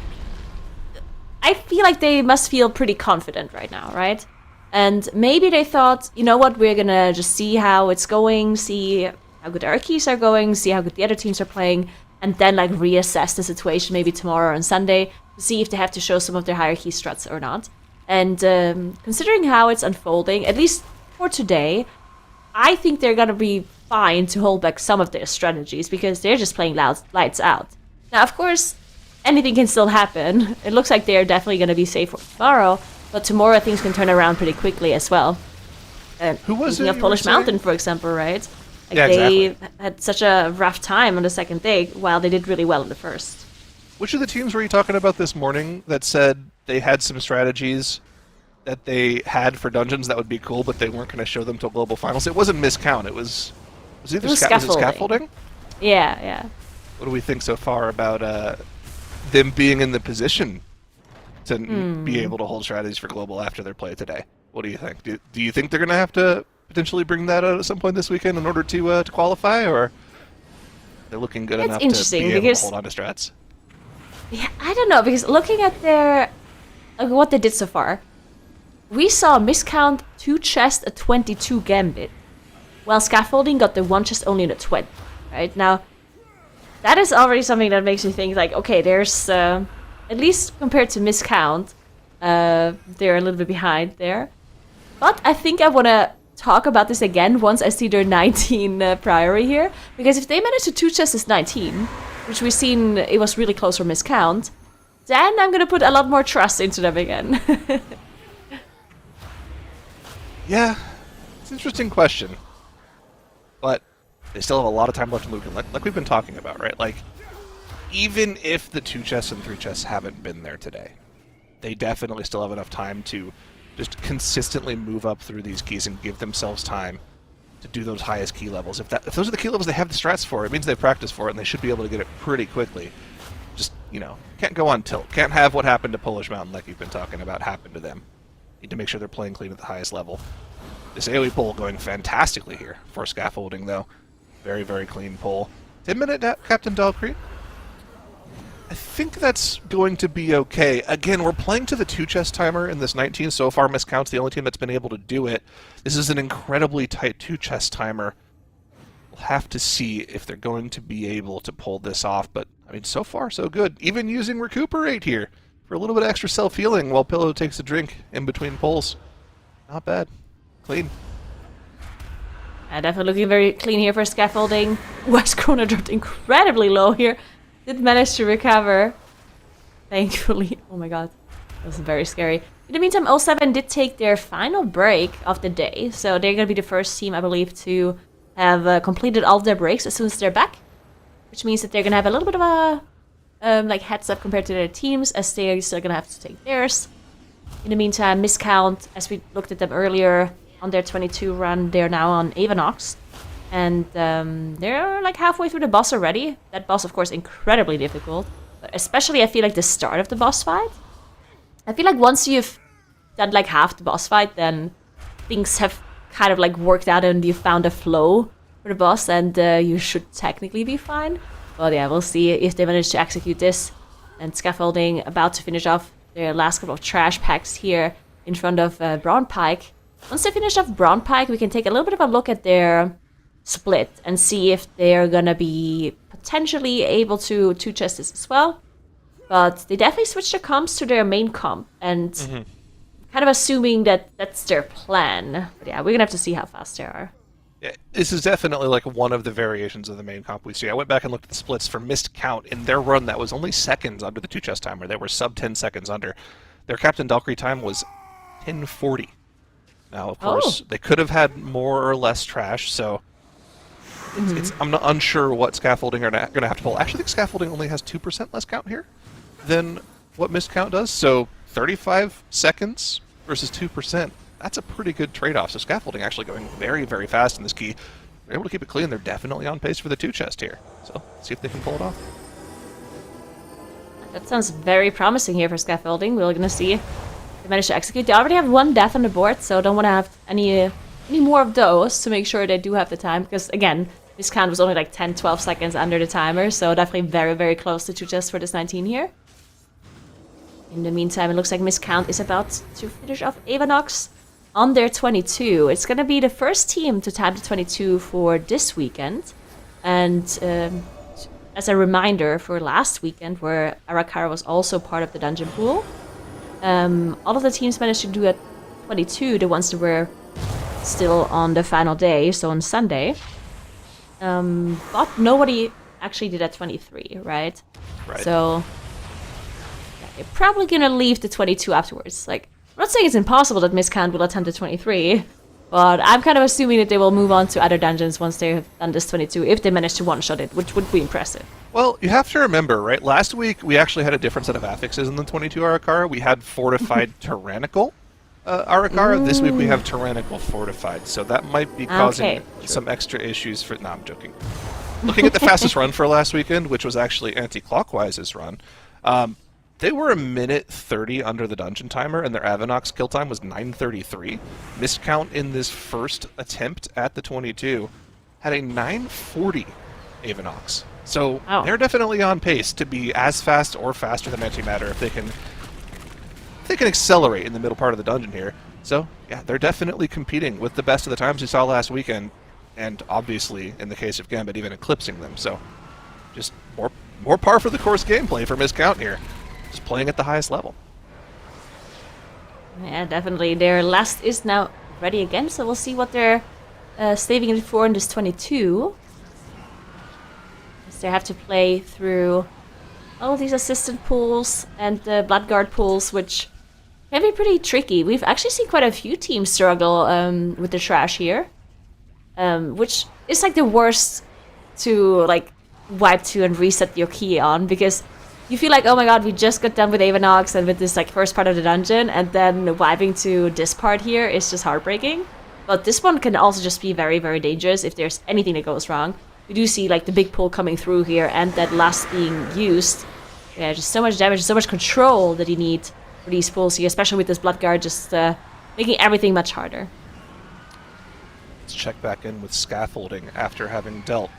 I feel like they must feel pretty confident right now, right? And maybe they thought, you know what, we're gonna just see how it's going, see how good our keys are going, see how good the other teams are playing, and then like reassess the situation maybe tomorrow or on Sunday to see if they have to show some of their higher key struts or not. And considering how it's unfolding, at least for today, I think they're gonna be fine to hold back some of their strategies because they're just playing lights out. Now, of course, anything can still happen. It looks like they're definitely gonna be safe for tomorrow, but tomorrow things can turn around pretty quickly as well. Who was it? Of Polish Mountain, for example, right? Like, Yeah, they exactly. had such a rough time on the second day, while they did really well in the first. Which of the teams were you talking about this morning that said they had some strategies that they had for dungeons that would be cool, but they weren't going to show them till global finals? It wasn't Miscount. It was either was was it scaffolding? Yeah. What do we think so far about them being in the position to be able to hold strategies for global after their play today. What do you think? Do you think they're going to have to potentially bring that out at some point this weekend in order to qualify, or they're looking good enough to be able to hold on to strats? Yeah, I don't know, because looking at their what they did so far, we saw Miscount 2 chest a 22 gambit, while Scaffolding got the 1 chest only in a 20. Right now, that is already something that makes me think like, okay, there's at least compared to Miscount, they're a little bit behind there. But I think I want to talk about this again once I see their 19 priory here, because if they manage to 2 chest this 19, which we've seen it was really close for Miscount, then I'm gonna put a lot more trust into them again. Yeah, it's an interesting question, but they still have a lot of time left to move, like we've been talking about, right? Like, even if the 2 chests and 3 chests haven't been there today, they definitely still have enough time to just consistently move up through these keys and give themselves time to do those highest key levels. If those are the key levels they have the strats for, it means they've practiced for it, and they should be able to get it pretty quickly. Just, can't go on tilt. Can't have what happened to Polish Mountain, like you've been talking about, happen to them. Need to make sure they're playing clean at the highest level. This AoE pull going fantastically here for Scaffolding, though. Very, very clean pull. 10-minute Captain Dalcrete. I think that's going to be okay. Again, we're playing to the 2 chest timer in this 19 so far. Miscount's the only team that's been able to do it. This is an incredibly tight 2 chest timer. We'll have to see if they're going to be able to pull this off, but I mean, so far so good. Even using Recuperate here for a little bit of extra self-healing while Pillow takes a drink in between pulls. Not bad. Clean. Definitely looking very clean here for Scaffolding. West Corner dropped incredibly low here. Did manage to recover, thankfully. Oh my god, that was very scary. In the meantime, 07 did take their final break of the day, so they're going to be the first team, I believe, to have completed all of their breaks as soon as they're back, which means that they're going to have a little bit of a heads up compared to their teams, as they're still going to have to take theirs. In the meantime, Miscount, as we looked at them earlier on their 22 run, they're now on Avanox. And they're like halfway through the boss already. That boss, of course, incredibly difficult. But especially, I feel like the start of the boss fight. I feel like once you've done like half the boss fight, then things have kind of like worked out and you've found a flow for the boss, and you should technically be fine. But yeah, we'll see if they manage to execute this. And Scaffolding about to finish off their last couple of trash packs here in front of Brawn Pike. Once they finish off Brawn Pike, we can take a little bit of a look at their split and see if they're gonna be potentially able to 2 chest this as well. But they definitely switched their comps to their main comp, and kind of assuming that that's their plan. But yeah, we're gonna have to see how fast they are. Yeah, this is definitely like one of the variations of the main comp we see. I went back and looked at the splits for missed count. In their run, that was only seconds under the 2 chest timer. They were sub 10 seconds under. Their Captain Dalcrete time was 10:40. Now, of course, they could have had more or less trash, so I'm not unsure what Scaffolding are going to have to pull. I actually think Scaffolding only has 2% less count here than what missed count does, so 35 seconds versus 2%. That's a pretty good trade-off. So Scaffolding actually going very, very fast in this key. They're able to keep it clean. They're definitely on pace for the 2 chest here. So see if they can pull it off. That sounds very promising here for Scaffolding. We're going to see if they manage to execute. They already have 1 death on the board, so don't want to have any more of those to make sure they do have the time. Because again, this count was only like 10-12 seconds under the timer, so definitely very, very close to 2 chests for this 19 here. In the meantime, it looks like Miscount is about to finish off Avanox on their 22. It's going to be the first team to time the 22 for this weekend. And as a reminder for last weekend, where Arakara was also part of the dungeon pool, all of the teams managed to do at 22, the ones that were still on the final day, so on Sunday. But nobody actually did at 23, right? Right. So yeah, they're probably gonna leave the 22 afterwards. Like, I'm not saying it's impossible that Miscount will attempt the 23, but I'm kind of assuming that they will move on to other dungeons once they have done this 22, if they manage to one-shot it, which would be impressive. Well, you have to remember, right? Last week, we actually had a different set of affixes in the 22 Arakara. We had Fortified Tyrannical Arakara. This week we have Tyrannical Fortified, so that might be causing some extra issues for... No, I'm joking. Looking at the fastest run for last weekend, which was actually Anti-Clockwise's run, They were a minute 30 under the dungeon timer, and their Avanox kill time was 9:33. Miscount in this first attempt at the 22 had a 9:40 Avanox. So they're definitely on pace to be as fast or faster than Antimatter if they can accelerate in the middle part of the dungeon here. So yeah, they're definitely competing with the best of the times we saw last weekend, and obviously in the case of Gambit even eclipsing them. So just more par for the course gameplay for Miscount here. Just playing at the highest level. Yeah, definitely. Their last is now ready again, so we'll see what they're saving it for in this 22. Because they have to play through all of these assistant pools and Bloodguard pools, which can be pretty tricky. We've actually seen quite a few teams struggle with the trash here, which is like the worst to like wipe to and reset your key on, because you feel like, oh my god, we just got done with Avanox and with this like first part of the dungeon, and then wiping to this part here is just heartbreaking. But this one can also just be very, very dangerous if there's anything that goes wrong. We do see like the big pull coming through here and that last being used. Yeah, just so much damage, so much control that you need for these pulls here, especially with this Bloodguard just making everything much harder. Let's check back in with Scaffolding after having dealt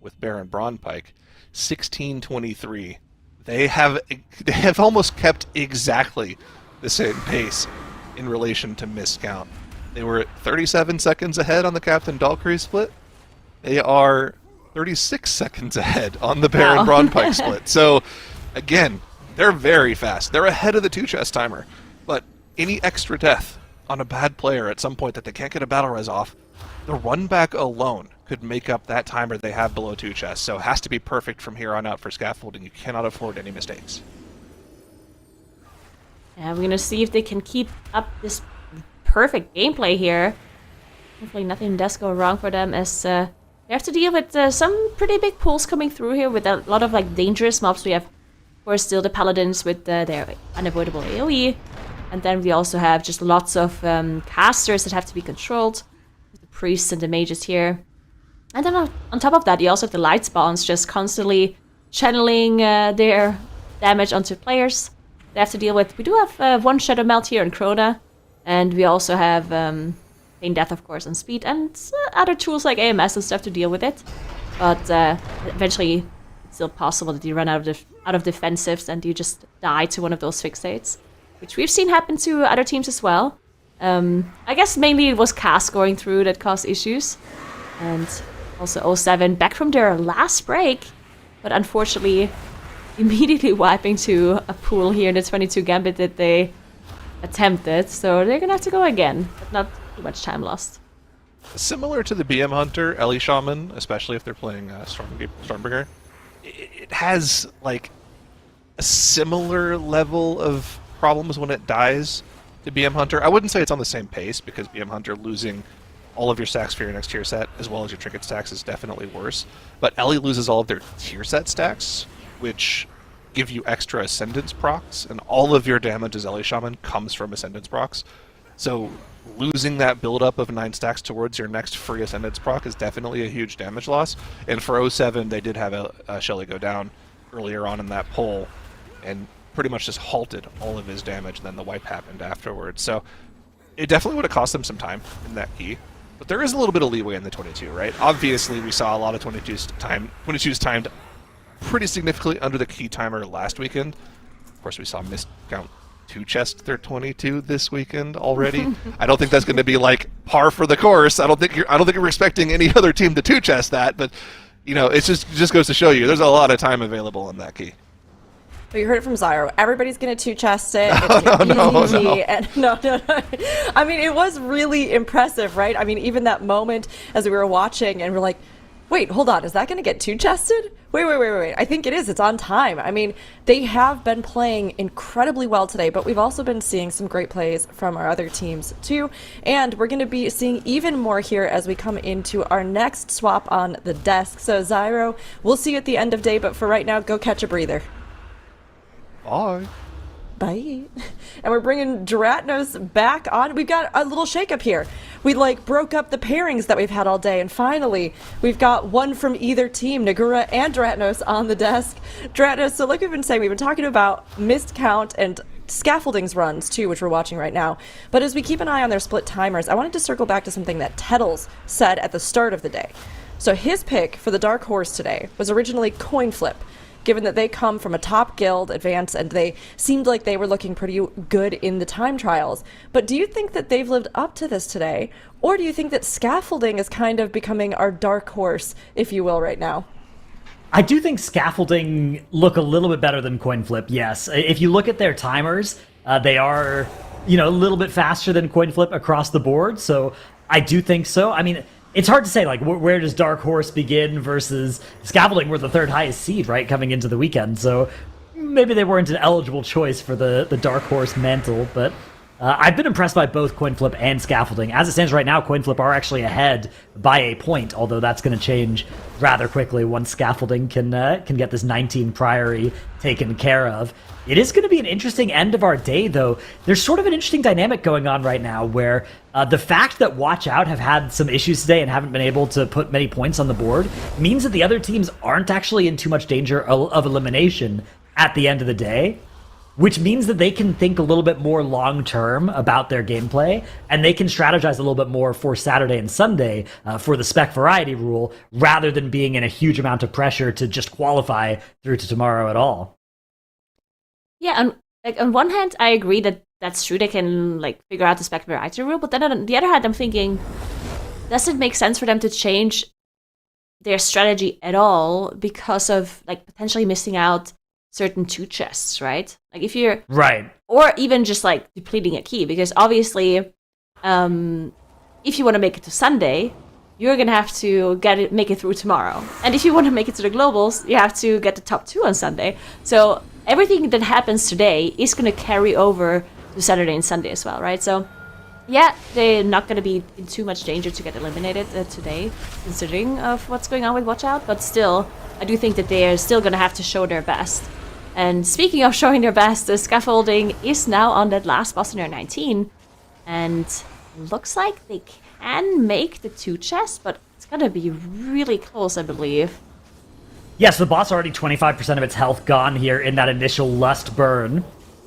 with Baron Braunpike. 16-23. They have almost kept exactly the same pace in relation to Miscount. They were 37 seconds ahead on the Captain Dalkery split. They are 36 seconds ahead on the Baron Braunpike split. So, again, they're very fast. They're ahead of the 2-chest timer. But any extra death on a bad player at some point that they can't get a battle res off, the run back alone could make up that timer they have below 2 chests. So it has to be perfect from here on out for Scaffolding. You cannot afford any mistakes. Yeah, we're gonna see if they can keep up this perfect gameplay here. Hopefully nothing does go wrong for them, as they have to deal with some pretty big pulls coming through here with a lot of like dangerous mobs. We have, of course, still the Paladins with their unavoidable AoE. And then we also have just lots of casters that have to be controlled. The priests and the mages here. And then on top of that, you also have the light spawns just constantly channeling their damage onto players. They have to deal with. We do have one Shadow Melt here in Crota, and we also have Pain Death, of course, on speed, and other tools like AMS and stuff to deal with it. But eventually, it's still possible that you run out of defensives and you just die to one of those fixates, which we've seen happen to other teams as well. I guess mainly it was Cass going through that caused issues. And also 07 back from their last break, but unfortunately immediately wiping to a pool here in the 22 Gambit that they attempted. So they're gonna have to go again, but not too much time lost. Similar to the BM Hunter, Ellie Shaman, especially if they're playing Stormbringer, it has like a similar level of problems when it dies to BM Hunter. I wouldn't say it's on the same pace, because BM Hunter losing all of your stacks for your next tier set, as well as your trinket stacks, is definitely worse. But Ellie loses all of their tier set stacks, which give you extra Ascendance procs, and all of your damage as Ellie Shaman comes from Ascendance procs. So losing that buildup of 9 stacks towards your next free Ascendance proc is definitely a huge damage loss. And for 07, they did have a Shelly go down earlier on in that poll, and pretty much just halted all of his damage, and then the wipe happened afterwards. So it definitely would have cost them some time in that key. But there is a little bit of leeway in the 22, right? Obviously, we saw a lot of 22s timed pretty significantly under the key timer last weekend. Of course, we saw Miscount 2-chest their 22 this weekend already. I don't think that's going to be like par for the course. I don't think you're expecting any other team to 2-chest that, but you know, it just goes to show you there's a lot of time available in that key. But you heard it from Zyro. Everybody's going to 2-chest it. No. I mean, it was really impressive, right? I mean, even that moment as we were watching and we're like, wait, hold on. Is that going to get 2-chested? Wait. I think it is. It's on time. I mean, they have been playing incredibly well today, but we've also been seeing some great plays from our other teams too. And we're going to be seeing even more here as we come into our next swap on the desk. So Zyro, we'll see you at the end of day, but for right now, go catch a breather. Bye. And we're bringing Duratnos back on. We've got a little shakeup here. We like broke up the pairings that we've had all day, and finally we've got one from either team, Nagura and Dratnos, on the desk. Dratnos, so like we've been saying, we've been talking about missed count and Scaffolding's runs too, which we're watching right now. But as we keep an eye on their split timers, I wanted to circle back to something that Tettles said at the start of the day. So his pick for the Dark Horse today was originally Coin Flip, given that they come from a top guild advance and they seemed like they were looking pretty good in the time trials. But do you think that they've lived up to this today? Or do you think that Scaffolding is kind of becoming our Dark Horse, if you will, right now? I do think Scaffolding look a little bit better than Coin Flip, yes. If you look at their timers, they are, a little bit faster than Coin Flip across the board, so I do think so. I mean, it's hard to say, like, where does Dark Horse begin versus Scaffolding? We're the third highest seed, right, coming into the weekend, so maybe they weren't an eligible choice for the Dark Horse mantle, but I've been impressed by both Coin Flip and Scaffolding. As it stands right now, Coin Flip are actually ahead by a point, although that's going to change rather quickly once Scaffolding can get this 19 Priory taken care of. It is going to be an interesting end of our day, though. There's sort of an interesting dynamic going on right now where the fact that Watch Out have had some issues today and haven't been able to put many points on the board means that the other teams aren't actually in too much danger of elimination at the end of the day, which means that they can think a little bit more long-term about their gameplay, and they can strategize a little bit more for Saturday and Sunday for the spec variety rule, rather than being in a huge amount of pressure to just qualify through to tomorrow at all. Yeah, and on one hand, I agree that that's true. They can figure out the spec variety rule, but then on the other hand, I'm thinking, does it make sense for them to change their strategy at all because of potentially missing out certain 2 chests, right? Like if you're right, or even just depleting a key, because obviously, if you want to make it to Sunday, you're gonna have to make it through tomorrow, and if you want to make it to the globals, you have to get the top 2 on Sunday. So everything that happens today is gonna carry over to Saturday and Sunday as well, right? So yeah, they're not gonna be in too much danger to get eliminated today, considering of what's going on with Watch Out. But still, I do think that they are still gonna have to show their best. And speaking of showing their best, the Scaffolding is now on that last boss in their 19. And looks like they can make the 2 chests, but it's gonna be really close, I believe. Yes, the boss already 25% of its health gone here in that initial lust burn.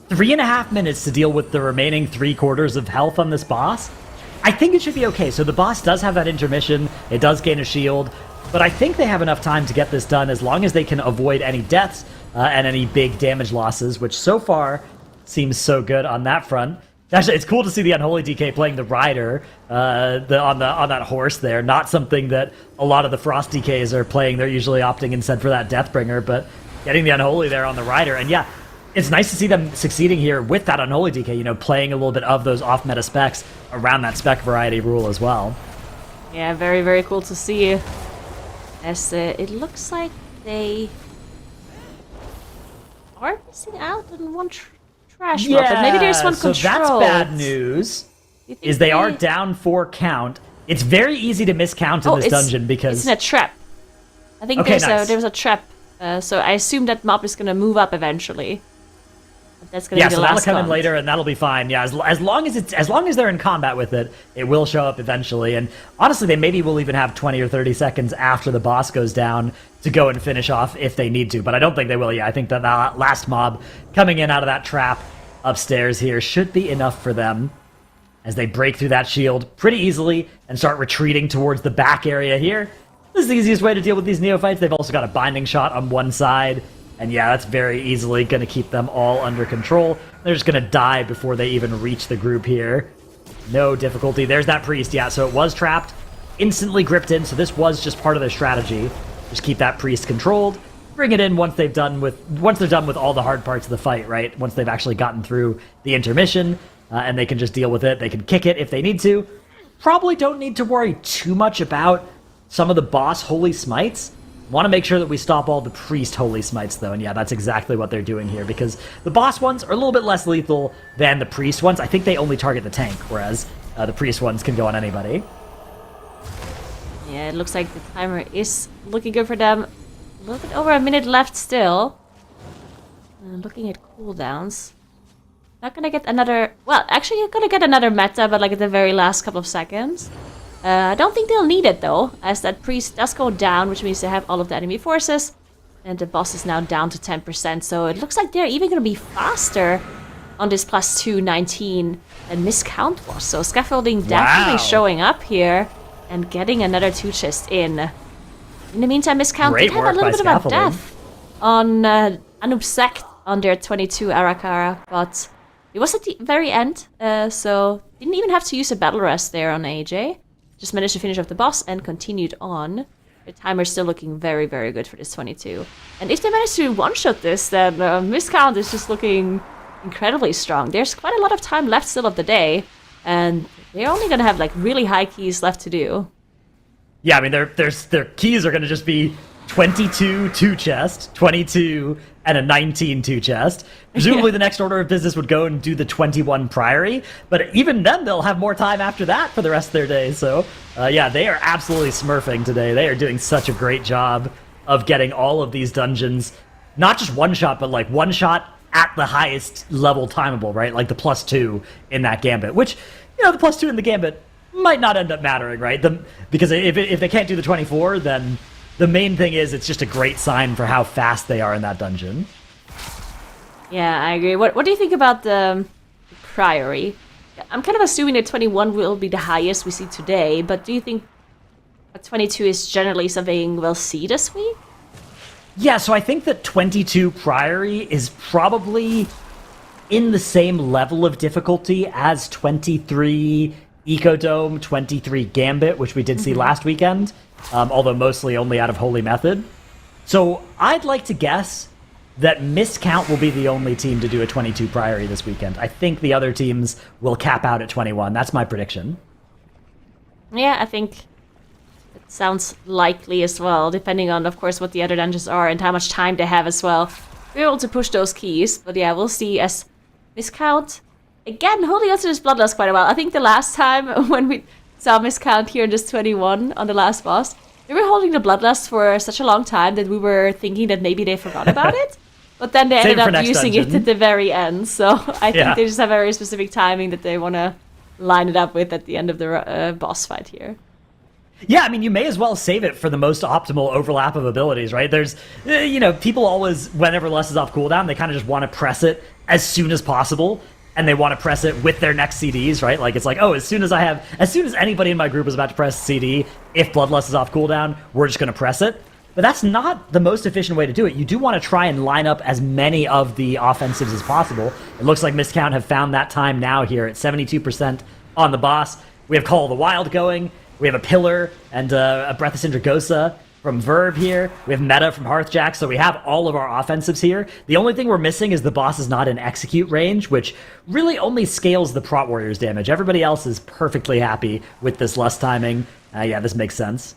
3.5 minutes to deal with the remaining 3/4 of health on this boss. I think it should be okay. So the boss does have that intermission, it does gain a shield, but I think they have enough time to get this done as long as they can avoid any deaths and any big damage losses, which so far seems so good on that front. Actually, it's cool to see the Unholy DK playing the rider on that horse there. Not something that a lot of the Frost DKs are playing. They're usually opting instead for that Deathbringer, but getting the Unholy there on the rider. And yeah, it's nice to see them succeeding here with that Unholy DK, playing a little bit of those off-meta specs around that spec variety rule as well. Yeah, very, very cool to see. As it looks like they are missing out on one trash mob, but maybe there's one so controlled. That's bad news. Is they are down 4 count. It's very easy to miscount in this dungeon because it's in a trap. I think there's a trap. So I assume that mob is gonna move up eventually. That's gonna be the so last that'll come count. in later, and that'll be fine. Yeah, as long as they're in combat with it, it will show up eventually. And honestly, they maybe will even have 20 or 30 seconds after the boss goes down to go and finish off if they need to. But I don't think they will. Yeah, I think that last mob coming in out of that trap upstairs here should be enough for them as they break through that shield pretty easily and start retreating towards the back area here. This is the easiest way to deal with these neophytes. They've also got a binding shot on one side. And yeah, that's very easily going to keep them all under control. They're just going to die before they even reach the group here. No difficulty. There's that priest. Yeah, so it was trapped, instantly gripped in. So this was just part of their strategy. Just keep that priest controlled. Bring it in once they're done with all the hard parts of the fight, right? Once they've actually gotten through the intermission, and they can just deal with it. They can kick it if they need to. Probably don't need to worry too much about some of the boss holy smites. Want to make sure that we stop all the priest holy smites, though, and yeah, that's exactly what they're doing here, because the boss ones are a little bit less lethal than the priest ones. I think they only target the tank, whereas the priest ones can go on anybody. Yeah, it looks like the timer is looking good for them. A little bit over a minute left still. Looking at cooldowns. not gonna get another... Well, actually, you're gonna get another meta, but like at the very last couple of seconds. I don't think they'll need it, though, as that priest does go down, which means they have all of the enemy forces. And the boss is now down to 10%, so it looks like they're even gonna be faster on this +2 19 than Miscount was. So scaffolding definitely showing up here and getting another 2 chest in. In the meantime, Miscount did have a little bit of a death on Anub Sect on their 22 Arakara, but it was at the very end, so didn't even have to use a battle rest there on AJ. Just managed to finish off the boss and continued on. The timer's still looking very, very good for this 22. And if they manage to one-shot this, then Miscount is just looking incredibly strong. There's quite a lot of time left still of the day, and they're only gonna have like really high keys left to do. Yeah, I mean, their keys are gonna just be 22 2-chest, 22, and a 19 2-chest. Presumably the next order of business would go and do the 21 Priory, but even then they'll have more time after that for the rest of their day. So, yeah, they are absolutely smurfing today. They are doing such a great job of getting all of these dungeons, not just one-shot, but like one-shot at the highest level timeable, right? Like the +2 in that Gambit, which, you know, the +2 in the Gambit might not end up mattering, right? Because if they can't do the 24, then the main thing is it's just a great sign for how fast they are in that dungeon. Yeah, I agree. What do you think about the Priory? I'm kind of assuming that 21 will be the highest we see today, but do you think 22 is generally something we'll see this week? Yeah, so I think that 22 Priory is probably in the same level of difficulty as 23 Ecodome, 23 Gambit, which we did see last weekend, although mostly only out of Holy Method. So I'd like to guess that Miscount will be the only team to do a 22 Priory this weekend. I think the other teams will cap out at 21. That's my prediction. Yeah, I think it sounds likely as well, depending on, of course, what the other dungeons are and how much time they have as well. We're able to push those keys, but yeah, we'll see as Miscount, again, holding on to this Bloodlust quite a while. I think the last time when we saw Miscount here in this 21 on the last boss, we were holding the Bloodlust for such a long time that we were thinking that maybe they forgot about it. But then they ended up using it at the very end. So I think they just have a very specific timing that they want to line it up with at the end of the boss fight here. Yeah, I mean, you may as well save it for the most optimal overlap of abilities, right? There's, you know, people always, whenever Lust is off cooldown, they kind of just want to press it as soon as possible. And they want to press it with their next CDs, right? Like, it's like, oh, as soon as anybody in my group is about to press CD, if Bloodlust is off cooldown, we're just going to press it. But that's not the most efficient way to do it. You do want to try and line up as many of the offensives as possible. It looks like Miscount have found that time now here at 72% on the boss. We have Call of the Wild going. We have a Pillar and a Breath of Sindragosa from Verve here. We have Meta from Hearthjack, so we have all of our offensives here. The only thing we're missing is the boss is not in execute range, which really only scales the Prot Warrior's damage. Everybody else is perfectly happy with this Lust timing. Yeah, this makes sense.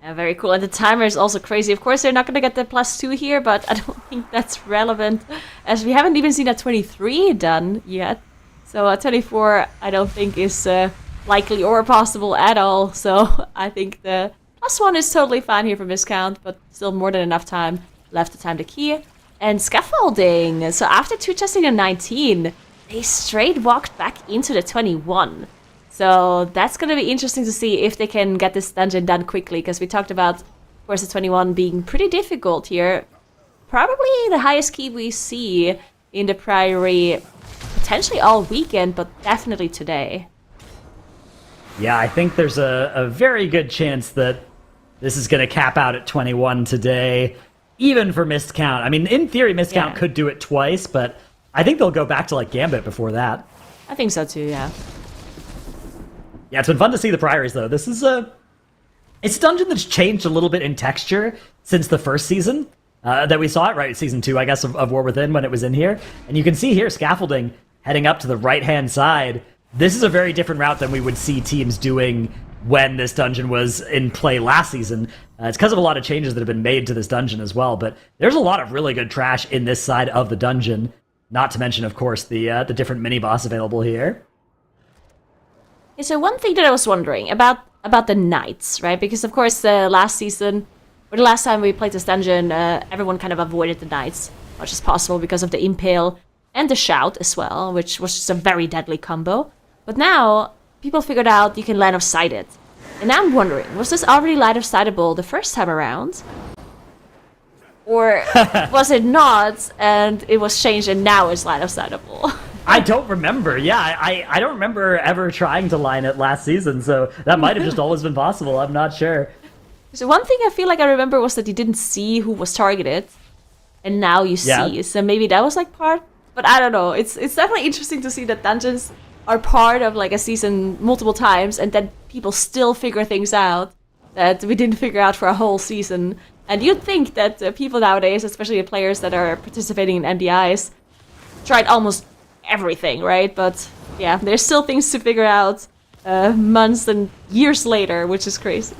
Yeah, very cool. And the timer is also crazy. Of course, they're not going to get the +2 here, but I don't think that's relevant, as we haven't even seen a 23 done yet. So a 24, I don't think is likely or possible at all. So I think the +1 is totally fine here for Miscount, but still more than enough time left to time the key. And scaffolding. So after 2-chesting a 19, they straight walked back into the 21. So that's going to be interesting to see if they can get this dungeon done quickly, because we talked about, of course, the 21 being pretty difficult here. Probably the highest key we see in the Priory, potentially all weekend, but definitely today. Yeah, I think there's a very good chance that this is going to cap out at 21 today, even for Miscount. I mean, in theory, Miscount could do it twice, but I think they'll go back to, like, Gambit before that. I think so, too, yeah. Yeah, it's been fun to see the Priories, though. This is it's a dungeon that's changed a little bit in texture since the first season that we saw it, right? Season 2, I guess, of War Within when it was in here. And you can see here, scaffolding heading up to the right-hand side. This is a very different route than we would see teams doing when this dungeon was in play last season. It's because of a lot of changes that have been made to this dungeon as well, but there's a lot of really good trash in this side of the dungeon, not to mention, of course, the different mini-boss available here. Yeah, so one thing that I was wondering about the knights, right? Because, of course, last season, or the last time we played this dungeon, everyone kind of avoided the knighs as much as possible because of the impale and the Shout as well, which was just a very deadly combo. But now, people figured out you can line of sight it. And I'm wondering, was this already line of sightable the first time around? Or was it not, and it was changed and now it's line of sightable? I don't remember. Yeah, I don't remember ever trying to line it last season, so that might have just always been possible. I'm not sure. So one thing I feel like I remember was that you didn't see who was targeted, and now you see. So maybe that was like part, but I don't know. It's definitely interesting to see that dungeons are part of like a season multiple times, and then people still figure things out that we didn't figure out for a whole season. And you'd think that people nowadays, especially the players that are participating in MDIs, tried almost everything, right? But yeah, there's still things to figure out months and years later, which is crazy.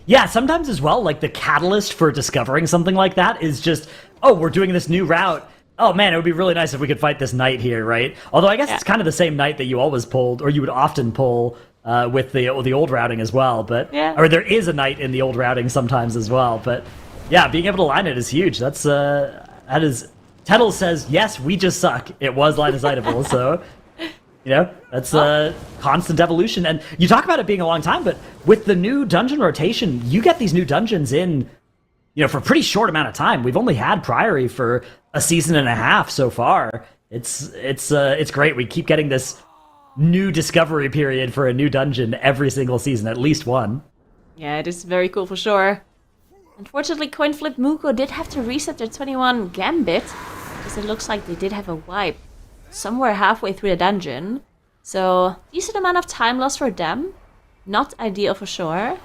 Yeah, sometimes as well, like the catalyst for discovering something like that is just, oh, we're doing this new route. Oh man, it would be really nice if we could fight this knight here, right? Although I guess it's kind of the same knight that you always pulled, or you would often pull with the old routing as well. But or there is a knight in the old routing sometimes as well. But yeah, being able to line it is huge. That is. Tettle says yes, we just suck. It was line of sightable, so you know that's constant evolution. And you talk about it being a long time, but with the new dungeon rotation, you get these new dungeons in, for a pretty short amount of time. We've only had Priory for a season and a half so far. It's great. We keep getting this new discovery period for a new dungeon every single season, at least one. Yeah, it is very cool for sure. Unfortunately, Coinflip Muko did have to reset their 21 Gambit, because it looks like they did have a wipe somewhere halfway through the dungeon. So, decent amount of time lost for them. Not ideal for sure.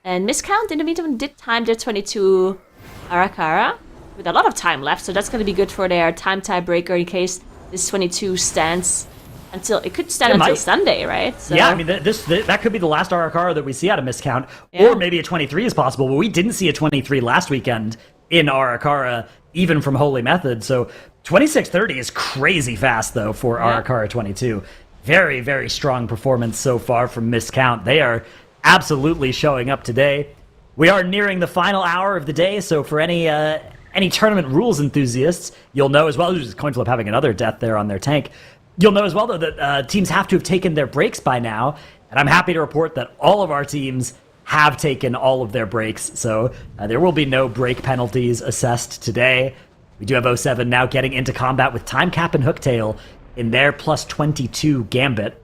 And Miscount, in the meantime, did time their 22 Arakara, with a lot of time left, so that's going to be good for their time tiebreaker in case this 22 stands until... It could stand until Sunday, right? So, yeah, I mean, that could be the last Arakara that we see out of Miscount, or maybe a 23 is possible, but we didn't see a 23 last weekend in Arakara, even from Holy Method, so 26:30 is crazy fast, though, for Arakara 22. Very, very strong performance so far from Miscount. They are absolutely showing up today. We are nearing the final hour of the day, so for any tournament rules enthusiasts, you'll know as well, just Coinflip having another death there on their tank, you'll know as well, though, that teams have to have taken their breaks by now, and I'm happy to report that all of our teams have taken all of their breaks, so there will be no break penalties assessed today. We do have 07 now getting into combat with Time Cap and Hooktail in their plus 22 Gambit.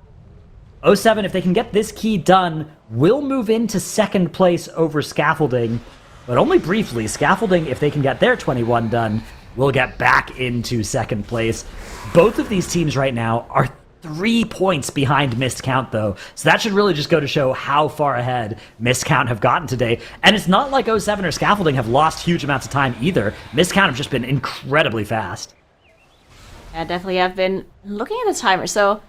07, if they can get this key done, will move into second place over Scaffolding, but only briefly. Scaffolding, if they can get their 21 done, will get back into second place. Both of these teams right now are 3 points behind Miscount, though. So that should really just go to show how far ahead Miscount have gotten today. And it's not like 07 or Scaffolding have lost huge amounts of time either. Miscount have just been incredibly fast. Yeah, definitely have been looking at the timer. So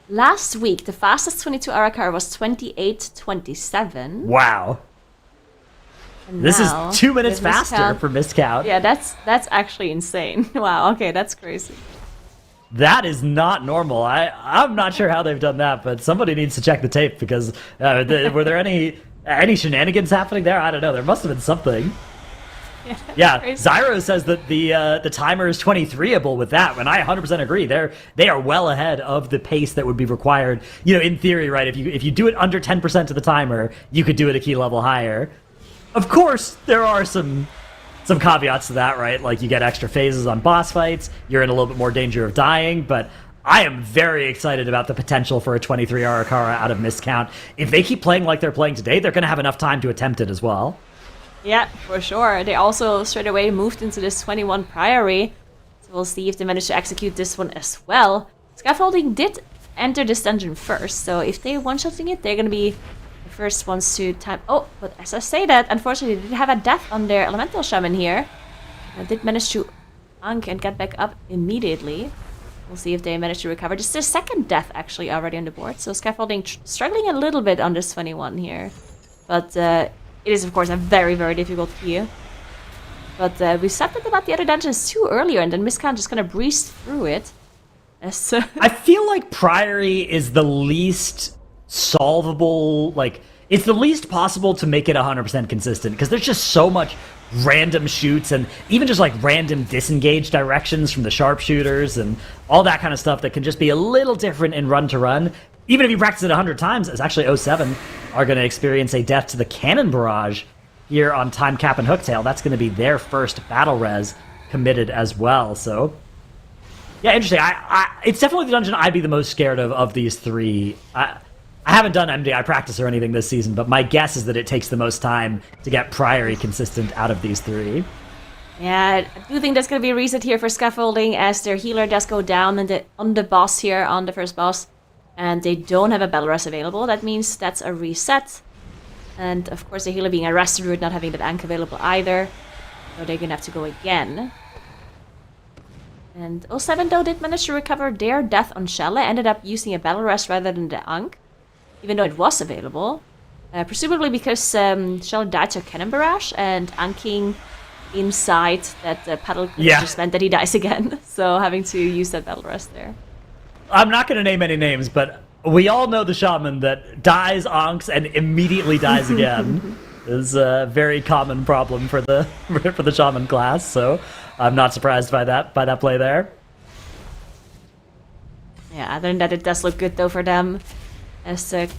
last week, the fastest 22 Arakar was 28:27. Wow. And this is 2 minutes with faster for Miscount. Yeah, that's actually insane. Wow, okay, that's crazy. That is not normal. I'm not sure how they've done that, but somebody needs to check the tape, because were there any shenanigans happening there? I don't know. There must have been something. Yeah, Zyro says that the timer is 23able with that, and I 100% agree. They are well ahead of the pace that would be required. In theory, right? If you do it under 10% of the timer, you could do it a key level higher. Of course, there are some caveats to that, right? Like, you get extra phases on boss fights, you're in a little bit more danger of dying, but I am very excited about the potential for a 23 Arakara out of Miscount. If they keep playing like they're playing today, they're going to have enough time to attempt it as well. Yeah, for sure. They also straight away moved into this 21 Priory, so we'll see if they manage to execute this one as well. Scaffolding did enter this dungeon first, so if they're one-shotting it, they're going to be the first ones to time... Oh, but as I say that, unfortunately, they did have a death on their Elemental Shaman here. They did manage to unk and get back up immediately. We'll see if they manage to recover. This is their second death, actually, already on the board, so Scaffolding struggling a little bit on this 21 here. But it is, of course, a very, very difficult key. But we said that about the other dungeons too earlier, and then Miscount just kind of breezed through it. I feel like Priory is the least solvable, like, it's the least possible to make it 100% consistent, because there's just so much random shoots and even just like random disengage directions from the sharpshooters and all that kind of stuff that can just be a little different in run to run. Even if you practice it 100 times, as actually 07 are going to experience a death to the cannon barrage here on Time Cap and Hooktail. That's going to be their first battle res committed as well. So yeah, interesting. It's definitely the dungeon I'd be the most scared of these three. I haven't done MDI practice or anything this season, but my guess is that it takes the most time to get Priory consistent out of these three. Yeah, I do think there's going to be a reset here for Scaffolding, as their healer does go down on the boss here, on the first boss, and they don't have a battle rest available. That means that's a reset. And of course the healer being a Rested Root, not having that Ankh available either. So they're going to have to go again. And 07 though did manage to recover their death on Shelle, ended up using a battle rest rather than the Ankh, even though it was available. Presumably because Shelle died to a cannon barrage, and anking inside that paddle just meant that he dies again. So having to use that battle rest there. I'm not going to name any names, but we all know the shaman that dies ankhs and immediately dies again. Is a very common problem for the shaman class, so I'm not surprised by that play there. Yeah, other than that, it does look good though for them. As the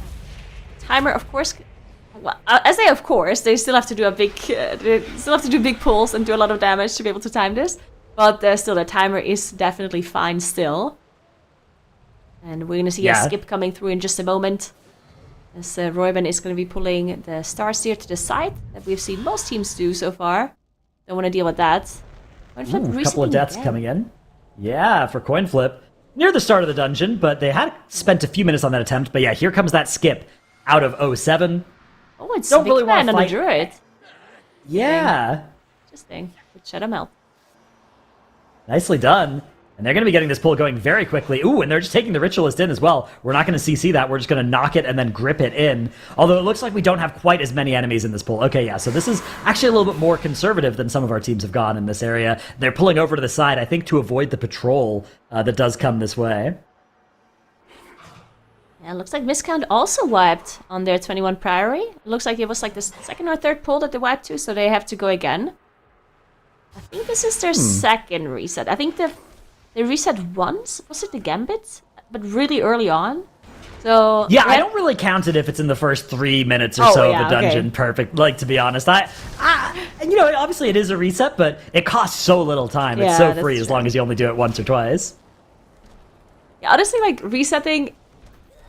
timer, of course, well, as they of course, they still have to do big pulls and do a lot of damage to be able to time this. But still, the timer is definitely fine still. And we're gonna see a skip coming through in just a moment. As Royben is going to be pulling the Starseer to the side, that we've seen most teams do so far. Don't want to deal with that. A couple of deaths coming in. Yeah, for coin flip. Near the start of the dungeon, but they had spent a few minutes on that attempt. But yeah, here comes that skip out of 07. Oh, it's Don't really want to fight on the Druid. Yeah. Interesting. Good Shadow Melt. Nicely done. And they're going to be getting this pull going very quickly. Ooh, and they're just taking the Ritualist in as well. We're not going to CC that. We're just going to knock it and then grip it in. Although it looks like we don't have quite as many enemies in this pull. Okay, yeah, so this is actually a little bit more conservative than some of our teams have gone in this area. They're pulling over to the side, I think, to avoid the patrol that does come this way. Yeah, it looks like Miscount also wiped on their 21 Priory. It looks like it was like the second or third pull that they wiped to, so they have to go again. I think this is their second reset. I think they reset once. Was it the Gambit? But really early on. So yeah, I don't really count it if it's in the first 3 minutes or so of the dungeon. Okay. Perfect. Like, to be honest, you know, obviously it is a reset, but it costs so little time. It's so free as long as you only do it once or twice. Yeah, honestly, like resetting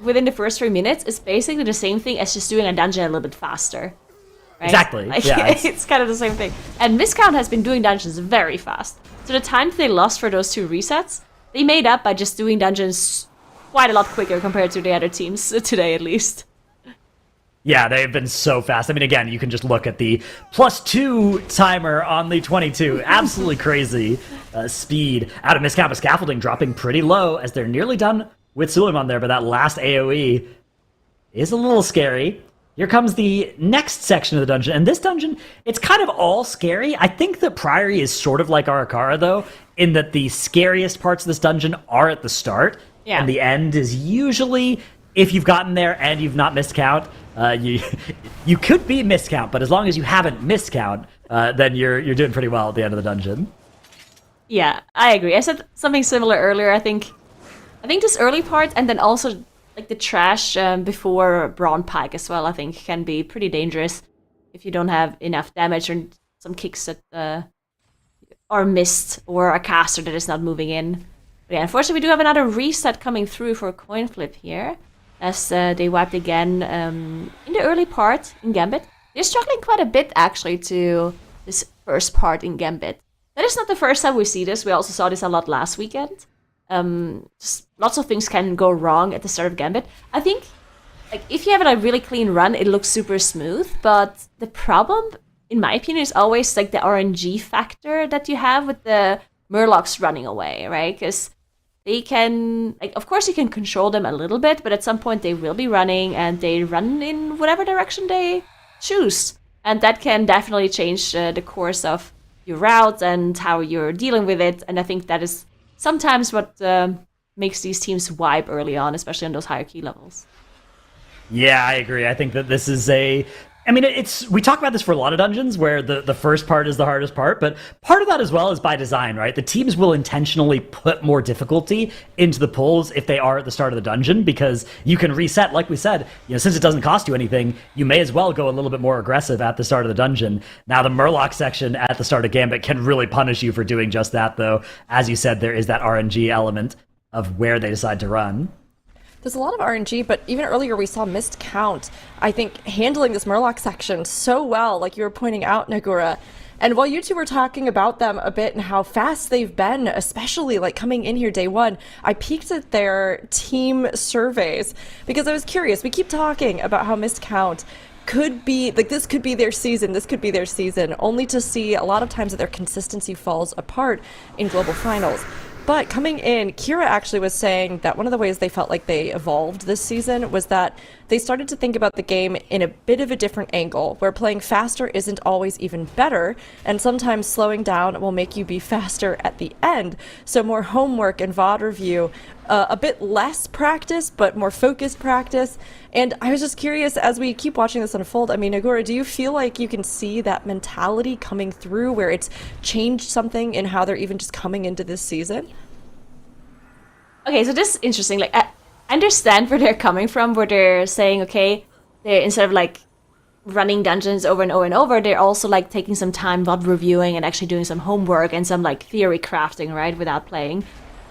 within the first 3 minutes is basically the same thing as just doing a dungeon a little bit faster. Right? Exactly. Like, yeah, it's kind of the same thing. And Miscount has been doing dungeons very fast. So the time they lost for those 2 resets, they made up by just doing dungeons quite a lot quicker compared to the other teams today, at least. Yeah, they've been so fast. I mean, again, you can just look at the +2 timer on the 22. Absolutely crazy speed out of Miss Kappa. Scaffolding dropping pretty low as they're nearly done with Suleiman there, but that last AoE is a little scary. Here comes the next section of the dungeon, and this dungeon, it's kind of all scary. I think that Priory is sort of like Arakara, though, in that the scariest parts of this dungeon are at the start, and the end is usually, if you've gotten there and you've not missed count, you could be miscount, but as long as you haven't missed count, then you're doing pretty well at the end of the dungeon. Yeah, I agree. I said something similar earlier. I think this early part, and then also like the trash before Brawn Pike as well, I think can be pretty dangerous if you don't have enough damage or some kicks that are missed, or a caster that is not moving in. But yeah, unfortunately, we do have another reset coming through for a coin flip here, as they wiped again in the early part in Gambit. They're struggling quite a bit, actually, to this first part in Gambit. That is not the first time we see this. We also saw this a lot last weekend. Just lots of things can go wrong at the start of Gambit. I think, like, if you have a really clean run, it looks super smooth, but the problem, in my opinion, is always like the RNG factor that you have with the Murlocs running away, right? Because they can, like, of course you can control them a little bit, but at some point they will be running, and they run in whatever direction they choose. And that can definitely change the course of your route and how you're dealing with it. And I think that is sometimes what makes these teams wipe early on, especially on those higher key levels. Yeah, I agree. I think that this is we talk about this for a lot of dungeons where the first part is the hardest part, but part of that as well is by design, right? The teams will intentionally put more difficulty into the pulls if they are at the start of the dungeon, because you can reset, like we said, since it doesn't cost you anything, you may as well go a little bit more aggressive at the start of the dungeon. Now, the Murloc section at the start of Gambit can really punish you for doing just that, though. As you said, there is that RNG element of where they decide to run. There's a lot of RNG, but even earlier we saw Missed Count, I think, handling this Murloc section so well, like you were pointing out, Nagura. And while you two were talking about them a bit and how fast they've been, especially like coming in here day one, I peeked at their team surveys because I was curious. We keep talking about how Missed Count could be, like, this could be their season, only to see a lot of times that their consistency falls apart in global finals. But coming in, Kira actually was saying that one of the ways they felt like they evolved this season was that they started to think about the game in a bit of a different angle, where playing faster isn't always even better, and sometimes slowing down will make you be faster at the end. So more homework and VOD review, a bit less practice, but more focused practice. And I was just curious, as we keep watching this unfold, I mean, Nagura, do you feel like you can see that mentality coming through where it's changed something in how they're even just coming into this season? Okay, so this is interesting. Like, I understand where they're coming from, where they're saying, okay, they're instead of like running dungeons over and over and over, they're also like taking some time VOD reviewing and actually doing some homework and some like theory crafting, right, without playing.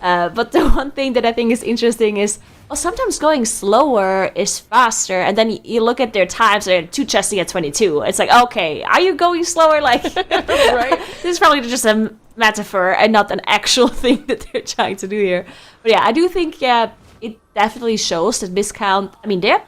But the one thing that I think is interesting is, well, sometimes going slower is faster, and then you look at their times, they're 2 chesting at 22. It's like, okay, are you going slower? Like, right? This is probably just a metaphor and not an actual thing that they're trying to do here. But yeah, I do think, it definitely shows that Miscount, I mean, they're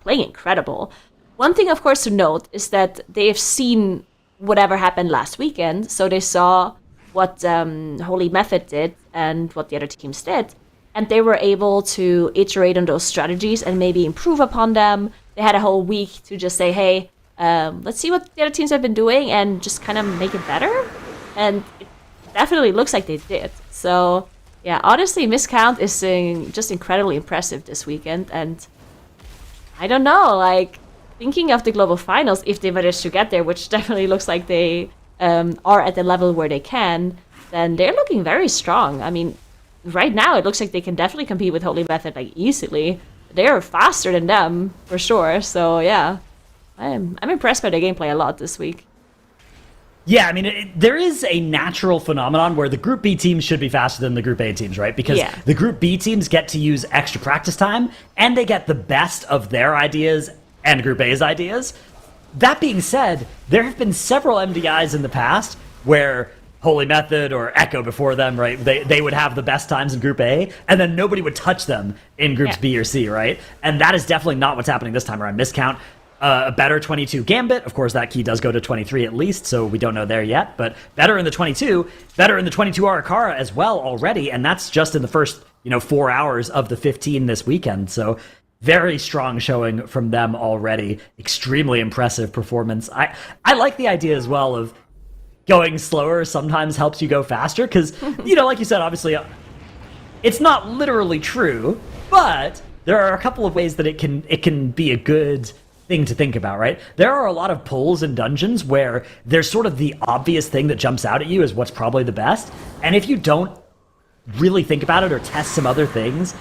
playing incredible. One thing, of course, to note is that they've seen whatever happened last weekend, so they saw what Holy Method did and what the other teams did, and they were able to iterate on those strategies and maybe improve upon them. They had a whole week to just say, hey, let's see what the other teams have been doing and just kind of make it better, and it definitely looks like they did. So yeah, honestly, Miscount is just incredibly impressive this weekend, and I don't know, like, thinking of the global finals, if they manage to get there, which definitely looks like they are at the level where they can, then they're looking very strong. I mean, right now it looks like they can definitely compete with Holy Method like easily. They're faster than them for sure. So yeah, I'm impressed by their gameplay a lot this week. Yeah, I mean, there is a natural phenomenon where the Group B teams should be faster than the Group A teams, right? Because the Group B teams get to use extra practice time, and they get the best of their ideas and Group A's ideas. That being said, there have been several MDIs in the past where Holy Method or Echo before them, right, they would have the best times in Group A, and then nobody would touch them in Groups B or C, right? And that is definitely not what's happening this time around. Miscount, a better 22 Gambit. Of course, that key does go to 23 at least, so we don't know there yet, but better in the 22, better in the 22 Arakara as well already, and that's just in the first, 4 hours of the 15 this weekend, so very strong showing from them already. Extremely impressive performance. I like the idea as well of going slower sometimes helps you go faster, because, like you said, obviously, it's not literally true, but there are a couple of ways that it can be a good thing to think about, right? There are a lot of pulls in dungeons where there's sort of the obvious thing that jumps out at you as what's probably the best, and if you don't really think about it or test some other things,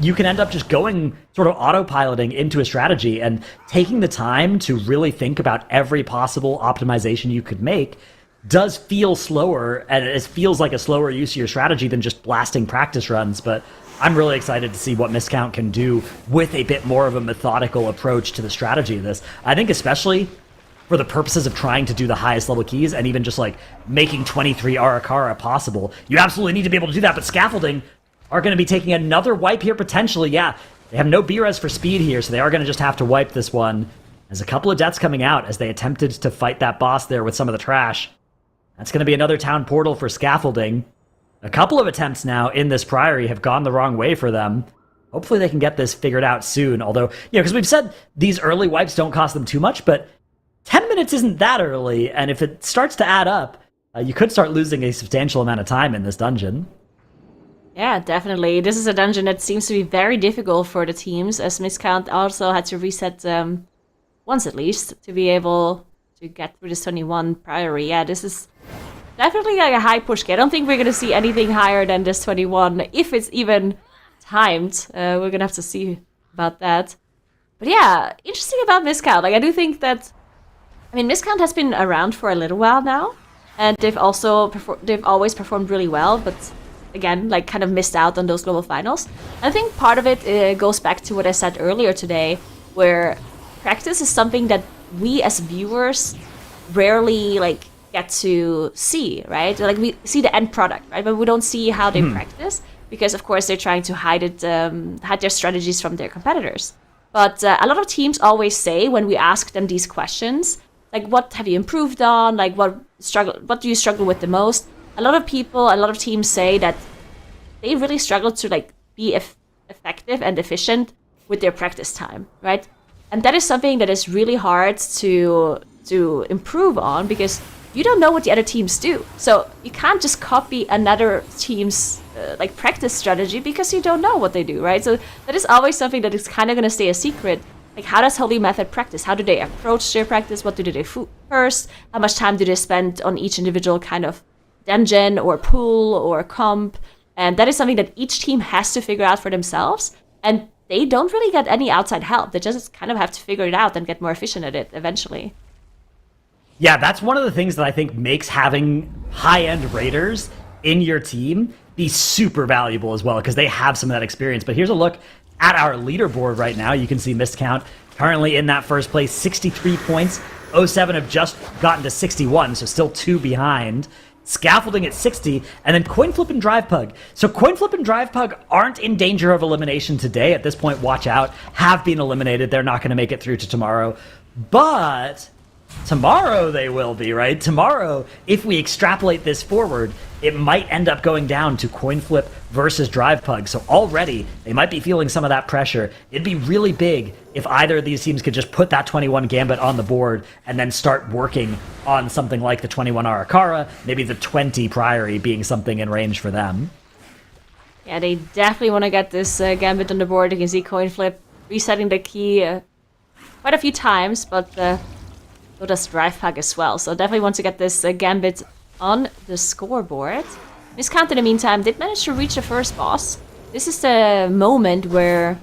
you can end up just going sort of autopiloting into a strategy, and taking the time to really think about every possible optimization you could make does feel slower, and it feels like a slower use of your strategy than just blasting practice runs. But I'm really excited to see what Miscount can do with a bit more of a methodical approach to the strategy of this. I think especially for the purposes of trying to do the highest level keys, and even just like making 23 Arakara possible, you absolutely need to be able to do that. But Scaffolding are going to be taking another wipe here potentially. Yeah, they have no B-res for speed here, so they are going to just have to wipe this one. There's a couple of deaths coming out as they attempted to fight that boss there with some of the trash. That's going to be another town portal for Scaffolding. A couple of attempts now in this Priory have gone the wrong way for them. Hopefully they can get this figured out soon, although, because we've said these early wipes don't cost them too much, but 10 minutes isn't that early, and if it starts to add up, you could start losing a substantial amount of time in this dungeon. Yeah, definitely. This is a dungeon that seems to be very difficult for the teams, as Miscount also had to reset once at least to be able to get through this 21 priory. Yeah, this is definitely like a high push. I don't think we're going to see anything higher than this 21, if it's even timed. We're going to have to see about that. But yeah, interesting about Miscount. Like, I do think that, I mean, Miscount has been around for a little while now, and they've always performed really well, but again, like, kind of missed out on those global finals. I think part of it goes back to what I said earlier today, where practice is something that we as viewers rarely, like, get to see, right? Like, we see the end product, right? But we don't see how they practice, because of course they're trying to hide their strategies from their competitors. But a lot of teams always say, when we ask them these questions, like, what have you improved on? Like, what do you struggle with the most? A lot of teams say that they really struggle to, like, be effective and efficient with their practice time, right? And that is something that is really hard to improve on, because you don't know what the other teams do. So you can't just copy another team's like practice strategy, because you don't know what they do, right? So that is always something that is kind of going to stay a secret. Like, how does Holy Method practice? How do they approach their practice? What do they do first? How much time do they spend on each individual kind of dungeon or pool or comp? And that is something that each team has to figure out for themselves. And they don't really get any outside help. They just kind of have to figure it out and get more efficient at it eventually. Yeah, that's one of the things that I think makes having high-end raiders in your team be super valuable as well, because they have some of that experience. But here's a look at our leaderboard right now. You can see Miscount currently in that first place, 63 points. 07 have just gotten to 61, so still 2 behind. Scaffolding at 60, and then Coinflip and Drivepug. So Coinflip and Drivepug aren't in danger of elimination today. At this point, watch out, have been eliminated. They're not going to make it through to tomorrow. But tomorrow they will be, right? Tomorrow, if we extrapolate this forward, it might end up going down to Coinflip versus Drivepug. So already, they might be feeling some of that pressure. It'd be really big if either of these teams could just put that 21 Gambit on the board and then start working on something like the 21 Arakara, maybe the 20 Priory being something in range for them. Yeah, they definitely want to get this Gambit on the board. You can see Coinflip resetting the key quite a few times, but so does Drivepug as well. So definitely want to get this Gambit on the scoreboard. Miscount, in the meantime, did manage to reach the first boss. This is the moment where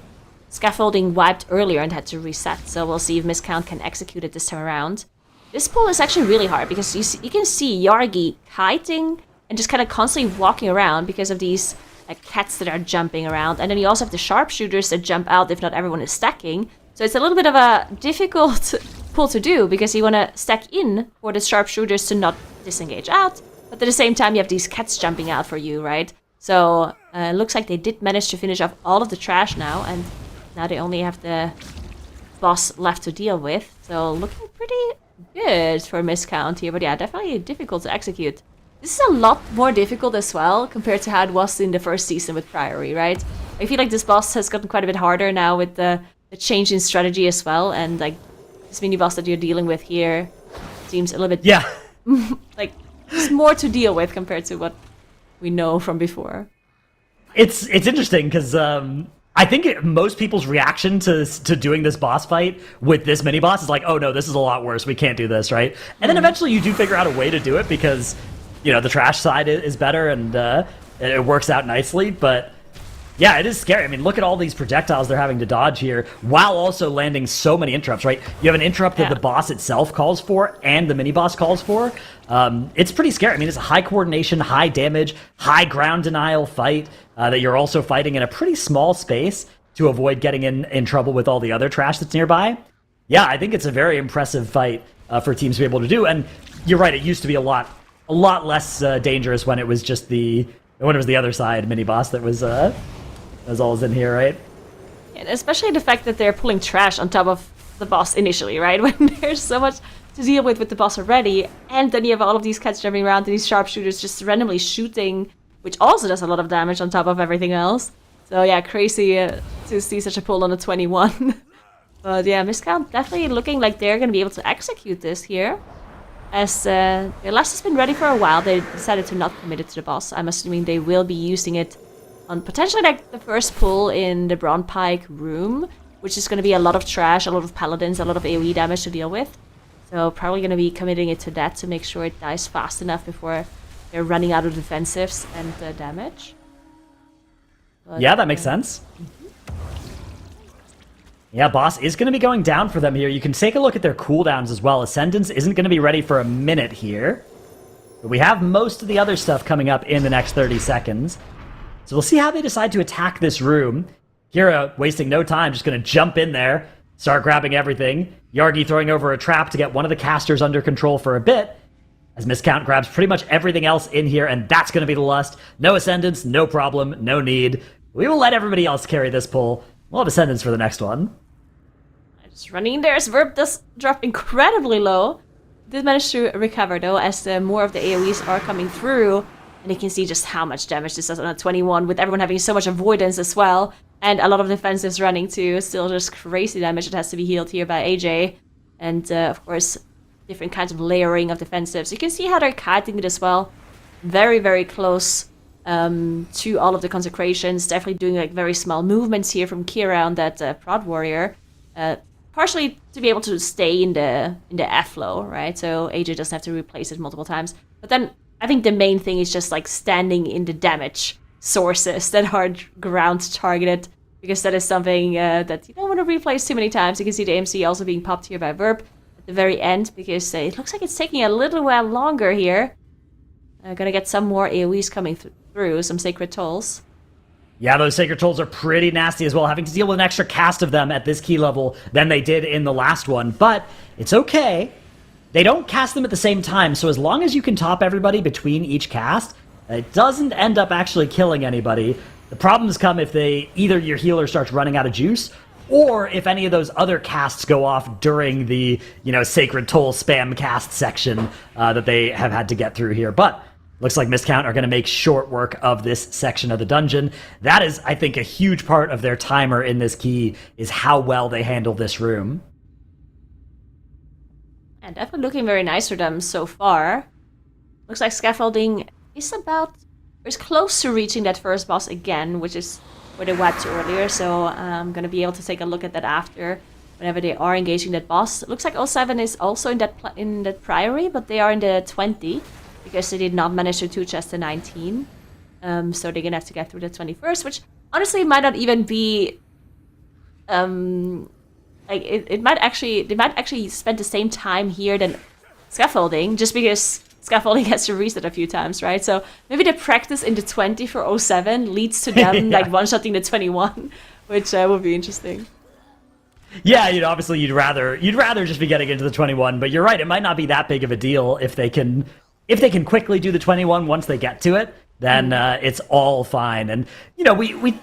Scaffolding wiped earlier and had to reset, so we'll see if Miscount can execute it this time around. This pull is actually really hard, because you can see Yargi kiting and just kind of constantly walking around because of these like cats that are jumping around, and then you also have the sharpshooters that jump out if not everyone is stacking. So it's a little bit of a difficult pull to do, because you want to stack in for the sharpshooters to not disengage out, but at the same time you have these cats jumping out for you, right? So it looks like they did manage to finish off all of the trash now, and now they only have the boss left to deal with. So looking pretty good for Miscount here, but yeah, definitely difficult to execute. This is a lot more difficult as well compared to how it was in the first season with Priory, right? I feel like this boss has gotten quite a bit harder now with the change in strategy as well, and like this mini boss that you're dealing with here seems a little bit like it's more to deal with compared to what we know from before. It's interesting because I think most people's reaction to doing this boss fight with this mini boss is like, oh no, this is a lot worse. We can't do this, right? And then eventually you do figure out a way to do it, because you know the trash side is better and it works out nicely. But yeah, it is scary. I mean, look at all these projectiles they're having to dodge here, while also landing so many interrupts, right? You have an interrupt that the boss itself calls for, and the mini-boss calls for. It's pretty scary. I mean, it's a high coordination, high damage, high ground denial fight that you're also fighting in a pretty small space to avoid getting in trouble with all the other trash that's nearby. Yeah, I think it's a very impressive fight for teams to be able to do. And you're right, it used to be a lot less dangerous when it was just the other side mini-boss that was all in here, right? And especially the fact that they're pulling trash on top of the boss initially, right? When there's so much to deal with the boss already, and then you have all of these cats jumping around and these sharpshooters just randomly shooting, which also does a lot of damage on top of everything else. So yeah, crazy to see such a pull on a 21. But yeah, Miscount definitely looking like they're going to be able to execute this here. As their last has been ready for a while, they decided to not commit it to the boss. I'm assuming they will be using it on potentially like the first pull in the Brawn Pike room, which is going to be a lot of trash, a lot of paladins, a lot of AoE damage to deal with. So probably going to be committing it to that to make sure it dies fast enough before they're running out of defensives and damage. But, yeah, that makes sense. Yeah, boss is going to be going down for them here. You can take a look at their cooldowns as well. Ascendance isn't going to be ready for a minute here. But we have most of the other stuff coming up in the next 30 seconds. So we'll see how they decide to attack this room. Kira, wasting no time, just going to jump in there, start grabbing everything. Yargi throwing over a trap to get one of the casters under control for a bit, as Miscount grabs pretty much everything else in here, and that's going to be the Lust. No Ascendance, no problem, no need. We will let everybody else carry this pull. We'll have Ascendance for the next one. Just running in there as Verb does drop incredibly low. Did manage to recover though, as more of the AoEs are coming through. And you can see just how much damage this does on a 21, with everyone having so much avoidance as well. And a lot of defensives running too. Still just crazy damage that has to be healed here by AJ. And of course, different kinds of layering of defensives. You can see how they're kiting it as well. Very, very close to all of the consecrations. Definitely doing like very small movements here from Kira on that Prod Warrior. Partially to be able to stay in the F flow, right? So AJ doesn't have to replace it multiple times. But then I think the main thing is just like standing in the damage sources that are ground targeted, because that is something that you don't want to replace too many times. You can see the AMC also being popped here by Verb at the very end, because it looks like it's taking a little while longer here. Gonna get some more AoEs coming through, some Sacred Tolls. Yeah, those Sacred Tolls are pretty nasty as well, having to deal with an extra cast of them at this key level than they did in the last one. But it's okay. They don't cast them at the same time, so as long as you can top everybody between each cast, it doesn't end up actually killing anybody. The problems come if either your healer starts running out of juice, or if any of those other casts go off during the, Sacred Toll spam cast section that they have had to get through here. But looks like Miscount are going to make short work of this section of the dungeon. That is, I think, a huge part of their timer in this key, is how well they handle this room. And definitely looking very nice for them so far. Looks like Scaffolding is close to reaching that first boss again, which is where they wiped earlier. So I'm going to be able to take a look at that after, whenever they are engaging that boss. It looks like 07 is also in that Priory, but they are in the 20. Because they did not manage to two-chest the 19. So they're going to have to get through the 21st, which honestly might not even be... they might actually spend the same time here than Scaffolding, just because Scaffolding has to reset a few times, right? So maybe the practice in the 20 for 07 leads to them yeah. like one-shotting the 21, which would be interesting. Yeah, obviously you'd rather just be getting into the 21, but you're right, it might not be that big of a deal if they can quickly do the 21 once they get to it, then it's all fine. And we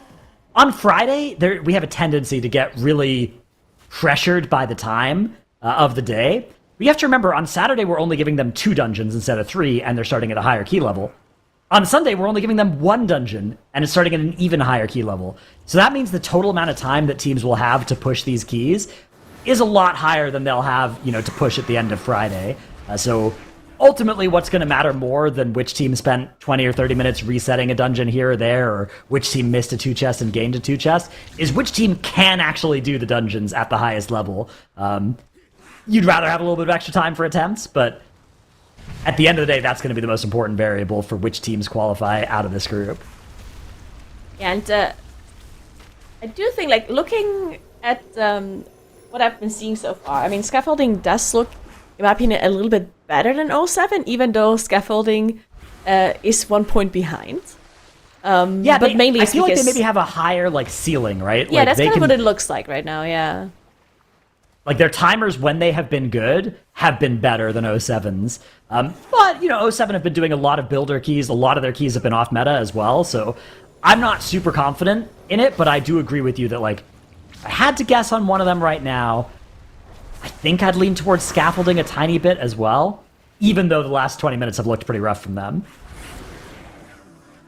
on Friday we have a tendency to get really pressured by the time of the day. We have to remember, on Saturday we're only giving them 2 dungeons instead of 3, and they're starting at a higher key level. On Sunday we're only giving them 1 dungeon, and it's starting at an even higher key level. So that means the total amount of time that teams will have to push these keys is a lot higher than they'll have, to push at the end of Friday. So ultimately, what's going to matter more than which team spent 20 or 30 minutes resetting a dungeon here or there, or which team missed a 2-chest and gained a 2-chest, is which team can actually do the dungeons at the highest level. You'd rather have a little bit of extra time for attempts, but at the end of the day, that's going to be the most important variable for which teams qualify out of this group. Yeah, and I do think, like, looking at what I've been seeing so far, I mean, Scaffolding does look, in my opinion, a little bit better than 07, even though Scaffolding is 1 point behind. Yeah, but mainly I it's feel because... like they maybe have a higher ceiling, right? Yeah, like, that's kind of what it looks like right now, yeah. Like, their timers, when they have been good, have been better than 07's. But, 07 have been doing a lot of builder keys. A lot of their keys have been off meta as well. So I'm not super confident in it, but I do agree with you that, like, if I had to guess on one of them right now, I think I'd lean towards Scaffolding a tiny bit as well, even though the last 20 minutes have looked pretty rough from them.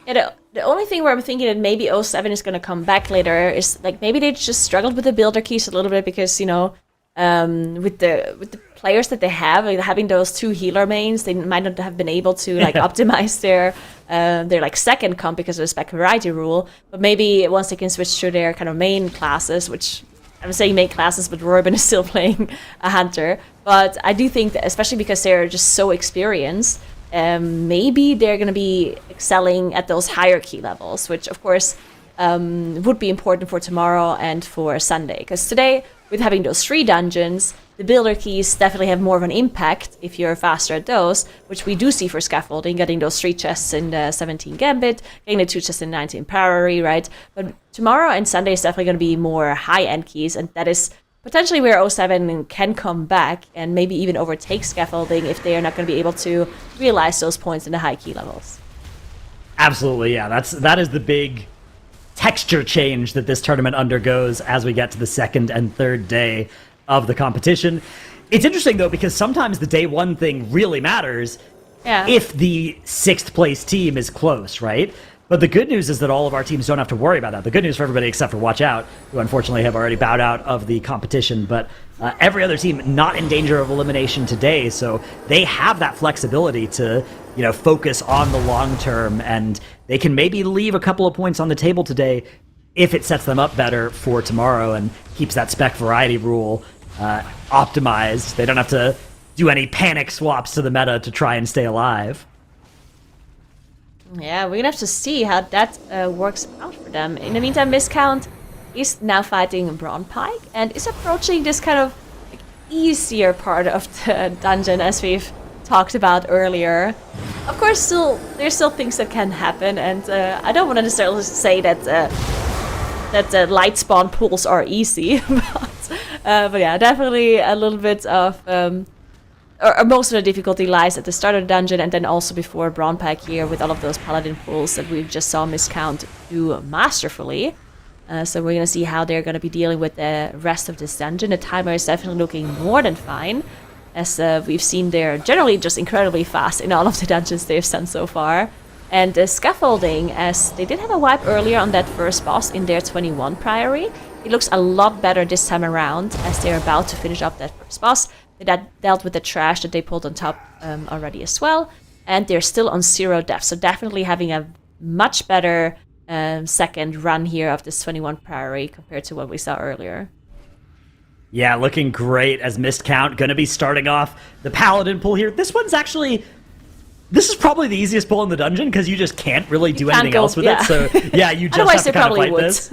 Yeah, the only thing where I'm thinking that maybe 07 is going to come back later is, like, maybe they just struggled with the builder keys a little bit because, with the players that they have, like having those 2 healer mains, they might not have been able to like optimize their like second comp because of the spec variety rule. But maybe once they can switch to their kind of main classes, which I'm saying main classes, but Robin is still playing a hunter. But I do think that, especially because they're just so experienced, maybe they're going to be excelling at those higher key levels, which of course would be important for tomorrow and for Sunday. Because today, with having those 3 dungeons, the builder keys definitely have more of an impact if you're faster at those, which we do see for scaffolding, getting those 3 chests in the 17 Gambit, getting the 2 chests in 19 Priory, right? But tomorrow and Sunday is definitely going to be more high-end keys, and that is potentially where 07 can come back and maybe even overtake scaffolding if they are not going to be able to realize those points in the high key levels. Absolutely, yeah. That is the big texture change that this tournament undergoes as we get to the second and third day of the competition. It's interesting, though, because sometimes the day one thing really matters if the 6th place team is close, right? But the good news is that all of our teams don't have to worry about that. The good news for everybody except for Watch Out, who unfortunately have already bowed out of the competition, but every other team not in danger of elimination today, so they have that flexibility to, focus on the long term, and they can maybe leave a couple of points on the table today if it sets them up better for tomorrow and keeps that spec variety rule optimized. They don't have to do any panic swaps to the meta to try and stay alive. Yeah, we're gonna have to see how that works out for them. In the meantime, Miscount is now fighting Braun Pike and is approaching this kind of like, easier part of the dungeon, as we've talked about earlier. Of course, there's still things that can happen, and I don't want to necessarily say that the light spawn pools are easy, but yeah, definitely a little bit of. Or most of the difficulty lies at the start of the dungeon, and then also before Braun Pack here with all of those paladin pools that we just saw Miscount do masterfully. So we're going to see how they're going to be dealing with the rest of this dungeon. The timer is definitely looking more than fine, as we've seen they're generally just incredibly fast in all of the dungeons they've done so far. And the scaffolding, as they did have a wipe earlier on that first boss in their 21 Priory, it looks a lot better this time around as they're about to finish up that first boss. That dealt with the trash that they pulled on top already as well. And they're still on 0 deaths. So definitely having a much better second run here of this 21 Priory compared to what we saw earlier. Yeah, looking great as Miscount. Going to be starting off the Paladin pull here. This is probably the easiest pull in the dungeon because you just can't really do anything else with it. So yeah, you just have to kind of fight this.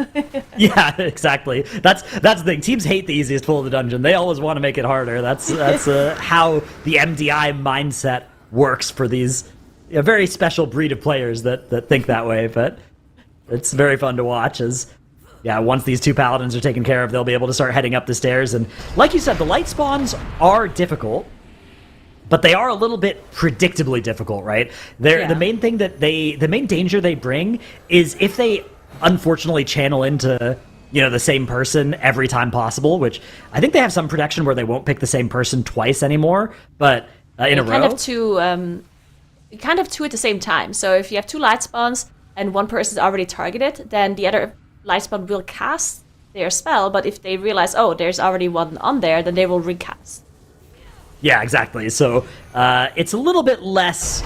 Yeah, exactly. That's the thing. Teams hate the easiest pull in the dungeon. They always want to make it harder. That's how the MDI mindset works for these very special breed of players that think that way. But it's very fun to watch as once these 2 paladins are taken care of, they'll be able to start heading up the stairs. And like you said, the light spawns are difficult. But they are a little bit predictably difficult, right? The main thing the main danger they bring is if they unfortunately channel into, the same person every time possible, which I think they have some protection where they won't pick the same person twice anymore, but in a row. Kind of two at the same time. So if you have 2 light spawns and one person is already targeted, then the other light spawn will cast their spell, but if they realize, there's already one on there, then they will recast. Yeah, exactly. So it's a little bit less,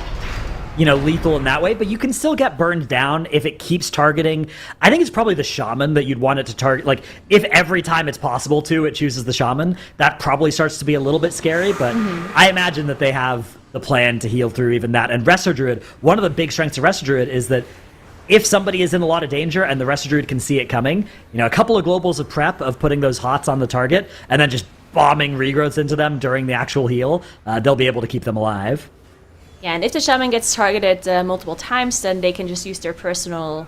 lethal in that way, but you can still get burned down if it keeps targeting. I think it's probably the shaman that you'd want it to target. Like, if every time it's possible to, it chooses the shaman, that probably starts to be a little bit scary, but I imagine that they have the plan to heal through even that. And Resto Druid, one of the big strengths of Resto Druid is that if somebody is in a lot of danger and the Resto Druid can see it coming, a couple of globals of prep of putting those hots on the target and then just bombing regrowths into them during the actual heal, they'll be able to keep them alive. Yeah, and if the shaman gets targeted multiple times, then they can just use their personal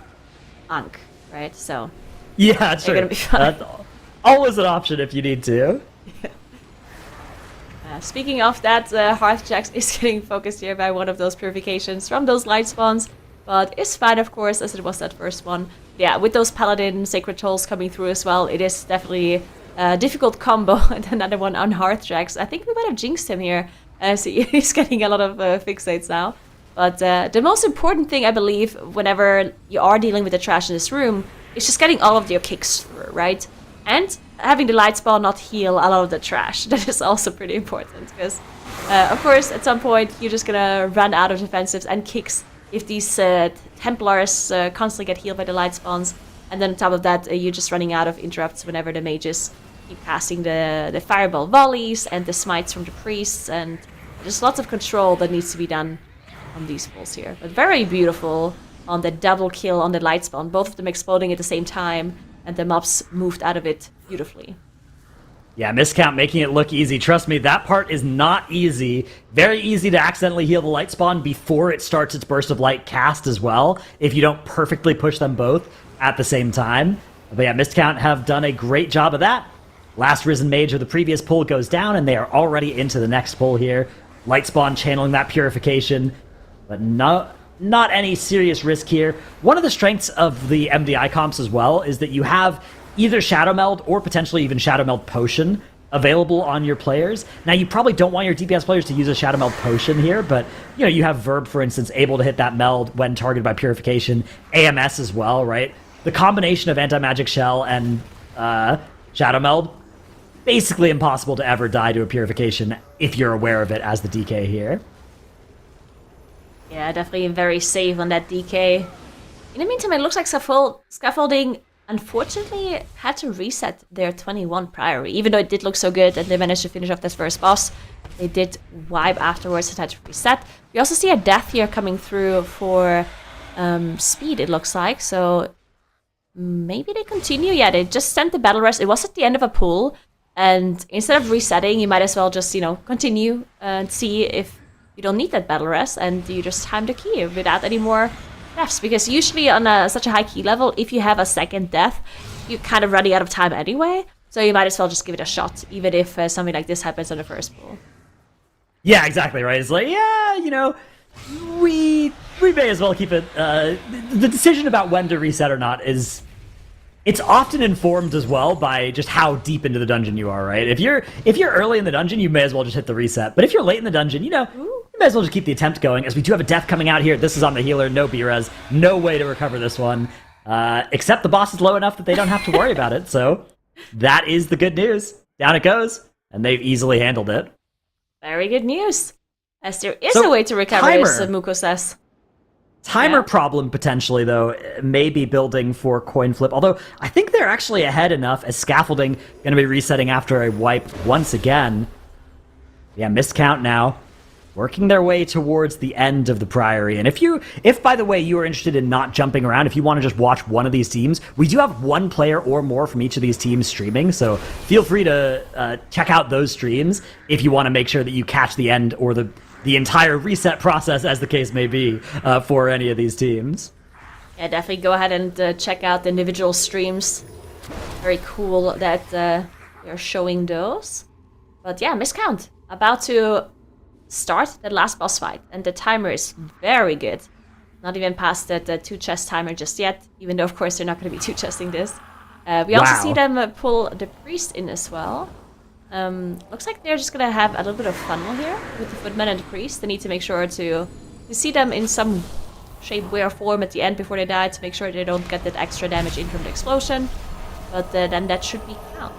Ankh, right? So yeah, that's they're true. gonna be fine. That's always an option if you need to. Speaking of that, Hearthjax is getting focused here by one of those purifications from those light spawns, but it's fine, of course, as it was that first one. Yeah, with those Paladin Sacred Trolls coming through as well, it is definitely difficult combo. And another one on Hearthjax. I think we might have jinxed him here, as he's getting a lot of fixates now. But the most important thing, I believe, whenever you are dealing with the trash in this room, is just getting all of your kicks through, right? And having the light spawn not heal a lot of the trash. That is also pretty important because, of course, at some point you're just gonna run out of defensives and kicks if these Templars constantly get healed by the light spawns. And then on top of that, you're just running out of interrupts whenever the mages keep casting the fireball volleys and the smites from the priests. And there's lots of control that needs to be done on these pulls here. But very beautiful on the double kill on the light spawn, both of them exploding at the same time, and the mobs moved out of it beautifully. Yeah, miscount making it look easy. Trust me, that part is not easy. Very easy to accidentally heal the light spawn before it starts its burst of light cast as well, if you don't perfectly push them both at the same time. But yeah, miscount have done a great job of that. Last Risen Mage of the previous pull goes down, and they are already into the next pull here. Light spawn channeling that purification, but not any serious risk here. One of the strengths of the MDI comps as well is that you have either Shadow Meld or potentially even Shadow Meld Potion available on your players. Now, you probably don't want your DPS players to use a Shadow Meld Potion here, but you have Verb, for instance, able to hit that meld when targeted by Purification. AMS as well, right? The combination of Anti-Magic Shell and Shadow Meld, basically impossible to ever die to a Purification if you're aware of it as the DK here. Yeah, definitely very safe on that DK. In the meantime, it looks like Scaffolding unfortunately had to reset their 21 Priory. Even though it did look so good and they managed to finish off this first boss, they did wipe afterwards and had to reset. We also see a death here coming through for speed, it looks like. So maybe they continue. Yeah, they just sent the battle rest. It was at the end of a pull. And instead of resetting, you might as well just, continue and see if you don't need that battle rest, and you just time the key without any more deaths. Because usually on such a high key level, if you have a second death, you're kind of running out of time anyway. So you might as well just give it a shot, even if something like this happens on the first pull. Yeah, exactly right. It's like, we may as well keep it. The decision about when to reset or not it's often informed as well by just how deep into the dungeon you are, right? If you're early in the dungeon, you may as well just hit the reset. But if you're late in the dungeon, you may as well just keep the attempt going, as we do have a death coming out here. This is on the healer, no B-res, no way to recover this one, except the boss is low enough that they don't have to worry about it. So that is the good news. Down it goes, and they've easily handled it. Very good news, as there is a way to recover, as Muko says. Timer problem, potentially, though, may be building for Coin Flip. Although, I think they're actually ahead enough, as Scaffolding going to be resetting after a wipe once again. Yeah, miscount now. Working their way towards the end of the Priory. And if by the way, you are interested in not jumping around, if you want to just watch one of these teams, we do have one player or more from each of these teams streaming, so feel free to check out those streams if you want to make sure that you catch the end or the entire reset process, as the case may be, for any of these teams. Yeah, definitely go ahead and check out the individual streams. Very cool that they're showing those. But yeah, miscount. About to start the last boss fight, and the timer is very good. Not even past the 2 chest timer just yet, even though, of course, they're not going to be 2 chesting this. We also see them pull the priest in as well. Looks like they're just gonna have a little bit of funnel here with the footman and the priest. They need to make sure to see them in some shape, way, or form at the end before they die to make sure they don't get that extra damage in from the explosion. But then that should be count.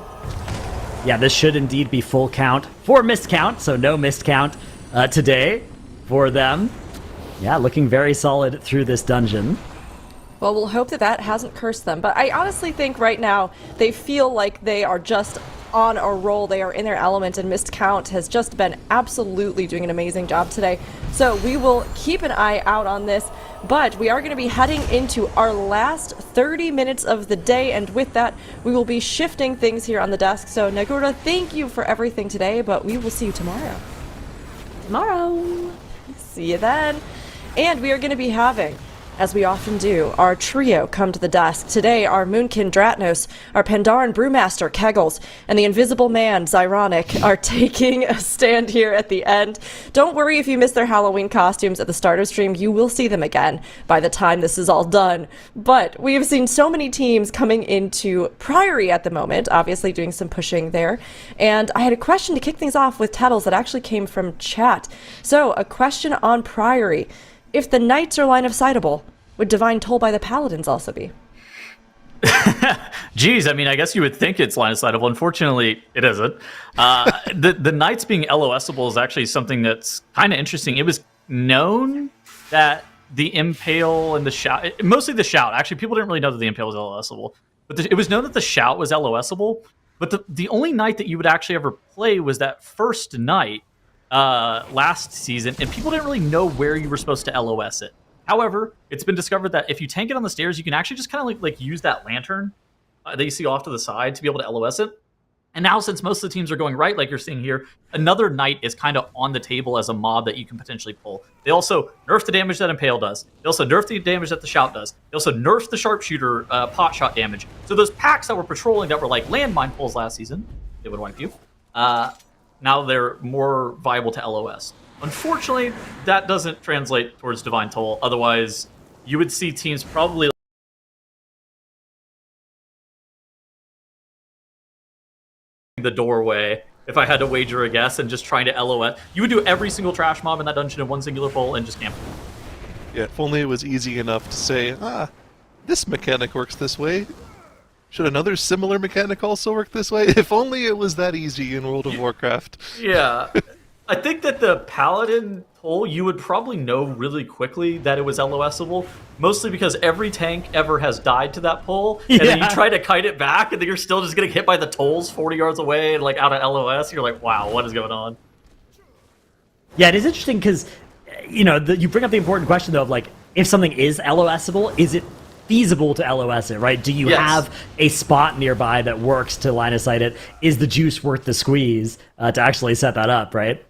Yeah, this should indeed be full count for miscount, so no miscount today for them. Yeah, looking very solid through this dungeon. Well, we'll hope that hasn't cursed them. But I honestly think right now they feel like they are just on a roll. They are in their element, and Miscount has just been absolutely doing an amazing job today. So we will keep an eye out on this, but we are going to be heading into our last 30 minutes of the day, and with that, we will be shifting things here on the desk. So Nagura, thank you for everything today, but we will see you tomorrow. See you then. And we are going to be having, as we often do, our trio come to the desk. Today, our Moonkin Dratnos, our Pandaren Brewmaster Kegels, and the Invisible Man Zyronic are taking a stand here at the end. Don't worry if you missed their Halloween costumes at the starter stream. You will see them again by the time this is all done. But we have seen so many teams coming into Priory at the moment, obviously doing some pushing there. And I had a question to kick things off with Tettles that actually came from chat. So, a question on Priory. If the knights are line of sightable, would Divine Toll by the Paladins also be? Geez, I mean, I guess you would think it's line of sightable. Unfortunately, it isn't. The Knights being LOSable is actually something that's kind of interesting. It was known that the Impale and the Shout, mostly the Shout. Actually, people didn't really know that the Impale was LOSable, but it was known that the Shout was LOSable. But the only Knight that you would actually ever play was that first Knight last season, and people didn't really know where you were supposed to LOS it. However, it's been discovered that if you tank it on the stairs, you can actually just kind of like use that lantern that you see off to the side to be able to LOS it. And now, since most of the teams are going right, like you're seeing here, another Knight is kind of on the table as a mob that you can potentially pull. They also nerf the damage that Impale does. They also nerf the damage that the Shout does. They also nerf the Sharpshooter pot shot damage. So those packs that were patrolling that were like landmine pulls last season, they would wipe you. Now they're more viable to LOS. Unfortunately, that doesn't translate towards Divine Toll. Otherwise, you would see teams probably the doorway, if I had to wager a guess, and just trying to LOS. You would do every single trash mob in that dungeon in one singular pull and just camp. Yeah, if only it was easy enough to say, this mechanic works this way. Should another similar mechanic also work this way? If only it was that easy in World of Warcraft. Yeah. I think that the Paladin pull, you would probably know really quickly that it was LOSable, mostly because every tank ever has died to that pull, and then you try to kite it back, and then you're still just getting hit by the tolls 40 yards away and like out of LOS. You're like, wow, what is going on? Yeah, it is interesting because, you bring up the important question, though, of like, if something is LOSable, is it feasible to LOS it, right? Do you have a spot nearby that works to line of sight it? Is the juice worth the squeeze to actually set that up, right?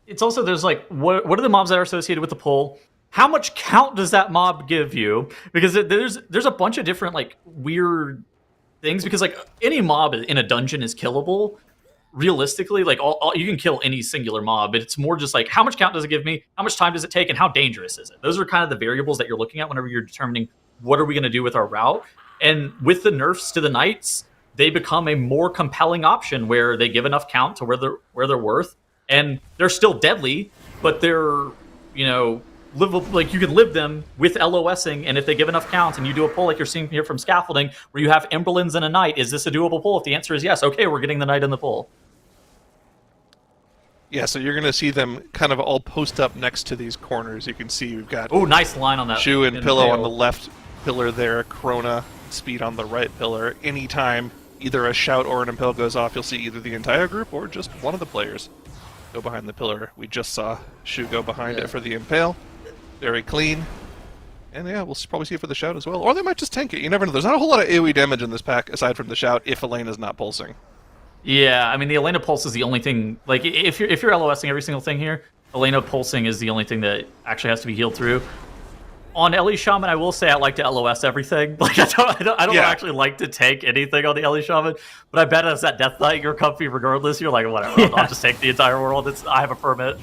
It's also, there's like, what are the mobs that are associated with the pull? How much count does that mob give you? Because there's a bunch of different like weird things, because like any mob in a dungeon is killable. Realistically, like you can kill any singular mob, but it's more just like, how much count does it give me? How much time does it take? And how dangerous is it? Those are kind of the variables that you're looking at whenever you're determining what are we going to do with our route. And with the nerfs to the Knights, they become a more compelling option where they give enough count to where they're worth. And they're still deadly, but they're, livable. Like you can live them with LOSing, and if they give enough count and you do a pull like you're seeing here from Scaffolding, where you have Emberlins and a Knight, is this a doable pull? If the answer is yes, okay, we're getting the Knight in the pull. Yeah, so you're going to see them kind of all post up next to these corners. You can see we've got nice line on that. Shu and Pillow on the left pillar there, Corona, Speed on the right pillar. Anytime either a Shout or an Impale goes off, you'll see either the entire group or just one of the players go behind the pillar. We just saw Shu go behind it for the Impale. Very clean. And yeah, we'll probably see it for the Shout as well. Or they might just tank it. You never know. There's not a whole lot of AoE damage in this pack aside from the Shout if Elena's not pulsing. Yeah, I mean, the Elena pulse is the only thing. Like, if you're LOSing every single thing here, Elena pulsing is the only thing that actually has to be healed through. On Ellie Shaman, I will say I like to LOS everything. Like, I don't actually like to take anything on the Ellie Shaman, but I bet as that Death Knight, you're comfy regardless. You're like, whatever, I'll just take the entire world. I have a permit.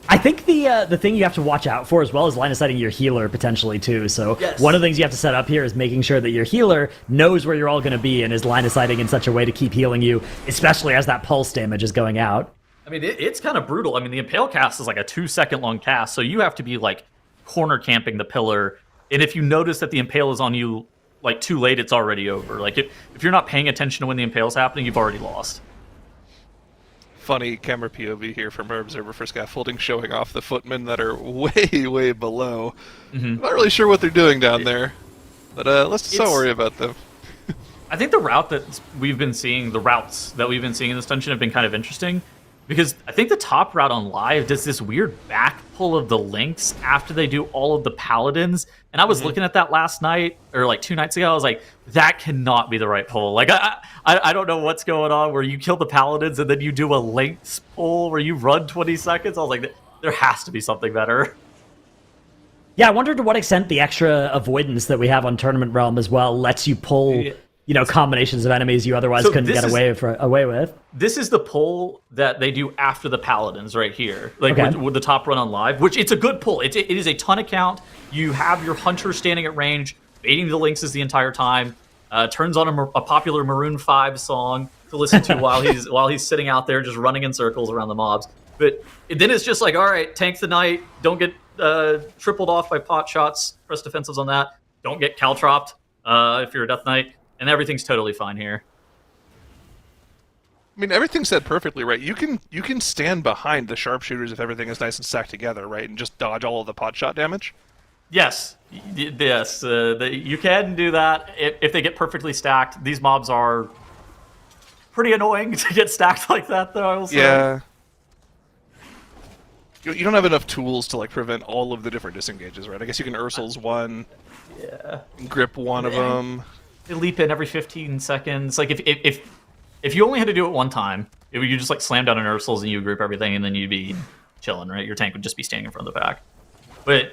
I think the thing you have to watch out for as well is line of sighting your healer potentially too. So one of the things you have to set up here is making sure that your healer knows where you're all going to be and is line of sighting in such a way to keep healing you, especially as that pulse damage is going out. I mean, it's kind of brutal. I mean, the Impale cast is like a 2-second long cast, so you have to be like corner camping the pillar. And if you notice that the Impale is on you like too late, it's already over. Like if you're not paying attention to when the Impale's happening, you've already lost. Funny camera POV here from our observer for Scaffolding, showing off the footmen that are way, way below. Mm-hmm. Not really sure what they're doing down there, but let's just not worry about them. I think the routes that we've been seeing in this dungeon have been kind of interesting, because I think the top route on live does this weird back pull of the links after they do all of the paladins. And I was looking at that last night, or like 2 nights ago. I was like, that cannot be the right pull. Like, I don't know what's going on where you kill the paladins and then you do a links pull where you run 20 seconds. I was like, there has to be something better. Yeah, I wonder to what extent the extra avoidance that we have on Tournament Realm as well lets you pull combinations of enemies you otherwise couldn't get away with. This is the pull that they do after the paladins right here, like with the top run on live, which it's a good pull. It is a ton of count. You have your hunter standing at range, baiting the lynxes the entire time. Turns on a popular Maroon 5 song to listen to while he's sitting out there just running in circles around the mobs. But then it's just like, all right, tank the Knight, don't get tripled off by pot shots, press defensives on that, don't get caltropped. if you're a Death Knight, and everything's totally fine here. I mean, everything's said perfectly, right? You can stand behind the sharpshooters if everything is nice and stacked together, right, and just dodge all of the pot shot damage. Yes, yes, you can do that if they get perfectly stacked. These mobs are pretty annoying to get stacked like that, though. I will say. Yeah. You don't have enough tools to like prevent all of the different disengages, right? I guess you can Ursul's one. Yeah. Grip one of them. They leap in every 15 seconds. Like if you only had to do it one time, you just like slam down an Ursul's and you grip everything, and then you'd be chilling, right? Your tank would just be standing in front of the pack. But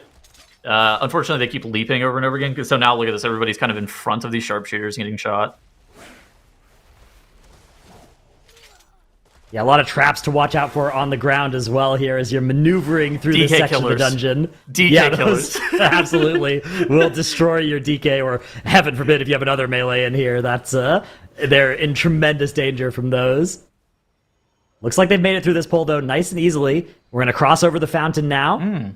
unfortunately, they keep leaping over and over again. So now look at this. Everybody's kind of in front of these sharpshooters getting shot. Yeah, a lot of traps to watch out for on the ground as well here as you're maneuvering through this section of the dungeon. DK killers. Absolutely will destroy your DK, or heaven forbid if you have another melee in here. That's they're in tremendous danger from those. Looks like they've made it through this pole, though, nice and easily. We're going to cross over the fountain now.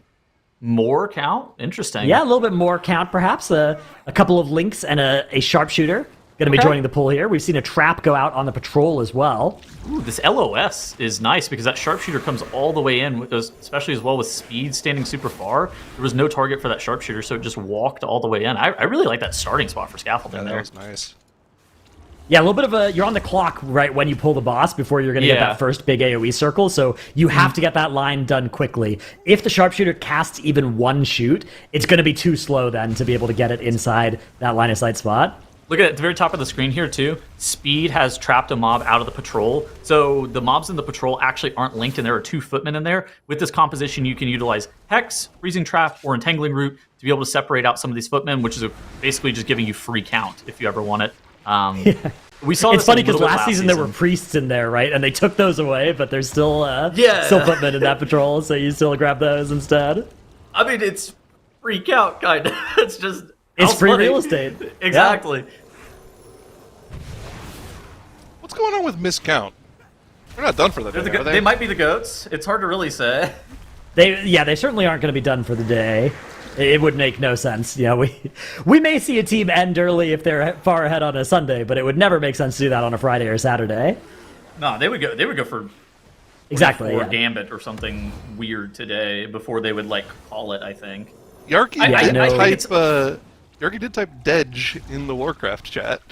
More count? Interesting. Yeah, a little bit more count, perhaps. A couple of links and a sharpshooter going to be joining the pool here. We've seen a trap go out on the patrol as well. Ooh, this LOS is nice because that sharpshooter comes all the way in, especially as well with speed standing super far. There was no target for that sharpshooter, so it just walked all the way in. I really like that starting spot for scaffolding there. That was nice. Yeah, a little bit of you're on the clock right when you pull the boss before you're going to get that first big AoE circle, so you have to get that line done quickly. If the sharpshooter casts even one shoot, it's going to be too slow then to be able to get it inside that line of sight spot. Look at the very top of the screen here, too. Speed has trapped a mob out of the patrol. So the mobs in the patrol actually aren't linked, and there are 2 footmen in there. With this composition, you can utilize Hex, Freezing Trap, or Entangling Root to be able to separate out some of these footmen, which is basically just giving you free count if you ever want it. We saw it's funny because last season there were priests in there, right? And they took those away, but there's still footmen in that patrol, so you still grab those instead. I mean, it's free count, kind of. It's just... It's free real estate. Exactly. Yeah. What's going on with miscount? They're not done for the day, are they? They might be the goats. It's hard to really say. They certainly aren't going to be done for the day. It would make no sense. Yeah, we may see a team end early if they're far ahead on a Sunday, but it would never make sense to do that on a Friday or Saturday. No, they would go for exactly Gambit or something weird today before they would like call it, I think. Yarky did type Dedge in the Warcraft chat.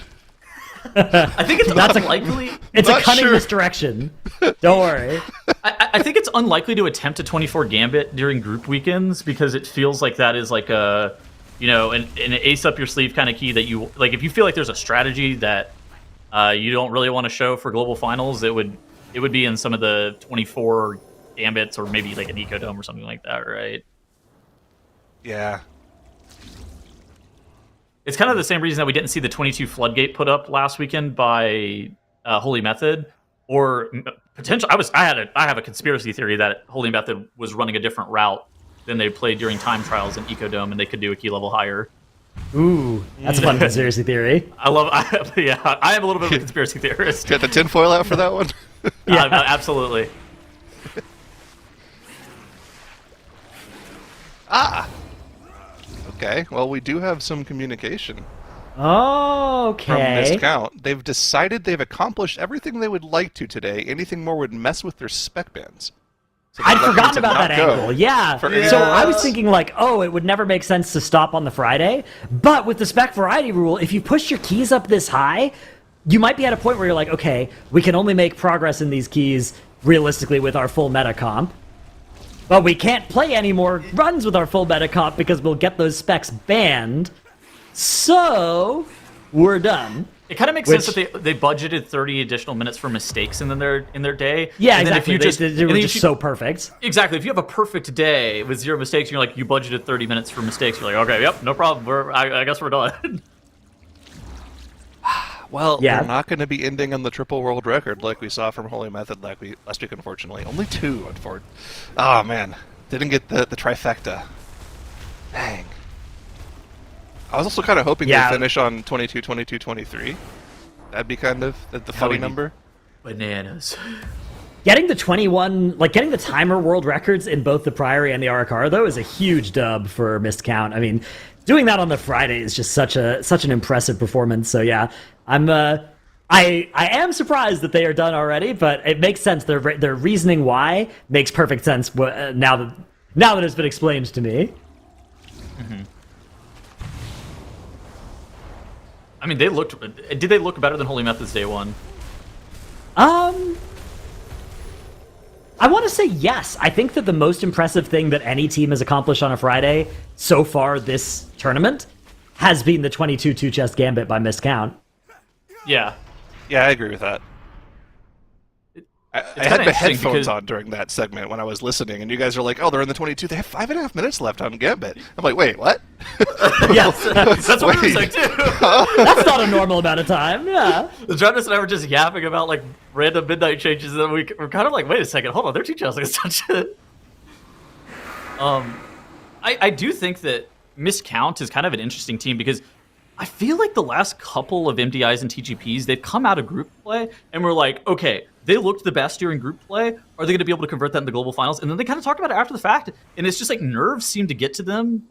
I think it's unlikely. It's a cunning misdirection. Don't worry. I think it's unlikely to attempt a 24 Gambit during group weekends because it feels like that is like a, an ace up your sleeve kind of key that you like. If you feel like there's a strategy that you don't really want to show for global finals, it would be in some of the 24 Gambits or maybe like an Ecodome or something like that, right? Yeah. It's kind of the same reason that we didn't see the 22 Floodgate put up last weekend by Holy Method, or potential. I have a conspiracy theory that Holy Method was running a different route than they played during time trials in Ecodome, and they could do a key level higher. Ooh, that's a fun conspiracy theory. I am a little bit of a conspiracy theorist. Got the tinfoil out for that one? Yeah, absolutely. Okay, well, we do have some communication. Okay. From this count. They've decided they've accomplished everything they would like to today. Anything more would mess with their spec bands. So I'd forgotten about that angle. Yeah. Yeah. So I was thinking it would never make sense to stop on the Friday. But with the spec variety rule, if you push your keys up this high, you might be at a point where you're like, okay, we can only make progress in these keys realistically with our full meta comp. But we can't play any more runs with our full meta comp because we'll get those specs banned. So we're done. It kind of makes sense that they budgeted 30 additional minutes for mistakes in their day. Yeah, and exactly. Then if you they were just so perfect. Exactly. If you have a perfect day with 0 mistakes, you're like, you budgeted 30 minutes for mistakes. You're like, okay, yep, no problem. I guess we're done. Well, they're not going to be ending on the triple world record like we saw from Holy Method last week, unfortunately. Only 2, unfortunately. Oh, man. Didn't get the trifecta. Dang. I was also kind of hoping they'd finish on 22, 22, 23. That'd be kind of the funny number. Bananas. Getting the 21, getting the timer world records in both the Priory and the Arakara, though, is a huge dub for missed count. I mean, doing that on the Friday is just such an impressive performance. So yeah, I am surprised that they are done already, but it makes sense. Their reasoning why makes perfect sense now that it's been explained to me. Mm-hmm. I mean, did they look better than Holy Methods day one? I want to say yes. I think that the most impressive thing that any team has accomplished on a Friday so far this tournament has been the 22 two-chest gambit by missed count. Yeah. Yeah, I agree with that. I kinda had my interesting headphones because- on during that segment when I was listening, and you guys are like, "Oh, they're in the 22. They have 5.5 minutes left on Gambit." I'm like, "Wait, what?" Yes, That's what we were Wait. saying too. that's not a normal amount of time. Yeah. Jonas and I were just yapping about like random midnight changes, and then we're kind of like, wait a second, hold on, they're teaching us like such it. I do think that Miscount is kind of an interesting team because I feel like the last couple of MDIs and TGPs, they've come out of group play and we're like, okay, they looked the best during group play. Are they going to be able to convert that in the global finals? And then they kind of talked about it after the fact, and it's just like nerves seem to get to them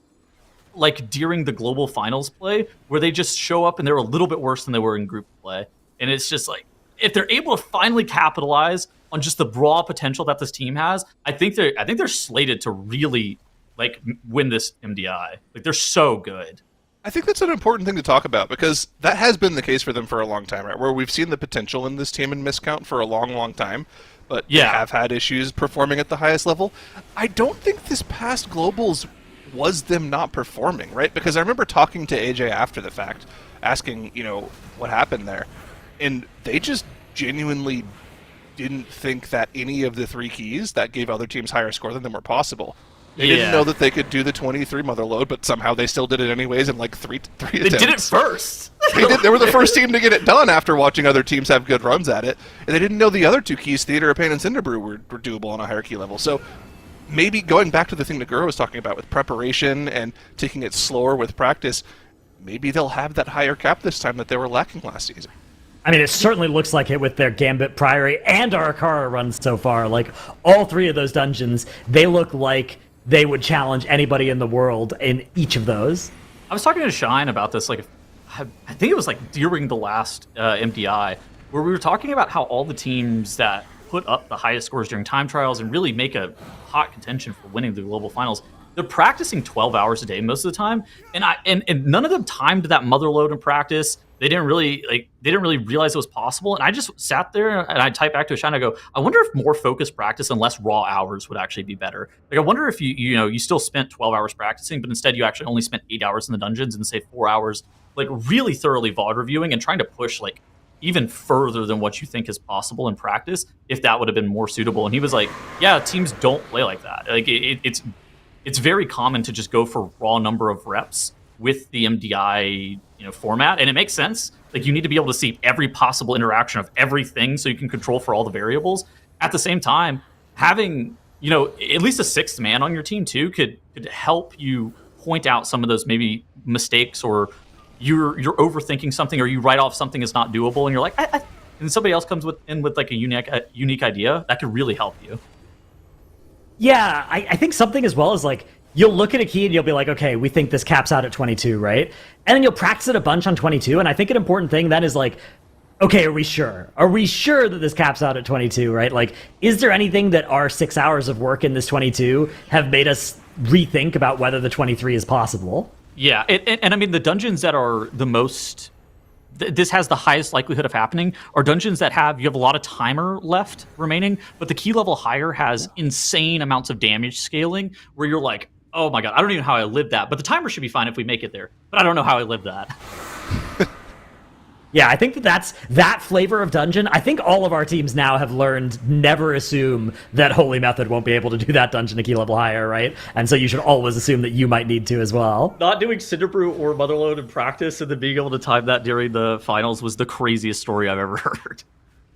like during the global finals play where they just show up and they're a little bit worse than they were in group play. And it's just like, if they're able to finally capitalize on just the raw potential that this team has, I think they're slated to really like win this MDI. Like they're so good. I think that's an important thing to talk about because that has been the case for them for a long time, right? Where we've seen the potential in this team in Miscount for a long, long time, but they have had issues performing at the highest level. I don't think this past Globals was them not performing, right? Because I remember talking to AJ after the fact, asking, what happened there. And they just genuinely didn't think that any of the three keys that gave other teams higher score than them were possible. They didn't know that they could do the 23 mother load, but somehow they still did it anyways in like three They attempts. did it first. They were the first team to get it done after watching other teams have good runs at it. And they didn't know the other two keys, Theater of Pain and Cinderbrew, were doable on a higher key level. So maybe going back to the thing that Guro was talking about with preparation and taking it slower with practice, maybe they'll have that higher cap this time that they were lacking last season. I mean, it certainly looks like it with their Gambit, Priory, and Arakara runs so far. Like, all three of those dungeons, they look like they would challenge anybody in the world in each of those. I was talking to Shine about this, like, I think it was like during the last MDI, where we were talking about how all the teams that put up the highest scores during time trials and really make a hot contention for winning the global finals, they're practicing 12 hours a day most of the time, and none of them timed that mother load in practice. They didn't really realize it was possible. And I just sat there and I typed back to Shine. I go, I wonder if more focused practice and less raw hours would actually be better. Like, I wonder if you still spent 12 hours practicing, but instead you actually only spent 8 hours in the dungeons and say 4 hours, like really thoroughly VOD reviewing and trying to push like even further than what you think is possible in practice, if that would have been more suitable. And he was like, yeah, teams don't play like that. Like it's very common to just go for raw number of reps with the MDI format, and it makes sense. Like, you need to be able to see every possible interaction of everything so you can control for all the variables. At the same time, having at least a sixth man on your team too could help you point out some of those maybe mistakes, or you're overthinking something, or you write off something as not doable, and you're like, and somebody else comes in with like a unique idea that could really help you. Yeah, I think something as well is like, you'll look at a key and you'll be like, okay, we think this caps out at 22, right? And then you'll practice it a bunch on 22, and I think an important thing then is like, okay, are we sure? Are we sure that this caps out at 22, right? Like, is there anything that our 6 hours of work in this 22 have made us rethink about whether the 23 is possible? Yeah, and I mean, the dungeons that are the most... this has the highest likelihood of happening are dungeons that you have a lot of timer left remaining, but the key level higher has insane amounts of damage scaling, where you're like, oh my god, I don't even know how I lived that, but the timer should be fine if we make it there, but I don't know how I lived that. Yeah, I think that's that flavor of dungeon. I think all of our teams now have learned never assume that Holy Method won't be able to do that dungeon a key level higher, right? And so you should always assume that you might need to as well. Not doing Cinderbrew or Motherload in practice and then being able to time that during the finals was the craziest story I've ever heard.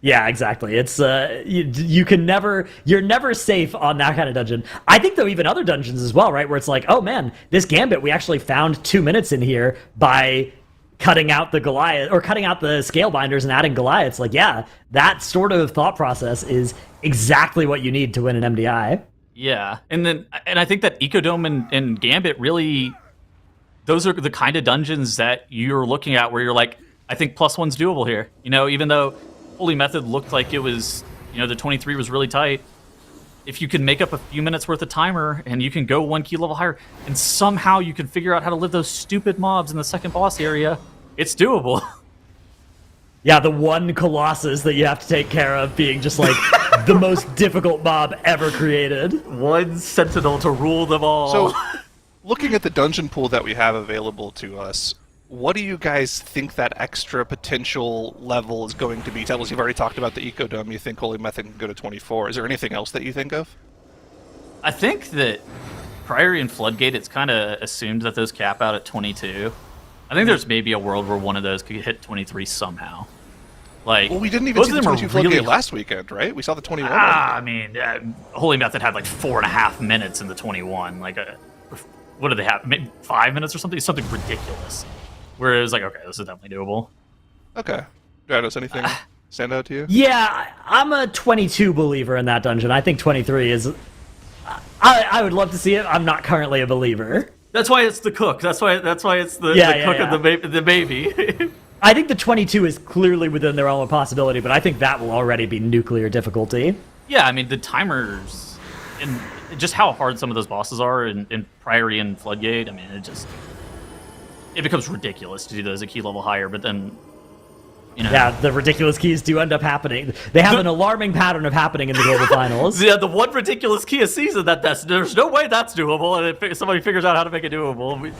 Yeah, exactly. It's you're never safe on that kind of dungeon. I think though even other dungeons as well, right? Where it's like, oh man, this Gambit, we actually found 2 minutes in here by cutting out the Goliath, or cutting out the scale binders and adding Goliaths. Like, yeah, that sort of thought process is exactly what you need to win an MDI. Yeah, and I think that Ecodome and Gambit really those are the kind of dungeons that you're looking at where you're like, I think +1's doable here. Even though Holy Method looked like it was, the 23 was really tight. If you can make up a few minutes worth of timer and you can go 1 key level higher and somehow you can figure out how to live those stupid mobs in the second boss area, it's doable. Yeah, the one Colossus that you have to take care of being just like the most difficult mob ever created. One Sentinel to rule them all. So, looking at the dungeon pool that we have available to us, what do you guys think that extra potential level is going to be? Tell us, you've already talked about the Ecodome. You think Holy Method can go to 24. Is there anything else that you think of? I think that Priory and Floodgate, it's kind of assumed that those cap out at 22. I think there's maybe a world where one of those could hit 23 somehow. Well, we didn't even see the 22 Floodgate last weekend, right? We saw the 21 one. I mean, Holy Method had like 4.5 minutes in the 21. What did they have? Maybe 5 minutes or something? Something ridiculous. Where it was like, okay, this is definitely doable. Okay. Does anything stand out to you? Yeah, I'm a 22 believer in that dungeon. I think 23 is... I would love to see it. I'm not currently a believer. That's why it's the cook. That's why it's the cook of the baby. I think the 22 is clearly within their realm of possibility, but I think that will already be nuclear difficulty. Yeah, I mean, the timers and just how hard some of those bosses are in Priory and Floodgate, I mean, it becomes ridiculous to do those a key level higher, but then, Yeah, the ridiculous keys do end up happening. They have an alarming pattern of happening in the global finals. Yeah, the one ridiculous key a season there's no way that's doable, and if somebody figures out how to make it doable.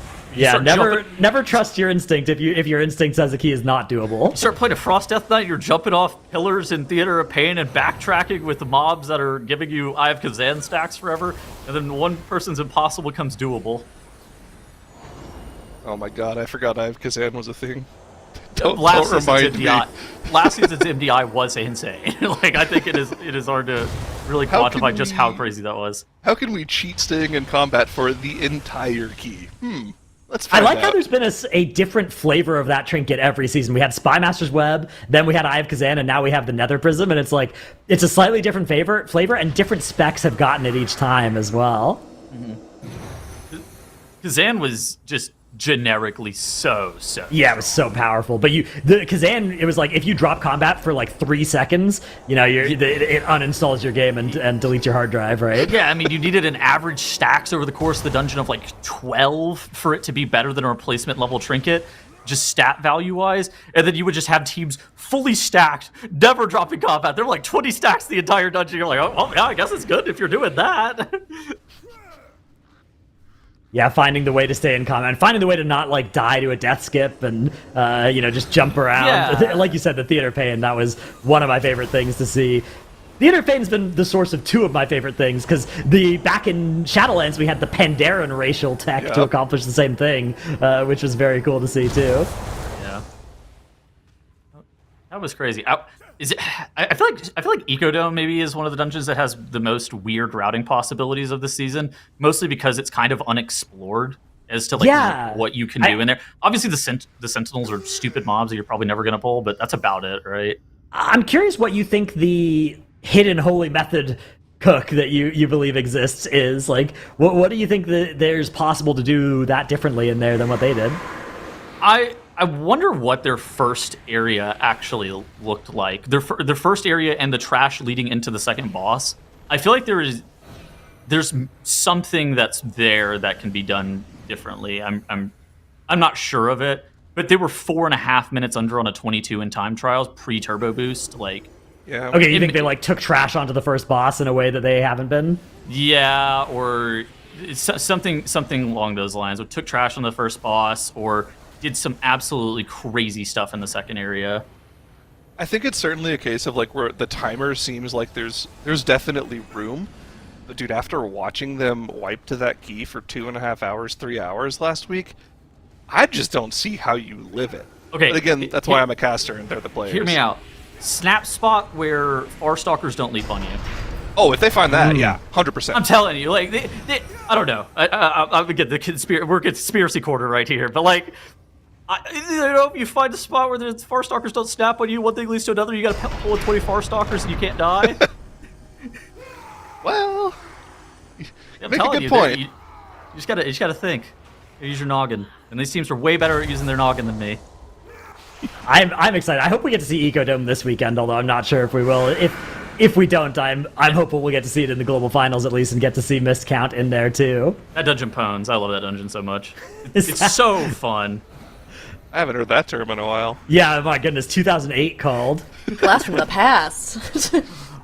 Never trust your instinct if your instinct says a key is not doable. You start playing a Frost Death Knight, you're jumping off pillars in Theater of Pain and backtracking with the mobs that are giving you Eye of Kazan stacks forever, and then one person's impossible becomes doable. Oh my god, I forgot Eye of Kazan was a thing. Last season's MDI was insane. I think it is hard to really quantify just how crazy that was. How can we cheat staying in combat for the entire key? Let's find I like out. how there's been a different flavor of that trinket every season. We had Spymaster's Web, then we had Eye of Kazan, and now we have the Nether Prism, and it's a slightly different flavor, and different specs have gotten it each time as well. Mm-hmm. Kazan was just generically so yeah, it was so powerful, but the Kazan, it was like if you drop combat for like 3 seconds, it uninstalls your game and deletes your hard drive, right? Yeah, I mean, you needed an average stacks over the course of the dungeon of like 12 for it to be better than a replacement level trinket, just stat value wise, and then you would just have teams fully stacked, never dropping combat. They're like 20 stacks the entire dungeon. You're like, oh yeah, I guess it's good if you're doing that. Yeah, finding the way to stay in combat, finding the way to not like die to a death skip and just jump around. Yeah. Like you said, the Theater of Pain, that was one of my favorite things to see. Theater of Pain has been the source of 2 of my favorite things, because back in Shadowlands we had the Pandaren racial tech to accomplish the same thing, which was very cool to see too. Yeah, that was crazy. I feel like Ecodome maybe is one of the dungeons that has the most weird routing possibilities of the season, mostly because it's kind of unexplored as to what you can do in there. Obviously, the Sentinels are stupid mobs that you're probably never going to pull, but that's about it, right? I'm curious what you think the hidden Holy Method cook that you believe exists is. Like, what do you think that there's possible to do that differently in there than what they did? I wonder what their first area actually looked like. Their first area and the trash leading into the second boss. I feel like there's something that's there that can be done differently. I'm not sure of it, but they were 4.5 minutes under on a 22 in time trials pre-turbo boost. Yeah. Okay, you think they took trash onto the first boss in a way that they haven't been? Yeah, or something along those lines. Or took trash on the first boss, or did some absolutely crazy stuff in the second area. I think it's certainly a case of where the timer seems like there's definitely room, but dude, after watching them wipe to that key for 2.5 hours, 3 hours last week, I just don't see how you live it. Okay, but again, that's why I'm a caster and they're the players. Hear me out. Snap spot where Farstalkers don't leap on you. Oh, if they find that, yeah, 100%. I'm telling you, they I don't know. I'm get we're conspiracy quarter right here, but if you find a spot where the Farstalkers don't snap on you, one thing leads to another. You got to pull 20 Farstalkers and you can't die. Well, I'm make a telling good you, point. You just gotta think. Use your noggin. And these teams are way better at using their noggin than me. I'm excited. I hope we get to see Ecodome this weekend, although I'm not sure if we will. If we don't, I'm hopeful we'll get to see it in the global finals at least, and get to see Mist Count in there too. That dungeon pones. I love that dungeon so much. It's so fun. I haven't heard that term in a while. Yeah, my goodness, 2008 called. Blast from the past.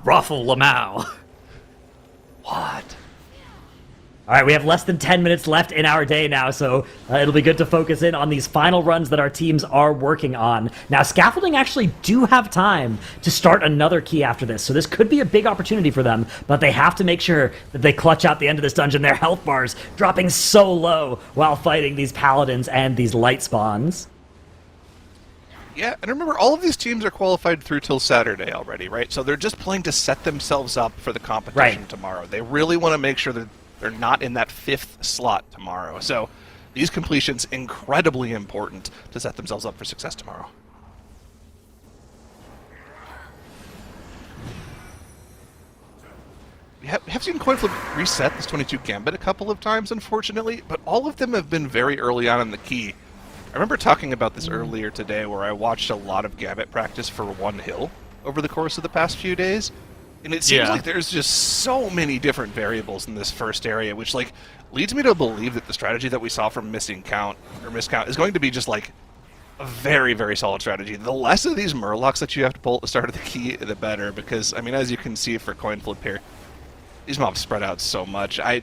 Ruffle Lamau. What? All right, we have less than 10 minutes left in our day now, so it'll be good to focus in on these final runs that our teams are working on. Now, Scaffolding actually do have time to start another key after this, so this could be a big opportunity for them, but they have to make sure that they clutch out the end of this dungeon. Their health bars dropping so low while fighting these paladins and these light spawns. Yeah, and remember, all of these teams are qualified through till Saturday already, right? So they're just playing to set themselves up for the competition tomorrow. They really want to make sure that they're not in that 5th slot tomorrow. So these completions, incredibly important to set themselves up for success tomorrow. We have seen Coin Flip reset this 22 Gambit a couple of times, unfortunately, but all of them have been very early on in the key. I remember talking about this earlier today, where I watched a lot of Gambit practice for one hill over the course of the past few days. And it seems like there's just so many different variables in this first area, which leads me to believe that the strategy that we saw from Miscount is going to be just like a very, very solid strategy. The less of these Murlocs that you have to pull at the start of the key, the better, because, I mean, as you can see for Coin Flip here, these mobs spread out so much. I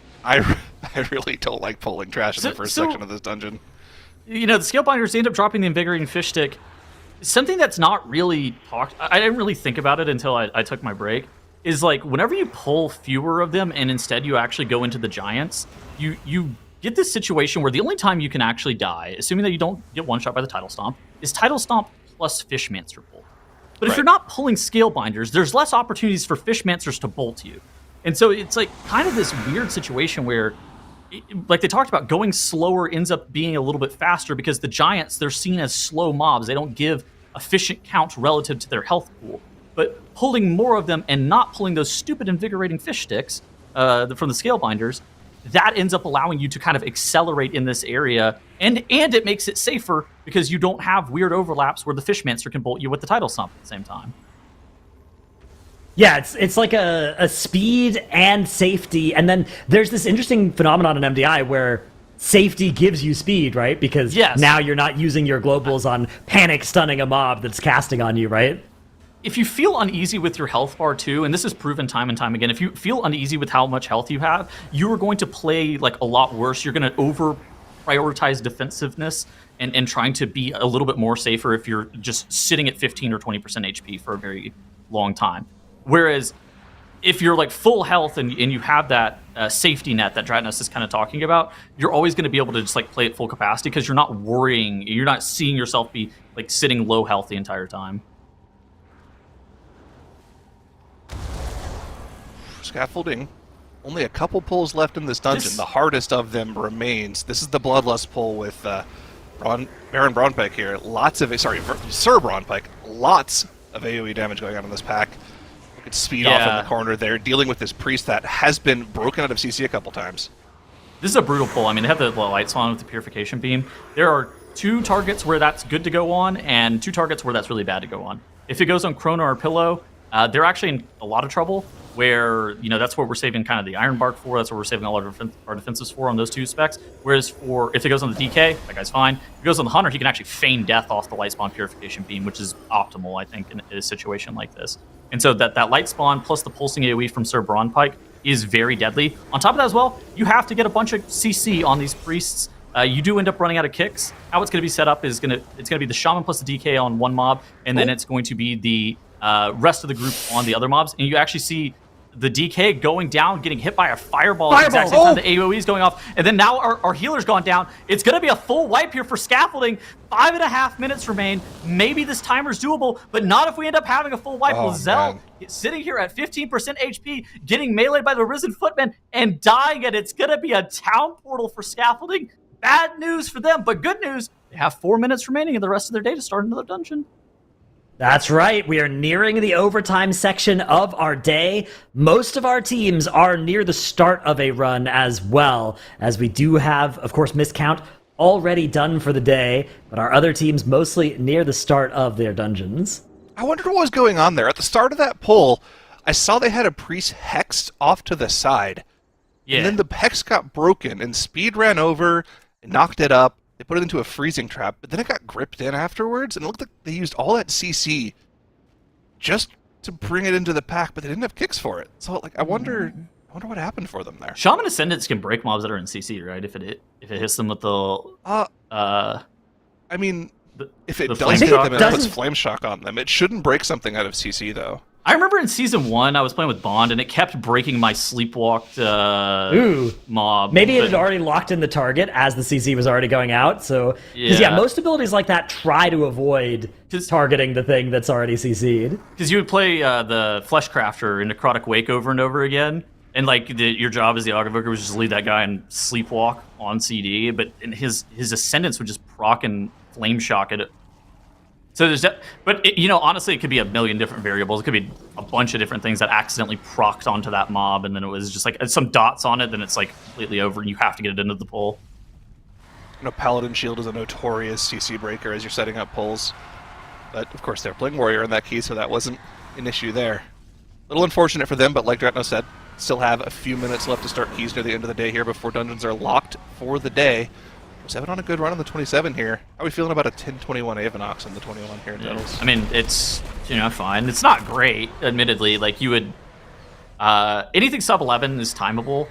really don't like pulling trash in the first section of this dungeon. You know, the Scalebinders end up dropping the Invigorating Fish Stick. Something that's not really talked... I didn't really think about it until I took my break. Is like whenever you pull fewer of them and instead you actually go into the giants, you get this situation where the only time you can actually die, assuming that you don't get one shot by the Tidal Stomp, is Tidal Stomp plus Fishmancer Bolt. But if you're not pulling Scalebinders, there's less opportunities for Fishmancers to bolt you. And so it's like kind of this weird situation where, like they talked about, going slower ends up being a little bit faster because the giants, they're seen as slow mobs. They don't give efficient count relative to their health pool. But pulling more of them and not pulling those stupid Invigorating Fish Sticks from the Scalebinders, that ends up allowing you to kind of accelerate in this area, and it makes it safer because you don't have weird overlaps where the Fishmancer can bolt you with the Tidal Stomp at the same time. Yeah, it's like a speed and safety, and then there's this interesting phenomenon in MDI where safety gives you speed, right? Because now you're not using your globals on panic stunning a mob that's casting on you, right? If you feel uneasy with your health bar too, and this is proven time and time again, if you feel uneasy with how much health you have, you are going to play like a lot worse. You're going to over prioritize defensiveness and trying to be a little bit more safer if you're just sitting at 15 or 20% HP for a very long time. Whereas if you're like full health and you have that safety net that Dratnus is kind of talking about, you're always going to be able to just like play at full capacity because you're not worrying, you're not seeing yourself be like sitting low health the entire time. Scaffolding. Only a couple pulls left in this dungeon. The hardest of them remains. This is the Bloodlust pull with Baron Braunpike here. Sir Braunpike. Lots of AoE damage going on in this pack. Look at speed off in the corner there, dealing with this priest that has been broken out of CC a couple times. This is a brutal pull. I mean, they have the light spawn with the Purification Beam. There are 2 targets where that's good to go on, and 2 targets where that's really bad to go on. If it goes on Chrono or Pillow, they're actually in a lot of trouble, where, you know, that's what we're saving kind of the Iron Bark for. That's what we're saving all our defenses for on those 2 specs. Whereas if it goes on the DK, that guy's fine. If it goes on the Hunter, he can actually feign death off the Light Spawn Purification Beam, which is optimal, I think, in a situation like this. And so that Light Spawn plus the pulsing AoE from Sir Braunpike is very deadly. On top of that as well, you have to get a bunch of CC on these priests. You do end up running out of kicks. How it's going to be set up is it's going to be the Shaman plus the DK on one mob, and then it's going to be the rest of the group on the other mobs. And you actually see the DK going down, getting hit by a fireball at the exact same time the AoE is going off. And then now our healer's gone down. It's going to be a full wipe here for Scaffolding. 5.5 minutes remain. Maybe this timer's doable, but not if we end up having a full wipe. Lizelle sitting here at 15% HP, getting meleeed by the Risen Footman and dying, and it's going to be a town portal for Scaffolding. Bad news for them, but good news. They have 4 minutes remaining in the rest of their day to start another dungeon. That's right. We are nearing the overtime section of our day. Most of our teams are near the start of a run as well, as we do have, of course, Miscount already done for the day, but our other teams mostly near the start of their dungeons. I wondered what was going on there. At the start of that poll, I saw they had a priest hexed off to the side. Yeah. And then the hex got broken, and Speed ran over and knocked it up. They put it into a freezing trap, but then it got gripped in afterwards, and it looked like they used all that CC just to bring it into the pack, but they didn't have kicks for it. So, like, I wonder what happened for them there. Shaman Ascendants can break mobs that are in CC, right? If it hits them with the I mean, if it the does flame hit shock? them, it puts flame shock on them. It shouldn't break something out of CC though. I remember in season 1, I was playing with Bond, and it kept breaking my sleepwalked mob. Maybe it had already locked in the target as the CC was already going out. So, because most abilities like that try to avoid targeting the thing that's already CC'd. Because you would play the Fleshcrafter in Necrotic Wake over and over again, and like your job as the Ogrevoker was just lead that guy and sleepwalk on CD, but his Ascendants would just proc and flame shock it. So there's that, but honestly, it could be a million different variables. It could be a bunch of different things that accidentally procced onto that mob, and then it was just like some dots on it, then it's like completely over, and you have to get it into the pull. Paladin Shield is a notorious CC breaker as you're setting up pulls, but of course they're playing Warrior in that key, so that wasn't an issue there. A little unfortunate for them, but like Dretno said, still have a few minutes left to start keys near the end of the day here before dungeons are locked for the day. 7 on a good run on the 27 here. How are we feeling about a 10-21 Avanox on the 21 here in Dettles? I mean, it's fine. It's not great, admittedly. Like you would, anything sub 11 is timeable.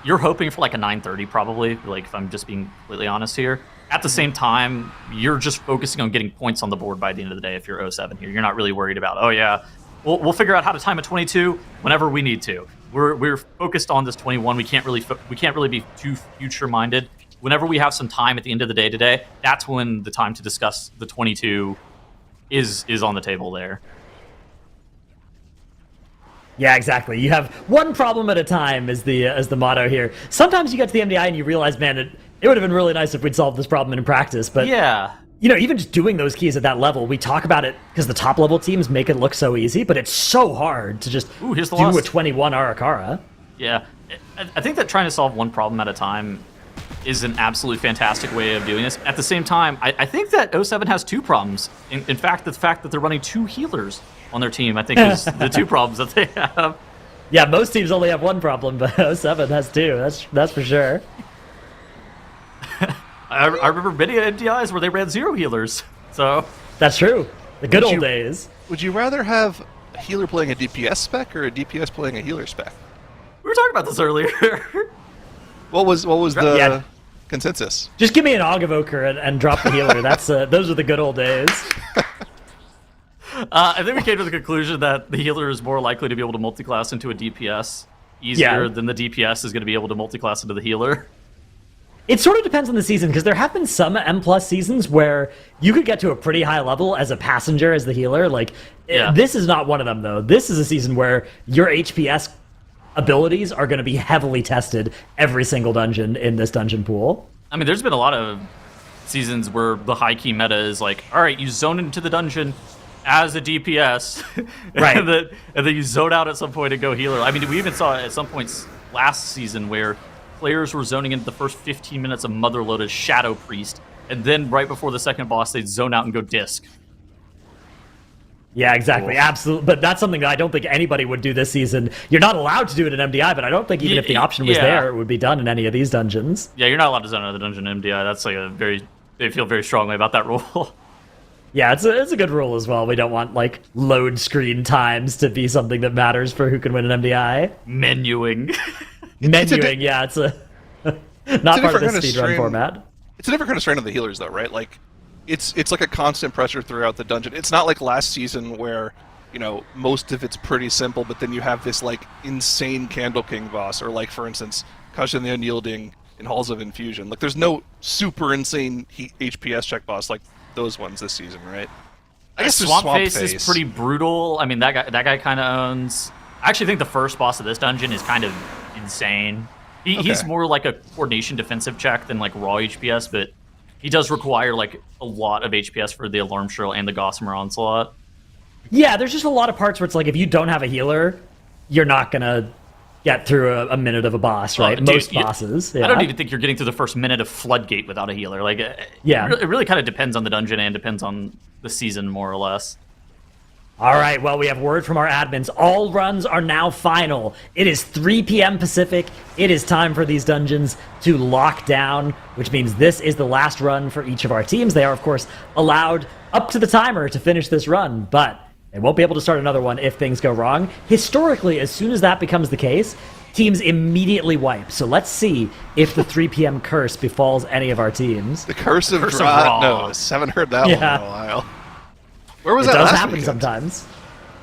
You're hoping for like a 9:30 probably. Like if I'm just being completely honest here. At the same time, you're just focusing on getting points on the board by the end of the day. If you're 07 here, you're not really worried about. Oh yeah, we'll figure out how to time a 22 whenever we need to. We're focused on this 21. We can't really be too future minded. Whenever we have some time at the end of the day today, that's when the time to discuss the 22 is on the table there. Yeah, exactly. You have one problem at a time is the motto here. Sometimes you get to the MDI and you realize, man, it would have been really nice if we'd solved this problem in practice. But yeah, even just doing those keys at that level, we talk about it because the top level teams make it look so easy, but it's so hard to just do a 21 Arakara. Yeah, I think that trying to solve one problem at a time is an absolutely fantastic way of doing this. At the same time, I think that 07 has two problems. In fact, the fact that they're running 2 healers on their team, I think, is the 2 problems that they have. Yeah, most teams only have one problem, but 07 has 2. That's for sure. I remember many MDIs where they ran 0 healers. So that's true. The good old days. Would you rather have a healer playing a DPS spec or a DPS playing a healer spec? We were talking about this earlier. What was the consensus? Just give me an Ogrevoker and drop the healer. That's those are the good old days. I think we came to the conclusion that the healer is more likely to be able to multiclass into a DPS easier than the DPS is going to be able to multiclass into the healer. It sort of depends on the season, because there have been some M+ seasons where you could get to a pretty high level as a passenger, as the healer. This is not one of them, though. This is a season where your HPS abilities are going to be heavily tested every single dungeon in this dungeon pool. I mean, there's been a lot of seasons where the high key meta is like, all right, you zone into the dungeon as a DPS, right? and then you zone out at some point and go healer. I mean, we even saw at some points last season where players were zoning into the first 15 minutes of Motherload as Shadow Priest, and then right before the second boss, they'd zone out and go Disc. Yeah, exactly. Cool. Absolutely. But that's something that I don't think anybody would do this season. You're not allowed to do it in MDI, but I don't think even if the option was there, it would be done in any of these dungeons. Yeah, you're not allowed to zone out of the dungeon in MDI. That's like they feel very strongly about that rule. Yeah, it's a good rule as well. We don't want, load screen times to be something that matters for who can win an MDI. Menuing. Menuing, yeah, it's not part of the speedrun format. It's a different kind of strain on the healers, though, right? It's like a constant pressure throughout the dungeon. It's not like last season where, most of it's pretty simple, but then you have this, insane Candle King boss, or, for instance, Kashin the Unyielding in Halls of Infusion. There's no super insane HPS check boss like those ones this season, right? I guess Swamp Face is pretty brutal. I mean, that guy kind of owns... I actually think the first boss of this dungeon is kind of insane. He's more like a coordination defensive check than, raw HPS, but... He does require like a lot of HPS for the Alarm Shrill and the Gossamer Onslaught. Yeah, there's just a lot of parts where it's like if you don't have a healer, you're not gonna get through a minute of a boss, right? Dude, Most bosses. Yeah. I don't even think you're getting through the first minute of Floodgate without a healer. Like, Yeah. it really kind of depends on the dungeon and depends on the season, more or less. All right, well, we have word from our admins. All runs are now final. It is 3 p.m. Pacific. It is time for these dungeons to lock down, which means this is the last run for each of our teams. They are, of course, allowed up to the timer to finish this run, but they won't be able to start another one if things go wrong. Historically, as soon as that becomes the case, teams immediately wipe. So let's see if the 3 p.m. curse befalls any of our teams. The curse of Curse of Dratnos. Haven't heard that one in Yeah. a while. Where was It that does last happen weekend? sometimes.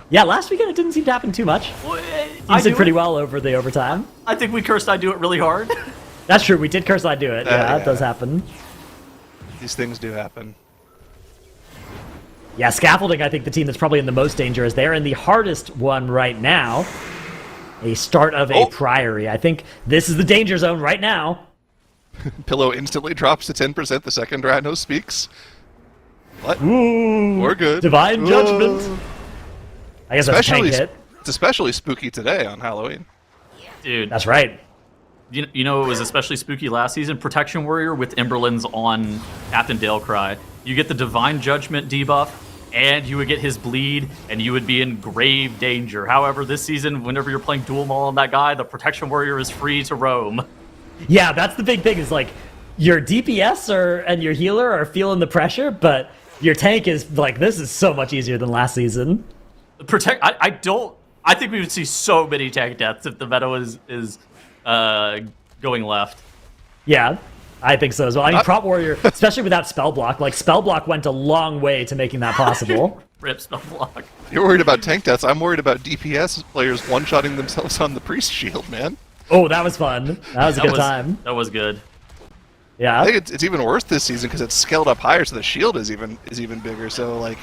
Yeah, last weekend it didn't seem to happen too much. I Teams did pretty well over the overtime. I think we cursed I do it really hard. That's true, we did curse I do it. Yeah, it does happen. These things do happen. Yeah, Scaffolding, I think the team that's probably in the most danger is they're in the hardest one right now. A start of a Priory. I think this is the danger zone right now. Pillow instantly drops to 10% the second Dratnos speaks. What? Ooh, We're good. Divine Judgment. Whoa. I guess that's a tank Especially, hit. it's especially spooky today on Halloween. Dude, That's right. you know it was especially spooky last season? Protection Warrior with Emberlins on Captain Dalecry. You get the Divine Judgment debuff, and you would get his bleed, and you would be in grave danger. However, this season, whenever you're playing Dual Maul on that guy, the Protection Warrior is free to roam. Yeah, that's the big thing is like your DPS and your healer are feeling the pressure, but your tank is like, this is so much easier than last season. I think we would see so many tank deaths if the meta is going left. Yeah, I think so as well. I mean, Prop Warrior, especially without Spell Block, like Spell Block went a long way to making that possible. Rip spell block. You're worried about tank deaths. I'm worried about DPS players one-shotting themselves on the priest shield, man. Oh, that was fun. That was a good time. That was good. Yeah. I think it's even worse this season because it's scaled up higher, so the shield is even bigger. So like,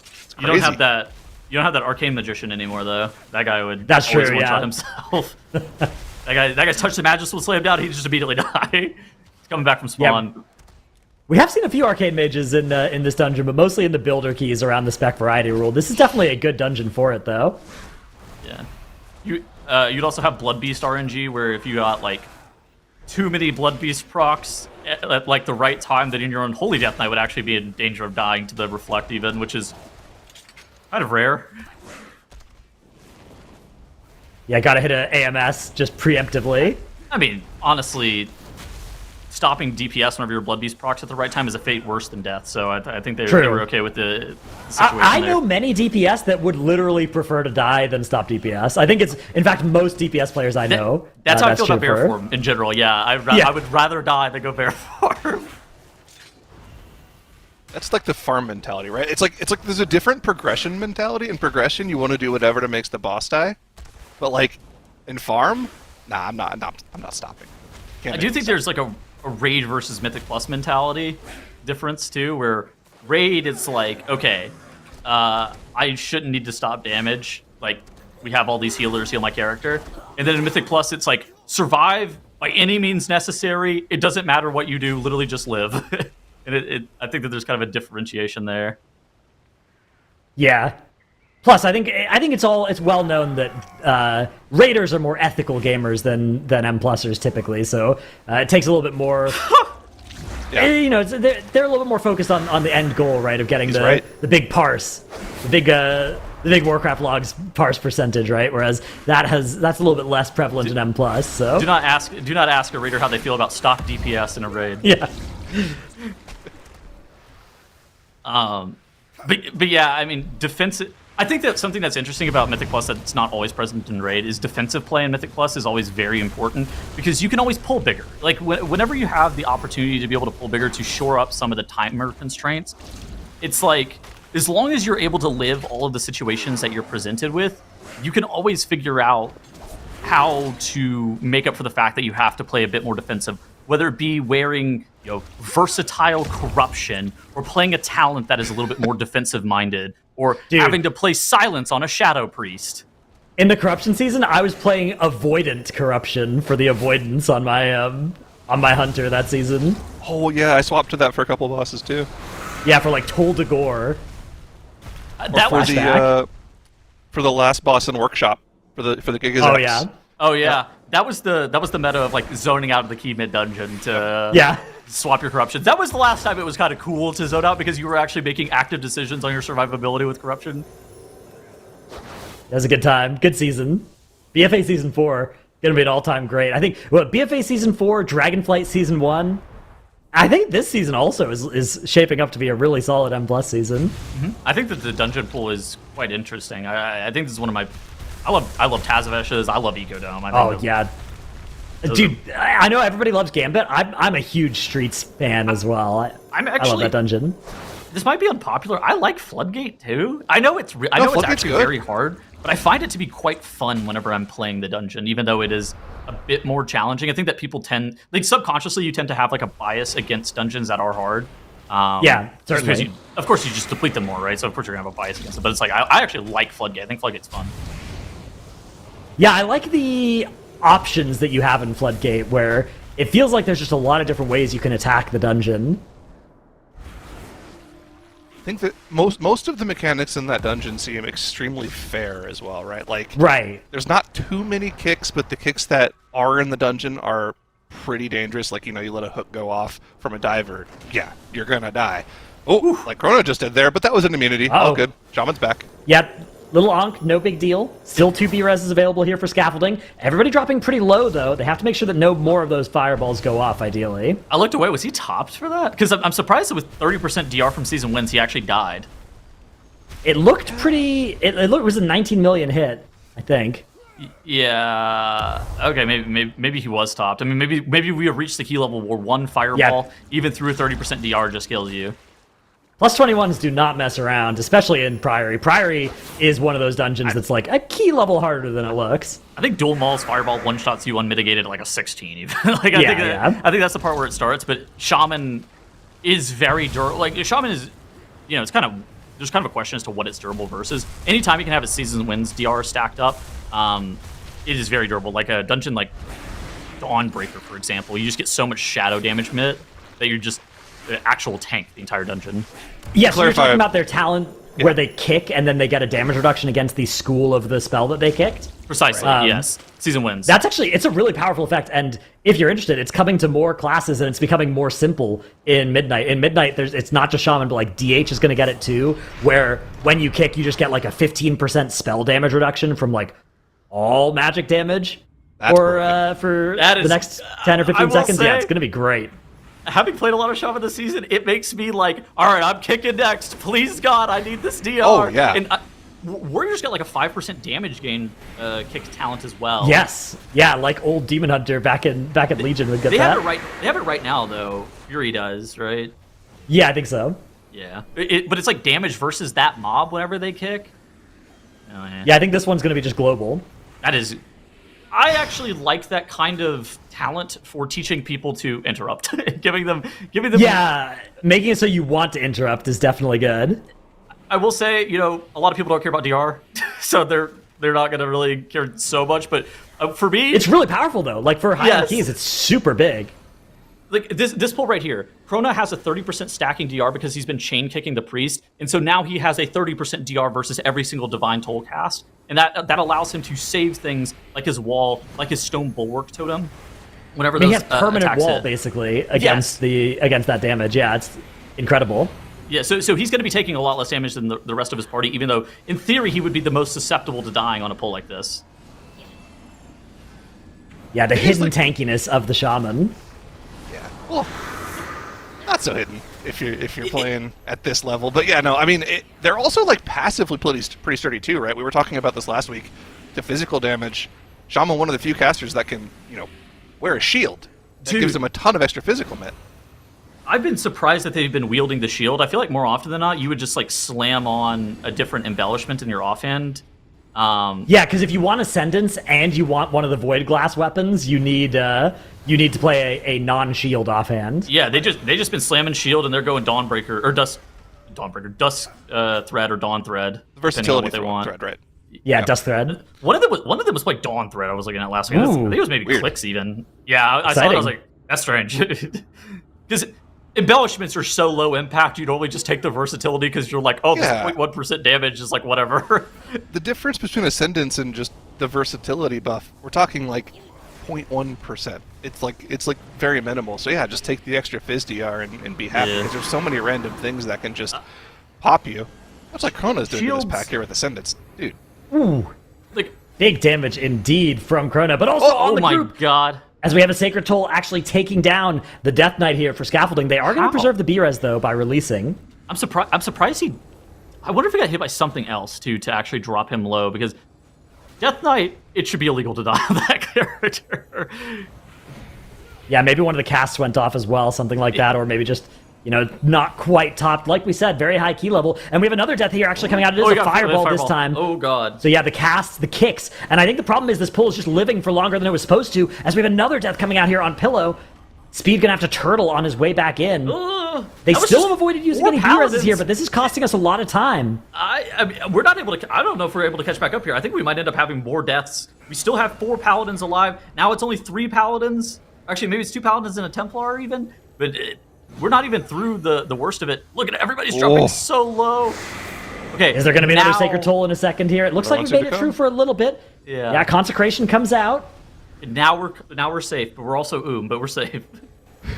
it's crazy. You don't have that. You don't have that arcane magician anymore, though. That guy would That's always true, one-shot yeah. himself. that guy's touch the Magus will slam down. He just immediately die. He's coming back from spawn. Yeah. We have seen a few arcane mages in this dungeon, but mostly in the builder keys around the spec variety rule. This is definitely a good dungeon for it, though. Yeah. You'd also have Blood Beast RNG, where if you got like too many Blood Beast procs at like the right time, then in your own Holy Death Knight would actually be in danger of dying to the Reflect even, which is kind of rare. Yeah, gotta hit an AMS just preemptively. I mean, honestly, stopping DPS whenever your Blood Beast procs at the right time is a fate worse than death, so I think they were okay with the situation I there. know many DPS that would literally prefer to die than stop DPS. I think it's, in fact, most DPS players I know. That's how I feel about true for. Bearform in general, yeah. I would rather die than go Bearform. That's like the farm mentality, right? It's like there's a different progression mentality. In progression, you want to do whatever to makes the boss die, but like in farm, nah, I'm not stopping. I do think there's like a raid versus Mythic Plus mentality difference too, where raid it's like, okay, I shouldn't need to stop damage. Like we have all these healers heal my character, and then in Mythic Plus it's like survive by any means necessary. It doesn't matter what you do, literally just live. And I think that there's kind of a differentiation there. Yeah. Plus, I think it's well known that raiders are more ethical gamers than M+ers typically. So it takes a little bit more. Yeah. You know, they're a little bit more focused on the end goal, right? Of getting the big parse, the big Warcraft logs parse percentage, right? Whereas that's a little bit less prevalent in M+. So do not ask a raider how they feel about stock DPS in a raid. yeah. But yeah, I mean, defensive. I think that something that's interesting about Mythic Plus that's not always present in Raid is defensive play in Mythic Plus is always very important because you can always pull bigger. Like whenever you have the opportunity to be able to pull bigger to shore up some of the timer constraints, it's like as long as you're able to live all of the situations that you're presented with, you can always figure out how to make up for the fact that you have to play a bit more defensive. Whether it be wearing, versatile corruption, or playing a talent that is a little bit more defensive-minded, or having to play silence on a shadow priest. In the corruption season, I was playing avoidant corruption for the avoidance on my hunter that season. Oh yeah, I swapped to that for a couple bosses too. Yeah, for like Toll de Gore. That for was the for the last boss in Workshop for the Gigazax. Oh yeah. Oh yeah, that was the meta of like zoning out of the key mid dungeon to Yeah. swap your corruptions. That was the last time it was kind of cool to zone out because you were actually making active decisions on your survivability with corruption. That was a good time. Good season. BFA Season 4, gonna be an all-time great. I think, BFA Season 4, Dragonflight Season 1, I think this season also is shaping up to be a really solid M+ season. I think that the dungeon pool is quite interesting. I think this is one of my... I love Tazavesh's. I love Ecodome. I think Yeah. Dude, I know everybody loves Gambit. I'm a huge Streets fan as well. I love that dungeon. This might be unpopular. I like Floodgate too. I know it's actually good. very hard, but I find it to be quite fun whenever I'm playing the dungeon, even though it is a bit more challenging. I think that people tend, like subconsciously, you tend to have like a bias against dungeons that are hard. Yeah, certainly. Of course, you just deplete them more, right? So of course you're gonna have a bias against it. But it's like I actually like Floodgate. I think Floodgate's fun. Yeah, I like the options that you have in Floodgate, where it feels like there's just a lot of different ways you can attack the dungeon. I think that most of the mechanics in that dungeon seem extremely fair as well, right? Like, Right. there's not too many kicks, but the kicks that are in the dungeon are pretty dangerous. Like, you let a hook go off from a diver, yeah, you're gonna die. Oh, like Chrono just did there, but that was an immunity. Uh-oh. All good. Shaman's back. Yep. Little Ankh, no big deal. Still 2 B-Reses available here for scaffolding. Everybody dropping pretty low, though. They have to make sure that no more of those fireballs go off, ideally. I looked away. Was he topped for that? Because I'm surprised that with 30% DR from season wins, he actually died. It looked pretty... It was a 19 million hit, I think. Yeah. Okay. Maybe he was topped. I mean, maybe we have reached the key level where one fireball, even through a 30% DR, just kills you. Plus 21s do not mess around, especially in Priory. Priory is one of those dungeons that's like a key level harder than it looks. I think Dual Maul's fireball one-shots you unmitigated at like a 16 even. Like I think that's the part where it starts, but Shaman is very durable. Like Shaman is, it's kind of, there's kind of a question as to what it's durable versus. Anytime you can have a season wins DR stacked up, it is very durable. Like a dungeon like Dawnbreaker, for example, you just get so much shadow damage from it that you're just the actual tank the entire dungeon. Yeah, so you're talking about their talent where they kick and then they get a damage reduction against the school of the spell that they kicked? Precisely, yes. Season wins. That's actually, it's a really powerful effect, and if you're interested, it's coming to more classes and it's becoming more simple in Midnight. In Midnight, it's not just Shaman, but like DH is going to get it too, where when you kick, you just get like a 15% spell damage reduction from like all magic damage. For the next 10 or 15 seconds. Yeah, it's going to be great. Having played a lot of Shaman this season, it makes me like, all right, I'm kicking next. Please, God, I need this DR. Oh, yeah. And Warriors get like a 5% damage gain kick talent as well. Yes. Yeah, like old Demon Hunter back in Legion would get that. They have it right now, though. Fury does, right? Yeah, I think so. Yeah. But it's like damage versus that mob whenever they kick. Oh, yeah, I think this one's going to be just global. That is... I actually like that kind of talent for teaching people to interrupt, giving them. Yeah, making it so you want to interrupt is definitely good. I will say, a lot of people don't care about DR, so they're not going to really care so much. But for me, it's really powerful though. Like for high keys, it's super big. Like this pull right here, Krona has a 30% stacking DR because he's been chain kicking the priest, and so now he has a 30% DR versus every single divine toll cast, and that allows him to save things like his wall, like his stone bulwark totem. Whenever he has permanent wall basically against that damage. Yeah, it's incredible. Yeah, so he's going to be taking a lot less damage than the rest of his party, even though in theory he would be the most susceptible to dying on a pull like this. Yeah, the hidden tankiness of the shaman. Well, not so hidden if you're playing at this level, but yeah, no, I mean they're also like passively pretty sturdy too, right? We were talking about this last week. The physical damage, Shaman, one of the few casters that can wear a shield. That gives him a ton of extra physical mit. I've been surprised that they've been wielding the shield. I feel like more often than not, you would just like slam on a different embellishment in your offhand. Yeah, because if you want Ascendance and you want one of the Void Glass weapons, you need to play a non-shield offhand. Yeah, they just been slamming shield and they're going Dawnbreaker or Dusk Thread or Dawn Thread. The versatility what they want. Thread, right? Yeah, Dusk Thread. One of them was like Dawn Thread. I was looking at last week. I think it was maybe weird. Clicks even. Yeah, I saw it. I was like, that's strange. Because embellishments are so low impact, you'd only just take the versatility because you're like, oh, this Yeah. 0.1% damage is like whatever. The difference between Ascendance and just the versatility buff, we're talking like 0.1%. It's like very minimal. So yeah, just take the extra Fizz DR and be happy, because there's so many random things that can just pop you. Much like Chrona's doing to this Shields. pack here with Ascendance. Dude. Ooh, Like, big damage indeed from Krona, but also oh on the my group. god. As we have a Sacred Toll actually taking down the Death Knight here for scaffolding. They are going How? to preserve the B-Res, though, by releasing. I'm surprised he... I wonder if he got hit by something else, too, to actually drop him low, because Death Knight, it should be illegal to die on that character. Yeah, maybe one of the casts went off as well, something like that, or maybe just, not quite topped. Like we said, very high key level. And we have another Death here actually coming out. It is he a got fireball this time. Oh, god. So yeah, the casts, the kicks. And I think the problem is this pull is just living for longer than it was supposed to, as we have another Death coming out here on Pillow. Speed gonna have to turtle on his way back in. They still have avoided using any B-reses here, but this is costing us a lot of time. I mean, we're not able to... I don't know if we're able to catch back up here. I think we might end up having more deaths. We still have 4 Paladins alive. Now it's only 3 Paladins. Actually, maybe it's 2 Paladins and a Templar even. But we're not even through the worst of it. Look at it. Everybody's dropping so low. Okay. Is there going to be another Sacred Toll in a second here? It looks like we made it through for a little bit. Yeah. Yeah, Consecration comes out. Now we're safe, but we're also but we're safe.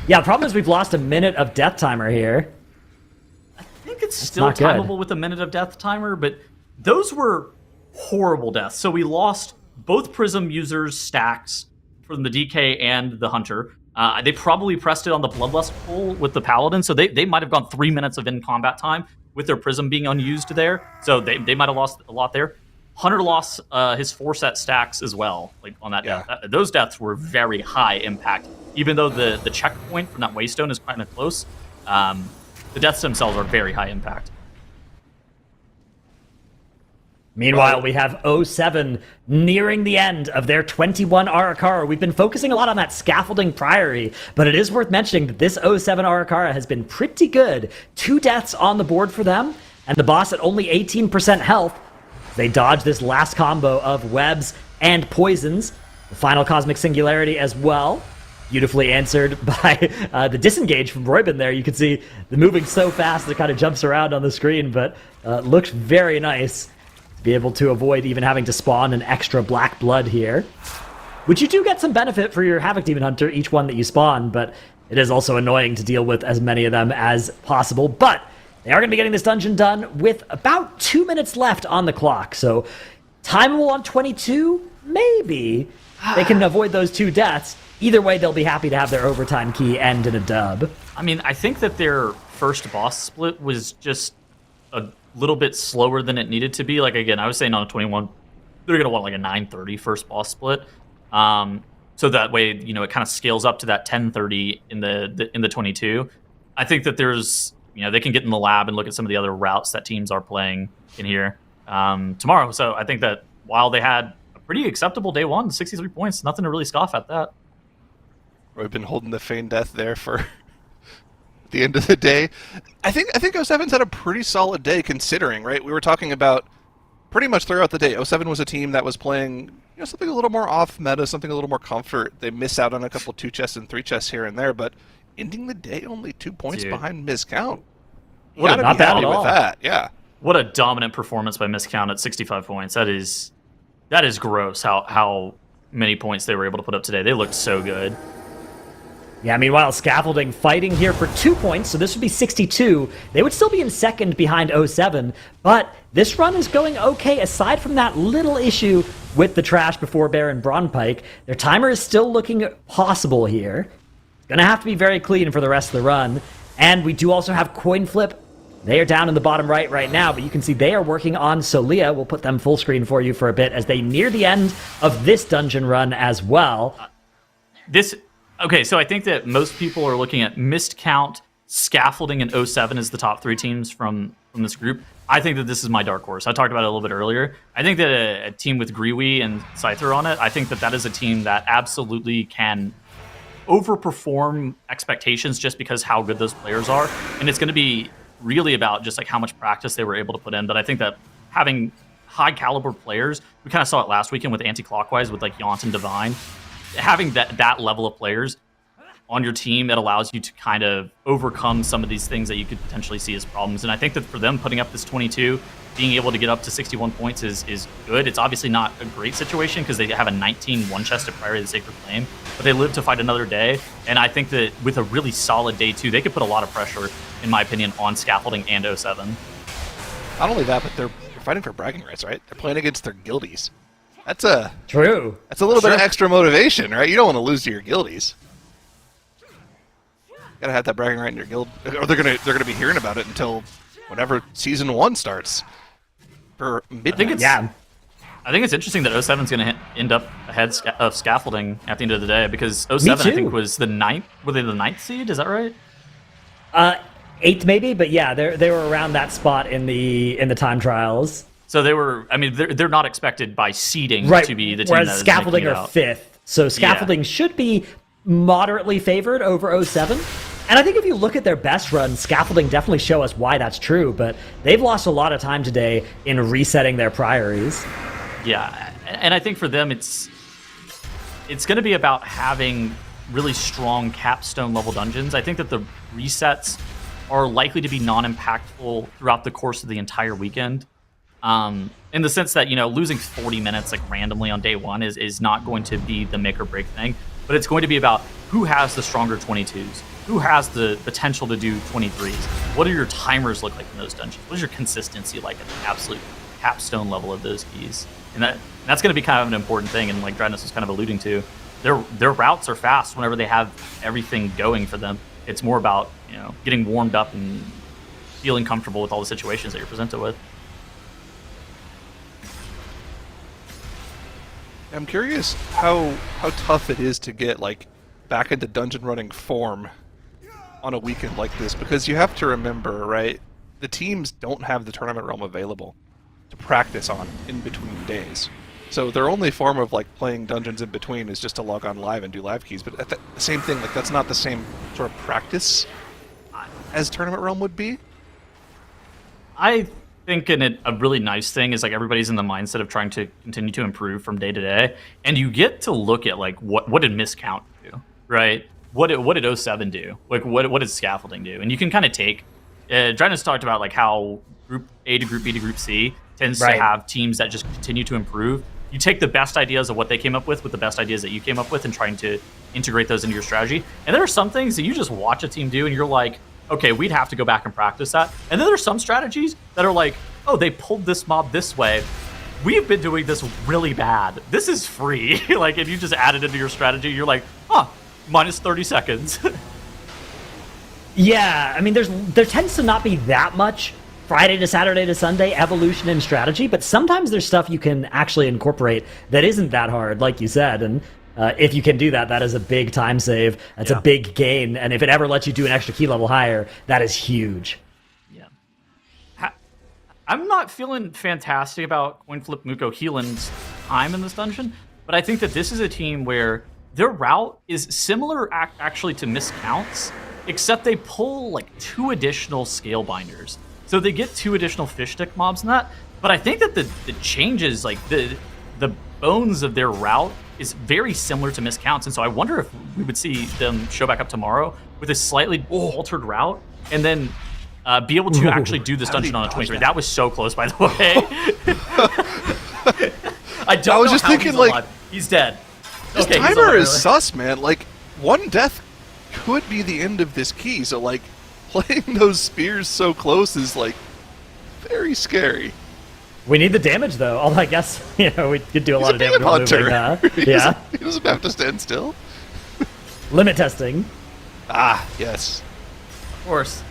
Yeah, the problem is we've lost a minute of death timer here. I think it's still not good. timeable with a minute of death timer, but those were horrible deaths. So we lost both Prism users' stacks from the DK and the Hunter. They probably pressed it on the Bloodlust pull with the Paladin, so they might have gone 3 minutes of in-combat time with their Prism being unused there. So they might have lost a lot there. Hunter lost his 4-set stacks as well, like on that death. Those deaths were very high impact. Even though the checkpoint from that Waystone is kind of close, the deaths themselves are very high impact. Meanwhile, we have 07 nearing the end of their 21 Arakara. We've been focusing a lot on that scaffolding Priory, but it is worth mentioning that this 07 Arakara has been pretty good. 2 deaths on the board for them, and the boss at only 18% health. They dodge this last combo of webs and poisons. The final Cosmic Singularity as well. Beautifully answered by the disengage from Roybin there. You can see the moving so fast that it kind of jumps around on the screen, but looks very nice to be able to avoid even having to spawn an extra black blood here. Which you do get some benefit for your Havoc Demon Hunter, each one that you spawn, but it is also annoying to deal with as many of them as possible. But they are going to be getting this dungeon done with about 2 minutes left on the clock, so timeable on 22? Maybe. They can avoid those 2 deaths. Either way, they'll be happy to have their overtime key end in a dub. I mean, I think that their first boss split was just a little bit slower than it needed to be. Like, again, I was saying on a 21, they're going to want like a 9:30 first boss split. So that way, it kind of scales up to that 10:30 in the 22. I think that there's, they can get in the lab and look at some of the other routes that teams are playing in here tomorrow. So I think that while they had a pretty acceptable day one, 63 points, nothing to really scoff at that. We've been holding the feigned death there for the end of the day. I think 07's had a pretty solid day considering, right? We were talking about pretty much throughout the day. 07 was a team that was playing something a little more off meta, something a little more comfort. They miss out on a couple 2 chests and 3 chests here and there, but ending the day only 2 points behind Miscount. Not bad at all. With that, yeah. What a dominant performance by Miscount at 65 points. That is gross how many points they were able to put up today. They looked so good. Yeah, meanwhile, Scaffolding fighting here for 2 points, so this would be 62. They would still be in second behind 07, but this run is going okay, aside from that little issue with the Trash before Bear and Braunpike. Their timer is still looking possible here. It's going to have to be very clean for the rest of the run. And we do also have Coin Flip. They are down in the bottom right now, but you can see they are working on Solia. We'll put them full screen for you for a bit as they near the end of this dungeon run as well. Okay, so I think that most people are looking at Mist Count, Scaffolding, and 07 as the top 3 teams from this group. I think that this is my dark horse. I talked about it a little bit earlier. I think that a team with Griwi and Scyther on it, I think that is a team that absolutely can overperform expectations just because how good those players are. And it's going to be really about just like how much practice they were able to put in. But I think that having high caliber players, we kind of saw it last weekend with Anti-Clockwise with like Yaunt and Divine. Having that level of players, on your team that allows you to kind of overcome some of these things that you could potentially see as problems. And I think that for them putting up this 22, being able to get up to 61 points is good. It's obviously not a great situation because they have a 19 one-chested Priory of the Sacred Flame, but they live to fight another day. And I think that with a really solid day 2, they could put a lot of pressure, in my opinion, on Scaffolding and 07. Not only that, but they're fighting for bragging rights, right? They're playing against their guildies. That's True. That's a little bit of extra motivation, right? You don't want to lose to your guildies. Gotta have that bragging right in your guild, or they're gonna be hearing about it until whenever season 1 starts. For midnight. I think it's interesting that 07's going to end up ahead of Scaffolding at the end of the day, because 07 I think was the 9th. Were they the 9th seed? Is that right? 8th maybe, but yeah, they were around that spot in the time trials. So they were. I mean, they're not expected by seeding to be the team. Whereas that is Scaffolding making it are out. 5th, so Scaffolding should be moderately favored over 07. And I think if you look at their best run, Scaffolding definitely show us why that's true, but they've lost a lot of time today in resetting their priories. Yeah, and I think for them, it's going to be about having really strong capstone level dungeons. I think that the resets are likely to be non-impactful throughout the course of the entire weekend. In the sense that, losing 40 minutes like randomly on day 1 is not going to be the make or break thing, but it's going to be about who has the stronger 22s, who has the potential to do 23s. What do your timers look like in those dungeons? What is your consistency like at the absolute capstone level of those keys? And that's going to be kind of an important thing, and like Dreadnought was kind of alluding to, their routes are fast whenever they have everything going for them. It's more about getting warmed up and feeling comfortable with all the situations that you're presented with. I'm curious how tough it is to get back into dungeon running form on a weekend like this, because you have to remember, right, the teams don't have the tournament realm available to practice on in between days. So their only form of playing dungeons in between is just to log on live and do live keys, but the same thing, that's not the same sort of practice as tournament realm would be. I think a really nice thing is everybody's in the mindset of trying to continue to improve from day to day, and you get to look at what did Miscount do, right? What did 07 do? What did Scaffolding do? And you can kind of take. Drenus talked about how Group A to Group B to Group C tends to have teams that just continue to improve. You take the best ideas of what they came up with the best ideas that you came up with, and trying to integrate those into your strategy. And there are some things that you just watch a team do, and you're like, okay, we'd have to go back and practice that. And then there's some strategies that are like, oh, they pulled this mob this way. We've been doing this really bad. This is free. If you just add it into your strategy, you're like, minus 30 seconds. Yeah, I mean, there tends to not be that much Friday to Saturday to Sunday evolution in strategy, but sometimes there's stuff you can actually incorporate that isn't that hard, like you said, and if you can do that, that is a big time save. That's a big gain, and if it ever lets you do an extra key level higher, that is huge. Yeah. I'm not feeling fantastic about Coinflip Muko Heelan's time in this dungeon, but I think that this is a team where their route is similar actually to Miscounts, except they pull 2 additional scale binders. So they get 2 additional fish stick mobs in that, but I think that the changes, the bones of their route is very similar to Miscounts, and so I wonder if we would see them show back up tomorrow with a slightly altered route, and then be able to actually do this dungeon on a 23. That was so close, by the way. I was just thinking, he's dead. This timer is sus, man. One death could be the end of this key, so playing those spears so close is very scary. We need the damage, though. I guess we could do a lot of damage while moving. He doesn't have to stand still. Limit testing. Yes. Of course.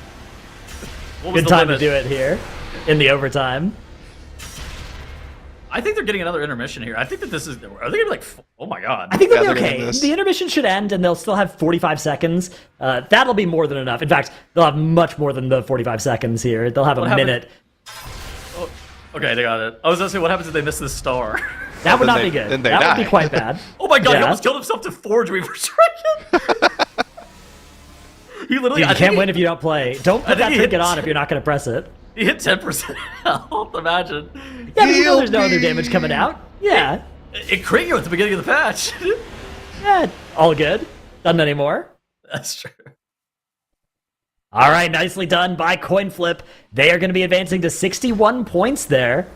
Good time to do it here in the overtime. I think they're getting another intermission here. I think that this is. Are they gonna be oh my god? I think they'll be okay. The intermission should end, and they'll still have 45 seconds. That'll be more than enough. In fact, they'll have much more than the 45 seconds here. They'll have a minute. Oh, okay, they got it. I was gonna say, what happens if they miss this star? That would not be good. That would be quite bad. Oh my god, he almost killed himself to Forge Weaver Stricken. He literally. Dude, you can't win if you don't play. Don't put that trinket on if you're not going to press it. He hit 10% health, imagine. Yeah, but there's no other damage coming out. Yeah. It crit you at the beginning of the patch. Yeah, all good. Doesn't anymore. That's true. All right, nicely done by Coin Flip. They are going to be advancing to 61 points there.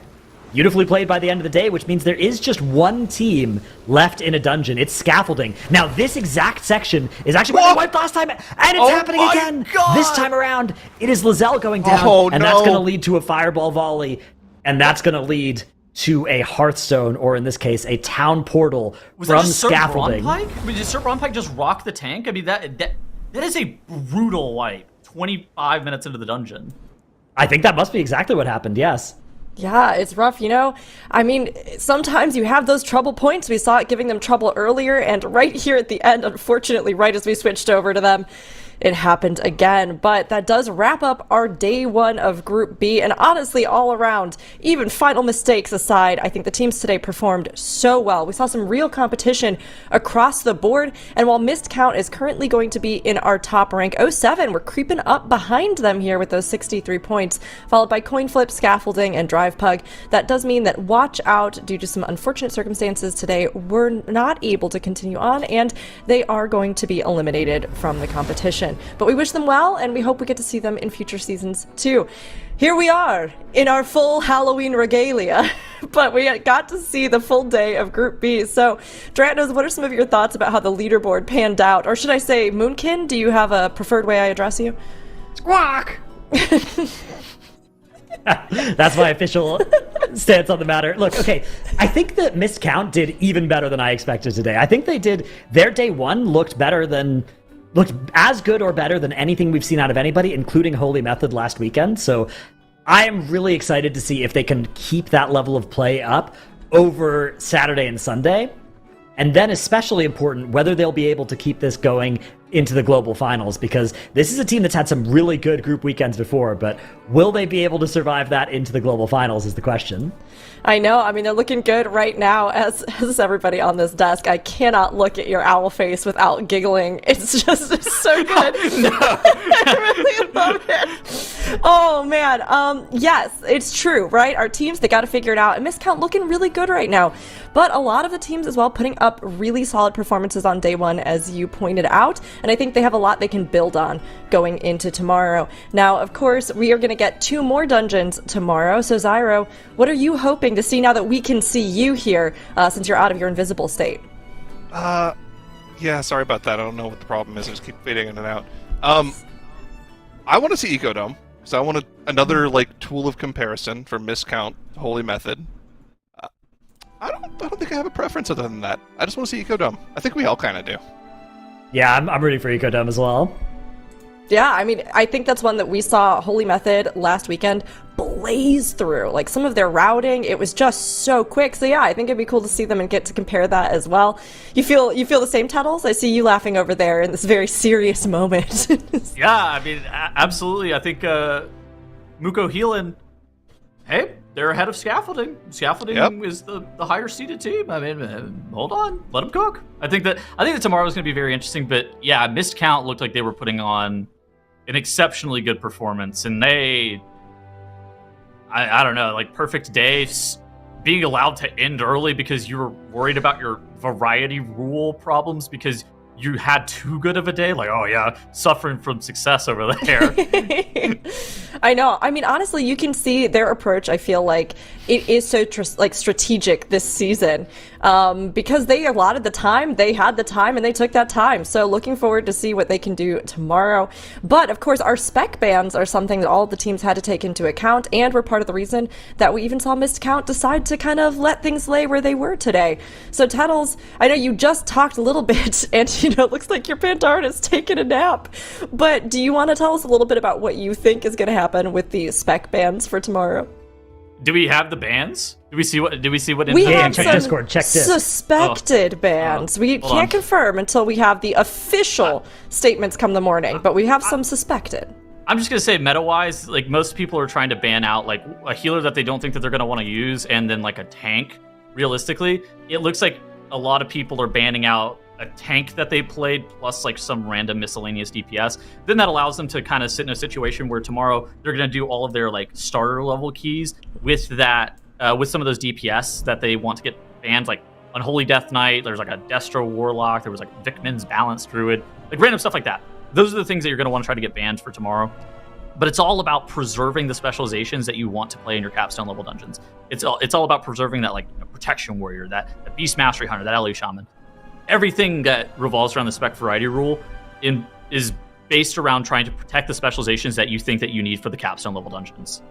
Beautifully played by the end of the day, which means there is just one team left in a dungeon. It's Scaffolding. Now, this exact section is actually what they wiped last time, and it's happening again. God. This time around, it is Lizelle going down, and that's going to lead to a fireball volley, and that's going to lead to a Hearthstone, or in this case, a town portal from Scaffolding. Did Sir Bronpike just rock the tank? I mean, that is a brutal wipe. 25 minutes into the dungeon. I think that must be exactly what happened, yes. Yeah, it's rough, I mean, sometimes you have those trouble points. We saw it giving them trouble earlier, and right here at the end, unfortunately, right as we switched over to them, it happened again. But that does wrap up our day one of Group B, and honestly, all around, even final mistakes aside, I think the teams today performed so well. We saw some real competition across the board, and while Missed Count is currently going to be in our top rank, 07, we're creeping up behind them here with those 63 points, followed by Coin Flip, Scaffolding, and Drive Pug. That does mean that Watch Out, due to some unfortunate circumstances today, were not able to continue on, and they are going to be eliminated from the competition. But we wish them well, and we hope we get to see them in future seasons too. Here we are in our full Halloween regalia, but we got to see the full day of Group B. So, Drantos, what are some of your thoughts about how the leaderboard panned out? Or should I say, Moonkin, do you have a preferred way I address you? Squawk! That's my official stance on the matter. Look, okay, I think that Missed Count did even better than I expected today. I think they did, their day one looked as good or better than anything we've seen out of anybody, including Holy Method last weekend. So I am really excited to see if they can keep that level of play up over Saturday and Sunday. And then especially important, whether they'll be able to keep this going into the global finals, because this is a team that's had some really good group weekends before, but will they be able to survive that into the global finals is the question. I know. I mean, they're looking good right now, as everybody on this desk. I cannot look at your owl face without giggling. It's so good. I really love it. Oh, man. Yes, it's true, right? Our teams, they got to figure it out. And Missed Count looking really good right now. But a lot of the teams as well putting up really solid performances on day one, as you pointed out. And I think they have a lot they can build on going into tomorrow. Now, of course, we are going to get 2 more dungeons tomorrow. So, Zyro, what are you hoping to see now that we can see you here, since you're out of your invisible state? Yeah, sorry about that. I don't know what the problem is. I just keep fading in and out. I want to see Ecodome, so I want another tool of comparison for Missed Count, Holy Method. I don't think I have a preference other than that. I just want to see Ecodome. I think we all kind of do. Yeah, I'm rooting for Ecodome as well. Yeah, I mean, I think that's one that we saw Holy Method last weekend blaze through. Like, some of their routing, it was just so quick. So yeah, I think it'd be cool to see them and get to compare that as well. You feel the same, Tuttles? I see you laughing over there in this very serious moment. Yeah, I mean, absolutely. I think Muko Heelan, hey, they're ahead of Scaffolding. Scaffolding is the higher seeded team. I mean, hold on, let them cook. I think that tomorrow is going to be very interesting. But yeah, Missed Count looked like they were putting on an exceptionally good performance, and I don't know, perfect day, being allowed to end early because you were worried about your variety rule problems because you had too good of a day. Oh yeah, suffering from success over there. I know. I mean, honestly, you can see their approach. I feel like it is so strategic this season, because they allotted the time, they had the time, and they took that time. So looking forward to see what they can do tomorrow. But of course, our spec bans are something that all the teams had to take into account, and were part of the reason that we even saw Missed Count decide to kind of let things lay where they were today. So Tuttles, I know you just talked a little bit, and it looks like your Pandaren has taken a nap. But do you want to tell us a little bit about what you think is going to happen with the spec bans for tomorrow? Do we have the bans? Do we see what? We have check some Discord. Check this. Suspected bans. We can't confirm until we have the official statements come the morning. But we have some suspected. I'm just gonna say, meta-wise, most people are trying to ban out a healer that they don't think that they're gonna want to use, and then a tank. Realistically, it looks like a lot of people are banning out a tank that they played plus some random miscellaneous DPS. Then that allows them to kind of sit in a situation where tomorrow they're going to do all of their starter level keys with that with some of those DPS that they want to get banned. Unholy Death Knight, there's a Destro Warlock, there was Vic Min's Balance Druid. like random stuff like that. Those are the things that you're going to want to try to get banned for tomorrow. But it's all about preserving the specializations that you want to play in your capstone level dungeons. It's all about preserving that, like, protection warrior, that beast mastery hunter, that LE shaman. Everything that revolves around the spec variety rule is based around trying to protect the specializations that you think that you need for the capstone level dungeons.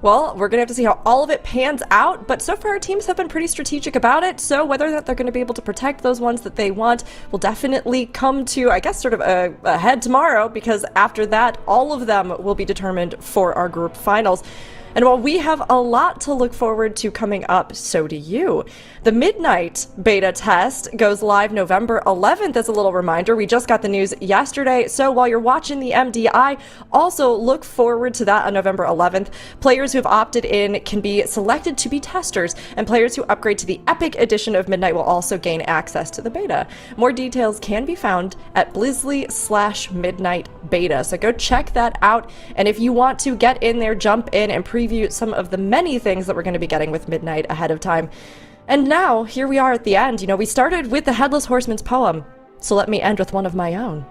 Well, we're going to have to see how all of it pans out, but so far teams have been pretty strategic about it, so whether or not they're going to be able to protect those ones that they want will definitely come to, I guess, sort of a head tomorrow, because after that, all of them will be determined for our group finals. And while we have a lot to look forward to coming up, so do you. The Midnight beta test goes live November 11th as a little reminder. We just got the news yesterday, so while you're watching the MDI, also look forward to that on November 11th. Players who have opted in can be selected to be testers, and players who upgrade to the Epic edition of Midnight will also gain access to the beta. More details can be found at Blizzly/Midnight Beta, so go check that out, and if you want to get in there, jump in and preview some of the many things that we're going to be getting with Midnight ahead of time. And now, here we are at the end. You know, we started with the Headless Horseman's poem, so let me end with one of my own.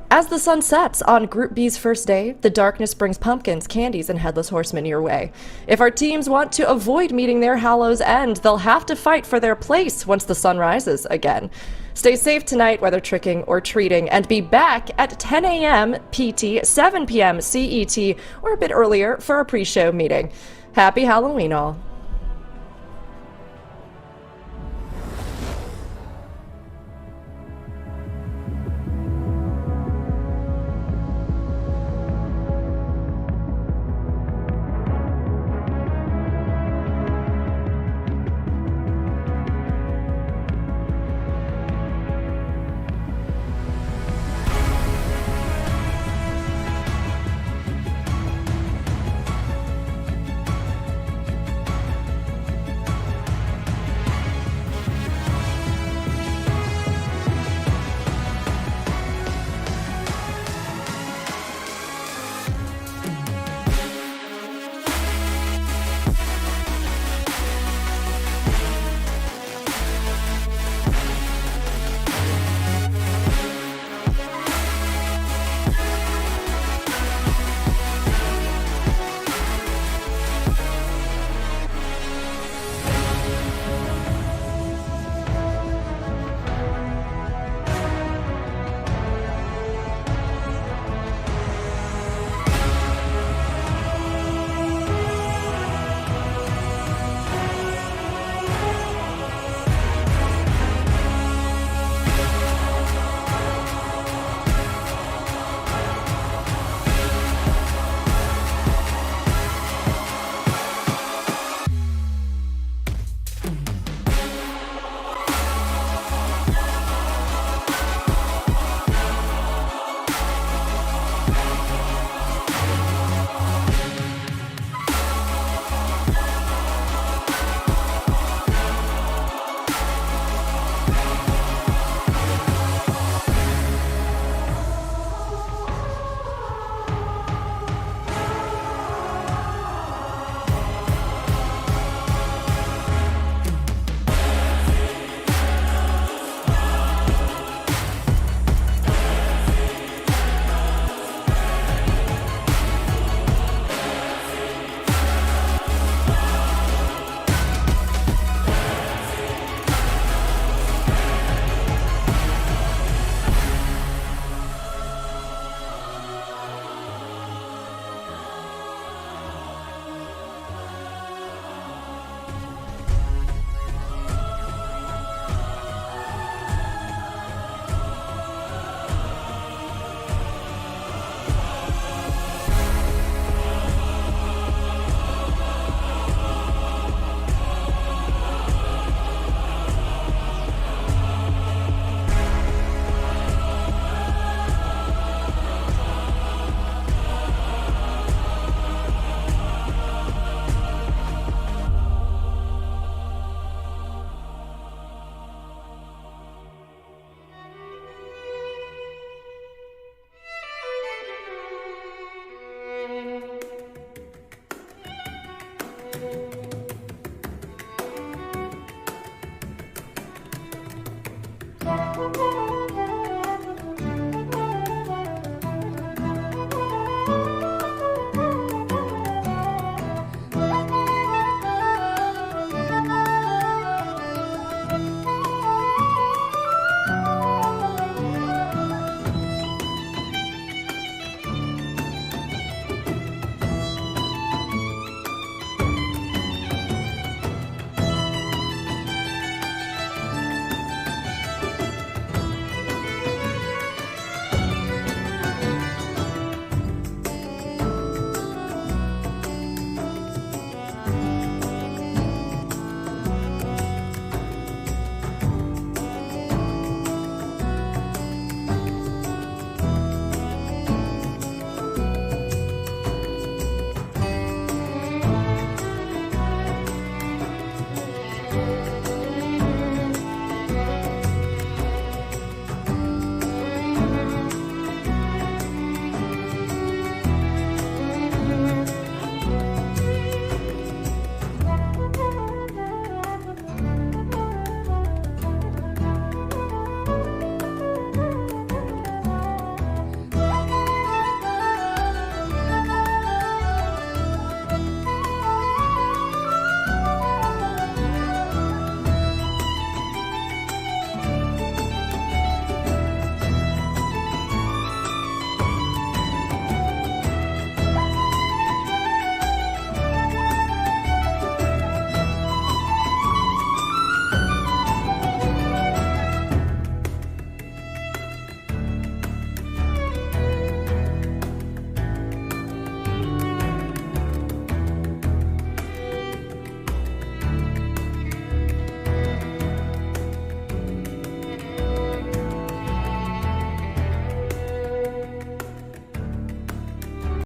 As the sun sets on Group B's first day, the darkness brings pumpkins, candies, and Headless Horsemen your way. If our teams want to avoid meeting their Hallow's End, they'll have to fight for their place once the sun rises again. Stay safe tonight, whether tricking or treating, and be back at 10 a.m. PT, 7 p.m. CET, or a bit earlier for our pre-show meeting. Happy Halloween, all.